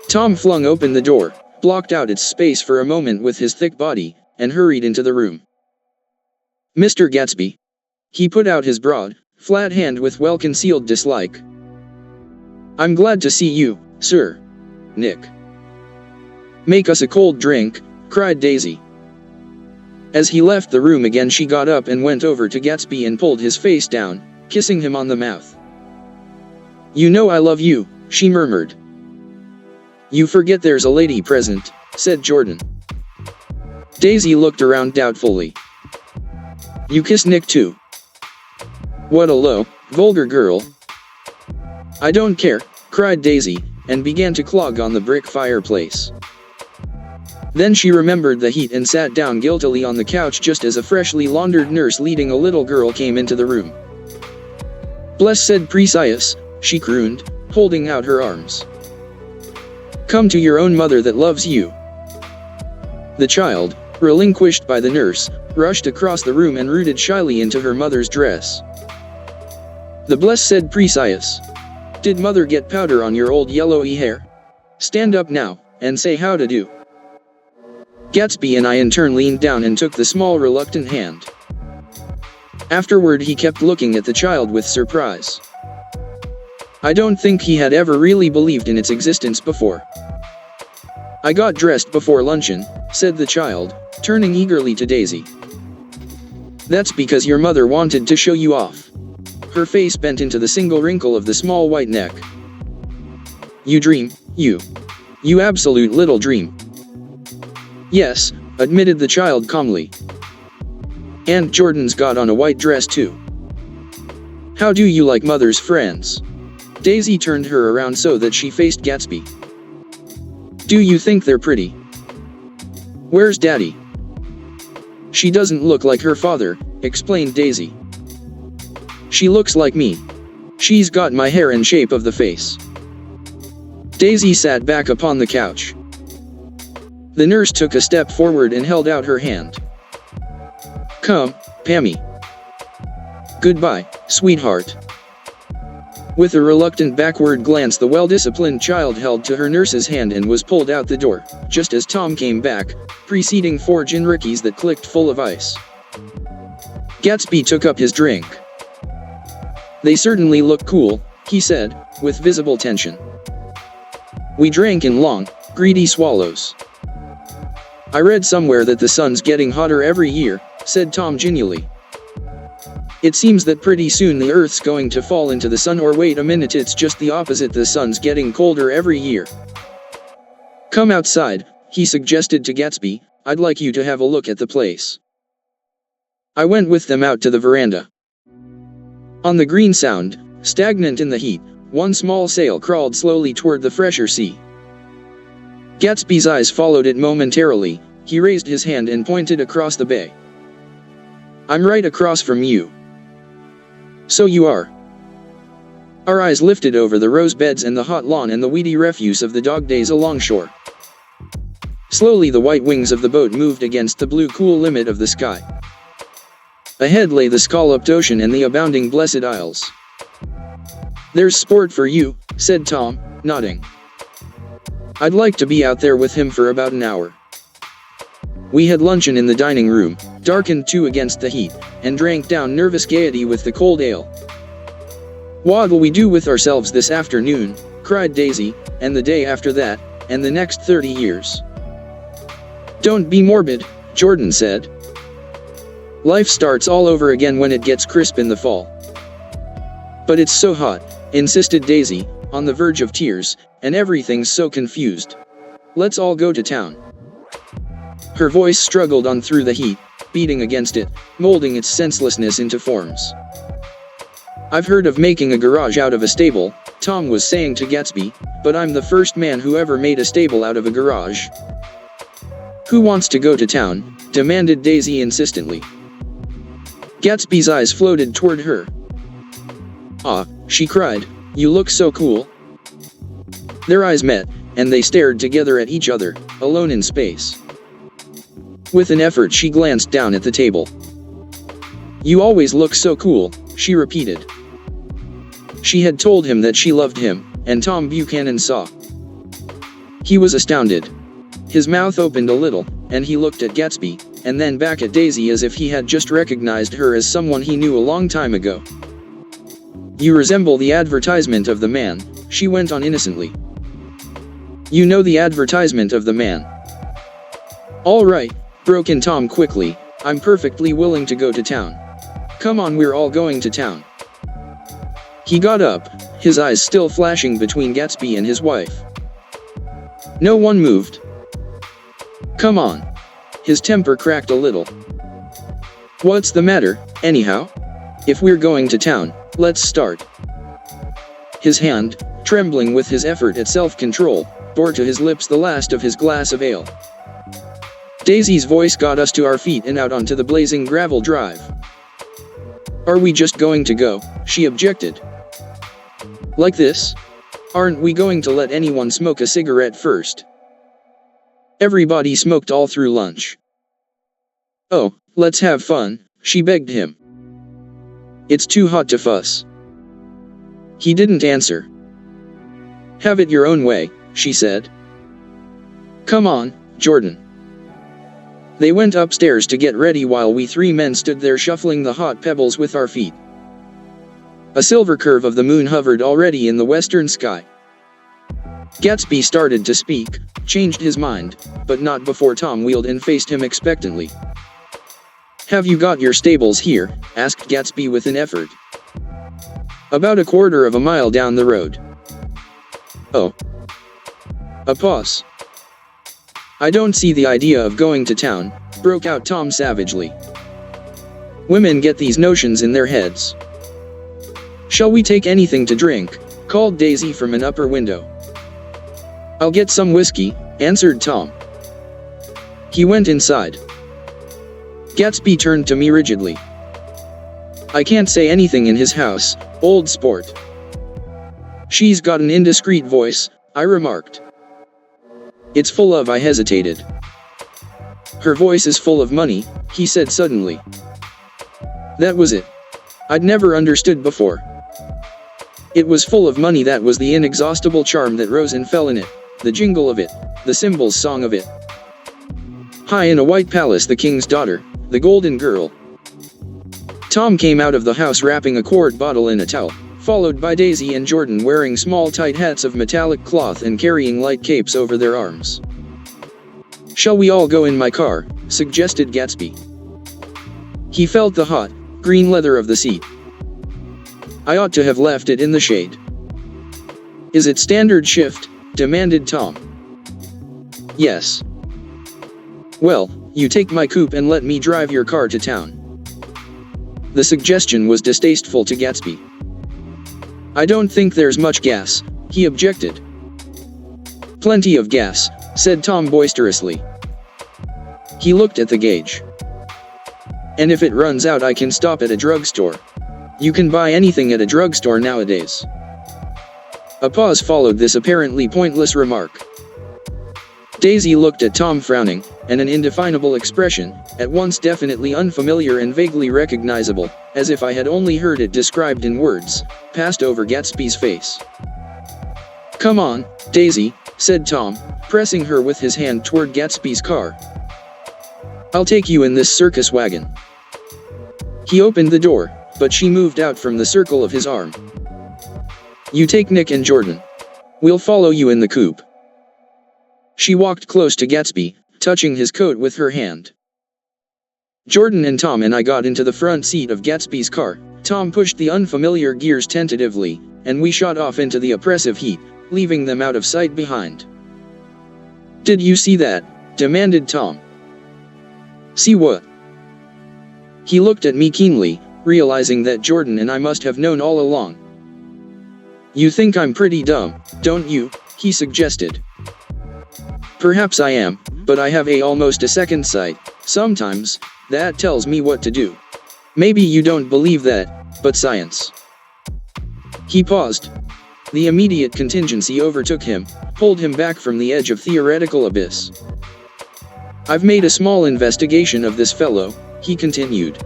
Tom flung open the door, blocked out its space for a moment with his thick body, and hurried into the room. Mr. Gatsby. He put out his broad, flat hand with well-concealed dislike. I'm glad to see you, sir. Nick. Make us a cold drink, cried Daisy. As he left the room again, she got up and went over to Gatsby and pulled his face down, kissing him on the mouth. You know I love you, she murmured. You forget there's a lady present, said Jordan. Daisy looked around doubtfully. You kiss Nick too? What a low, vulgar girl. I don't care, cried Daisy, and began to clog on the brick fireplace. Then she remembered the heat and sat down guiltily on the couch just as a freshly laundered nurse leading a little girl came into the room. Bless said Precious, she crooned, holding out her arms. Come to your own mother that loves you. The child, relinquished by the nurse, rushed across the room and rooted shyly into her mother's dress. The Bless said Precious. Did mother get powder on your old yellowy hair? Stand up now, and say how to do. Gatsby and I in turn leaned down and took the small reluctant hand. Afterward he kept looking at the child with surprise. I don't think he had ever really believed in its existence before. I got dressed before luncheon, said the child, turning eagerly to Daisy. That's because your mother wanted to show you off. Her face bent into the single wrinkle of the small white neck. You dream, you. You absolute little dream. Yes, admitted the child calmly. Aunt Jordan's got on a white dress too. How do you like mother's friends? Daisy turned her around so that she faced Gatsby. Do you think they're pretty? Where's Daddy? She doesn't look like her father, explained Daisy. She looks like me. She's got my hair and shape of the face. Daisy sat back upon the couch. The nurse took a step forward and held out her hand. Come, Pammy. Goodbye, sweetheart. With a reluctant backward glance, the well-disciplined child held to her nurse's hand and was pulled out the door, just as Tom came back, preceding 4 gin rickeys that clicked full of ice. Gatsby took up his drink. They certainly look cool, he said, with visible tension. We drank in long, greedy swallows. I read somewhere that the sun's getting hotter every year, said Tom genially. It seems that pretty soon the Earth's going to fall into the sun, or wait a minute, it's just the opposite, the sun's getting colder every year. Come outside, he suggested to Gatsby, I'd like you to have a look at the place. I went with them out to the veranda. On the Green Sound, stagnant in the heat, one small sail crawled slowly toward the fresher sea. Gatsby's eyes followed it momentarily. He raised his hand and pointed across the bay. I'm right across from you. So you are. Our eyes lifted over the rose beds and the hot lawn and the weedy refuse of the dog days alongshore. Slowly the white wings of the boat moved against the blue cool limit of the sky. Ahead lay the scalloped ocean and the abounding Blessed Isles. There's sport for you, said Tom, nodding. I'd like to be out there with him for about an hour. We had luncheon in the dining room, darkened too against the heat, and drank down nervous gaiety with the cold ale. What'll we do with ourselves this afternoon? Cried Daisy, and the day after that, and the next 30 years. Don't be morbid, Jordan said. Life starts all over again when it gets crisp in the fall. But it's so hot, insisted Daisy, on the verge of tears, and everything's so confused. Let's all go to town. Her voice struggled on through the heat, beating against it, molding its senselessness into forms. I've heard of making a garage out of a stable, Tom was saying to Gatsby, but I'm the first man who ever made a stable out of a garage. "Who wants to go to town?" demanded Daisy insistently. Gatsby's eyes floated toward her. "Ah," she cried, "you look so cool." Their eyes met, and they stared together at each other, alone in space. With an effort she glanced down at the table. "You always look so cool," she repeated. She had told him that she loved him, and Tom Buchanan saw. He was astounded. His mouth opened a little, and he looked at Gatsby, and then back at Daisy as if he had just recognized her as someone he knew a long time ago. "You resemble the advertisement of the man," she went on innocently. "You know the advertisement of the man." "All right," broke in Tom quickly, "I'm perfectly willing to go to town. Come on, we're all going to town." He got up, his eyes still flashing between Gatsby and his wife. No one moved. "Come on." His temper cracked a little. "What's the matter, anyhow? If we're going to town, let's start." His hand, trembling with his effort at self-control, bore to his lips the last of his glass of ale. Daisy's voice got us to our feet and out onto the blazing gravel drive. "Are we just going to go?" she objected. "Like this? Aren't we going to let anyone smoke a cigarette first?" Everybody smoked all through lunch. "Oh, let's have fun," she begged him. "It's too hot to fuss." He didn't answer. "Have it your own way," she said. "Come on, Jordan." They went upstairs to get ready while we three men stood there shuffling the hot pebbles with our feet. A silver curve of the moon hovered already in the western sky. Gatsby started to speak, changed his mind, but not before Tom wheeled and faced him expectantly. "Have you got your stables here?" asked Gatsby with an effort. "About a quarter of a mile down the road." "Oh." A pause. "I don't see the idea of going to town," broke out Tom savagely. "Women get these notions in their heads." "Shall we take anything to drink?" called Daisy from an upper window. "I'll get some whiskey," answered Tom. He went inside. Gatsby turned to me rigidly. "I can't say anything in his house, old sport." "She's got an indiscreet voice," I remarked. "It's full of," I hesitated. "Her voice is full of money," he said suddenly. That was it. I'd never understood before. It was full of money, that was the inexhaustible charm that rose and fell in it, the jingle of it, the cymbals' song of it. High in a white palace, the king's daughter, the golden girl. Tom came out of the house wrapping a quart bottle in a towel, followed by Daisy and Jordan wearing small tight hats of metallic cloth and carrying light capes over their arms. "Shall we all go in my car?" suggested Gatsby. He felt the hot, green leather of the seat. I ought to have left it in the shade. "Is it standard shift?" demanded Tom. "Yes." "Well, you take my coupe and let me drive your car to town." The suggestion was distasteful to Gatsby. "I don't think there's much gas," he objected. "Plenty of gas," said Tom boisterously. He looked at the gauge. "And if it runs out, I can stop at a drugstore. You can buy anything at a drugstore nowadays." A pause followed this apparently pointless remark. Daisy looked at Tom frowning, and an indefinable expression, at once definitely unfamiliar and vaguely recognizable, as if I had only heard it described in words, passed over Gatsby's face. "Come on, Daisy," said Tom, pressing her with his hand toward Gatsby's car. "I'll take you in this circus wagon." He opened the door, but she moved out from the circle of his arm. "You take Nick and Jordan. We'll follow you in the coupe." She walked close to Gatsby, touching his coat with her hand. Jordan and Tom and I got into the front seat of Gatsby's car. Tom pushed the unfamiliar gears tentatively, and we shot off into the oppressive heat, leaving them out of sight behind. "Did you see that?" demanded Tom. "See what?" He looked at me keenly, realizing that Jordan and I must have known all along. "You think I'm pretty dumb, don't you?" he suggested. Perhaps I am, but I have almost a second sight. Sometimes, that tells me what to do. Maybe you don't believe that, but science. He paused. The immediate contingency overtook him, pulled him back from the edge of theoretical abyss. I've made a small investigation of this fellow, he continued.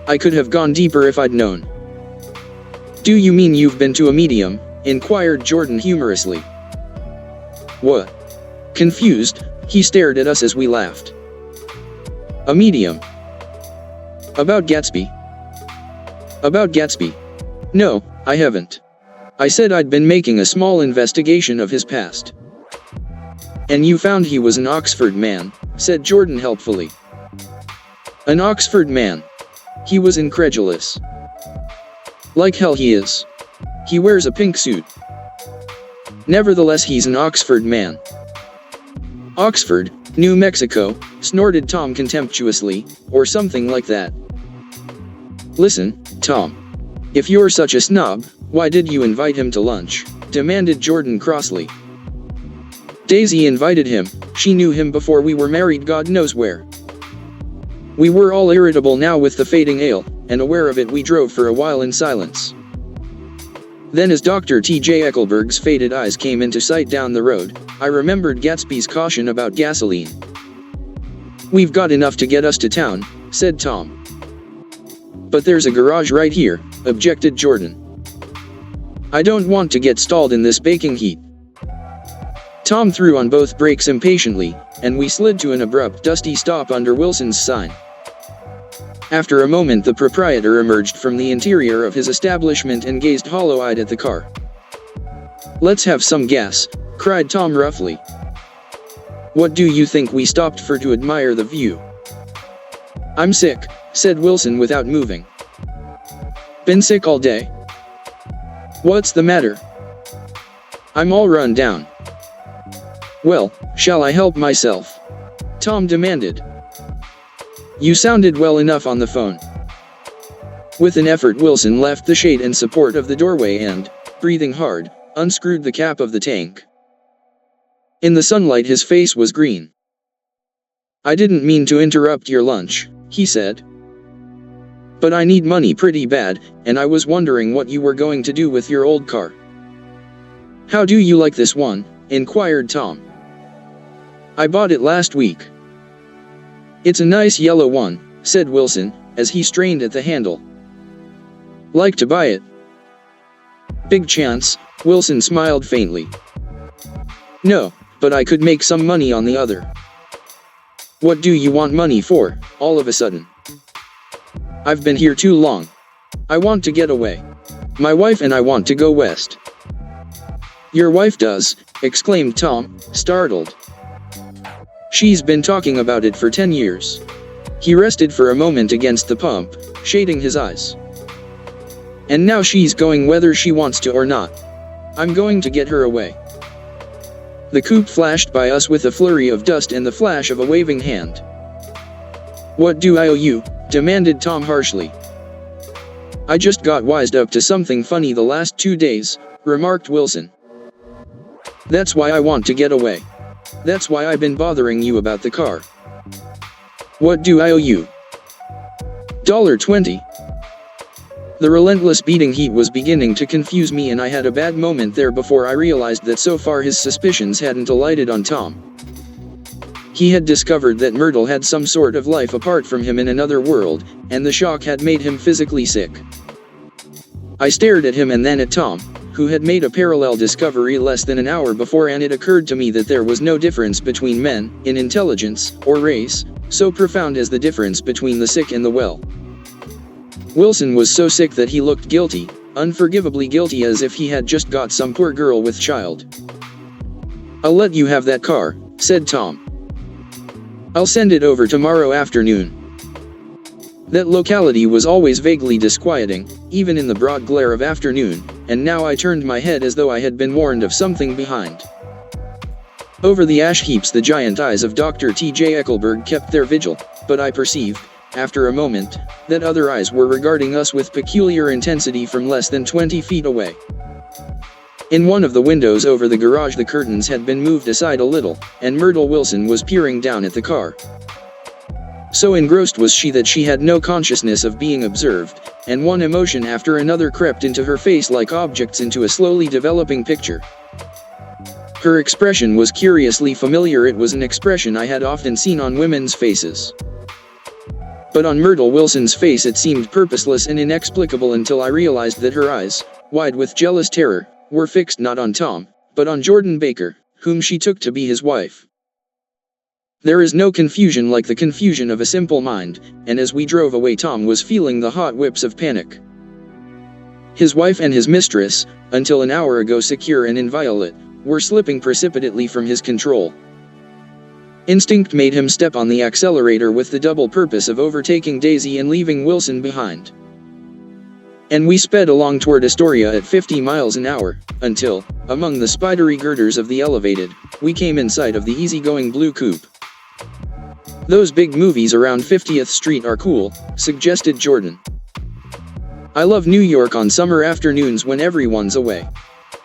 I could have gone deeper if I'd known. Do you mean you've been to a medium? Inquired Jordan humorously. What? Confused, he stared at us as we laughed. A medium. About Gatsby? About Gatsby? No, I haven't. I said I'd been making a small investigation of his past. And you found he was an Oxford man, said Jordan helpfully. An Oxford man? He was incredulous. Like hell he is. He wears a pink suit. Nevertheless, he's an Oxford man. Oxford, New Mexico, snorted Tom contemptuously, or something like that. Listen, Tom. If you're such a snob, why did you invite him to lunch? Demanded Jordan crossly. Daisy invited him, she knew him before we were married God knows where. We were all irritable now with the fading ale, and aware of it we drove for a while in silence. Then as Dr. T.J. Eckelberg's faded eyes came into sight down the road, I remembered Gatsby's caution about gasoline. We've got enough to get us to town, said Tom. But there's a garage right here, objected Jordan. I don't want to get stalled in this baking heat. Tom threw on both brakes impatiently, and we slid to an abrupt dusty stop under Wilson's sign. After a moment the proprietor emerged from the interior of his establishment and gazed hollow-eyed at the car. Let's have some gas, cried Tom roughly. What do you think we stopped for to admire the view? I'm sick, said Wilson without moving. Been sick all day? What's the matter? I'm all run down. Well, shall I help myself? Tom demanded. You sounded well enough on the phone. With an effort Wilson left the shade and support of the doorway and, breathing hard, unscrewed the cap of the tank. In the sunlight his face was green. I didn't mean to interrupt your lunch, he said. But I need money pretty bad, and I was wondering what you were going to do with your old car. How do you like this one? Inquired Tom. I bought it last week. It's a nice yellow one, said Wilson, as he strained at the handle. Like to buy it? Big chance, Wilson smiled faintly. No, but I could make some money on the other. What do you want money for, all of a sudden? I've been here too long. I want to get away. My wife and I want to go west. Your wife does, exclaimed Tom, startled. She's been talking about it for 10 years. He rested for a moment against the pump, shading his eyes. And now she's going whether she wants to or not. I'm going to get her away. The coupe flashed by us with a flurry of dust and the flash of a waving hand. What do I owe you? Demanded Tom harshly. I just got wised up to something funny the last 2 days, remarked Wilson. That's why I want to get away. That's why I've been bothering you about the car. What do I owe you? $20. The relentless beating heat was beginning to confuse me and I had a bad moment there before I realized that so far his suspicions hadn't alighted on Tom. He had discovered that Myrtle had some sort of life apart from him in another world, and the shock had made him physically sick. I stared at him and then at Tom, who had made a parallel discovery less than an hour before, and it occurred to me that there was no difference between men, in intelligence, or race, so profound as the difference between the sick and the well. Wilson was so sick that he looked guilty, unforgivably guilty, as if he had just got some poor girl with child. I'll let you have that car, said Tom. I'll send it over tomorrow afternoon. That locality was always vaguely disquieting, even in the broad glare of afternoon, and now I turned my head as though I had been warned of something behind. Over the ash heaps the giant eyes of Dr. T.J. Eckelberg kept their vigil, but I perceived, after a moment, that other eyes were regarding us with peculiar intensity from less than 20 feet away. In one of the windows over the garage the curtains had been moved aside a little, and Myrtle Wilson was peering down at the car. So engrossed was she that she had no consciousness of being observed, and one emotion after another crept into her face like objects into a slowly developing picture. Her expression was curiously familiar. It was an expression I had often seen on women's faces. But on Myrtle Wilson's face it seemed purposeless and inexplicable until I realized that her eyes, wide with jealous terror, were fixed not on Tom, but on Jordan Baker, whom she took to be his wife. There is no confusion like the confusion of a simple mind, and as we drove away Tom was feeling the hot whips of panic. His wife and his mistress, until an hour ago secure and inviolate, were slipping precipitately from his control. Instinct made him step on the accelerator with the double purpose of overtaking Daisy and leaving Wilson behind. And we sped along toward Astoria at 50 miles an hour, until, among the spidery girders of the elevated, we came in sight of the easygoing blue coupe. "Those big movies around 50th Street are cool," suggested Jordan. "I love New York on summer afternoons when everyone's away.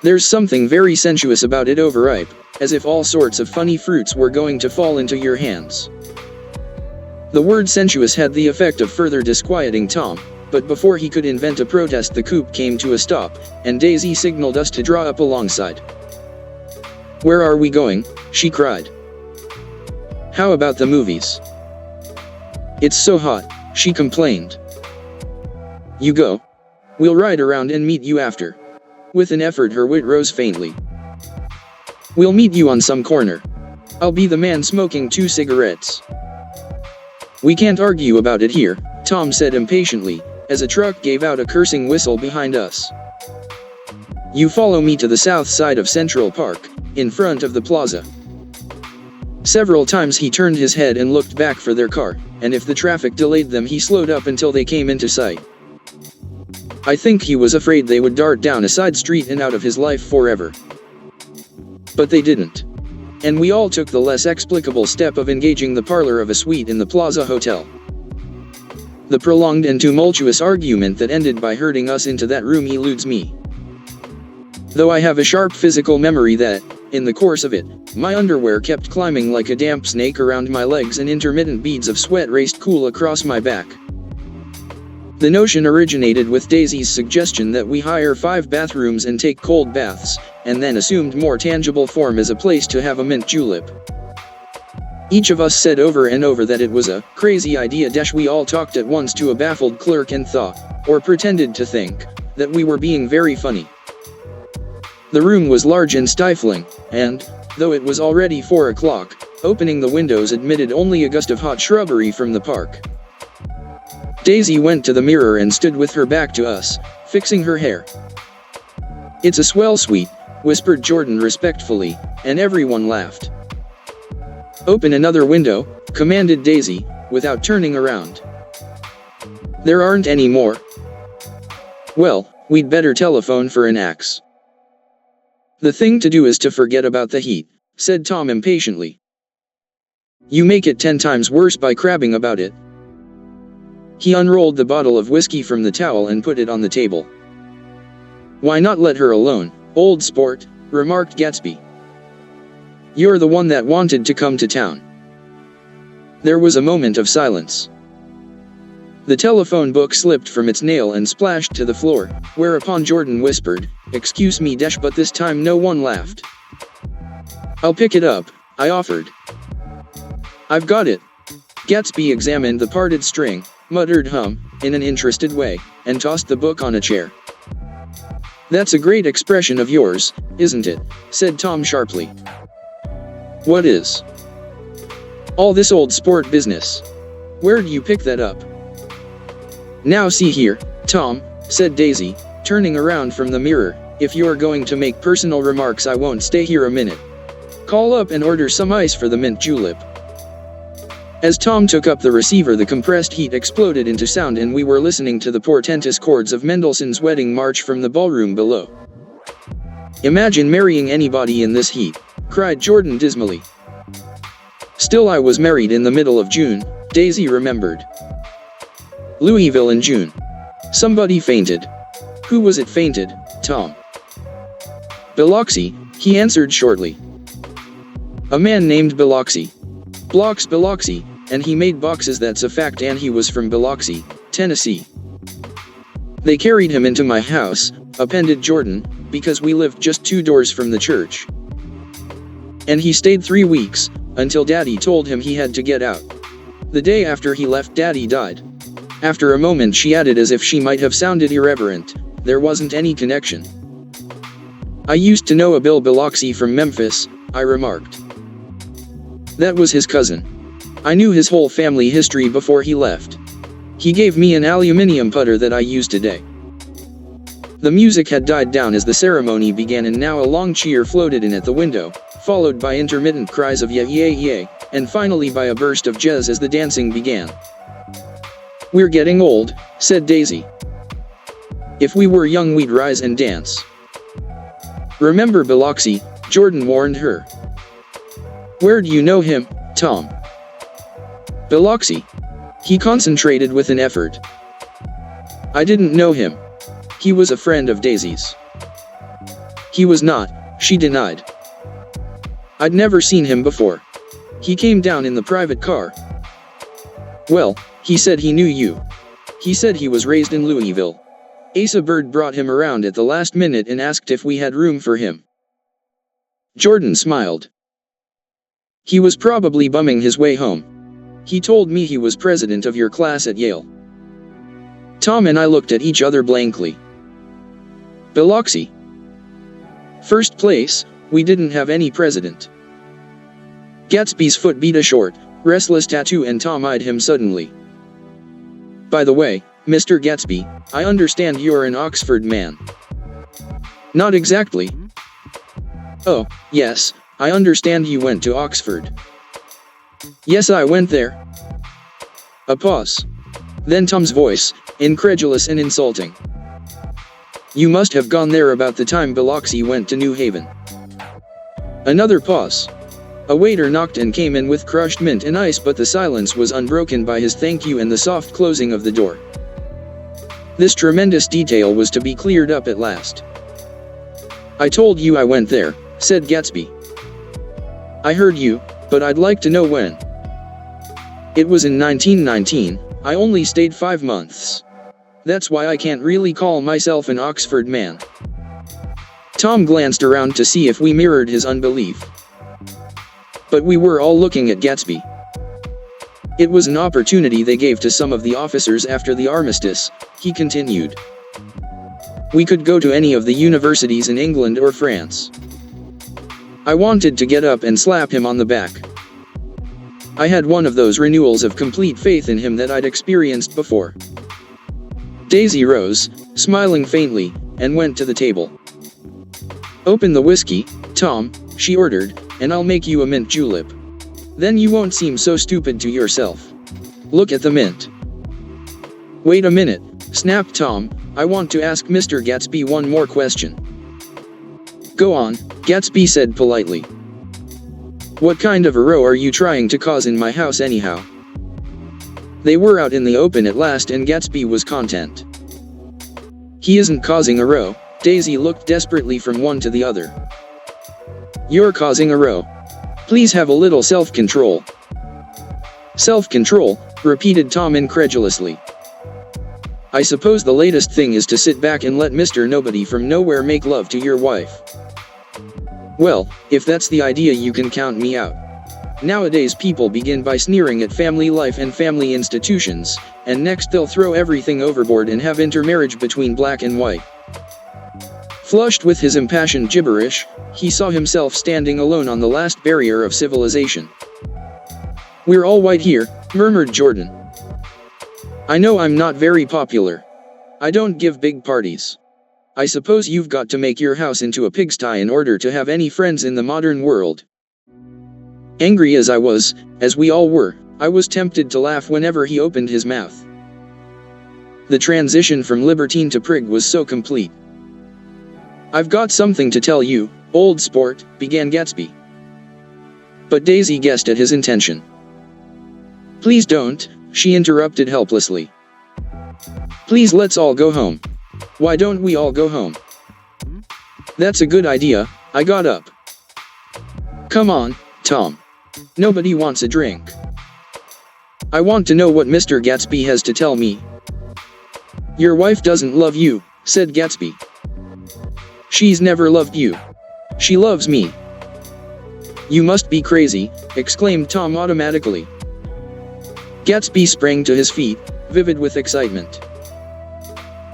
There's something very sensuous about it, overripe, as if all sorts of funny fruits were going to fall into your hands." The word sensuous had the effect of further disquieting Tom, but before he could invent a protest the coupe came to a stop, and Daisy signaled us to draw up alongside. "Where are we going?" she cried. "How about the movies?" "It's so hot," she complained. "You go. We'll ride around and meet you after." With an effort her wit rose faintly. "We'll meet you on some corner. I'll be the man smoking 2 cigarettes." "We can't argue about it here," Tom said impatiently, as a truck gave out a cursing whistle behind us. "You follow me to the south side of Central Park, in front of the plaza." Several times he turned his head and looked back for their car, and if the traffic delayed them he slowed up until they came into sight. I think he was afraid they would dart down a side street and out of his life forever. But they didn't. And we all took the less explicable step of engaging the parlor of a suite in the Plaza Hotel. The prolonged and tumultuous argument that ended by herding us into that room eludes me. Though I have a sharp physical memory that, in the course of it, my underwear kept climbing like a damp snake around my legs and intermittent beads of sweat raced cool across my back. The notion originated with Daisy's suggestion that we hire 5 bathrooms and take cold baths, and then assumed more tangible form as a place to have a mint julep. Each of us said over and over that it was a crazy idea. We all talked at once to a baffled clerk and thought, or pretended to think, that we were being very funny. The room was large and stifling, and, though it was already 4 o'clock, opening the windows admitted only a gust of hot shrubbery from the park. Daisy went to the mirror and stood with her back to us, fixing her hair. "It's a swell suite," whispered Jordan respectfully, and everyone laughed. "Open another window," commanded Daisy, without turning around. "There aren't any more." "Well, we'd better telephone for an axe." "The thing to do is to forget about the heat," said Tom impatiently. "You make it 10 times worse by crabbing about it." He unrolled the bottle of whiskey from the towel and put it on the table. "Why not let her alone, old sport?" remarked Gatsby. "You're the one that wanted to come to town." There was a moment of silence. The telephone book slipped from its nail and splashed to the floor, whereupon Jordan whispered, "Excuse me, but this time no one laughed." "I'll pick it up," I offered. "I've got it." Gatsby examined the parted string, muttered in an interested way, and tossed the book on a chair. "That's a great expression of yours, isn't it?" said Tom sharply. "What is?" "All this old sport business. Where'd you pick that up?" "Now see here, Tom," said Daisy, turning around from the mirror, "if you're going to make personal remarks I won't stay here a minute. Call up and order some ice for the mint julep." As Tom took up the receiver the compressed heat exploded into sound and we were listening to the portentous chords of Mendelssohn's Wedding March from the ballroom below. "Imagine marrying anybody in this heat," cried Jordan dismally. "Still I was married in the middle of June," Daisy remembered. "Louisville in June. Somebody fainted." "Who was it fainted, Tom?" Biloxi, he answered shortly. A man named Biloxi. Blocks Biloxi, and he made boxes, that's a fact, and he was from Biloxi, Tennessee. They carried him into my house, appended Jordan, because we lived just 2 doors from the church. And he stayed 3 weeks, until Daddy told him he had to get out. The day after he left, Daddy died. After a moment she added, as if she might have sounded irreverent, there wasn't any connection. I used to know a Bill Biloxi from Memphis, I remarked. That was his cousin. I knew his whole family history before he left. He gave me an aluminium putter that I use today. The music had died down as the ceremony began, and now a long cheer floated in at the window, followed by intermittent cries of yeah yeah yeah, and finally by a burst of jazz as the dancing began. We're getting old, said Daisy. If we were young we'd rise and dance. Remember Biloxi, Jordan warned her. Where do you know him, Tom? Biloxi. He concentrated with an effort. I didn't know him. He was a friend of Daisy's. He was not, she denied. I'd never seen him before. He came down in the private car. Well, he said he knew you. He said he was raised in Louisville. Asa Bird brought him around at the last minute and asked if we had room for him. Jordan smiled. He was probably bumming his way home. He told me he was president of your class at Yale. Tom and I looked at each other blankly. Biloxi. First place, we didn't have any president. Gatsby's foot beat a short, restless tattoo and Tom eyed him suddenly. By the way, Mr. Gatsby, I understand you're an Oxford man. Not exactly. Oh, yes, I understand you went to Oxford. Yes, I went there. A pause. Then Tom's voice, incredulous and insulting. You must have gone there about the time Biloxi went to New Haven. Another pause. A waiter knocked and came in with crushed mint and ice, but the silence was unbroken by his thank you and the soft closing of the door. This tremendous detail was to be cleared up at last. I told you I went there, said Gatsby. I heard you, but I'd like to know when. It was in 1919, I only stayed 5 months. That's why I can't really call myself an Oxford man. Tom glanced around to see if we mirrored his unbelief. But we were all looking at Gatsby. It was an opportunity they gave to some of the officers after the armistice, he continued. We could go to any of the universities in England or France. I wanted to get up and slap him on the back. I had one of those renewals of complete faith in him that I'd experienced before. Daisy rose, smiling faintly, and went to the table. Open the whiskey, Tom, she ordered, and I'll make you a mint julep. Then you won't seem so stupid to yourself. Look at the mint. Wait a minute, snapped Tom, I want to ask Mr. Gatsby one more question. Go on, Gatsby said politely. What kind of a row are you trying to cause in my house anyhow? They were out in the open at last and Gatsby was content. He isn't causing a row. Daisy looked desperately from one to the other. You're causing a row. Please have a little self-control. Self-control, repeated Tom incredulously. I suppose the latest thing is to sit back and let Mr. Nobody from Nowhere make love to your wife. Well, if that's the idea you can count me out. Nowadays people begin by sneering at family life and family institutions, and next they'll throw everything overboard and have intermarriage between black and white. Flushed with his impassioned gibberish, he saw himself standing alone on the last barrier of civilization. We're all white here, murmured Jordan. I know I'm not very popular. I don't give big parties. I suppose you've got to make your house into a pigsty in order to have any friends in the modern world. Angry as I was, as we all were, I was tempted to laugh whenever he opened his mouth. The transition from libertine to prig was so complete. I've got something to tell you, old sport, began Gatsby. But Daisy guessed at his intention. Please don't, she interrupted helplessly. Please let's all go home. Why don't we all go home? That's a good idea, I got up. Come on, Tom. Nobody wants a drink. I want to know what Mr. Gatsby has to tell me. Your wife doesn't love you, said Gatsby. She's never loved you. She loves me. You must be crazy, exclaimed Tom automatically. Gatsby sprang to his feet, vivid with excitement.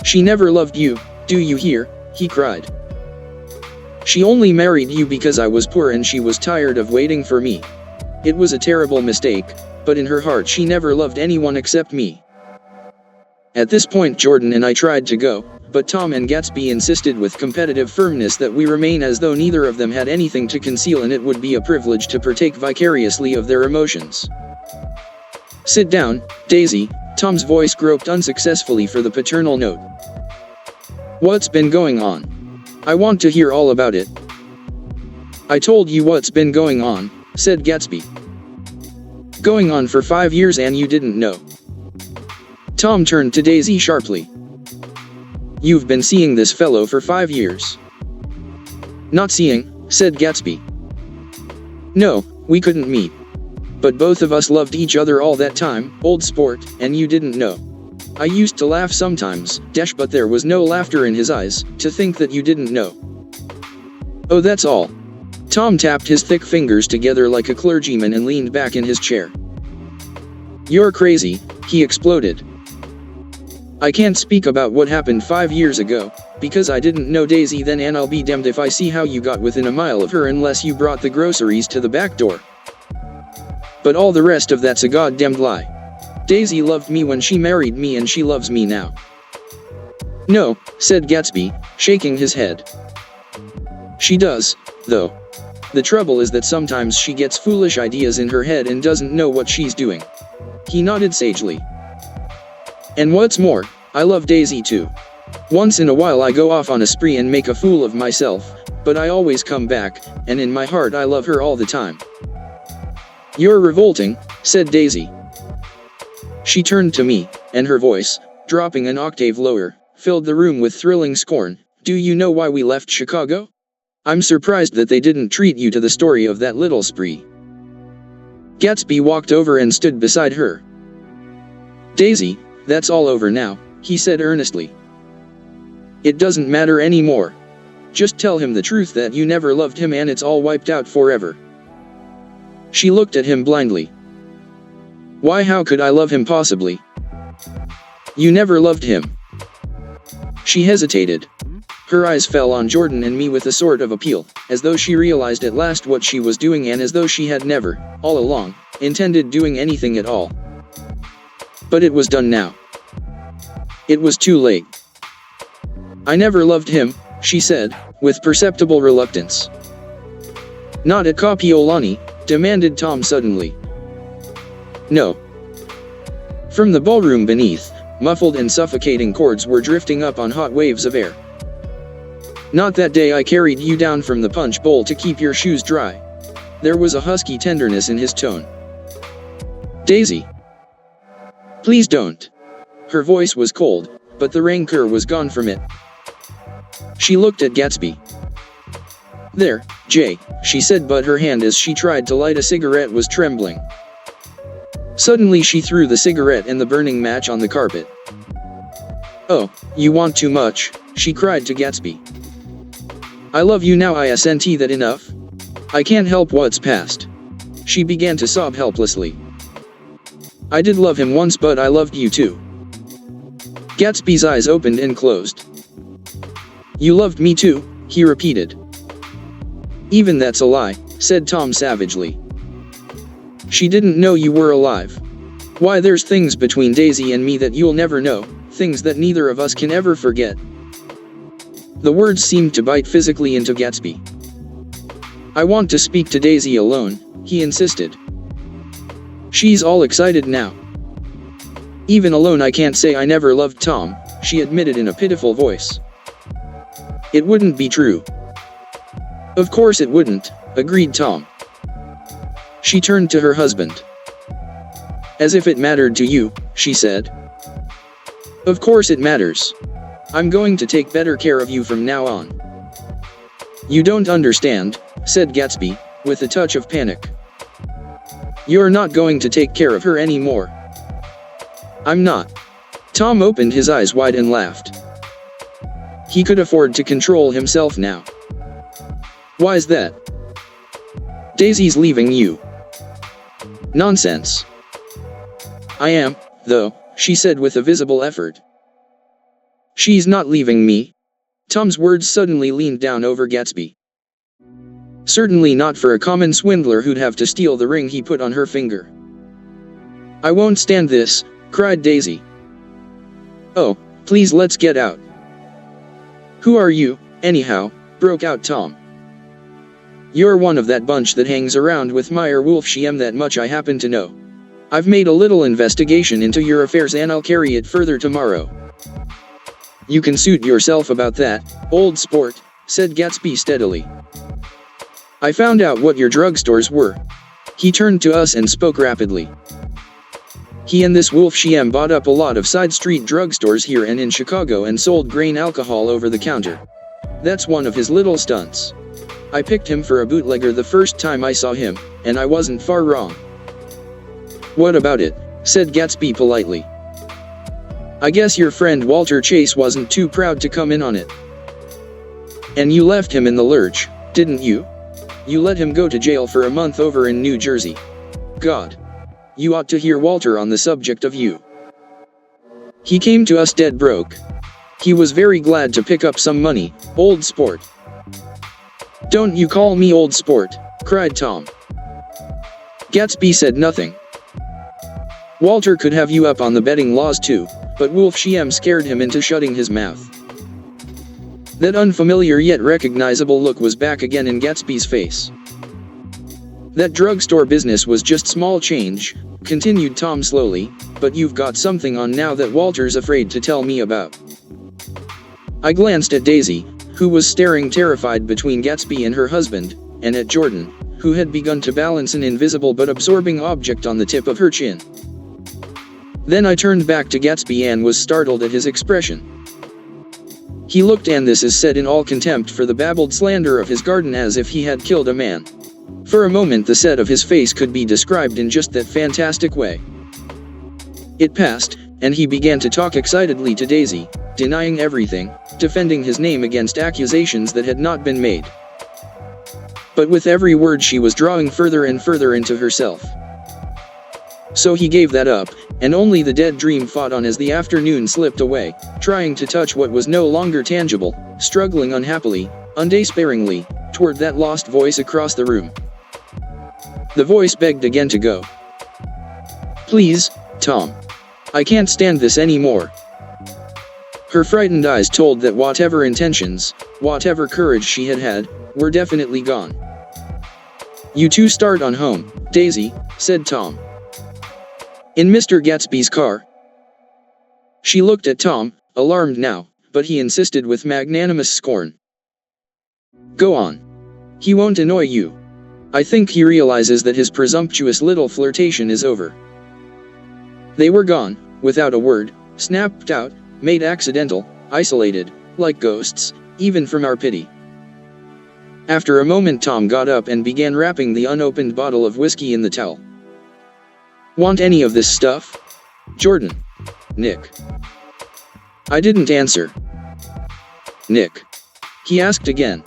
She never loved you, do you hear? He cried. She only married you because I was poor and she was tired of waiting for me. It was a terrible mistake, but in her heart she never loved anyone except me. At this point Jordan and I tried to go, but Tom and Gatsby insisted with competitive firmness that we remain as though neither of them had anything to conceal and it would be a privilege to partake vicariously of their emotions. Sit down, Daisy, Tom's voice groped unsuccessfully for the paternal note. What's been going on? I want to hear all about it. I told you what's been going on, said Gatsby. Going on for 5 years and you didn't know. Tom turned to Daisy sharply. You've been seeing this fellow for 5 years. Not seeing, said Gatsby. No, we couldn't meet. But both of us loved each other all that time, old sport, and you didn't know. I used to laugh sometimes, but there was no laughter in his eyes, to think that you didn't know. Oh, that's all. Tom tapped his thick fingers together like a clergyman and leaned back in his chair. You're crazy, he exploded. I can't speak about what happened 5 years ago, because I didn't know Daisy then and I'll be damned if I see how you got within a mile of her unless you brought the groceries to the back door. But all the rest of that's a goddamned lie. Daisy loved me when she married me and she loves me now. No, said Gatsby, shaking his head. She does, though. The trouble is that sometimes she gets foolish ideas in her head and doesn't know what she's doing. He nodded sagely. And what's more, I love Daisy too. Once in a while I go off on a spree and make a fool of myself, but I always come back, and in my heart I love her all the time. You're revolting, said Daisy. She turned to me, and her voice, dropping an octave lower, filled the room with thrilling scorn. Do you know why we left Chicago? I'm surprised that they didn't treat you to the story of that little spree. Gatsby walked over and stood beside her. Daisy, that's all over now, he said earnestly. It doesn't matter anymore. Just tell him the truth that you never loved him and it's all wiped out forever. She looked at him blindly. Why, how could I love him possibly? You never loved him. She hesitated. Her eyes fell on Jordan and me with a sort of appeal, as though she realized at last what she was doing and as though she had never, all along, intended doing anything at all. But it was done now. It was too late. I never loved him, she said, with perceptible reluctance. Not at Kapiolani, demanded Tom suddenly. No. From the ballroom beneath, muffled and suffocating chords were drifting up on hot waves of air. Not that day I carried you down from the punch bowl to keep your shoes dry. There was a husky tenderness in his tone. Daisy. Please don't. Her voice was cold, but the rancor was gone from it. She looked at Gatsby. There, Jay, she said, but her hand as she tried to light a cigarette was trembling. Suddenly she threw the cigarette and the burning match on the carpet. Oh, you want too much, she cried to Gatsby. I love you now, isn't that enough? I can't help what's past. She began to sob helplessly. I did love him once, but I loved you too. Gatsby's eyes opened and closed. You loved me too, he repeated. Even that's a lie, said Tom savagely. She didn't know you were alive. Why, there's things between Daisy and me that you'll never know, things that neither of us can ever forget. The words seemed to bite physically into Gatsby. I want to speak to Daisy alone, he insisted. She's all excited now. Even alone I can't say I never loved Tom, she admitted in a pitiful voice. It wouldn't be true. Of course it wouldn't, agreed Tom. She turned to her husband. As if it mattered to you, she said. Of course it matters. I'm going to take better care of you from now on. You don't understand, said Gatsby, with a touch of panic. You're not going to take care of her anymore. I'm not. Tom opened his eyes wide and laughed. He could afford to control himself now. Why's that? Daisy's leaving you. Nonsense. I am, though, she said with a visible effort. She's not leaving me. Tom's words suddenly leaned down over Gatsby. Certainly not for a common swindler who'd have to steal the ring he put on her finger. I won't stand this, cried Daisy. Oh, please let's get out. Who are you, anyhow? Broke out Tom. You're one of that bunch that hangs around with Meyer Wolfsheim, that much I happen to know. I've made a little investigation into your affairs and I'll carry it further tomorrow. You can suit yourself about that, old sport, said Gatsby steadily. I found out what your drugstores were. He turned to us and spoke rapidly. He and this Wolfsheim bought up a lot of side street drugstores here and in Chicago and sold grain alcohol over the counter. That's one of his little stunts. I picked him for a bootlegger the first time I saw him, and I wasn't far wrong. What about it? Said Gatsby politely. I guess your friend Walter Chase wasn't too proud to come in on it. And you left him in the lurch, didn't you? You let him go to jail for a month over in New Jersey. God. You ought to hear Walter on the subject of you. He came to us dead broke. He was very glad to pick up some money, old sport. Don't you call me old sport, cried Tom. Gatsby said nothing. Walter could have you up on the betting laws too, but Wolfsheim scared him into shutting his mouth. That unfamiliar yet recognizable look was back again in Gatsby's face. That drugstore business was just small change, continued Tom slowly, but you've got something on now that Walter's afraid to tell me about. I glanced at Daisy, who was staring terrified between Gatsby and her husband, and at Jordan, who had begun to balance an invisible but absorbing object on the tip of her chin. Then I turned back to Gatsby and was startled at his expression. He looked, and this is said in all contempt for the babbled slander of his garden, as if he had killed a man. For a moment the set of his face could be described in just that fantastic way. It passed, and he began to talk excitedly to Daisy, denying everything, defending his name against accusations that had not been made. But with every word she was drawing further and further into herself. So he gave that up, and only the dead dream fought on as the afternoon slipped away, trying to touch what was no longer tangible, struggling unhappily, undespairingly, toward that lost voice across the room. The voice begged again to go. Please, Tom. I can't stand this anymore. Her frightened eyes told that whatever intentions, whatever courage she had had, were definitely gone. You two start on home, Daisy, said Tom. In Mr. Gatsby's car. She looked at Tom, alarmed now, but he insisted with magnanimous scorn. Go on. He won't annoy you. I think he realizes that his presumptuous little flirtation is over. They were gone, without a word, snapped out, made accidental, isolated, like ghosts, even from our pity. After a moment Tom got up and began wrapping the unopened bottle of whiskey in the towel. Want any of this stuff? Jordan. Nick. I didn't answer. Nick. He asked again.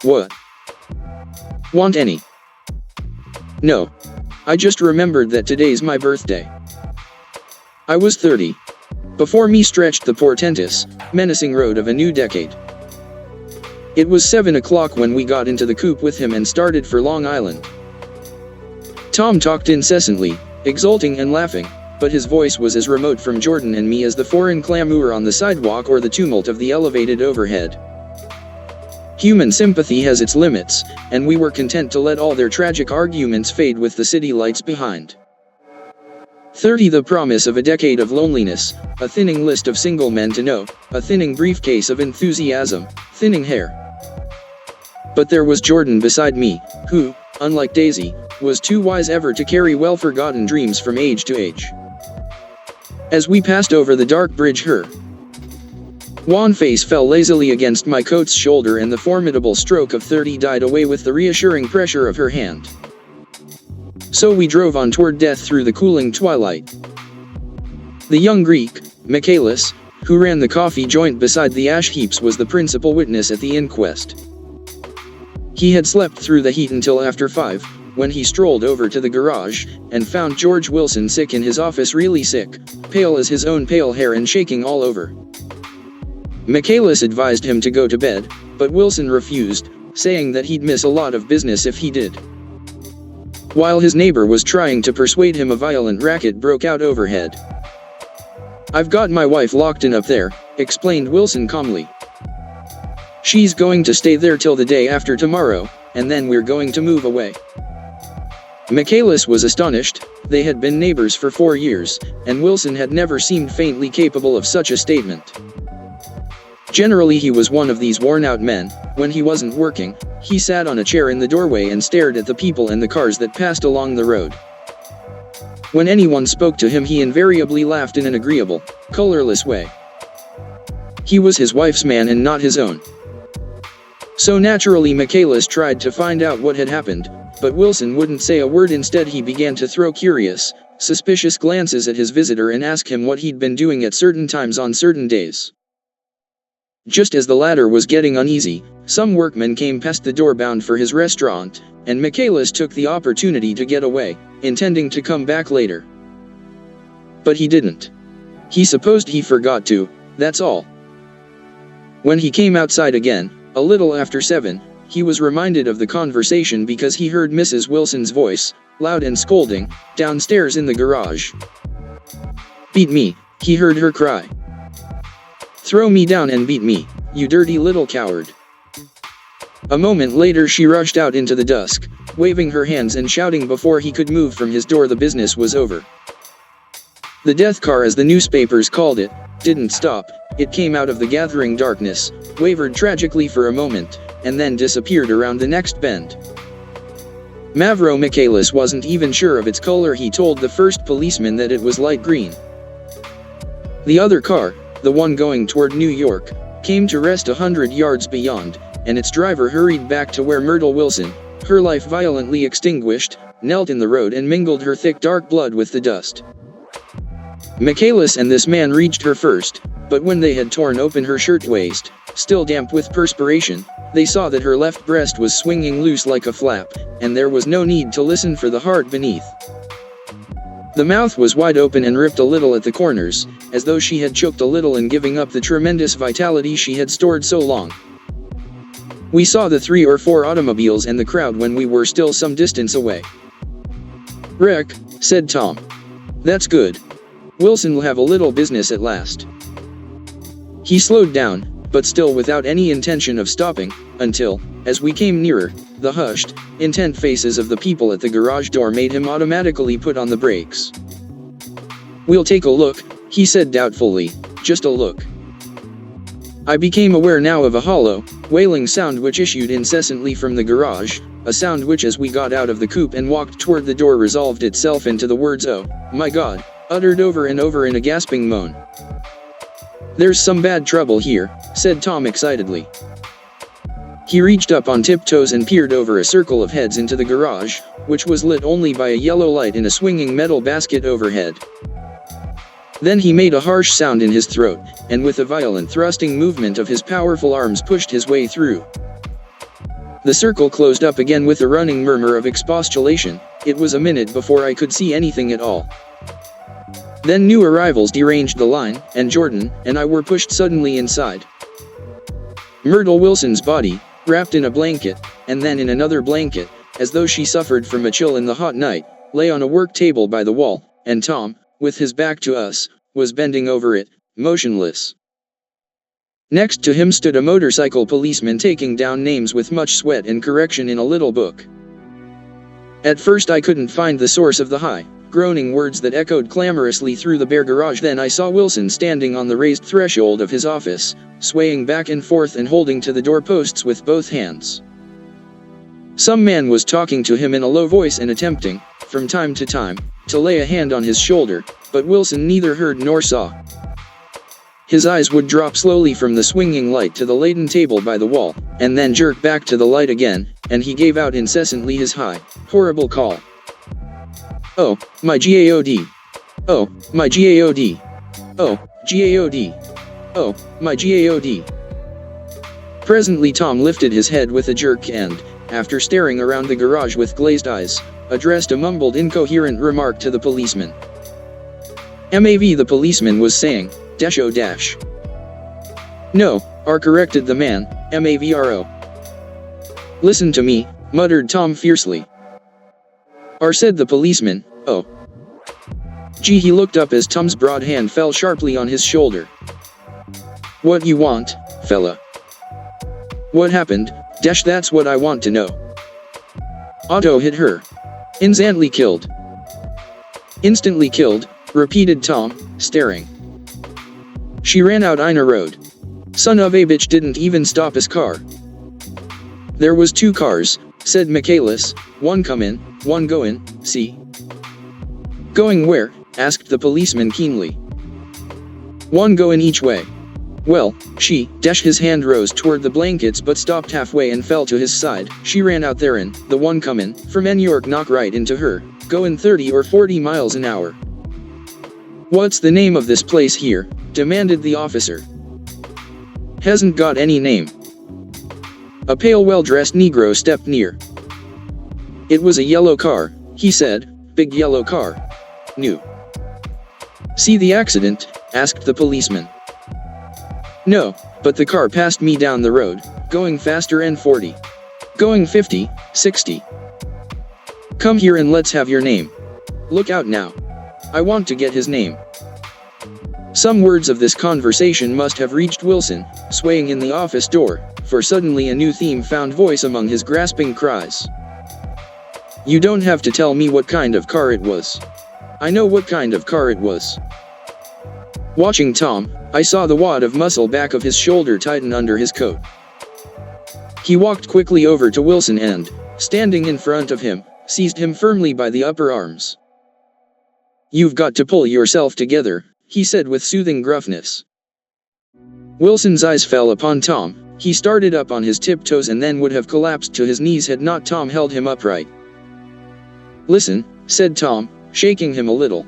What? Want any? No. I just remembered that today's my birthday. I was 30. Before me stretched the portentous, menacing road of a new decade. It was 7 o'clock when we got into the coupe with him and started for Long Island. Tom talked incessantly, exulting and laughing, but his voice was as remote from Jordan and me as the foreign clamor on the sidewalk or the tumult of the elevated overhead. Human sympathy has its limits, and we were content to let all their tragic arguments fade with the city lights behind. 30, the promise of a decade of loneliness, a thinning list of single men to know, a thinning briefcase of enthusiasm, thinning hair. But there was Jordan beside me, who, unlike Daisy, was too wise ever to carry well-forgotten dreams from age to age. As we passed over the dark bridge, her Wan face fell lazily against my coat's shoulder and the formidable stroke of 30 died away with the reassuring pressure of her hand. So we drove on toward death through the cooling twilight. The young Greek, Michaelis, who ran the coffee joint beside the ash heaps, was the principal witness at the inquest. He had slept through the heat until after 5, when he strolled over to the garage, and found George Wilson sick in his office, really sick, pale as his own pale hair and shaking all over. Michaelis advised him to go to bed, but Wilson refused, saying that he'd miss a lot of business if he did. While his neighbor was trying to persuade him, a violent racket broke out overhead. "I've got my wife locked in up there," explained Wilson calmly. "She's going to stay there till the day after tomorrow, and then we're going to move away." Michaelis was astonished. They had been neighbors for 4 years, and Wilson had never seemed faintly capable of such a statement. Generally he was one of these worn-out men. When he wasn't working, he sat on a chair in the doorway and stared at the people and the cars that passed along the road. When anyone spoke to him, he invariably laughed in an agreeable, colorless way. He was his wife's man and not his own. So naturally Michaelis tried to find out what had happened, but Wilson wouldn't say a word. Instead he began to throw curious, suspicious glances at his visitor and ask him what he'd been doing at certain times on certain days. Just as the latter was getting uneasy, some workmen came past the door bound for his restaurant, and Michaelis took the opportunity to get away, intending to come back later. But he didn't. He supposed he forgot to, that's all. When he came outside again, a little after 7, he was reminded of the conversation because he heard Mrs. Wilson's voice, loud and scolding, downstairs in the garage. "Beat me," he heard her cry. "Throw me down and beat me, you dirty little coward." A moment later she rushed out into the dusk, waving her hands and shouting before he could move from his door the business was over. The death car, as the newspapers called it, didn't stop. It came out of the gathering darkness, wavered tragically for a moment, and then disappeared around the next bend. Mavro Michaelis wasn't even sure of its color. He told the first policeman that it was light green. The other car, the one going toward New York, came to rest 100 yards beyond, and its driver hurried back to where Myrtle Wilson, her life violently extinguished, knelt in the road and mingled her thick dark blood with the dust. Michaelis and this man reached her first, but when they had torn open her shirtwaist, still damp with perspiration, they saw that her left breast was swinging loose like a flap, and there was no need to listen for the heart beneath. The mouth was wide open and ripped a little at the corners, as though she had choked a little in giving up the tremendous vitality she had stored so long. We saw the 3 or 4 automobiles and the crowd when we were still some distance away. "Wreck," said Tom. "That's good. Wilson will have a little business at last." He slowed down, but still without any intention of stopping, until, as we came nearer, the hushed, intent faces of the people at the garage door made him automatically put on the brakes. "We'll take a look," he said doubtfully, "just a look." I became aware now of a hollow, wailing sound which issued incessantly from the garage, a sound which, as we got out of the coupe and walked toward the door, resolved itself into the words "Oh, my God," uttered over and over in a gasping moan. "There's some bad trouble here," said Tom excitedly. He reached up on tiptoes and peered over a circle of heads into the garage, which was lit only by a yellow light in a swinging metal basket overhead. Then he made a harsh sound in his throat, and with a violent thrusting movement of his powerful arms pushed his way through. The circle closed up again with a running murmur of expostulation. It was a minute before I could see anything at all. Then new arrivals deranged the line, and Jordan and I were pushed suddenly inside. Myrtle Wilson's body, wrapped in a blanket, and then in another blanket, as though she suffered from a chill in the hot night, lay on a work table by the wall, and Tom, with his back to us, was bending over it, motionless. Next to him stood a motorcycle policeman taking down names with much sweat and correction in a little book. At first I couldn't find the source of the high, groaning words that echoed clamorously through the bare garage. Then I saw Wilson standing on the raised threshold of his office, swaying back and forth and holding to the doorposts with both hands. Some man was talking to him in a low voice and attempting, from time to time, to lay a hand on his shoulder, but Wilson neither heard nor saw. His eyes would drop slowly from the swinging light to the laden table by the wall, and then jerk back to the light again, and he gave out incessantly his high, horrible call. Oh, my GAOD. Oh, my GAOD. Oh, GAOD. Oh, my GAOD. Presently Tom lifted his head with a jerk and, after staring around the garage with glazed eyes, addressed a mumbled incoherent remark to the policeman. "MAV," the policeman was saying, "Dash-o dash." "No," corrected the man, "MAVRO." "Listen to me," muttered Tom fiercely. Said the policeman. "Oh. Gee," he looked up as Tom's broad hand fell sharply on his shoulder. "What you want, fella?" "What happened, dash, that's what I want to know." "Auto hit her. Instantly killed." "Instantly killed," repeated Tom, staring. "She ran out Ina road. Son of a bitch didn't even stop his car." "There was 2 cars, said Michaelis, one come in, one go in, see?" "Going where?" asked the policeman keenly. "One go in each way." "Well, she, dash," his hand rose toward the blankets but stopped halfway and fell to his side. "She ran out there in, the one come in, from New York knock right into her, going 30 or 40 miles an hour." "What's the name of this place here?" demanded the officer. "Hasn't got any name." A pale, well-dressed Negro stepped near. "It was a yellow car," he said, "big yellow car. New." "See the accident?" asked the policeman. "No, but the car passed me down the road, going faster than 40. Going 50, 60. Come here and let's have your name. Look out now. I want to get his name." Some words of this conversation must have reached Wilson, swaying in the office door, for suddenly a new theme found voice among his grasping cries. "You don't have to tell me what kind of car it was. I know what kind of car it was." Watching Tom, I saw the wad of muscle back of his shoulder tighten under his coat. He walked quickly over to Wilson and, standing in front of him, seized him firmly by the upper arms. "You've got to pull yourself together," he said with soothing gruffness. Wilson's eyes fell upon Tom. He started up on his tiptoes and then would have collapsed to his knees had not Tom held him upright. "Listen," said Tom, shaking him a little.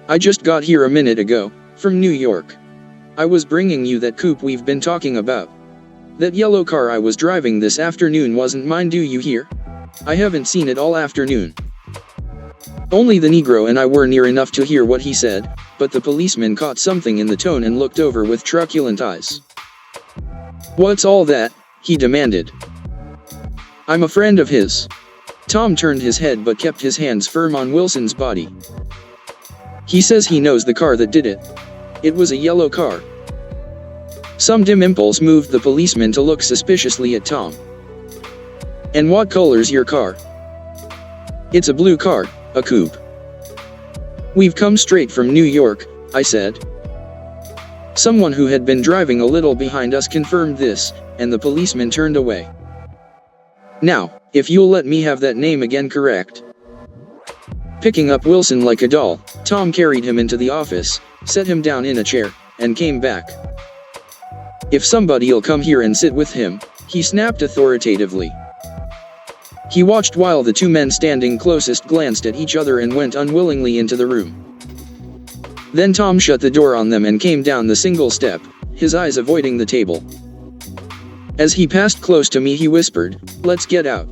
"I just got here a minute ago, from New York. I was bringing you that coupe we've been talking about. That yellow car I was driving this afternoon wasn't mine, do you hear? I haven't seen it all afternoon." Only the Negro and I were near enough to hear what he said, but the policeman caught something in the tone and looked over with truculent eyes. "What's all that?" he demanded. "I'm a friend of his." Tom turned his head but kept his hands firm on Wilson's body. "He says he knows the car that did it. It was a yellow car." Some dim impulse moved the policeman to look suspiciously at Tom. "And what color's your car?" "It's a blue car, a coupe." "We've come straight from New York," I said. Someone who had been driving a little behind us confirmed this, and the policeman turned away. "Now, if you'll let me have that name again, correct?" Picking up Wilson like a doll, Tom carried him into the office, set him down in a chair, and came back. "If somebody'll come here and sit with him," he snapped authoritatively. He watched while the 2 men standing closest glanced at each other and went unwillingly into the room. Then Tom shut the door on them and came down the single step, his eyes avoiding the table. As he passed close to me he whispered, "Let's get out."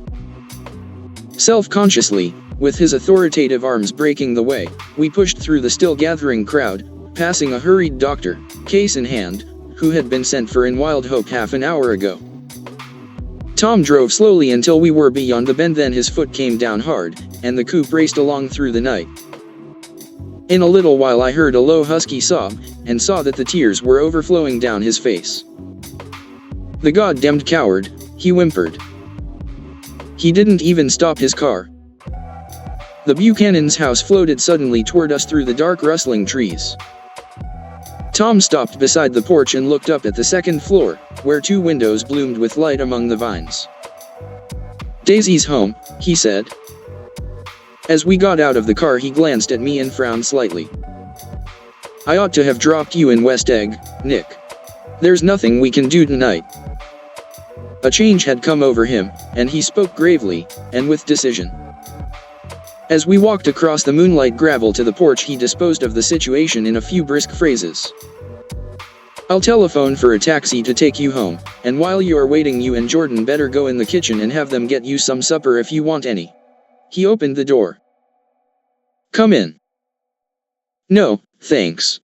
Self-consciously, with his authoritative arms breaking the way, we pushed through the still gathering crowd, passing a hurried doctor, case in hand, who had been sent for in Wild Hope half an hour ago. Tom drove slowly until we were beyond the bend, then his foot came down hard, and the coupe raced along through the night. In a little while I heard a low husky sob, and saw that the tears were overflowing down his face. "The goddamned coward," he whimpered. "He didn't even stop his car." The Buchanan's house floated suddenly toward us through the dark rustling trees. Tom stopped beside the porch and looked up at the second floor, where 2 windows bloomed with light among the vines. "Daisy's home," he said. As we got out of the car he glanced at me and frowned slightly. I ought to have dropped you in West Egg, Nick. There's nothing we can do tonight. A change had come over him, and he spoke gravely, and with decision. As we walked across the moonlight gravel to the porch, he disposed of the situation in a few brisk phrases. I'll telephone for a taxi to take you home, and while you are waiting, you and Jordan better go in the kitchen and have them get you some supper if you want any. He opened the door. Come in. No, thanks.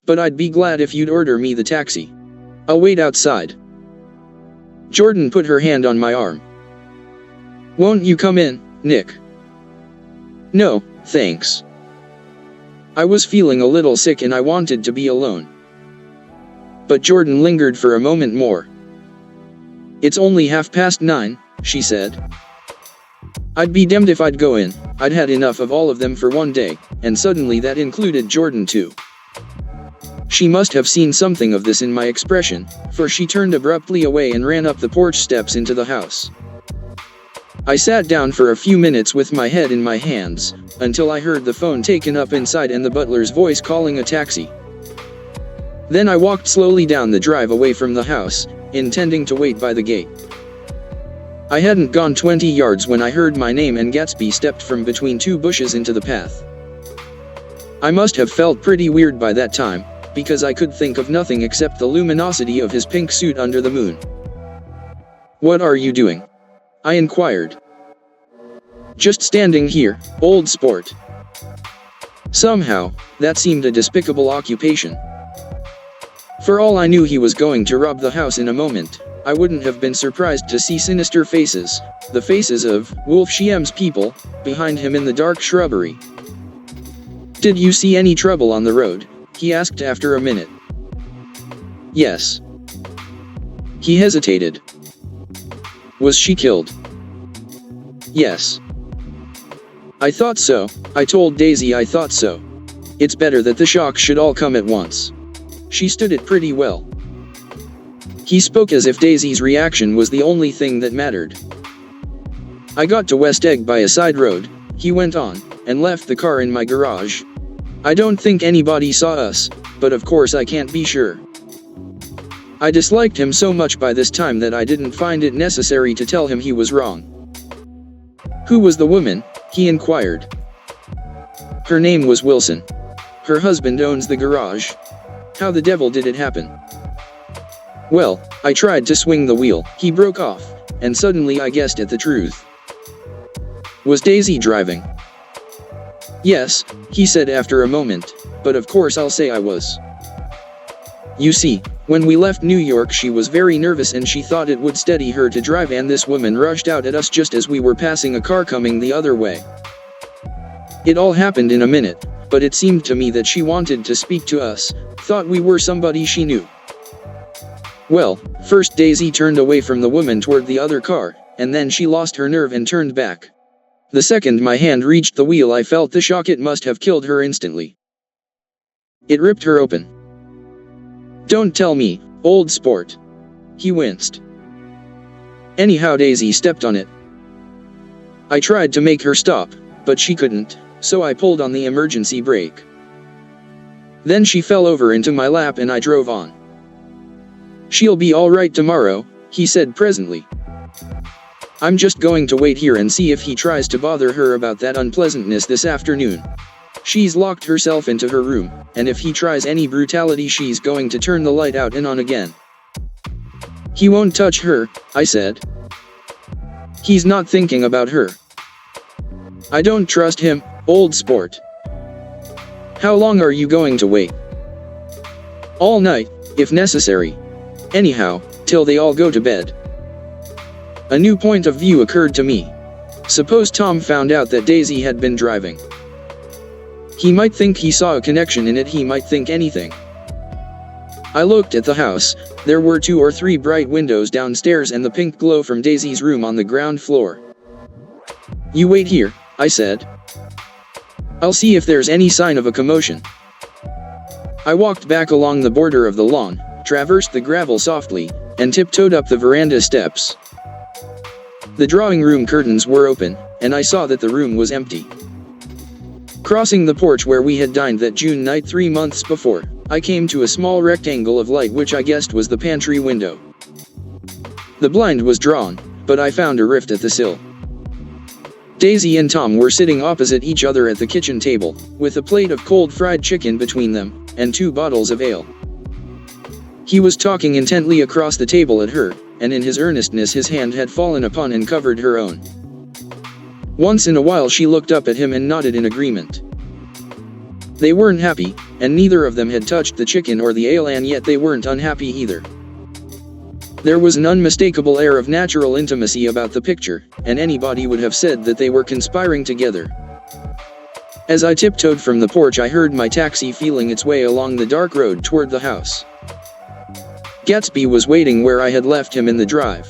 But I'd be glad if you'd order me the taxi. I'll wait outside. Jordan put her hand on my arm. Won't you come in, Nick? No, thanks. I was feeling a little sick and I wanted to be alone. But Jordan lingered for a moment more. It's only 9:30, she said. I'd be damned if I'd go in. I'd had enough of all of them for one day, and suddenly that included Jordan too. She must have seen something of this in my expression, for she turned abruptly away and ran up the porch steps into the house. I sat down for a few minutes with my head in my hands, until I heard the phone taken up inside and the butler's voice calling a taxi. Then I walked slowly down the drive away from the house, intending to wait by the gate. I hadn't gone 20 yards when I heard my name and Gatsby stepped from between two bushes into the path. I must have felt pretty weird by that time, because I could think of nothing except the luminosity of his pink suit under the moon. What are you doing? I inquired. Just standing here, old sport. Somehow, that seemed a despicable occupation. For all I knew, he was going to rob the house in a moment. I wouldn't have been surprised to see sinister faces, the faces of Wolf Shiem's people, behind him in the dark shrubbery. Did you see any trouble on the road? He asked after a minute. Yes. He hesitated. Was she killed? Yes. I thought so. I told Daisy I thought so. It's better that the shock should all come at once. She stood it pretty well. He spoke as if Daisy's reaction was the only thing that mattered. I got to West Egg by a side road, he went on, and left the car in my garage. I don't think anybody saw us, but of course I can't be sure. I disliked him so much by this time that I didn't find it necessary to tell him he was wrong. Who was the woman? He inquired. Her name was Wilson. Her husband owns the garage. How the devil did it happen? Well, I tried to swing the wheel. He broke off, and suddenly I guessed at the truth. Was Daisy driving? Yes, he said after a moment, but of course I'll say I was. You see, when we left New York she was very nervous and she thought it would steady her to drive, and this woman rushed out at us just as we were passing a car coming the other way. It all happened in a minute, but it seemed to me that she wanted to speak to us, thought we were somebody she knew. Well, first Daisy turned away from the woman toward the other car, and then she lost her nerve and turned back. The second my hand reached the wheel I felt the shock. It must have killed her instantly. It ripped her open. Don't tell me, old sport. He winced. Anyhow, Daisy stepped on it. I tried to make her stop, but she couldn't, so I pulled on the emergency brake. Then she fell over into my lap and I drove on. She'll be all right tomorrow, he said presently. I'm just going to wait here and see if he tries to bother her about that unpleasantness this afternoon. She's locked herself into her room, and if he tries any brutality she's going to turn the light out and on again. He won't touch her, I said. He's not thinking about her. I don't trust him, old sport. How long are you going to wait? All night, if necessary. Anyhow, till they all go to bed. A new point of view occurred to me. Suppose Tom found out that Daisy had been driving. He might think he saw a connection in it, he might think anything. I looked at the house. There were 2 or 3 bright windows downstairs and the pink glow from Daisy's room on the ground floor. You wait here, I said. I'll see if there's any sign of a commotion. I walked back along the border of the lawn, traversed the gravel softly, and tiptoed up the veranda steps. The drawing room curtains were open, and I saw that the room was empty. Crossing the porch where we had dined that June night 3 months before, I came to a small rectangle of light which I guessed was the pantry window. The blind was drawn, but I found a rift at the sill. Daisy and Tom were sitting opposite each other at the kitchen table, with a plate of cold fried chicken between them, and 2 bottles of ale. He was talking intently across the table at her, and in his earnestness his hand had fallen upon and covered her own. Once in a while she looked up at him and nodded in agreement. They weren't happy, and neither of them had touched the chicken or the ale, and yet they weren't unhappy either. There was an unmistakable air of natural intimacy about the picture, and anybody would have said that they were conspiring together. As I tiptoed from the porch, I heard my taxi feeling its way along the dark road toward the house. Gatsby was waiting where I had left him in the drive.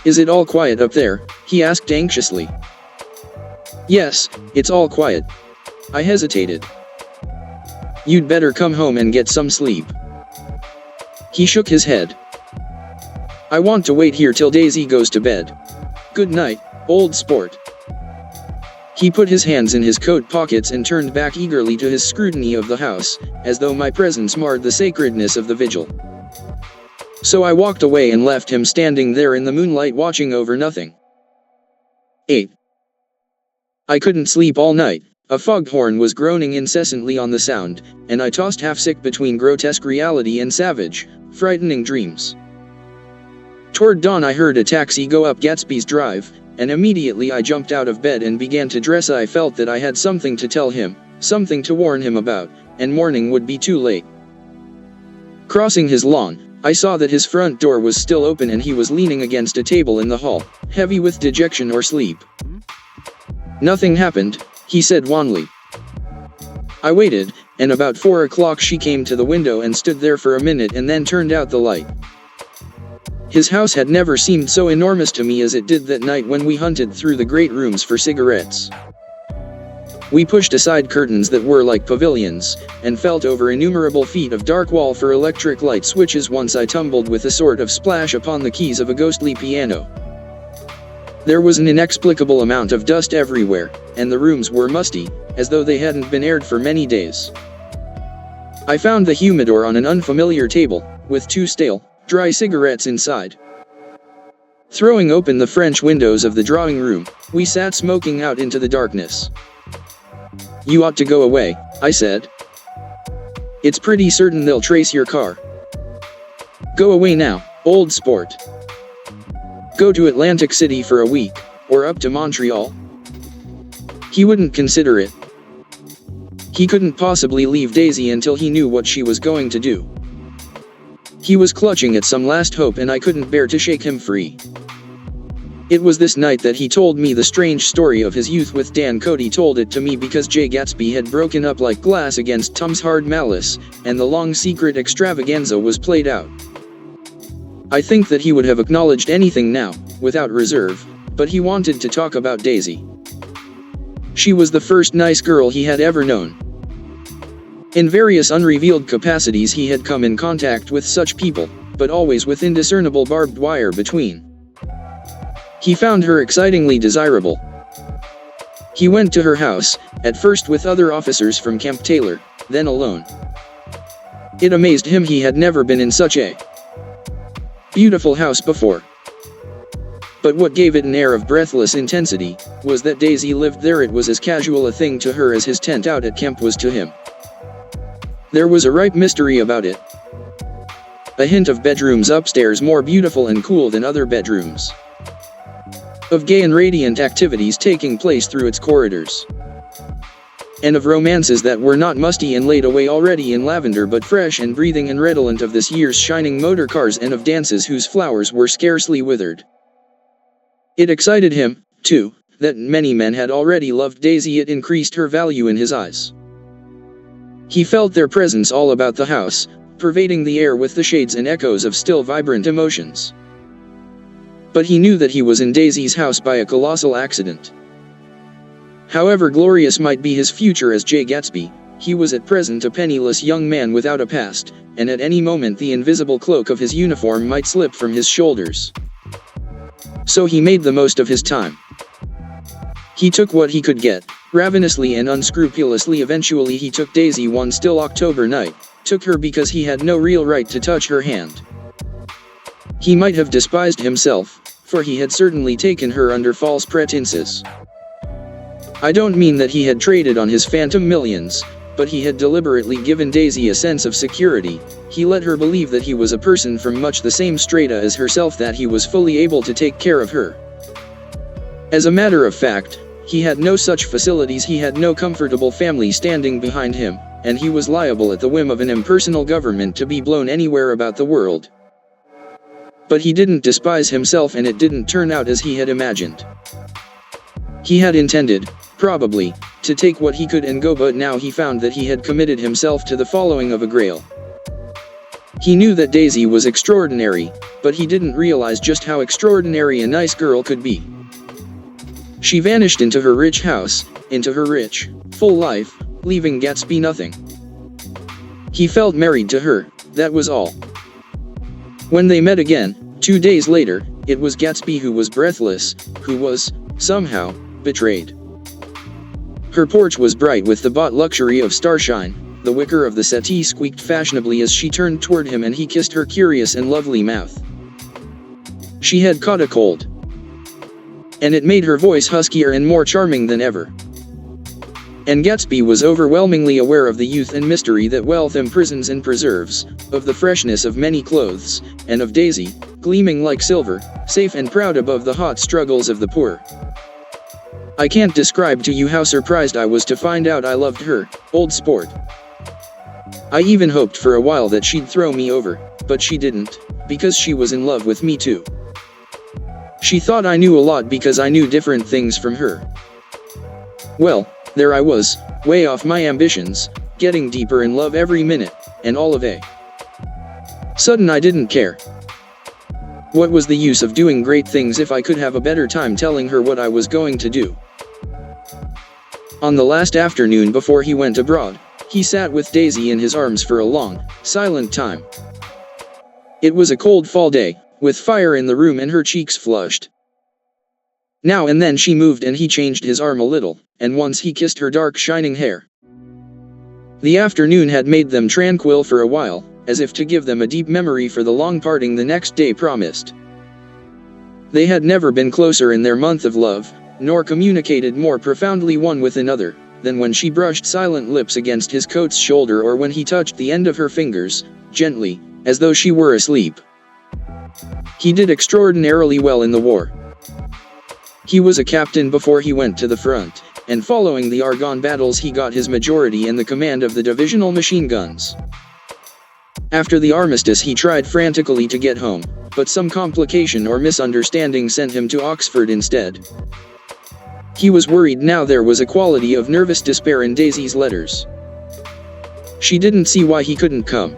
"Is it all quiet up there?" he asked anxiously. "Yes, it's all quiet." I hesitated. "You'd better come home and get some sleep." He shook his head. "I want to wait here till Daisy goes to bed. Good night, old sport." He put his hands in his coat pockets and turned back eagerly to his scrutiny of the house, as though my presence marred the sacredness of the vigil. So I walked away and left him standing there in the moonlight watching over nothing. 8. I couldn't sleep all night. A foghorn was groaning incessantly on the sound, and I tossed half-sick between grotesque reality and savage, frightening dreams. Toward dawn I heard a taxi go up Gatsby's drive, and immediately I jumped out of bed and began to dress. I felt that I had something to tell him, something to warn him about, and morning would be too late. Crossing his lawn, I saw that his front door was still open and he was leaning against a table in the hall, heavy with dejection or sleep. "Nothing happened," he said wanly. I waited, and about 4 o'clock she came to the window and stood there for a minute and then turned out the light. His house had never seemed so enormous to me as it did that night when we hunted through the great rooms for cigarettes. We pushed aside curtains that were like pavilions, and felt over innumerable feet of dark wall for electric light switches. Once I tumbled with a sort of splash upon the keys of a ghostly piano. There was an inexplicable amount of dust everywhere, and the rooms were musty, as though they hadn't been aired for many days. I found the humidor on an unfamiliar table, with 2 stale, dry cigarettes inside. Throwing open the French windows of the drawing room, we sat smoking out into the darkness. "You ought to go away," I said. "It's pretty certain they'll trace your car. Go away now, old sport. Go to Atlantic City for a week, or up to Montreal." He wouldn't consider it. He couldn't possibly leave Daisy until he knew what she was going to do. He was clutching at some last hope and I couldn't bear to shake him free. It was this night that he told me the strange story of his youth with Dan. Cody told it to me because Jay Gatsby had broken up like glass against Tom's hard malice, and the long secret extravaganza was played out. I think that he would have acknowledged anything now, without reserve, but he wanted to talk about Daisy. She was the first nice girl he had ever known. In various unrevealed capacities he had come in contact with such people, but always with indiscernible barbed wire between. He found her excitingly desirable. He went to her house, at first with other officers from Camp Taylor, then alone. It amazed him he had never been in such a beautiful house before. But what gave it an air of breathless intensity, was that Daisy lived there. It was as casual a thing to her as his tent out at camp was to him. There was a ripe mystery about it. A hint of bedrooms upstairs more beautiful and cool than other bedrooms. Of gay and radiant activities taking place through its corridors. And of romances that were not musty and laid away already in lavender but fresh and breathing and redolent of this year's shining motor cars, and of dances whose flowers were scarcely withered. It excited him, too, that many men had already loved Daisy. It increased her value in his eyes. He felt their presence all about the house, pervading the air with the shades and echoes of still vibrant emotions. But he knew that he was in Daisy's house by a colossal accident. However glorious might be his future as Jay Gatsby, he was at present a penniless young man without a past, and at any moment the invisible cloak of his uniform might slip from his shoulders. So he made the most of his time. He took what he could get, ravenously and unscrupulously. Eventually he took Daisy one still October night, took her because he had no real right to touch her hand. He might have despised himself, for he had certainly taken her under false pretenses. I don't mean that he had traded on his phantom millions, but he had deliberately given Daisy a sense of security. He let her believe that he was a person from much the same strata as herself, that he was fully able to take care of her. As a matter of fact, he had no such facilities. He had no comfortable family standing behind him, and he was liable at the whim of an impersonal government to be blown anywhere about the world. But he didn't despise himself, and it didn't turn out as he had imagined. He had intended, probably, to take what he could and go, but now he found that he had committed himself to the following of a grail. He knew that Daisy was extraordinary, but he didn't realize just how extraordinary a nice girl could be. She vanished into her rich house, into her rich, full life, leaving Gatsby nothing. He felt married to her, that was all. When they met again, 2 days later, it was Gatsby who was breathless, who was, somehow, betrayed. Her porch was bright with the bought luxury of starshine. The wicker of the settee squeaked fashionably as she turned toward him, and he kissed her curious and lovely mouth. She had caught a cold, and it made her voice huskier and more charming than ever. And Gatsby was overwhelmingly aware of the youth and mystery that wealth imprisons and preserves, of the freshness of many clothes, and of Daisy, gleaming like silver, safe and proud above the hot struggles of the poor. I can't describe to you how surprised I was to find out I loved her, old sport. I even hoped for a while that she'd throw me over, but she didn't, because she was in love with me too. She thought I knew a lot because I knew different things from her. Well, there I was, way off my ambitions, getting deeper in love every minute, and all of a sudden I didn't care. What was the use of doing great things if I could have a better time telling her what I was going to do? On the last afternoon before he went abroad, he sat with Daisy in his arms for a long, silent time. It was a cold fall day, with fire in the room and her cheeks flushed. Now and then she moved and he changed his arm a little, and once he kissed her dark shining hair. The afternoon had made them tranquil for a while, as if to give them a deep memory for the long parting the next day promised. They had never been closer in their month of love, nor communicated more profoundly one with another, than when she brushed silent lips against his coat's shoulder, or when he touched the end of her fingers, gently, as though she were asleep. He did extraordinarily well in the war. He was a captain before he went to the front, and following the Argonne battles he got his majority in the command of the divisional machine guns. After the armistice he tried frantically to get home, but some complication or misunderstanding sent him to Oxford instead. He was worried now. There was a quality of nervous despair in Daisy's letters. She didn't see why he couldn't come.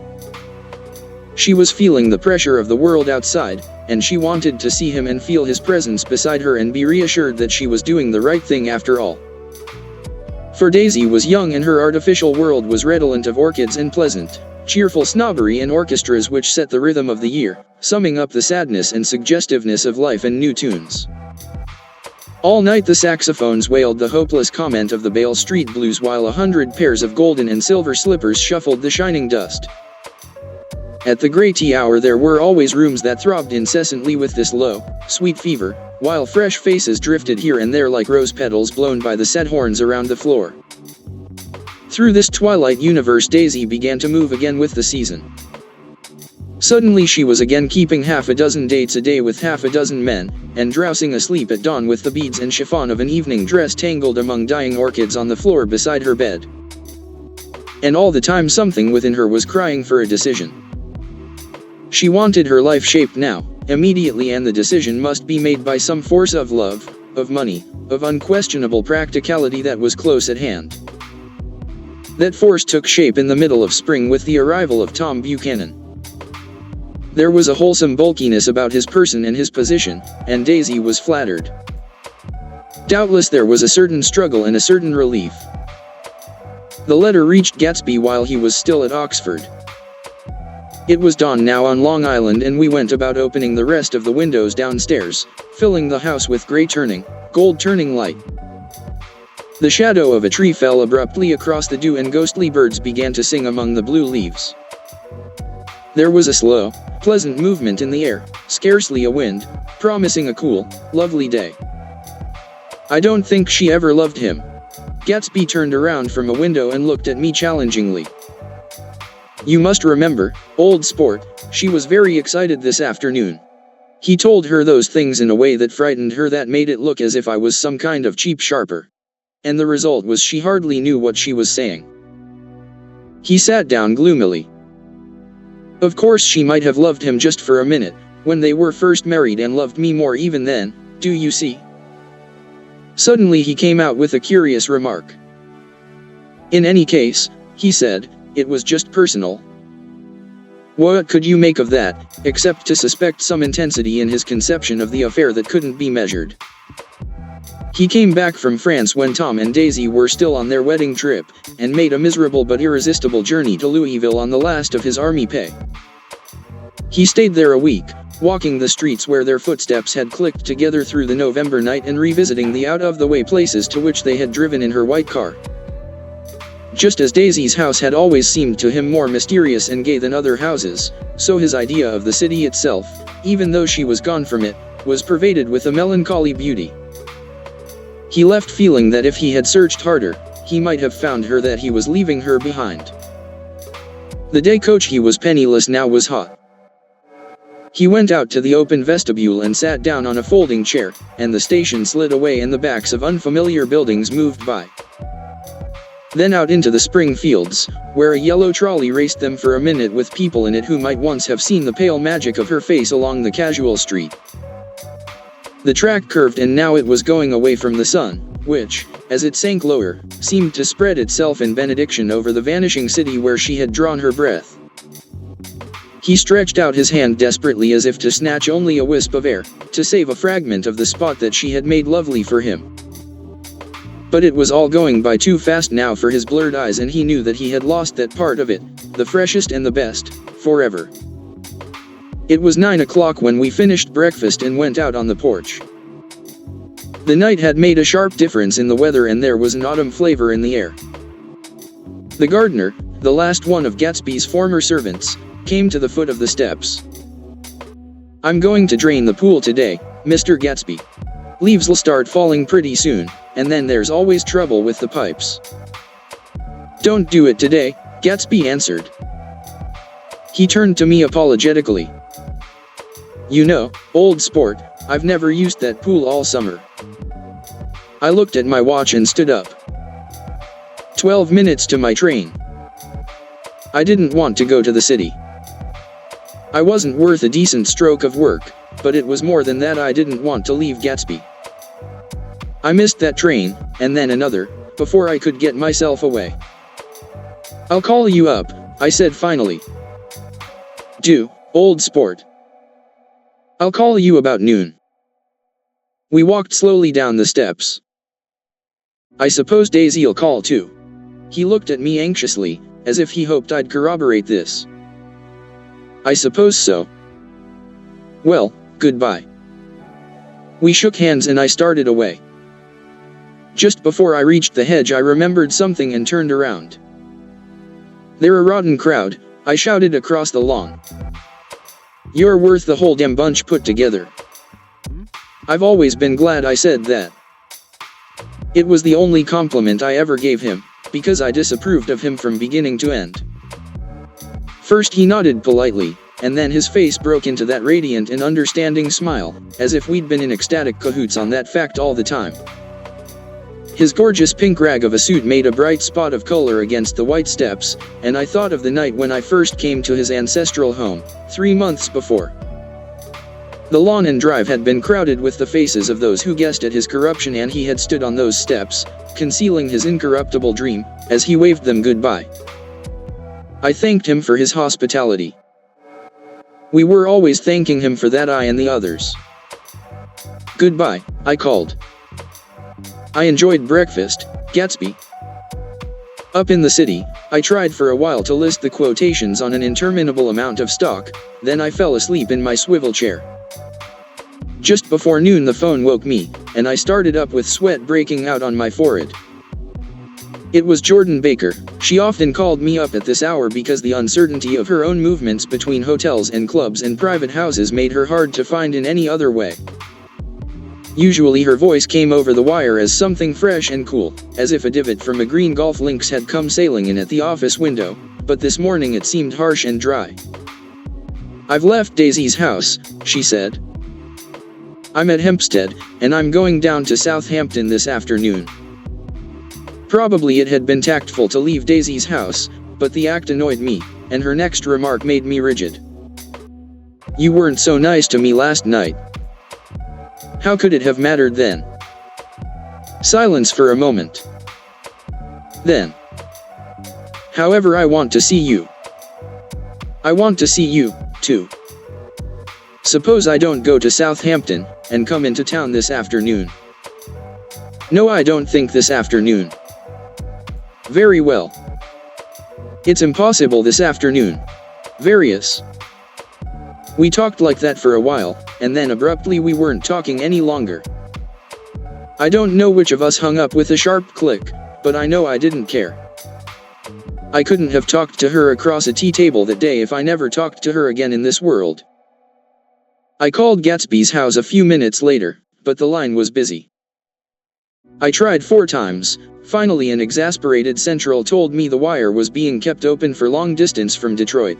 She was feeling the pressure of the world outside, and she wanted to see him and feel his presence beside her and be reassured that she was doing the right thing after all. For Daisy was young and her artificial world was redolent of orchids and pleasant, cheerful snobbery and orchestras which set the rhythm of the year, summing up the sadness and suggestiveness of life and new tunes. All night the saxophones wailed the hopeless comment of the Bale Street Blues, while 100 pairs of golden and silver slippers shuffled the shining dust. At the grey tea hour there were always rooms that throbbed incessantly with this low, sweet fever, while fresh faces drifted here and there like rose petals blown by the set horns around the floor. Through this twilight universe Daisy began to move again with the season. Suddenly she was again keeping half a dozen dates a day with half a dozen men, and drowsing asleep at dawn with the beads and chiffon of an evening dress tangled among dying orchids on the floor beside her bed. And all the time something within her was crying for a decision. She wanted her life shaped now, immediately, and the decision must be made by some force of love, of money, of unquestionable practicality that was close at hand. That force took shape in the middle of spring with the arrival of Tom Buchanan. There was a wholesome bulkiness about his person and his position, and Daisy was flattered. Doubtless there was a certain struggle and a certain relief. The letter reached Gatsby while he was still at Oxford. It was dawn now on Long Island, and we went about opening the rest of the windows downstairs, filling the house with grey turning, gold turning light. The shadow of a tree fell abruptly across the dew and ghostly birds began to sing among the blue leaves. There was a slow, pleasant movement in the air, scarcely a wind, promising a cool, lovely day. I don't think she ever loved him. Gatsby turned around from a window and looked at me challengingly. You must remember, old sport, she was very excited this afternoon. He told her those things in a way that frightened her, that made it look as if I was some kind of cheap sharper. And the result was she hardly knew what she was saying. He sat down gloomily. Of course she might have loved him just for a minute, when they were first married, and loved me more even then, do you see? Suddenly he came out with a curious remark. In any case, he said, it was just personal. What could you make of that, except to suspect some intensity in his conception of the affair that couldn't be measured? He came back from France when Tom and Daisy were still on their wedding trip, and made a miserable but irresistible journey to Louisville on the last of his army pay. He stayed there a week, walking the streets where their footsteps had clicked together through the November night and revisiting the out-of-the-way places to which they had driven in her white car. Just as Daisy's house had always seemed to him more mysterious and gay than other houses, so his idea of the city itself, even though she was gone from it, was pervaded with a melancholy beauty. He left feeling that if he had searched harder, he might have found her, that he was leaving her behind. The day coach he was penniless now was hot. He went out to the open vestibule and sat down on a folding chair, and the station slid away and the backs of unfamiliar buildings moved by. Then out into the spring fields, where a yellow trolley raced them for a minute with people in it who might once have seen the pale magic of her face along the casual street. The track curved and now it was going away from the sun, which, as it sank lower, seemed to spread itself in benediction over the vanishing city where she had drawn her breath. He stretched out his hand desperately as if to snatch only a wisp of air, to save a fragment of the spot that she had made lovely for him. But it was all going by too fast now for his blurred eyes, and he knew that he had lost that part of it, the freshest and the best, forever. It was 9 o'clock when we finished breakfast and went out on the porch. The night had made a sharp difference in the weather and there was an autumn flavor in the air. The gardener, the last one of Gatsby's former servants, came to the foot of the steps. I'm going to drain the pool today, Mr. Gatsby. Leaves'll start falling pretty soon, and then there's always trouble with the pipes. Don't do it today, Gatsby answered. He turned to me apologetically. You know, old sport, I've never used that pool all summer. I looked at my watch and stood up. 12 minutes to my train. I didn't want to go to the city. I wasn't worth a decent stroke of work, but it was more than that. I didn't want to leave Gatsby. I missed that train, and then another, before I could get myself away. I'll call you up, I said finally. Do, old sport. I'll call you about noon. We walked slowly down the steps. I suppose Daisy'll call too. He looked at me anxiously, as if he hoped I'd corroborate this. I suppose so. Well, goodbye. We shook hands and I started away. Just before I reached the hedge I remembered something and turned around. They're a rotten crowd, I shouted across the lawn. You're worth the whole damn bunch put together. I've always been glad I said that. It was the only compliment I ever gave him, because I disapproved of him from beginning to end. First he nodded politely, and then his face broke into that radiant and understanding smile, as if we'd been in ecstatic cahoots on that fact all the time. His gorgeous pink rag of a suit made a bright spot of color against the white steps, and I thought of the night when I first came to his ancestral home, 3 months before. The lawn and drive had been crowded with the faces of those who guessed at his corruption, and he had stood on those steps, concealing his incorruptible dream, as he waved them goodbye. I thanked him for his hospitality. We were always thanking him for that, I and the others. Goodbye, I called. I enjoyed breakfast, Gatsby. Up in the city, I tried for a while to list the quotations on an interminable amount of stock, then I fell asleep in my swivel chair. Just before noon the phone woke me, and I started up with sweat breaking out on my forehead. It was Jordan Baker. She often called me up at this hour because the uncertainty of her own movements between hotels and clubs and private houses made her hard to find in any other way. Usually her voice came over the wire as something fresh and cool, as if a divot from a green golf links had come sailing in at the office window, but this morning it seemed harsh and dry. "I've left Daisy's house," she said. "I'm at Hempstead, and I'm going down to Southampton this afternoon." Probably it had been tactful to leave Daisy's house, but the act annoyed me, and her next remark made me rigid. "You weren't so nice to me last night." How could it have mattered then? Silence for a moment. Then. "However, I want to see you." "I want to see you, too. Suppose I don't go to Southampton, and come into town this afternoon." "No, I don't think this afternoon." "Very well. It's impossible this afternoon." "Various." We talked like that for a while, and then abruptly we weren't talking any longer. I don't know which of us hung up with a sharp click, but I know I didn't care. I couldn't have talked to her across a tea table that day if I never talked to her again in this world. I called Gatsby's house a few minutes later, but the line was busy. I tried 4 times. Finally, an exasperated central told me the wire was being kept open for long distance from Detroit.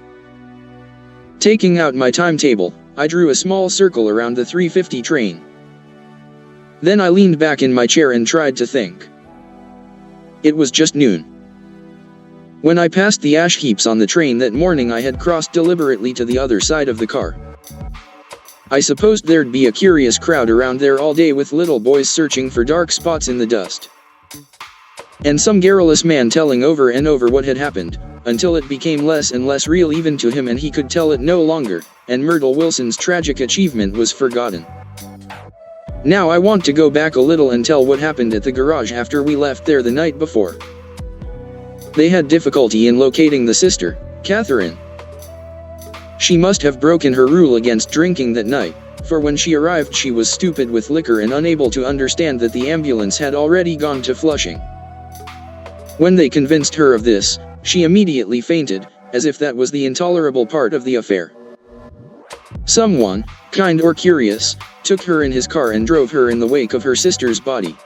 Taking out my timetable, I drew a small circle around the 3:50 train. Then I leaned back in my chair and tried to think. It was just noon. When I passed the ash heaps on the train that morning, I had crossed deliberately to the other side of the car. I supposed there'd be a curious crowd around there all day with little boys searching for dark spots in the dust. And some garrulous man telling over and over what had happened, until it became less and less real even to him and he could tell it no longer, and Myrtle Wilson's tragic achievement was forgotten. Now I want to go back a little and tell what happened at the garage after we left there the night before. They had difficulty in locating the sister, Catherine. She must have broken her rule against drinking that night, for when she arrived she was stupid with liquor and unable to understand that the ambulance had already gone to Flushing. When they convinced her of this, she immediately fainted, as if that was the intolerable part of the affair. Someone, kind or curious, took her in his car and drove her in the wake of her sister's body.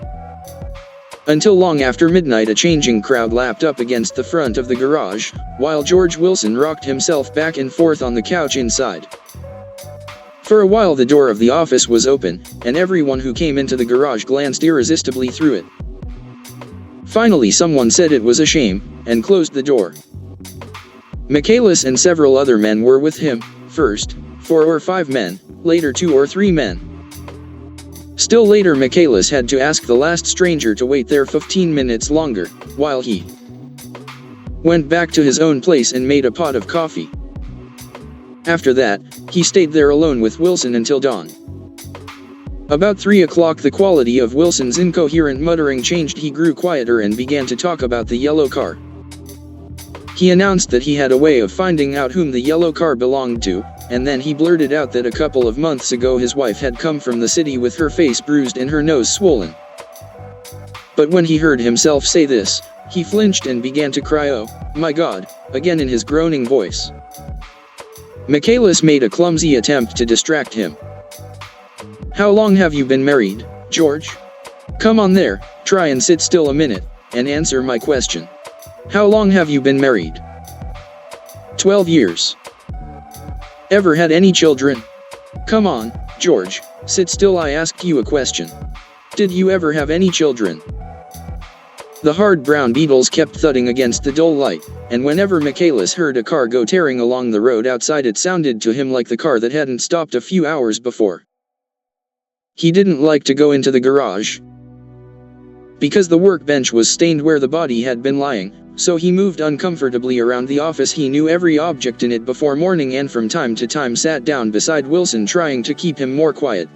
Until long after midnight a changing crowd lapped up against the front of the garage, while George Wilson rocked himself back and forth on the couch inside. For a while the door of the office was open, and everyone who came into the garage glanced irresistibly through it. Finally someone said it was a shame, and closed the door. Michaelis and several other men were with him, first, 4 or 5 men, later 2 or 3 men. Still later Michaelis had to ask the last stranger to wait there 15 minutes longer, while he went back to his own place and made a pot of coffee. After that, he stayed there alone with Wilson until dawn. About 3 o'clock the quality of Wilson's incoherent muttering changed. He grew quieter and began to talk about the yellow car. He announced that he had a way of finding out whom the yellow car belonged to, and then he blurted out that a couple of months ago his wife had come from the city with her face bruised and her nose swollen. But when he heard himself say this, he flinched and began to cry, "Oh, my God," again in his groaning voice. Michaelis made a clumsy attempt to distract him. "How long have you been married, George? Come on there, try and sit still a minute, and answer my question. How long have you been married?" 12 years. Ever had any children? Come on, George, sit still, I asked you a question. Did you ever have any children? The hard brown beetles kept thudding against the dull light, and whenever Michaelis heard a car go tearing along the road outside it sounded to him like the car that hadn't stopped a few hours before. He didn't like to go into the garage, because the workbench was stained where the body had been lying, so he moved uncomfortably around the office. He knew every object in it before morning and from time to time sat down beside Wilson trying to keep him more quiet.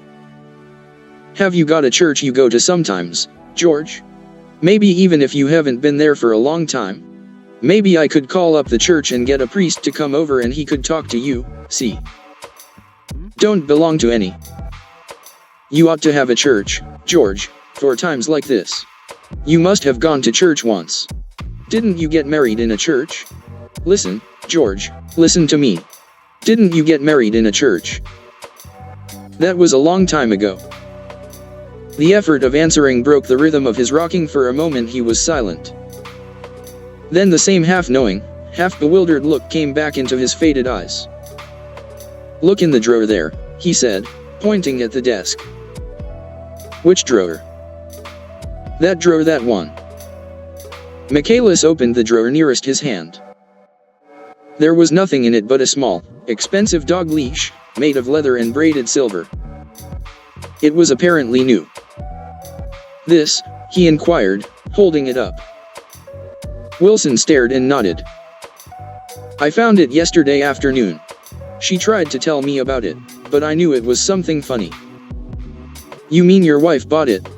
Have you got a church you go to sometimes, George? Maybe even if you haven't been there for a long time? Maybe I could call up the church and get a priest to come over and he could talk to you, see? Don't belong to any. You ought to have a church, George, for times like this. You must have gone to church once. Didn't you get married in a church? Listen, George, listen to me. Didn't you get married in a church? That was a long time ago. The effort of answering broke the rhythm of his rocking. For a moment he was silent. Then the same half-knowing, half-bewildered look came back into his faded eyes. Look in the drawer there, he said, pointing at the desk. Which drawer? That drawer, that one. Michaelis opened the drawer nearest his hand. There was nothing in it but a small, expensive dog leash, made of leather and braided silver. It was apparently new. This, he inquired, holding it up. Wilson stared and nodded. I found it yesterday afternoon. She tried to tell me about it, but I knew it was something funny. You mean your wife bought it?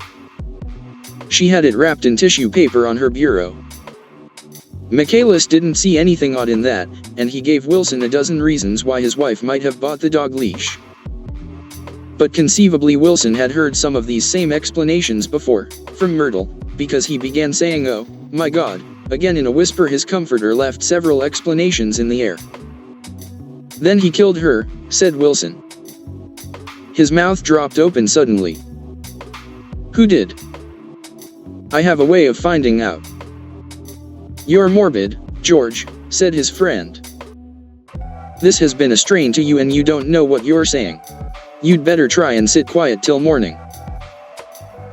She had it wrapped in tissue paper on her bureau. Michaelis didn't see anything odd in that, and he gave Wilson a dozen reasons why his wife might have bought the dog leash. But conceivably Wilson had heard some of these same explanations before, from Myrtle, because he began saying, "Oh, my God," again in a whisper. His comforter left several explanations in the air. Then he killed her, said Wilson. His mouth dropped open suddenly. Who did? I have a way of finding out. You're morbid, George, said his friend. This has been a strain to you and you don't know what you're saying. You'd better try and sit quiet till morning.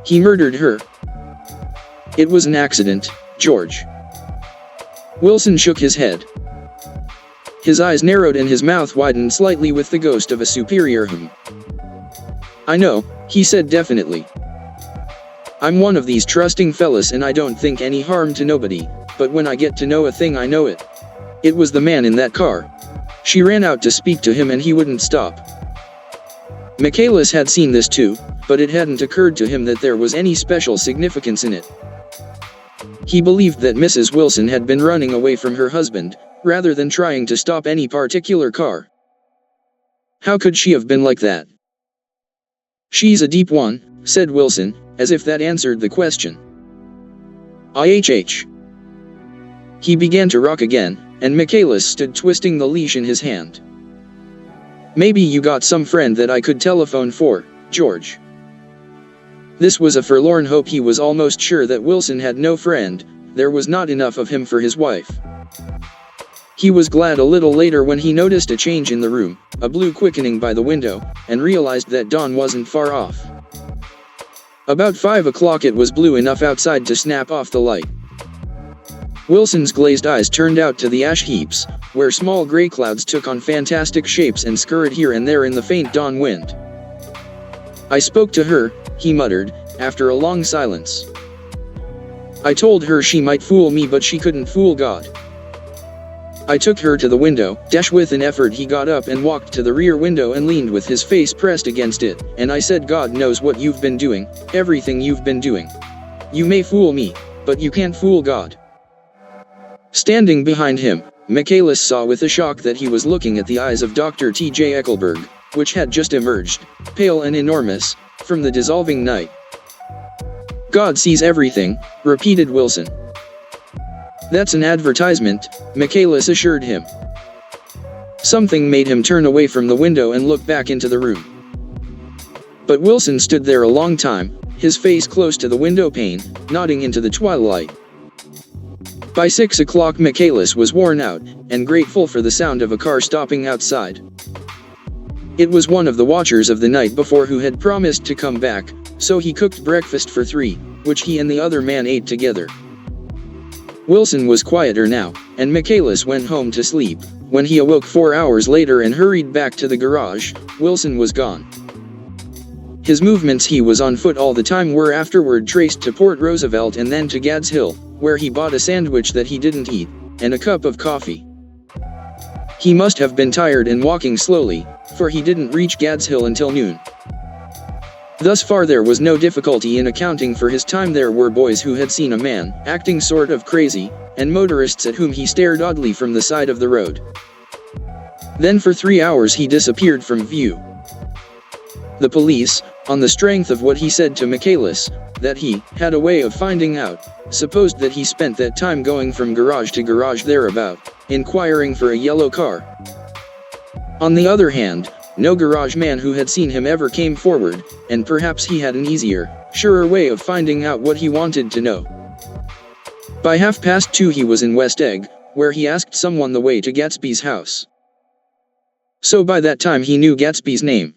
He murdered her. It was an accident, George. Wilson shook his head. His eyes narrowed and his mouth widened slightly with the ghost of a superior hum. I know, he said definitely. I'm one of these trusting fellas and I don't think any harm to nobody, but when I get to know a thing I know it. It was the man in that car. She ran out to speak to him and he wouldn't stop. Michaelis had seen this too, but it hadn't occurred to him that there was any special significance in it. He believed that Mrs. Wilson had been running away from her husband, rather than trying to stop any particular car. How could she have been like that? She's a deep one, said Wilson, as if that answered the question. IHH. He began to rock again, and Michaelis stood twisting the leash in his hand. Maybe you got some friend that I could telephone for, George. This was a forlorn hope. He was almost sure that Wilson had no friend. There was not enough of him for his wife. He was glad a little later when he noticed a change in the room, a blue quickening by the window, and realized that dawn wasn't far off. About 5 o'clock it was blue enough outside to snap off the light. Wilson's glazed eyes turned out to the ash heaps, where small gray clouds took on fantastic shapes and scurried here and there in the faint dawn wind. I spoke to her, he muttered, after a long silence. I told her she might fool me but she couldn't fool God. I took her to the window, with an effort he got up and walked to the rear window and leaned with his face pressed against it, and I said, God knows what you've been doing, everything you've been doing. You may fool me, but you can't fool God. Standing behind him, Michaelis saw with a shock that he was looking at the eyes of Dr. T.J. Eckelberg, which had just emerged, pale and enormous, from the dissolving night. God sees everything, repeated Wilson. That's an advertisement, Michaelis assured him. Something made him turn away from the window and look back into the room. But Wilson stood there a long time, his face close to the window pane, nodding into the twilight. By 6 o'clock Michaelis was worn out, and grateful for the sound of a car stopping outside. It was one of the watchers of the night before who had promised to come back, so he cooked breakfast for 3, which he and the other man ate together. Wilson was quieter now, and Michaelis went home to sleep. When he awoke 4 hours later and hurried back to the garage, Wilson was gone. His movements, he was on foot all the time, were afterward traced to Port Roosevelt and then to Gads Hill, where he bought a sandwich that he didn't eat, and a cup of coffee. He must have been tired and walking slowly, for he didn't reach Gads Hill until noon. Thus far there was no difficulty in accounting for his time. There were boys who had seen a man acting sort of crazy, and motorists at whom he stared oddly from the side of the road. Then for 3 hours he disappeared from view. The police, on the strength of what he said to Michaelis, that he had a way of finding out, supposed that he spent that time going from garage to garage thereabout, inquiring for a yellow car. On the other hand, no garage man who had seen him ever came forward, and perhaps he had an easier, surer way of finding out what he wanted to know. By 2:30 he was in West Egg, where he asked someone the way to Gatsby's house. So by that time he knew Gatsby's name.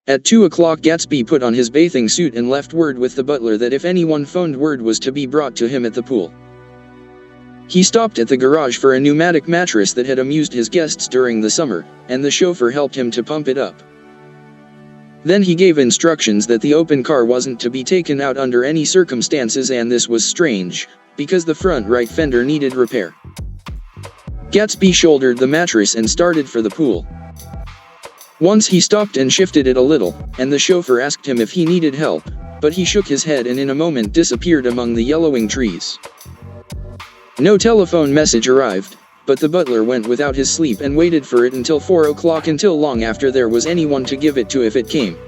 At 2 o'clock Gatsby put on his bathing suit and left word with the butler that if anyone phoned word was to be brought to him at the pool. He stopped at the garage for a pneumatic mattress that had amused his guests during the summer, and the chauffeur helped him to pump it up. Then he gave instructions that the open car wasn't to be taken out under any circumstances, and this was strange, because the front right fender needed repair. Gatsby shouldered the mattress and started for the pool. Once he stopped and shifted it a little, and the chauffeur asked him if he needed help, but he shook his head and in a moment disappeared among the yellowing trees. No telephone message arrived, but the butler went without his sleep and waited for it until 4 o'clock, until long after there was anyone to give it to if it came.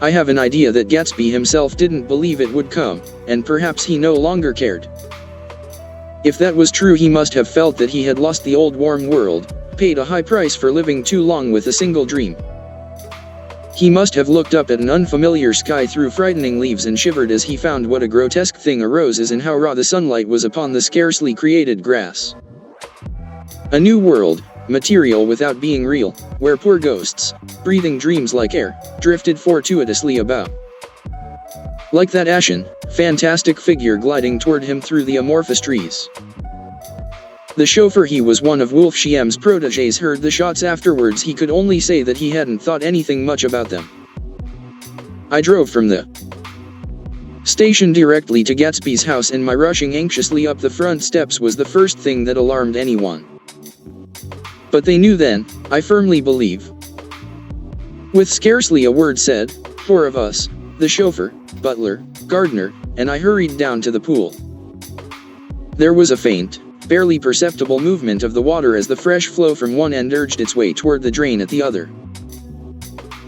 I have an idea that Gatsby himself didn't believe it would come, and perhaps he no longer cared. If that was true, he must have felt that he had lost the old warm world, paid a high price for living too long with a single dream. He must have looked up at an unfamiliar sky through frightening leaves and shivered as he found what a grotesque thing a rose is and how raw the sunlight was upon the scarcely created grass. A new world, material without being real, where poor ghosts, breathing dreams like air, drifted fortuitously about. Like that ashen, fantastic figure gliding toward him through the amorphous trees. The chauffeur, he was one of Wolf Shiem's protégés, heard the shots afterwards. He could only say that he hadn't thought anything much about them. I drove from the station directly to Gatsby's house, and my rushing anxiously up the front steps was the first thing that alarmed anyone. But they knew then, I firmly believe. With scarcely a word said, 4 of us, the chauffeur, butler, gardener, and I hurried down to the pool. There was a faint, barely perceptible movement of the water as the fresh flow from one end urged its way toward the drain at the other.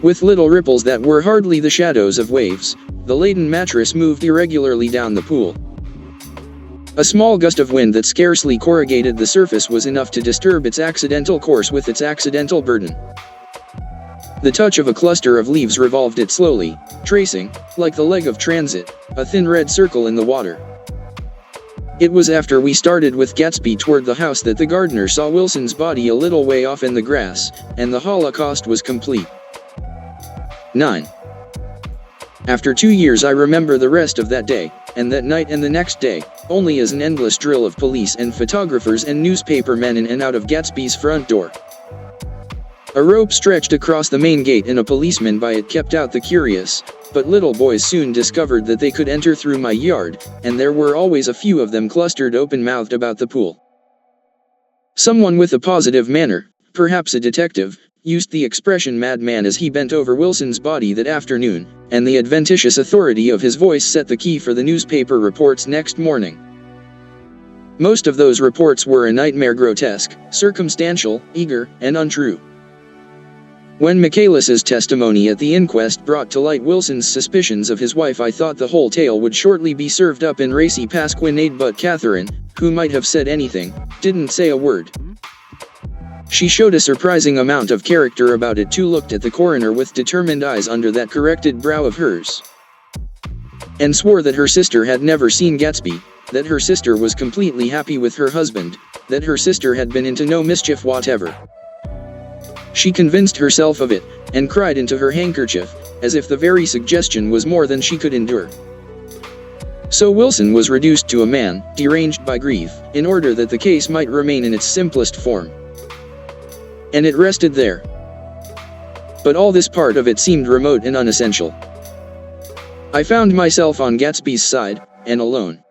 With little ripples that were hardly the shadows of waves, the laden mattress moved irregularly down the pool. A small gust of wind that scarcely corrugated the surface was enough to disturb its accidental course with its accidental burden. The touch of a cluster of leaves revolved it slowly, tracing, like the leg of transit, a thin red circle in the water. It was after we started with Gatsby toward the house that the gardener saw Wilson's body a little way off in the grass, and the Holocaust was complete. 9. After 2 years I remember the rest of that day, and that night and the next day, only as an endless drill of police and photographers and newspaper men in and out of Gatsby's front door. A rope stretched across the main gate and a policeman by it kept out the curious, but little boys soon discovered that they could enter through my yard, and there were always a few of them clustered open-mouthed about the pool. Someone with a positive manner, perhaps a detective, used the expression madman as he bent over Wilson's body that afternoon, and the adventitious authority of his voice set the key for the newspaper reports next morning. Most of those reports were a nightmare, grotesque, circumstantial, eager, and untrue. When Michaelis's testimony at the inquest brought to light Wilson's suspicions of his wife, I thought the whole tale would shortly be served up in racy pasquinade, but Catherine, who might have said anything, didn't say a word. She showed a surprising amount of character about it too, looked at the coroner with determined eyes under that corrected brow of hers, and swore that her sister had never seen Gatsby, that her sister was completely happy with her husband, that her sister had been into no mischief whatever. She convinced herself of it, and cried into her handkerchief, as if the very suggestion was more than she could endure. So Wilson was reduced to a man, deranged by grief, in order that the case might remain in its simplest form. And it rested there. But all this part of it seemed remote and unessential. I found myself on Gatsby's side, and alone.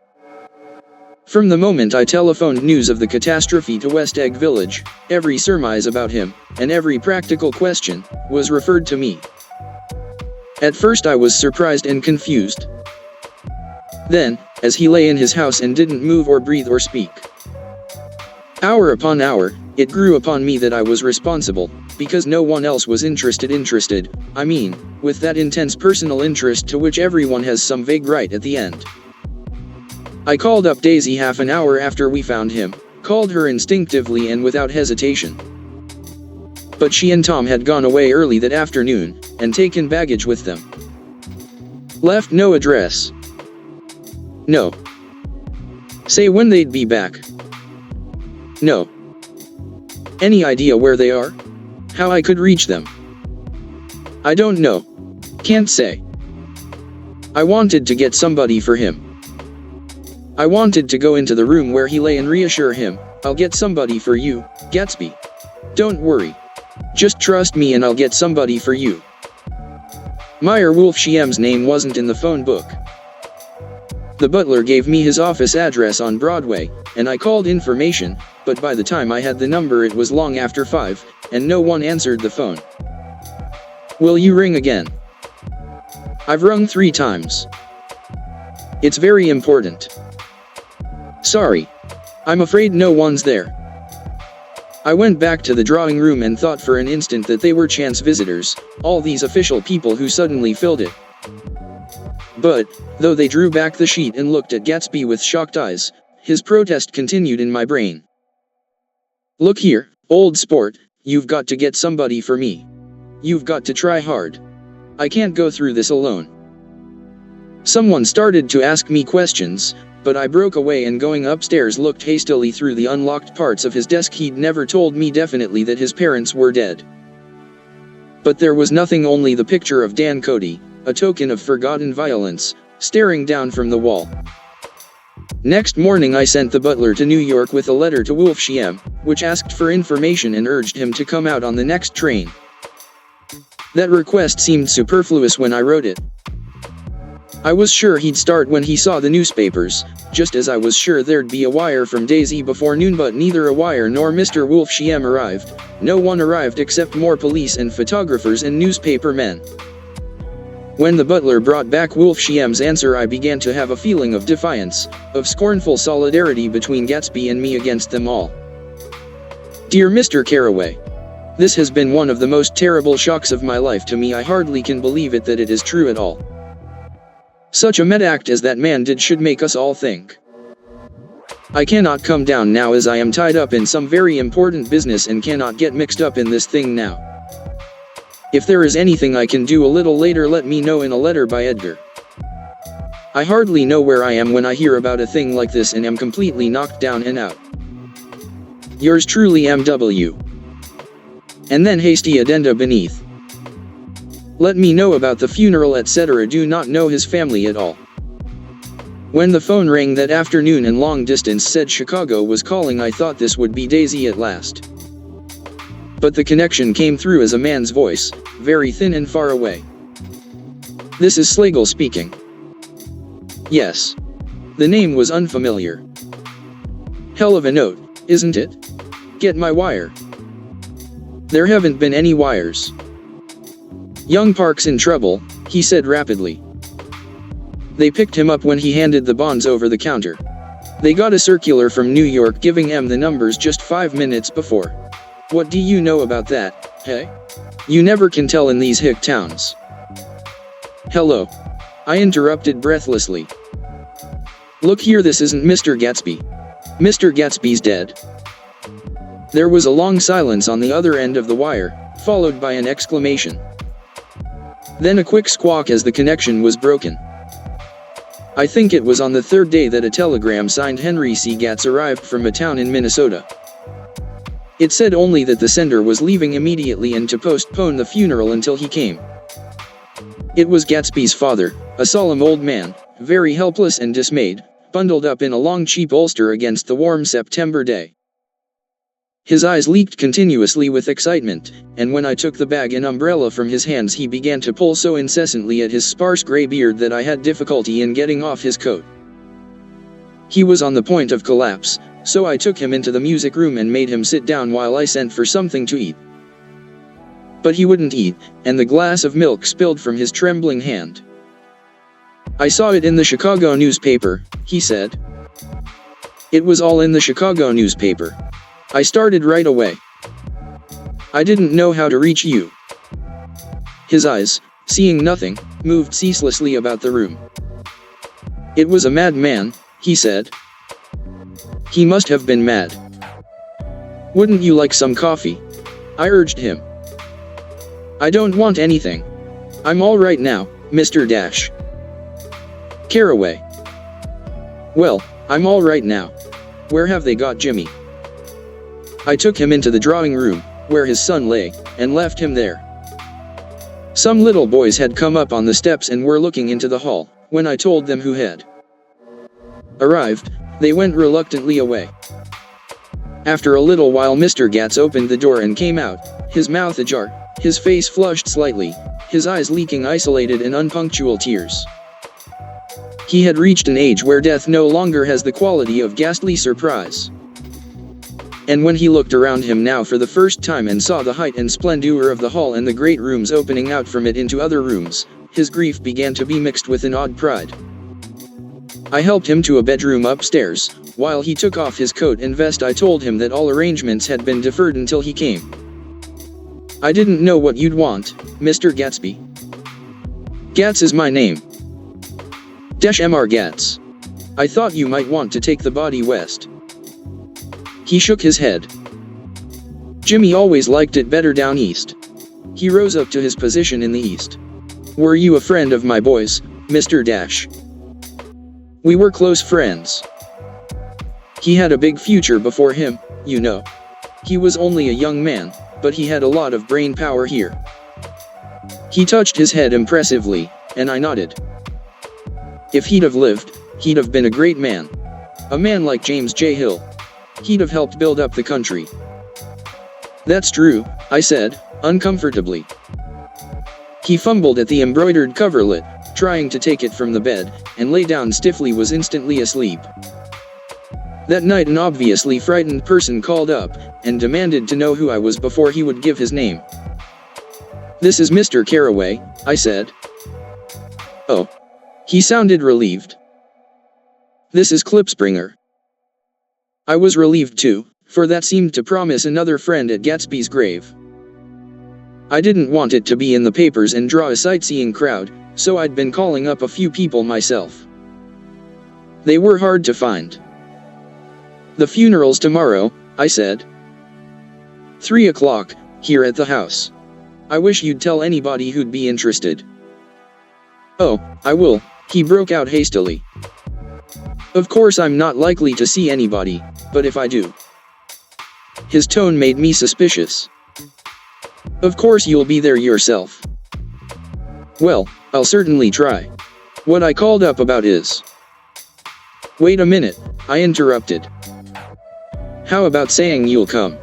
From the moment I telephoned news of the catastrophe to West Egg Village, every surmise about him, and every practical question, was referred to me. At first I was surprised and confused. Then, as he lay in his house and didn't move or breathe or speak, hour upon hour, It grew upon me that I was responsible, because no one else was interested, with that intense personal interest to which everyone has some vague right at the end. I called up Daisy half an hour after we found him, called her instinctively and without hesitation. But she and Tom had gone away early that afternoon, and taken baggage with them. Left no address. No. Say when they'd be back. No. Any idea where they are? How I could reach them? I don't know. Can't say. I wanted to get somebody for him. I wanted to go into the room where he lay and reassure him, I'll get somebody for you, Gatsby. Don't worry. Just trust me and I'll get somebody for you. Meyer Wolfshiem's name wasn't in the phone book. The butler gave me his office address on Broadway, and I called information, but by the time I had the number it was long after 5, and no one answered the phone. Will you ring again? I've rung 3 times. It's very important. Sorry. I'm afraid no one's there. I went back to the drawing room and thought for an instant that they were chance visitors, all these official people who suddenly filled it. But, though they drew back the sheet and looked at Gatsby with shocked eyes, his protest continued in my brain. Look here, old sport, you've got to get somebody for me. You've got to try hard. I can't go through this alone. Someone started to ask me questions, but I broke away and going upstairs looked hastily through the unlocked parts of his desk. He'd never told me definitely that his parents were dead. But there was nothing, only the picture of Dan Cody, a token of forgotten violence, staring down from the wall. Next morning I sent the butler to New York with a letter to Wolfshiem, which asked for information and urged him to come out on the next train. That request seemed superfluous when I wrote it. I was sure he'd start when he saw the newspapers, just as I was sure there'd be a wire from Daisy before noon, but neither a wire nor Mr. Wolfshiem arrived. No one arrived except more police and photographers and newspaper men. When the butler brought back Wolfshiem's answer I began to have a feeling of defiance, of scornful solidarity between Gatsby and me against them all. Dear Mr. Carraway, this has been one of the most terrible shocks of my life to me. I hardly can believe it that it is true at all. Such a mad act as that man did should make us all think. I cannot come down now as I am tied up in some very important business and cannot get mixed up in this thing now. If there is anything I can do a little later, let me know in a letter by Edgar. I hardly know where I am when I hear about a thing like this and am completely knocked down and out. Yours truly, M.W. And then hasty addenda beneath. Let me know about the funeral, etc. Do not know his family at all. When the phone rang that afternoon and long distance said Chicago was calling, I thought this would be Daisy at last. But the connection came through as a man's voice, very thin and far away. This is Slagle speaking. Yes. The name was unfamiliar. Hell of a note, isn't it? Get my wire. There haven't been any wires. Young Park's in trouble, he said rapidly. They picked him up when he handed the bonds over the counter. They got a circular from New York giving him the numbers just 5 minutes before. What do you know about that, hey? You never can tell in these hick towns. Hello. I interrupted breathlessly. Look here, this isn't Mr. Gatsby. Mr. Gatsby's dead. There was a long silence on the other end of the wire, followed by an exclamation. Then a quick squawk as the connection was broken. I think it was on the 3rd day that a telegram signed Henry C. Gatz arrived from a town in Minnesota. It said only that the sender was leaving immediately and to postpone the funeral until he came. It was Gatsby's father, a solemn old man, very helpless and dismayed, bundled up in a long cheap ulster against the warm September day. His eyes leaked continuously with excitement, and when I took the bag and umbrella from his hands he began to pull so incessantly at his sparse gray beard that I had difficulty in getting off his coat. He was on the point of collapse, so I took him into the music room and made him sit down while I sent for something to eat. But he wouldn't eat, and the glass of milk spilled from his trembling hand. I saw it in the Chicago newspaper, he said. It was all in the Chicago newspaper. I started right away. I didn't know how to reach you. His eyes, seeing nothing, moved ceaselessly about the room. It was a madman, he said. He must have been mad. Wouldn't you like some coffee? I urged him. I don't want anything. I'm all right now, Mr. Dash. Caraway. Well, I'm all right now. Where have they got Jimmy? I took him into the drawing room, where his son lay, and left him there. Some little boys had come up on the steps and were looking into the hall. When I told them who had arrived, they went reluctantly away. After a little while Mr. Gats opened the door and came out, his mouth ajar, his face flushed slightly, his eyes leaking isolated and unpunctual tears. He had reached an age where death no longer has the quality of ghastly surprise. And when he looked around him now for the first time and saw the height and splendor of the hall and the great rooms opening out from it into other rooms, his grief began to be mixed with an odd pride. I helped him to a bedroom upstairs. While he took off his coat and vest, I told him that all arrangements had been deferred until he came. I didn't know what you'd want, Mr. Gatsby. Gats is my name. Mr. Gats. I thought you might want to take the body west. He shook his head. Jimmy always liked it better down east. He rose up to his position in the east. Were you a friend of my boys, Mr. Dash? We were close friends. He had a big future before him, you know. He was only a young man, but he had a lot of brain power here. He touched his head impressively, and I nodded. If he'd have lived, he'd have been a great man. A man like James J. Hill. He'd have helped build up the country. That's true, I said, uncomfortably. He fumbled at the embroidered coverlet, trying to take it from the bed, and lay down stiffly, was instantly asleep. That night an obviously frightened person called up, and demanded to know who I was before he would give his name. This is Mr. Caraway, I said. Oh. He sounded relieved. This is Klipspringer. I was relieved too, for that seemed to promise another friend at Gatsby's grave. I didn't want it to be in the papers and draw a sightseeing crowd, so I'd been calling up a few people myself. They were hard to find. The funeral's tomorrow, I said. 3 o'clock, here at the house. I wish you'd tell anybody who'd be interested. Oh, I will, he broke out hastily. Of course I'm not likely to see anybody, but if I do. His tone made me suspicious. Of course you'll be there yourself. Well, I'll certainly try. What I called up about is... Wait a minute, I interrupted. How about saying you'll come?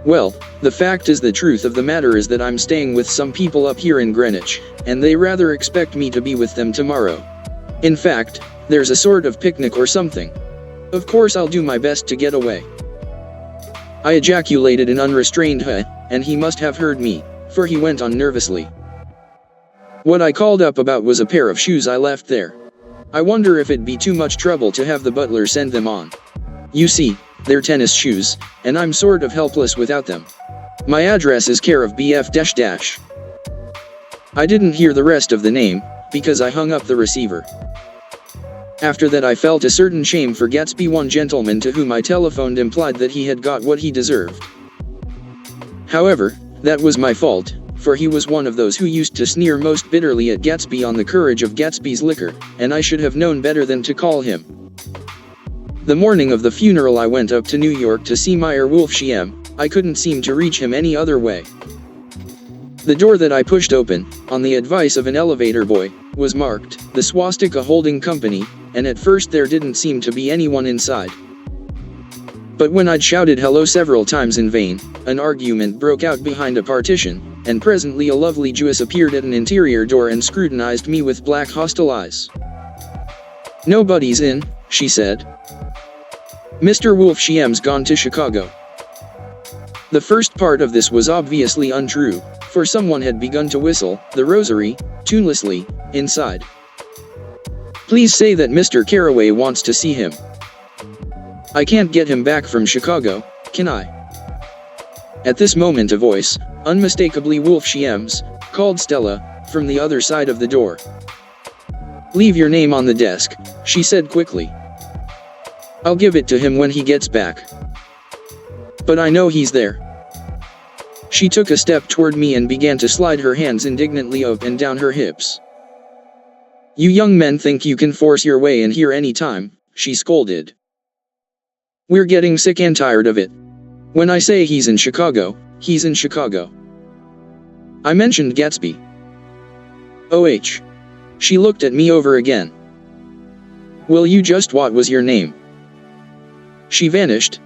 Well, the fact is, the truth of the matter is that I'm staying with some people up here in Greenwich, and they rather expect me to be with them tomorrow. In fact, there's a sort of picnic or something. Of course I'll do my best to get away. I ejaculated an unrestrained huh, and he must have heard me, for he went on nervously. What I called up about was a pair of shoes I left there. I wonder if it'd be too much trouble to have the butler send them on. You see, they're tennis shoes, and I'm sort of helpless without them. My address is care of BF-. I didn't hear the rest of the name, because I hung up the receiver. After that I felt a certain shame for Gatsby. One gentleman to whom I telephoned implied that he had got what he deserved. However, that was my fault, for he was one of those who used to sneer most bitterly at Gatsby on the courage of Gatsby's liquor, and I should have known better than to call him. The morning of the funeral I went up to New York to see Meyer Wolfsheim. I couldn't seem to reach him any other way. The door that I pushed open, on the advice of an elevator boy, was marked, The Swastika Holding Company, and at first there didn't seem to be anyone inside. But when I'd shouted hello several times in vain, an argument broke out behind a partition, and presently a lovely Jewess appeared at an interior door and scrutinized me with black hostile eyes. Nobody's in, she said. Mr. Wolfsheim's gone to Chicago. The first part of this was obviously untrue, for someone had begun to whistle the rosary, tunelessly, inside. Please say that Mr. Caraway wants to see him. I can't get him back from Chicago, can I? At this moment a voice, unmistakably Wolf Shiem's, called Stella, from the other side of the door. Leave your name on the desk, she said quickly. I'll give it to him when he gets back. But I know he's there. She took a step toward me and began to slide her hands indignantly up and down her hips. You young men think you can force your way in here any time, she scolded. We're getting sick and tired of it. When I say he's in Chicago, he's in Chicago. I mentioned Gatsby. OH. She looked at me over again. Will you just what was your name? She vanished.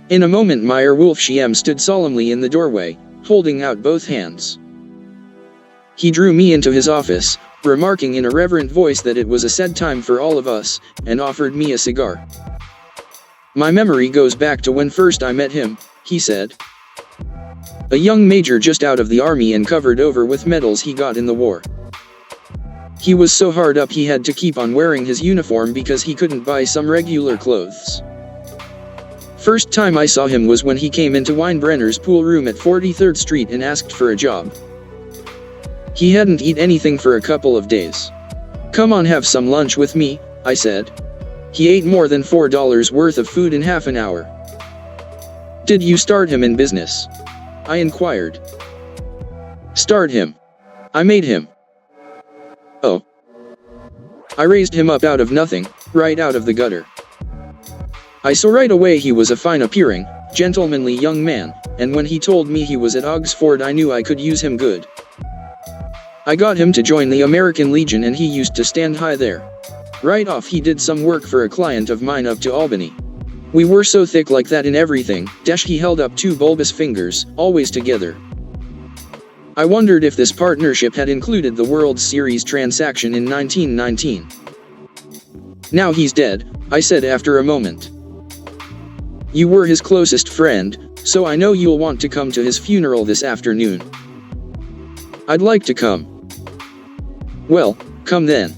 In a moment Meyer Wolf Shiem stood solemnly in the doorway, holding out both hands. He drew me into his office, remarking in a reverent voice that it was a sad time for all of us, and offered me a cigar. My memory goes back to when first I met him, he said. A young major just out of the army and covered over with medals he got in the war. He was so hard up he had to keep on wearing his uniform because he couldn't buy some regular clothes. First time I saw him was when he came into Weinbrenner's pool room at 43rd Street and asked for a job. He hadn't eaten anything for a couple of days. Come on, have some lunch with me, I said. He ate more than $4 worth of food in half an hour. Did you start him in business? I inquired. Start him. I made him. Oh. I raised him up out of nothing, right out of the gutter. I saw right away he was a fine-appearing, gentlemanly young man, and when he told me he was at Oxford I knew I could use him good. I got him to join the American Legion and he used to stand high there. Right off he did some work for a client of mine up to Albany. We were so thick like that in everything, he held up two bulbous fingers, always together. I wondered if this partnership had included the World Series transaction in 1919. Now he's dead, I said after a moment. You were his closest friend, so I know you'll want to come to his funeral this afternoon. I'd like to come. Well, come then.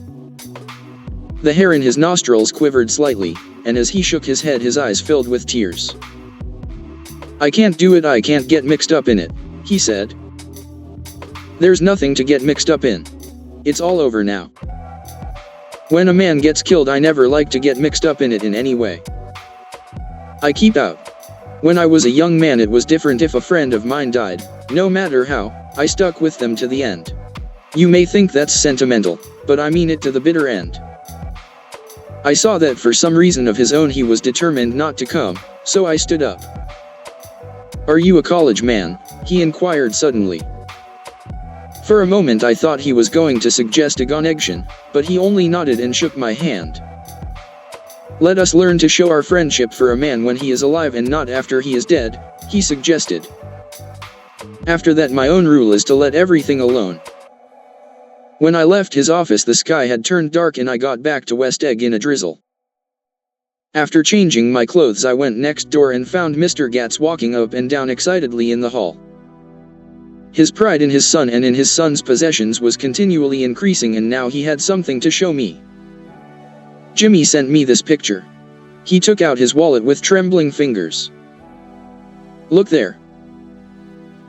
The hair in his nostrils quivered slightly, and as he shook his head his eyes filled with tears. I can't do it, I can't get mixed up in it, he said. There's nothing to get mixed up in. It's all over now. When a man gets killed I never like to get mixed up in it in any way. I keep out. When I was a young man it was different. If a friend of mine died, no matter how, I stuck with them to the end. You may think that's sentimental, but I mean it to the bitter end. I saw that for some reason of his own he was determined not to come, so I stood up. Are you a college man? He inquired suddenly. For a moment I thought he was going to suggest a connection, but he only nodded and shook my hand. Let us learn to show our friendship for a man when he is alive and not after he is dead, he suggested. After that my own rule is to let everything alone. When I left his office the sky had turned dark and I got back to West Egg in a drizzle. After changing my clothes I went next door and found Mr. Gatz walking up and down excitedly in the hall. His pride in his son and in his son's possessions was continually increasing and now he had something to show me. Jimmy sent me this picture. He took out his wallet with trembling fingers. Look there.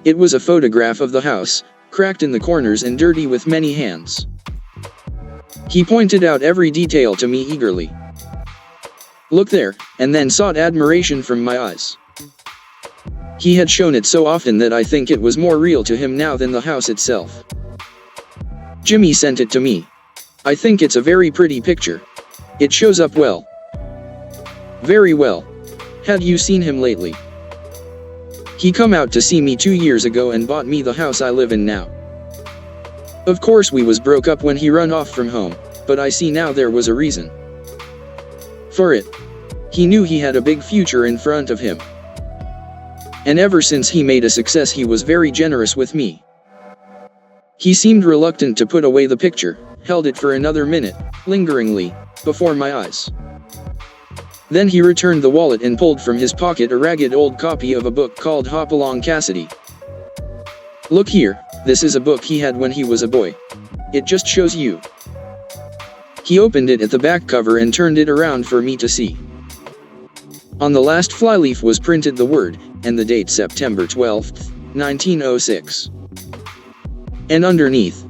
It was a photograph of the house, cracked in the corners and dirty with many hands. He pointed out every detail to me eagerly. Look there, and then sought admiration from my eyes. He had shown it so often that I think it was more real to him now than the house itself. Jimmy sent it to me. I think it's a very pretty picture. It shows up well. Very well. Have you seen him lately? He come out to see me 2 years ago and bought me the house I live in now. Of course we was broke up when he run off from home, but I see now there was a reason for it. He knew he had a big future in front of him. And ever since he made a success he was very generous with me. He seemed reluctant to put away the picture, held it for another minute, lingeringly, before my eyes. Then he returned the wallet and pulled from his pocket a ragged old copy of a book called Hopalong Cassidy. Look here, this is a book he had when he was a boy. It just shows you. He opened it at the back cover and turned it around for me to see. On the last flyleaf was printed the word, and the date September 12, 1906. And underneath,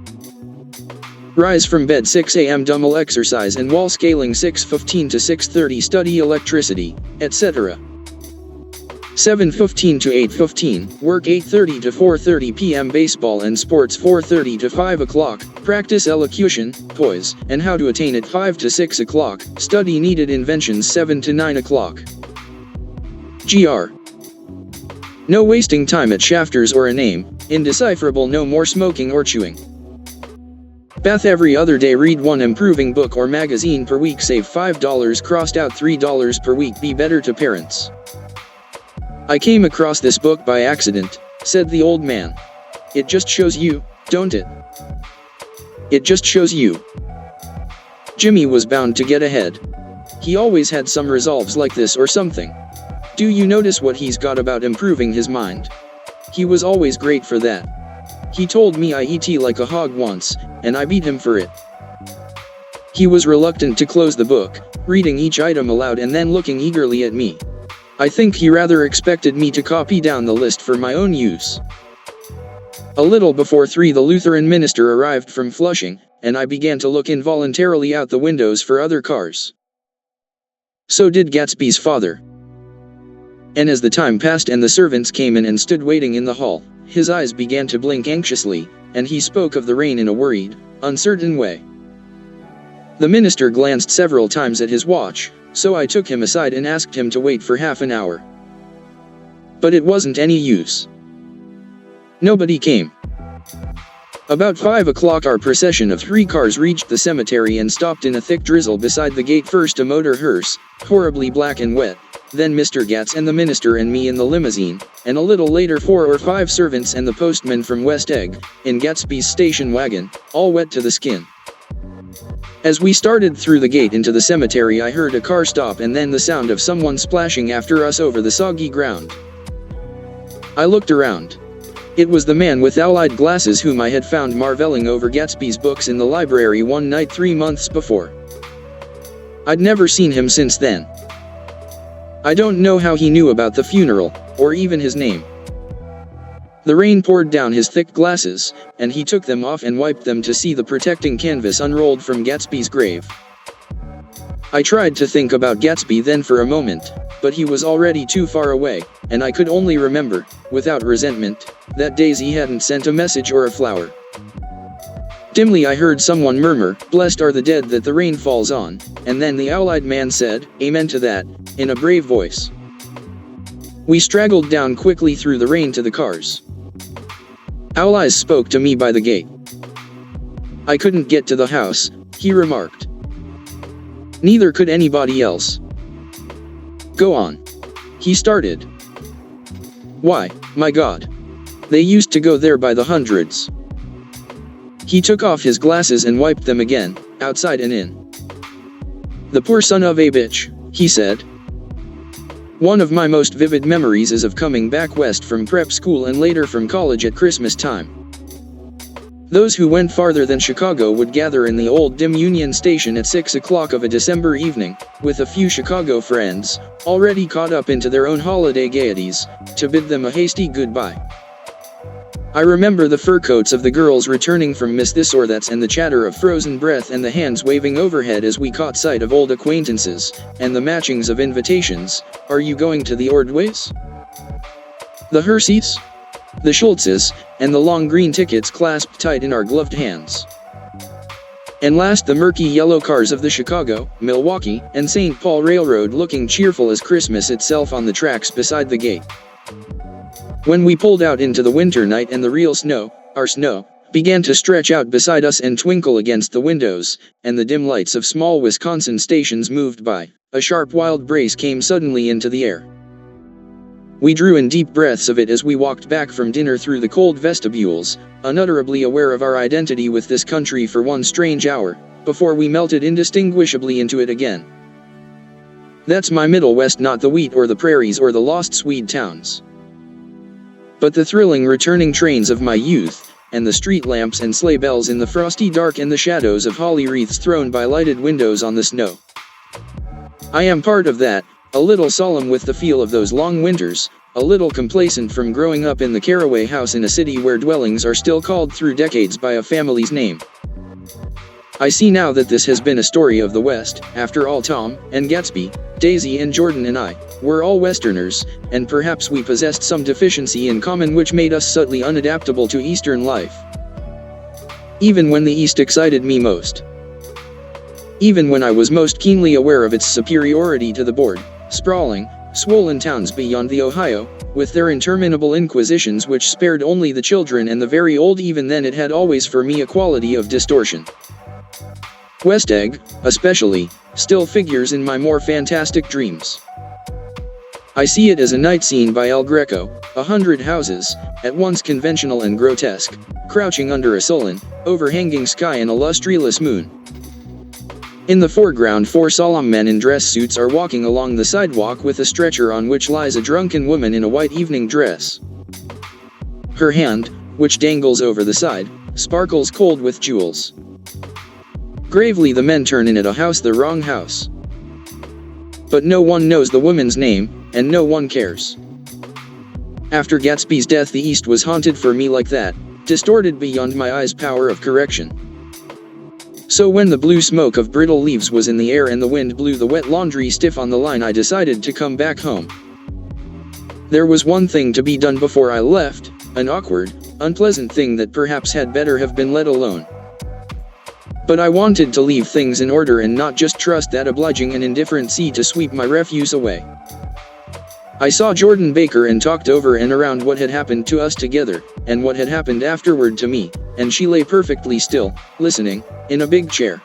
rise from bed 6 a.m. dumbbell exercise and wall scaling 6:15 to 6:30 study electricity, etc. 7:15 to 8:15, work 8:30 to 4:30 p.m. baseball and sports 4:30 to 5 o'clock, practice elocution, poise, and how to attain at 5 to 6 o'clock, study needed inventions 7 to 9 o'clock. Gr. No wasting time at shafters or a name, indecipherable no more smoking or chewing. Bath every other day read one improving book or magazine per week save $5 crossed out $3 per week be better to parents. I came across this book by accident, said the old man. It just shows you, don't it? It just shows you. Jimmy was bound to get ahead. He always had some resolves like this or something. Do you notice what he's got about improving his mind? He was always great for that. He told me I eat like a hog once, and I beat him for it. He was reluctant to close the book, reading each item aloud and then looking eagerly at me. I think he rather expected me to copy down the list for my own use. A little before 3 the Lutheran minister arrived from Flushing, and I began to look involuntarily out the windows for other cars. So did Gatsby's father. And as the time passed and the servants came in and stood waiting in the hall, his eyes began to blink anxiously, and he spoke of the rain in a worried, uncertain way. The minister glanced several times at his watch, so I took him aside and asked him to wait for half an hour. But it wasn't any use. Nobody came. About 5 o'clock our procession of 3 cars reached the cemetery and stopped in a thick drizzle beside the gate. First a motor hearse, horribly black and wet, then Mr. Gats and the minister and me in the limousine, and a little later 4 or 5 servants and the postman from West Egg, in Gatsby's station wagon, all wet to the skin. As we started through the gate into the cemetery I heard a car stop and then the sound of someone splashing after us over the soggy ground. I looked around. It was the man with owl-eyed glasses whom I had found marveling over Gatsby's books in the library one night 3 months before. I'd never seen him since then. I don't know how he knew about the funeral, or even his name. The rain poured down his thick glasses, and he took them off and wiped them to see the protecting canvas unrolled from Gatsby's grave. I tried to think about Gatsby then for a moment, but he was already too far away, and I could only remember, without resentment, that Daisy hadn't sent a message or a flower. Dimly I heard someone murmur, "Blessed are the dead that the rain falls on," and then the owl-eyed man said, "Amen to that," in a brave voice. We straggled down quickly through the rain to the cars. Owl Eyes spoke to me by the gate. "I couldn't get to the house," he remarked. "Neither could anybody else." "Go on," he started. "Why, my God. They used to go there by the hundreds." He took off his glasses and wiped them again, outside and in. "The poor son of a bitch," he said. "One of my most vivid memories is of coming back west from prep school and later from college at Christmas time. Those who went farther than Chicago would gather in the old dim Union Station at 6 o'clock of a December evening, with a few Chicago friends, already caught up into their own holiday gaieties, to bid them a hasty goodbye. I remember the fur coats of the girls returning from Miss This or That's and the chatter of frozen breath and the hands waving overhead as we caught sight of old acquaintances, and the matchings of invitations. "Are you going to the Ordways?" The Herseys? The Schultzes, and the long green tickets clasped tight in our gloved hands. And last the murky yellow cars of the Chicago, Milwaukee, and St. Paul Railroad looking cheerful as Christmas itself on the tracks beside the gate. When we pulled out into the winter night and the real snow, our snow, began to stretch out beside us and twinkle against the windows, and the dim lights of small Wisconsin stations moved by, a sharp wild breeze came suddenly into the air. We drew in deep breaths of it as we walked back from dinner through the cold vestibules, unutterably aware of our identity with this country for one strange hour, before we melted indistinguishably into it again. That's my Middle West, not the wheat or the prairies or the lost Swede towns. But the thrilling returning trains of my youth, and the street lamps and sleigh bells in the frosty dark and the shadows of holly wreaths thrown by lighted windows on the snow. I am part of that, A little solemn with the feel of those long winters, a little complacent from growing up in the caraway house in a city where dwellings are still called through decades by a family's name. I see now that this has been a story of the West. After all, Tom and Gatsby, Daisy and Jordan and I, were all Westerners, and perhaps we possessed some deficiency in common which made us subtly unadaptable to Eastern life. Even when the East excited me most. Even when I was most keenly aware of its superiority to the bored, sprawling, swollen towns beyond the Ohio, with their interminable inquisitions which spared only the children and the very old, even then it had always for me a quality of distortion. West Egg, especially, still figures in my more fantastic dreams. I see it as a night scene by El Greco, 100 houses, at once conventional and grotesque, crouching under a sullen, overhanging sky and a lustreless moon. In the foreground, 4 solemn men in dress suits are walking along the sidewalk with a stretcher on which lies a drunken woman in a white evening dress. Her hand, which dangles over the side, sparkles cold with jewels. Gravely the men turn in at a house, the wrong house. But no one knows the woman's name, and no one cares. After Gatsby's death the East was haunted for me like that, distorted beyond my eyes' power of correction. So when the blue smoke of brittle leaves was in the air and the wind blew the wet laundry stiff on the line, I decided to come back home. There was one thing to be done before I left, an awkward, unpleasant thing that perhaps had better have been let alone. But I wanted to leave things in order and not just trust that obliging and indifferent sea to sweep my refuse away. I saw Jordan Baker and talked over and around what had happened to us together, and what had happened afterward to me, and she lay perfectly still, listening, in a big chair.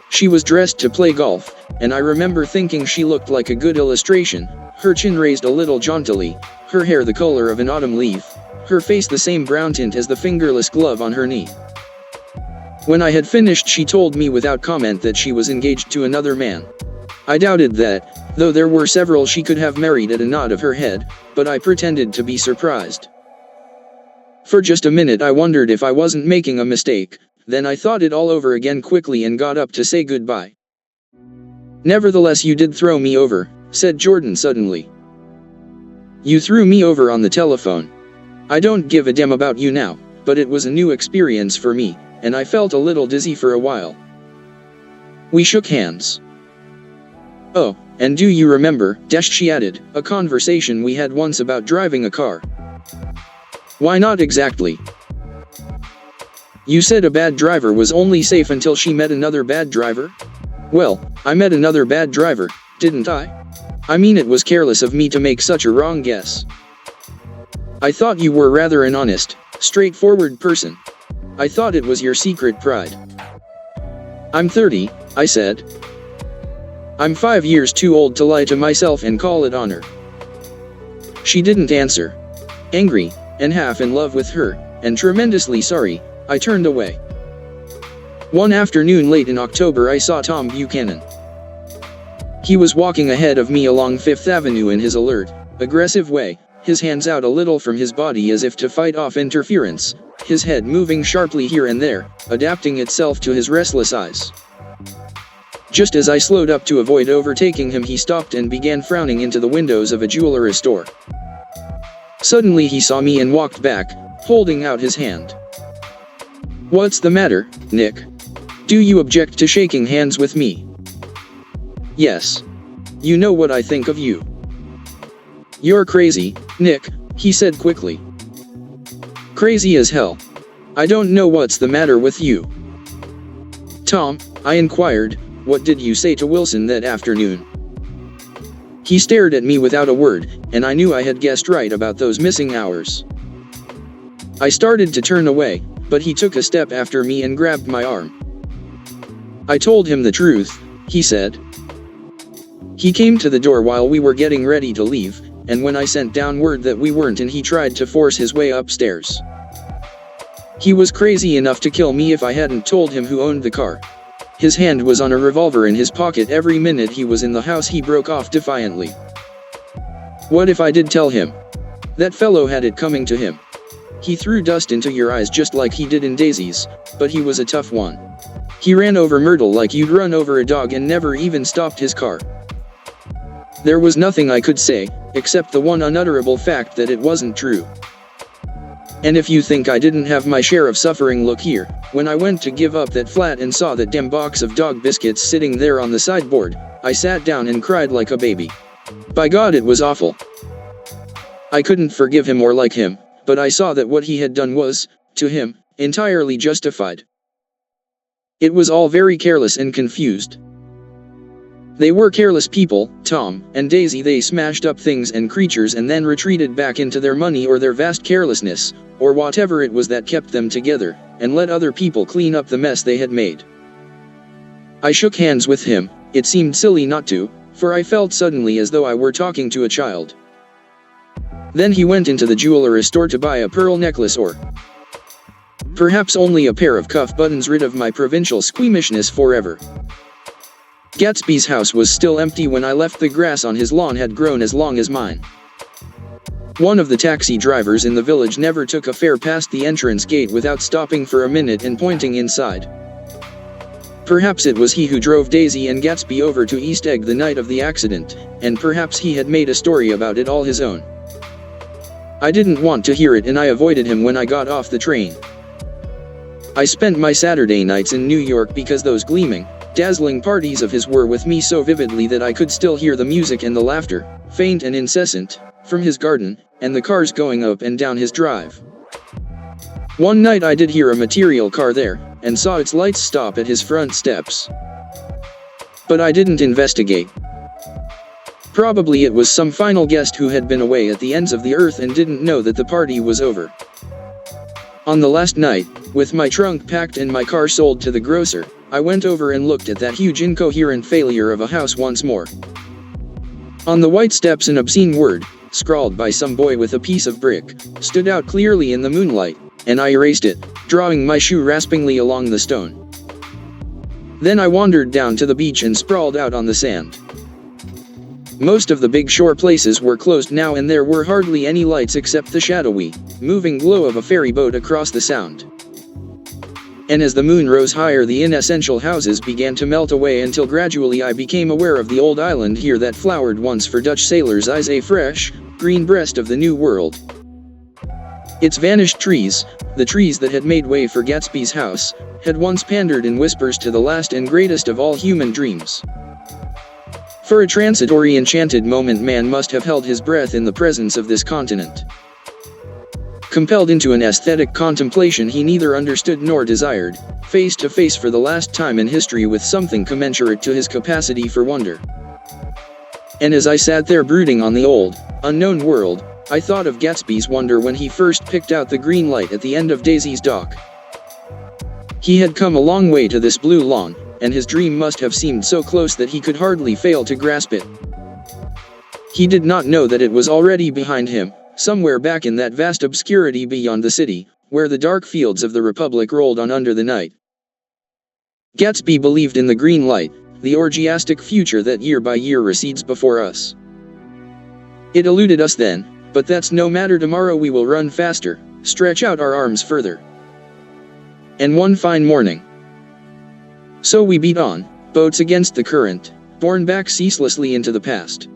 She was dressed to play golf, and I remember thinking she looked like a good illustration, her chin raised a little jauntily, her hair the color of an autumn leaf, her face the same brown tint as the fingerless glove on her knee. When I had finished she told me without comment that she was engaged to another man. I doubted that, though there were several she could have married at a nod of her head, but I pretended to be surprised. For just a minute I wondered if I wasn't making a mistake, then I thought it all over again quickly and got up to say goodbye. "Nevertheless you did throw me over," said Jordan suddenly. "You threw me over on the telephone. I don't give a damn about you now, but it was a new experience for me, and I felt a little dizzy for a while." We shook hands. "Oh, and do you remember," she added, "a conversation we had once about driving a car?" "Why not exactly?" "You said a bad driver was only safe until she met another bad driver?" "Well, I met another bad driver, didn't I? I mean, it was careless of me to make such a wrong guess. I thought you were rather an honest, straightforward person. I thought it was your secret pride." "I'm 30, I said. I'm 5 years too old to lie to myself and call it honor." She didn't answer. Angry, and half in love with her, and tremendously sorry, I turned away. One afternoon late in October I saw Tom Buchanan. He was walking ahead of me along Fifth Avenue in his alert, aggressive way, his hands out a little from his body as if to fight off interference, his head moving sharply here and there, adapting itself to his restless eyes. Just as I slowed up to avoid overtaking him, he stopped and began frowning into the windows of a jewelry store. Suddenly he saw me and walked back, holding out his hand. "What's the matter, Nick? Do you object to shaking hands with me?" "Yes. You know what I think of you." "You're crazy, Nick," he said quickly. "Crazy as hell. I don't know what's the matter with you." "Tom," I inquired, "what did you say to Wilson that afternoon?" He stared at me without a word, and I knew I had guessed right about those missing hours. I started to turn away, but he took a step after me and grabbed my arm. "I told him the truth," he said. He came to the door while we were getting ready to leave, and when I sent down word that we weren't in, he tried to force his way upstairs. He was crazy enough to kill me if I hadn't told him who owned the car. His hand was on a revolver in his pocket every minute he was in the house, he broke off defiantly. "What if I did tell him? That fellow had it coming to him. He threw dust into your eyes just like he did in Daisy's, but he was a tough one. He ran over Myrtle like you'd run over a dog and never even stopped his car. There was nothing I could say, except the one unutterable fact that it wasn't true. And if you think I didn't have my share of suffering, look here. When I went to give up that flat and saw that damn box of dog biscuits sitting there on the sideboard, I sat down and cried like a baby. By God, it was awful. I couldn't forgive him or like him, but I saw that what he had done was, to him, entirely justified. It was all very careless and confused. They were careless people, Tom and Daisy. They smashed up things and creatures and then retreated back into their money or their vast carelessness, or whatever it was that kept them together, and let other people clean up the mess they had made. I shook hands with him. It seemed silly not to, for I felt suddenly as though I were talking to a child. Then he went into the jewelry store to buy a pearl necklace or perhaps only a pair of cuff buttons, rid of my provincial squeamishness forever. Gatsby's house was still empty when I left. The grass on his lawn had grown as long as mine. One of the taxi drivers in the village never took a fare past the entrance gate without stopping for a minute and pointing inside. Perhaps it was he who drove Daisy and Gatsby over to East Egg the night of the accident, and perhaps he had made a story about it all his own. I didn't want to hear it, and I avoided him when I got off the train. I spent my Saturday nights in New York because those gleaming, dazzling parties of his were with me so vividly that I could still hear the music and the laughter, faint and incessant, from his garden, and the cars going up and down his drive. One night I did hear a material car there, and saw its lights stop at his front steps. But I didn't investigate. Probably it was some final guest who had been away at the ends of the earth and didn't know that the party was over. On the last night, with my trunk packed and my car sold to the grocer, I went over and looked at that huge incoherent failure of a house once more. On the white steps an obscene word, scrawled by some boy with a piece of brick, stood out clearly in the moonlight, and I erased it, drawing my shoe raspingly along the stone. Then I wandered down to the beach and sprawled out on the sand. Most of the big shore places were closed now, and there were hardly any lights except the shadowy, moving glow of a ferry boat across the sound. And as the moon rose higher, the inessential houses began to melt away until gradually I became aware of the old island here that flowered once for Dutch sailors' eyes, a fresh, green breast of the New World. Its vanished trees, the trees that had made way for Gatsby's house, had once pandered in whispers to the last and greatest of all human dreams. For a transitory enchanted moment man must have held his breath in the presence of this continent. Compelled into an aesthetic contemplation he neither understood nor desired, face to face for the last time in history with something commensurate to his capacity for wonder. And as I sat there brooding on the old, unknown world, I thought of Gatsby's wonder when he first picked out the green light at the end of Daisy's dock. He had come a long way to this blue lawn, and his dream must have seemed so close that he could hardly fail to grasp it. He did not know that it was already behind him, somewhere back in that vast obscurity beyond the city, where the dark fields of the Republic rolled on under the night. Gatsby believed in the green light, the orgiastic future that year by year recedes before us. It eluded us then, but that's no matter. Tomorrow we will run faster, stretch out our arms further. And one fine morning. So we beat on, boats against the current, borne back ceaselessly into the past.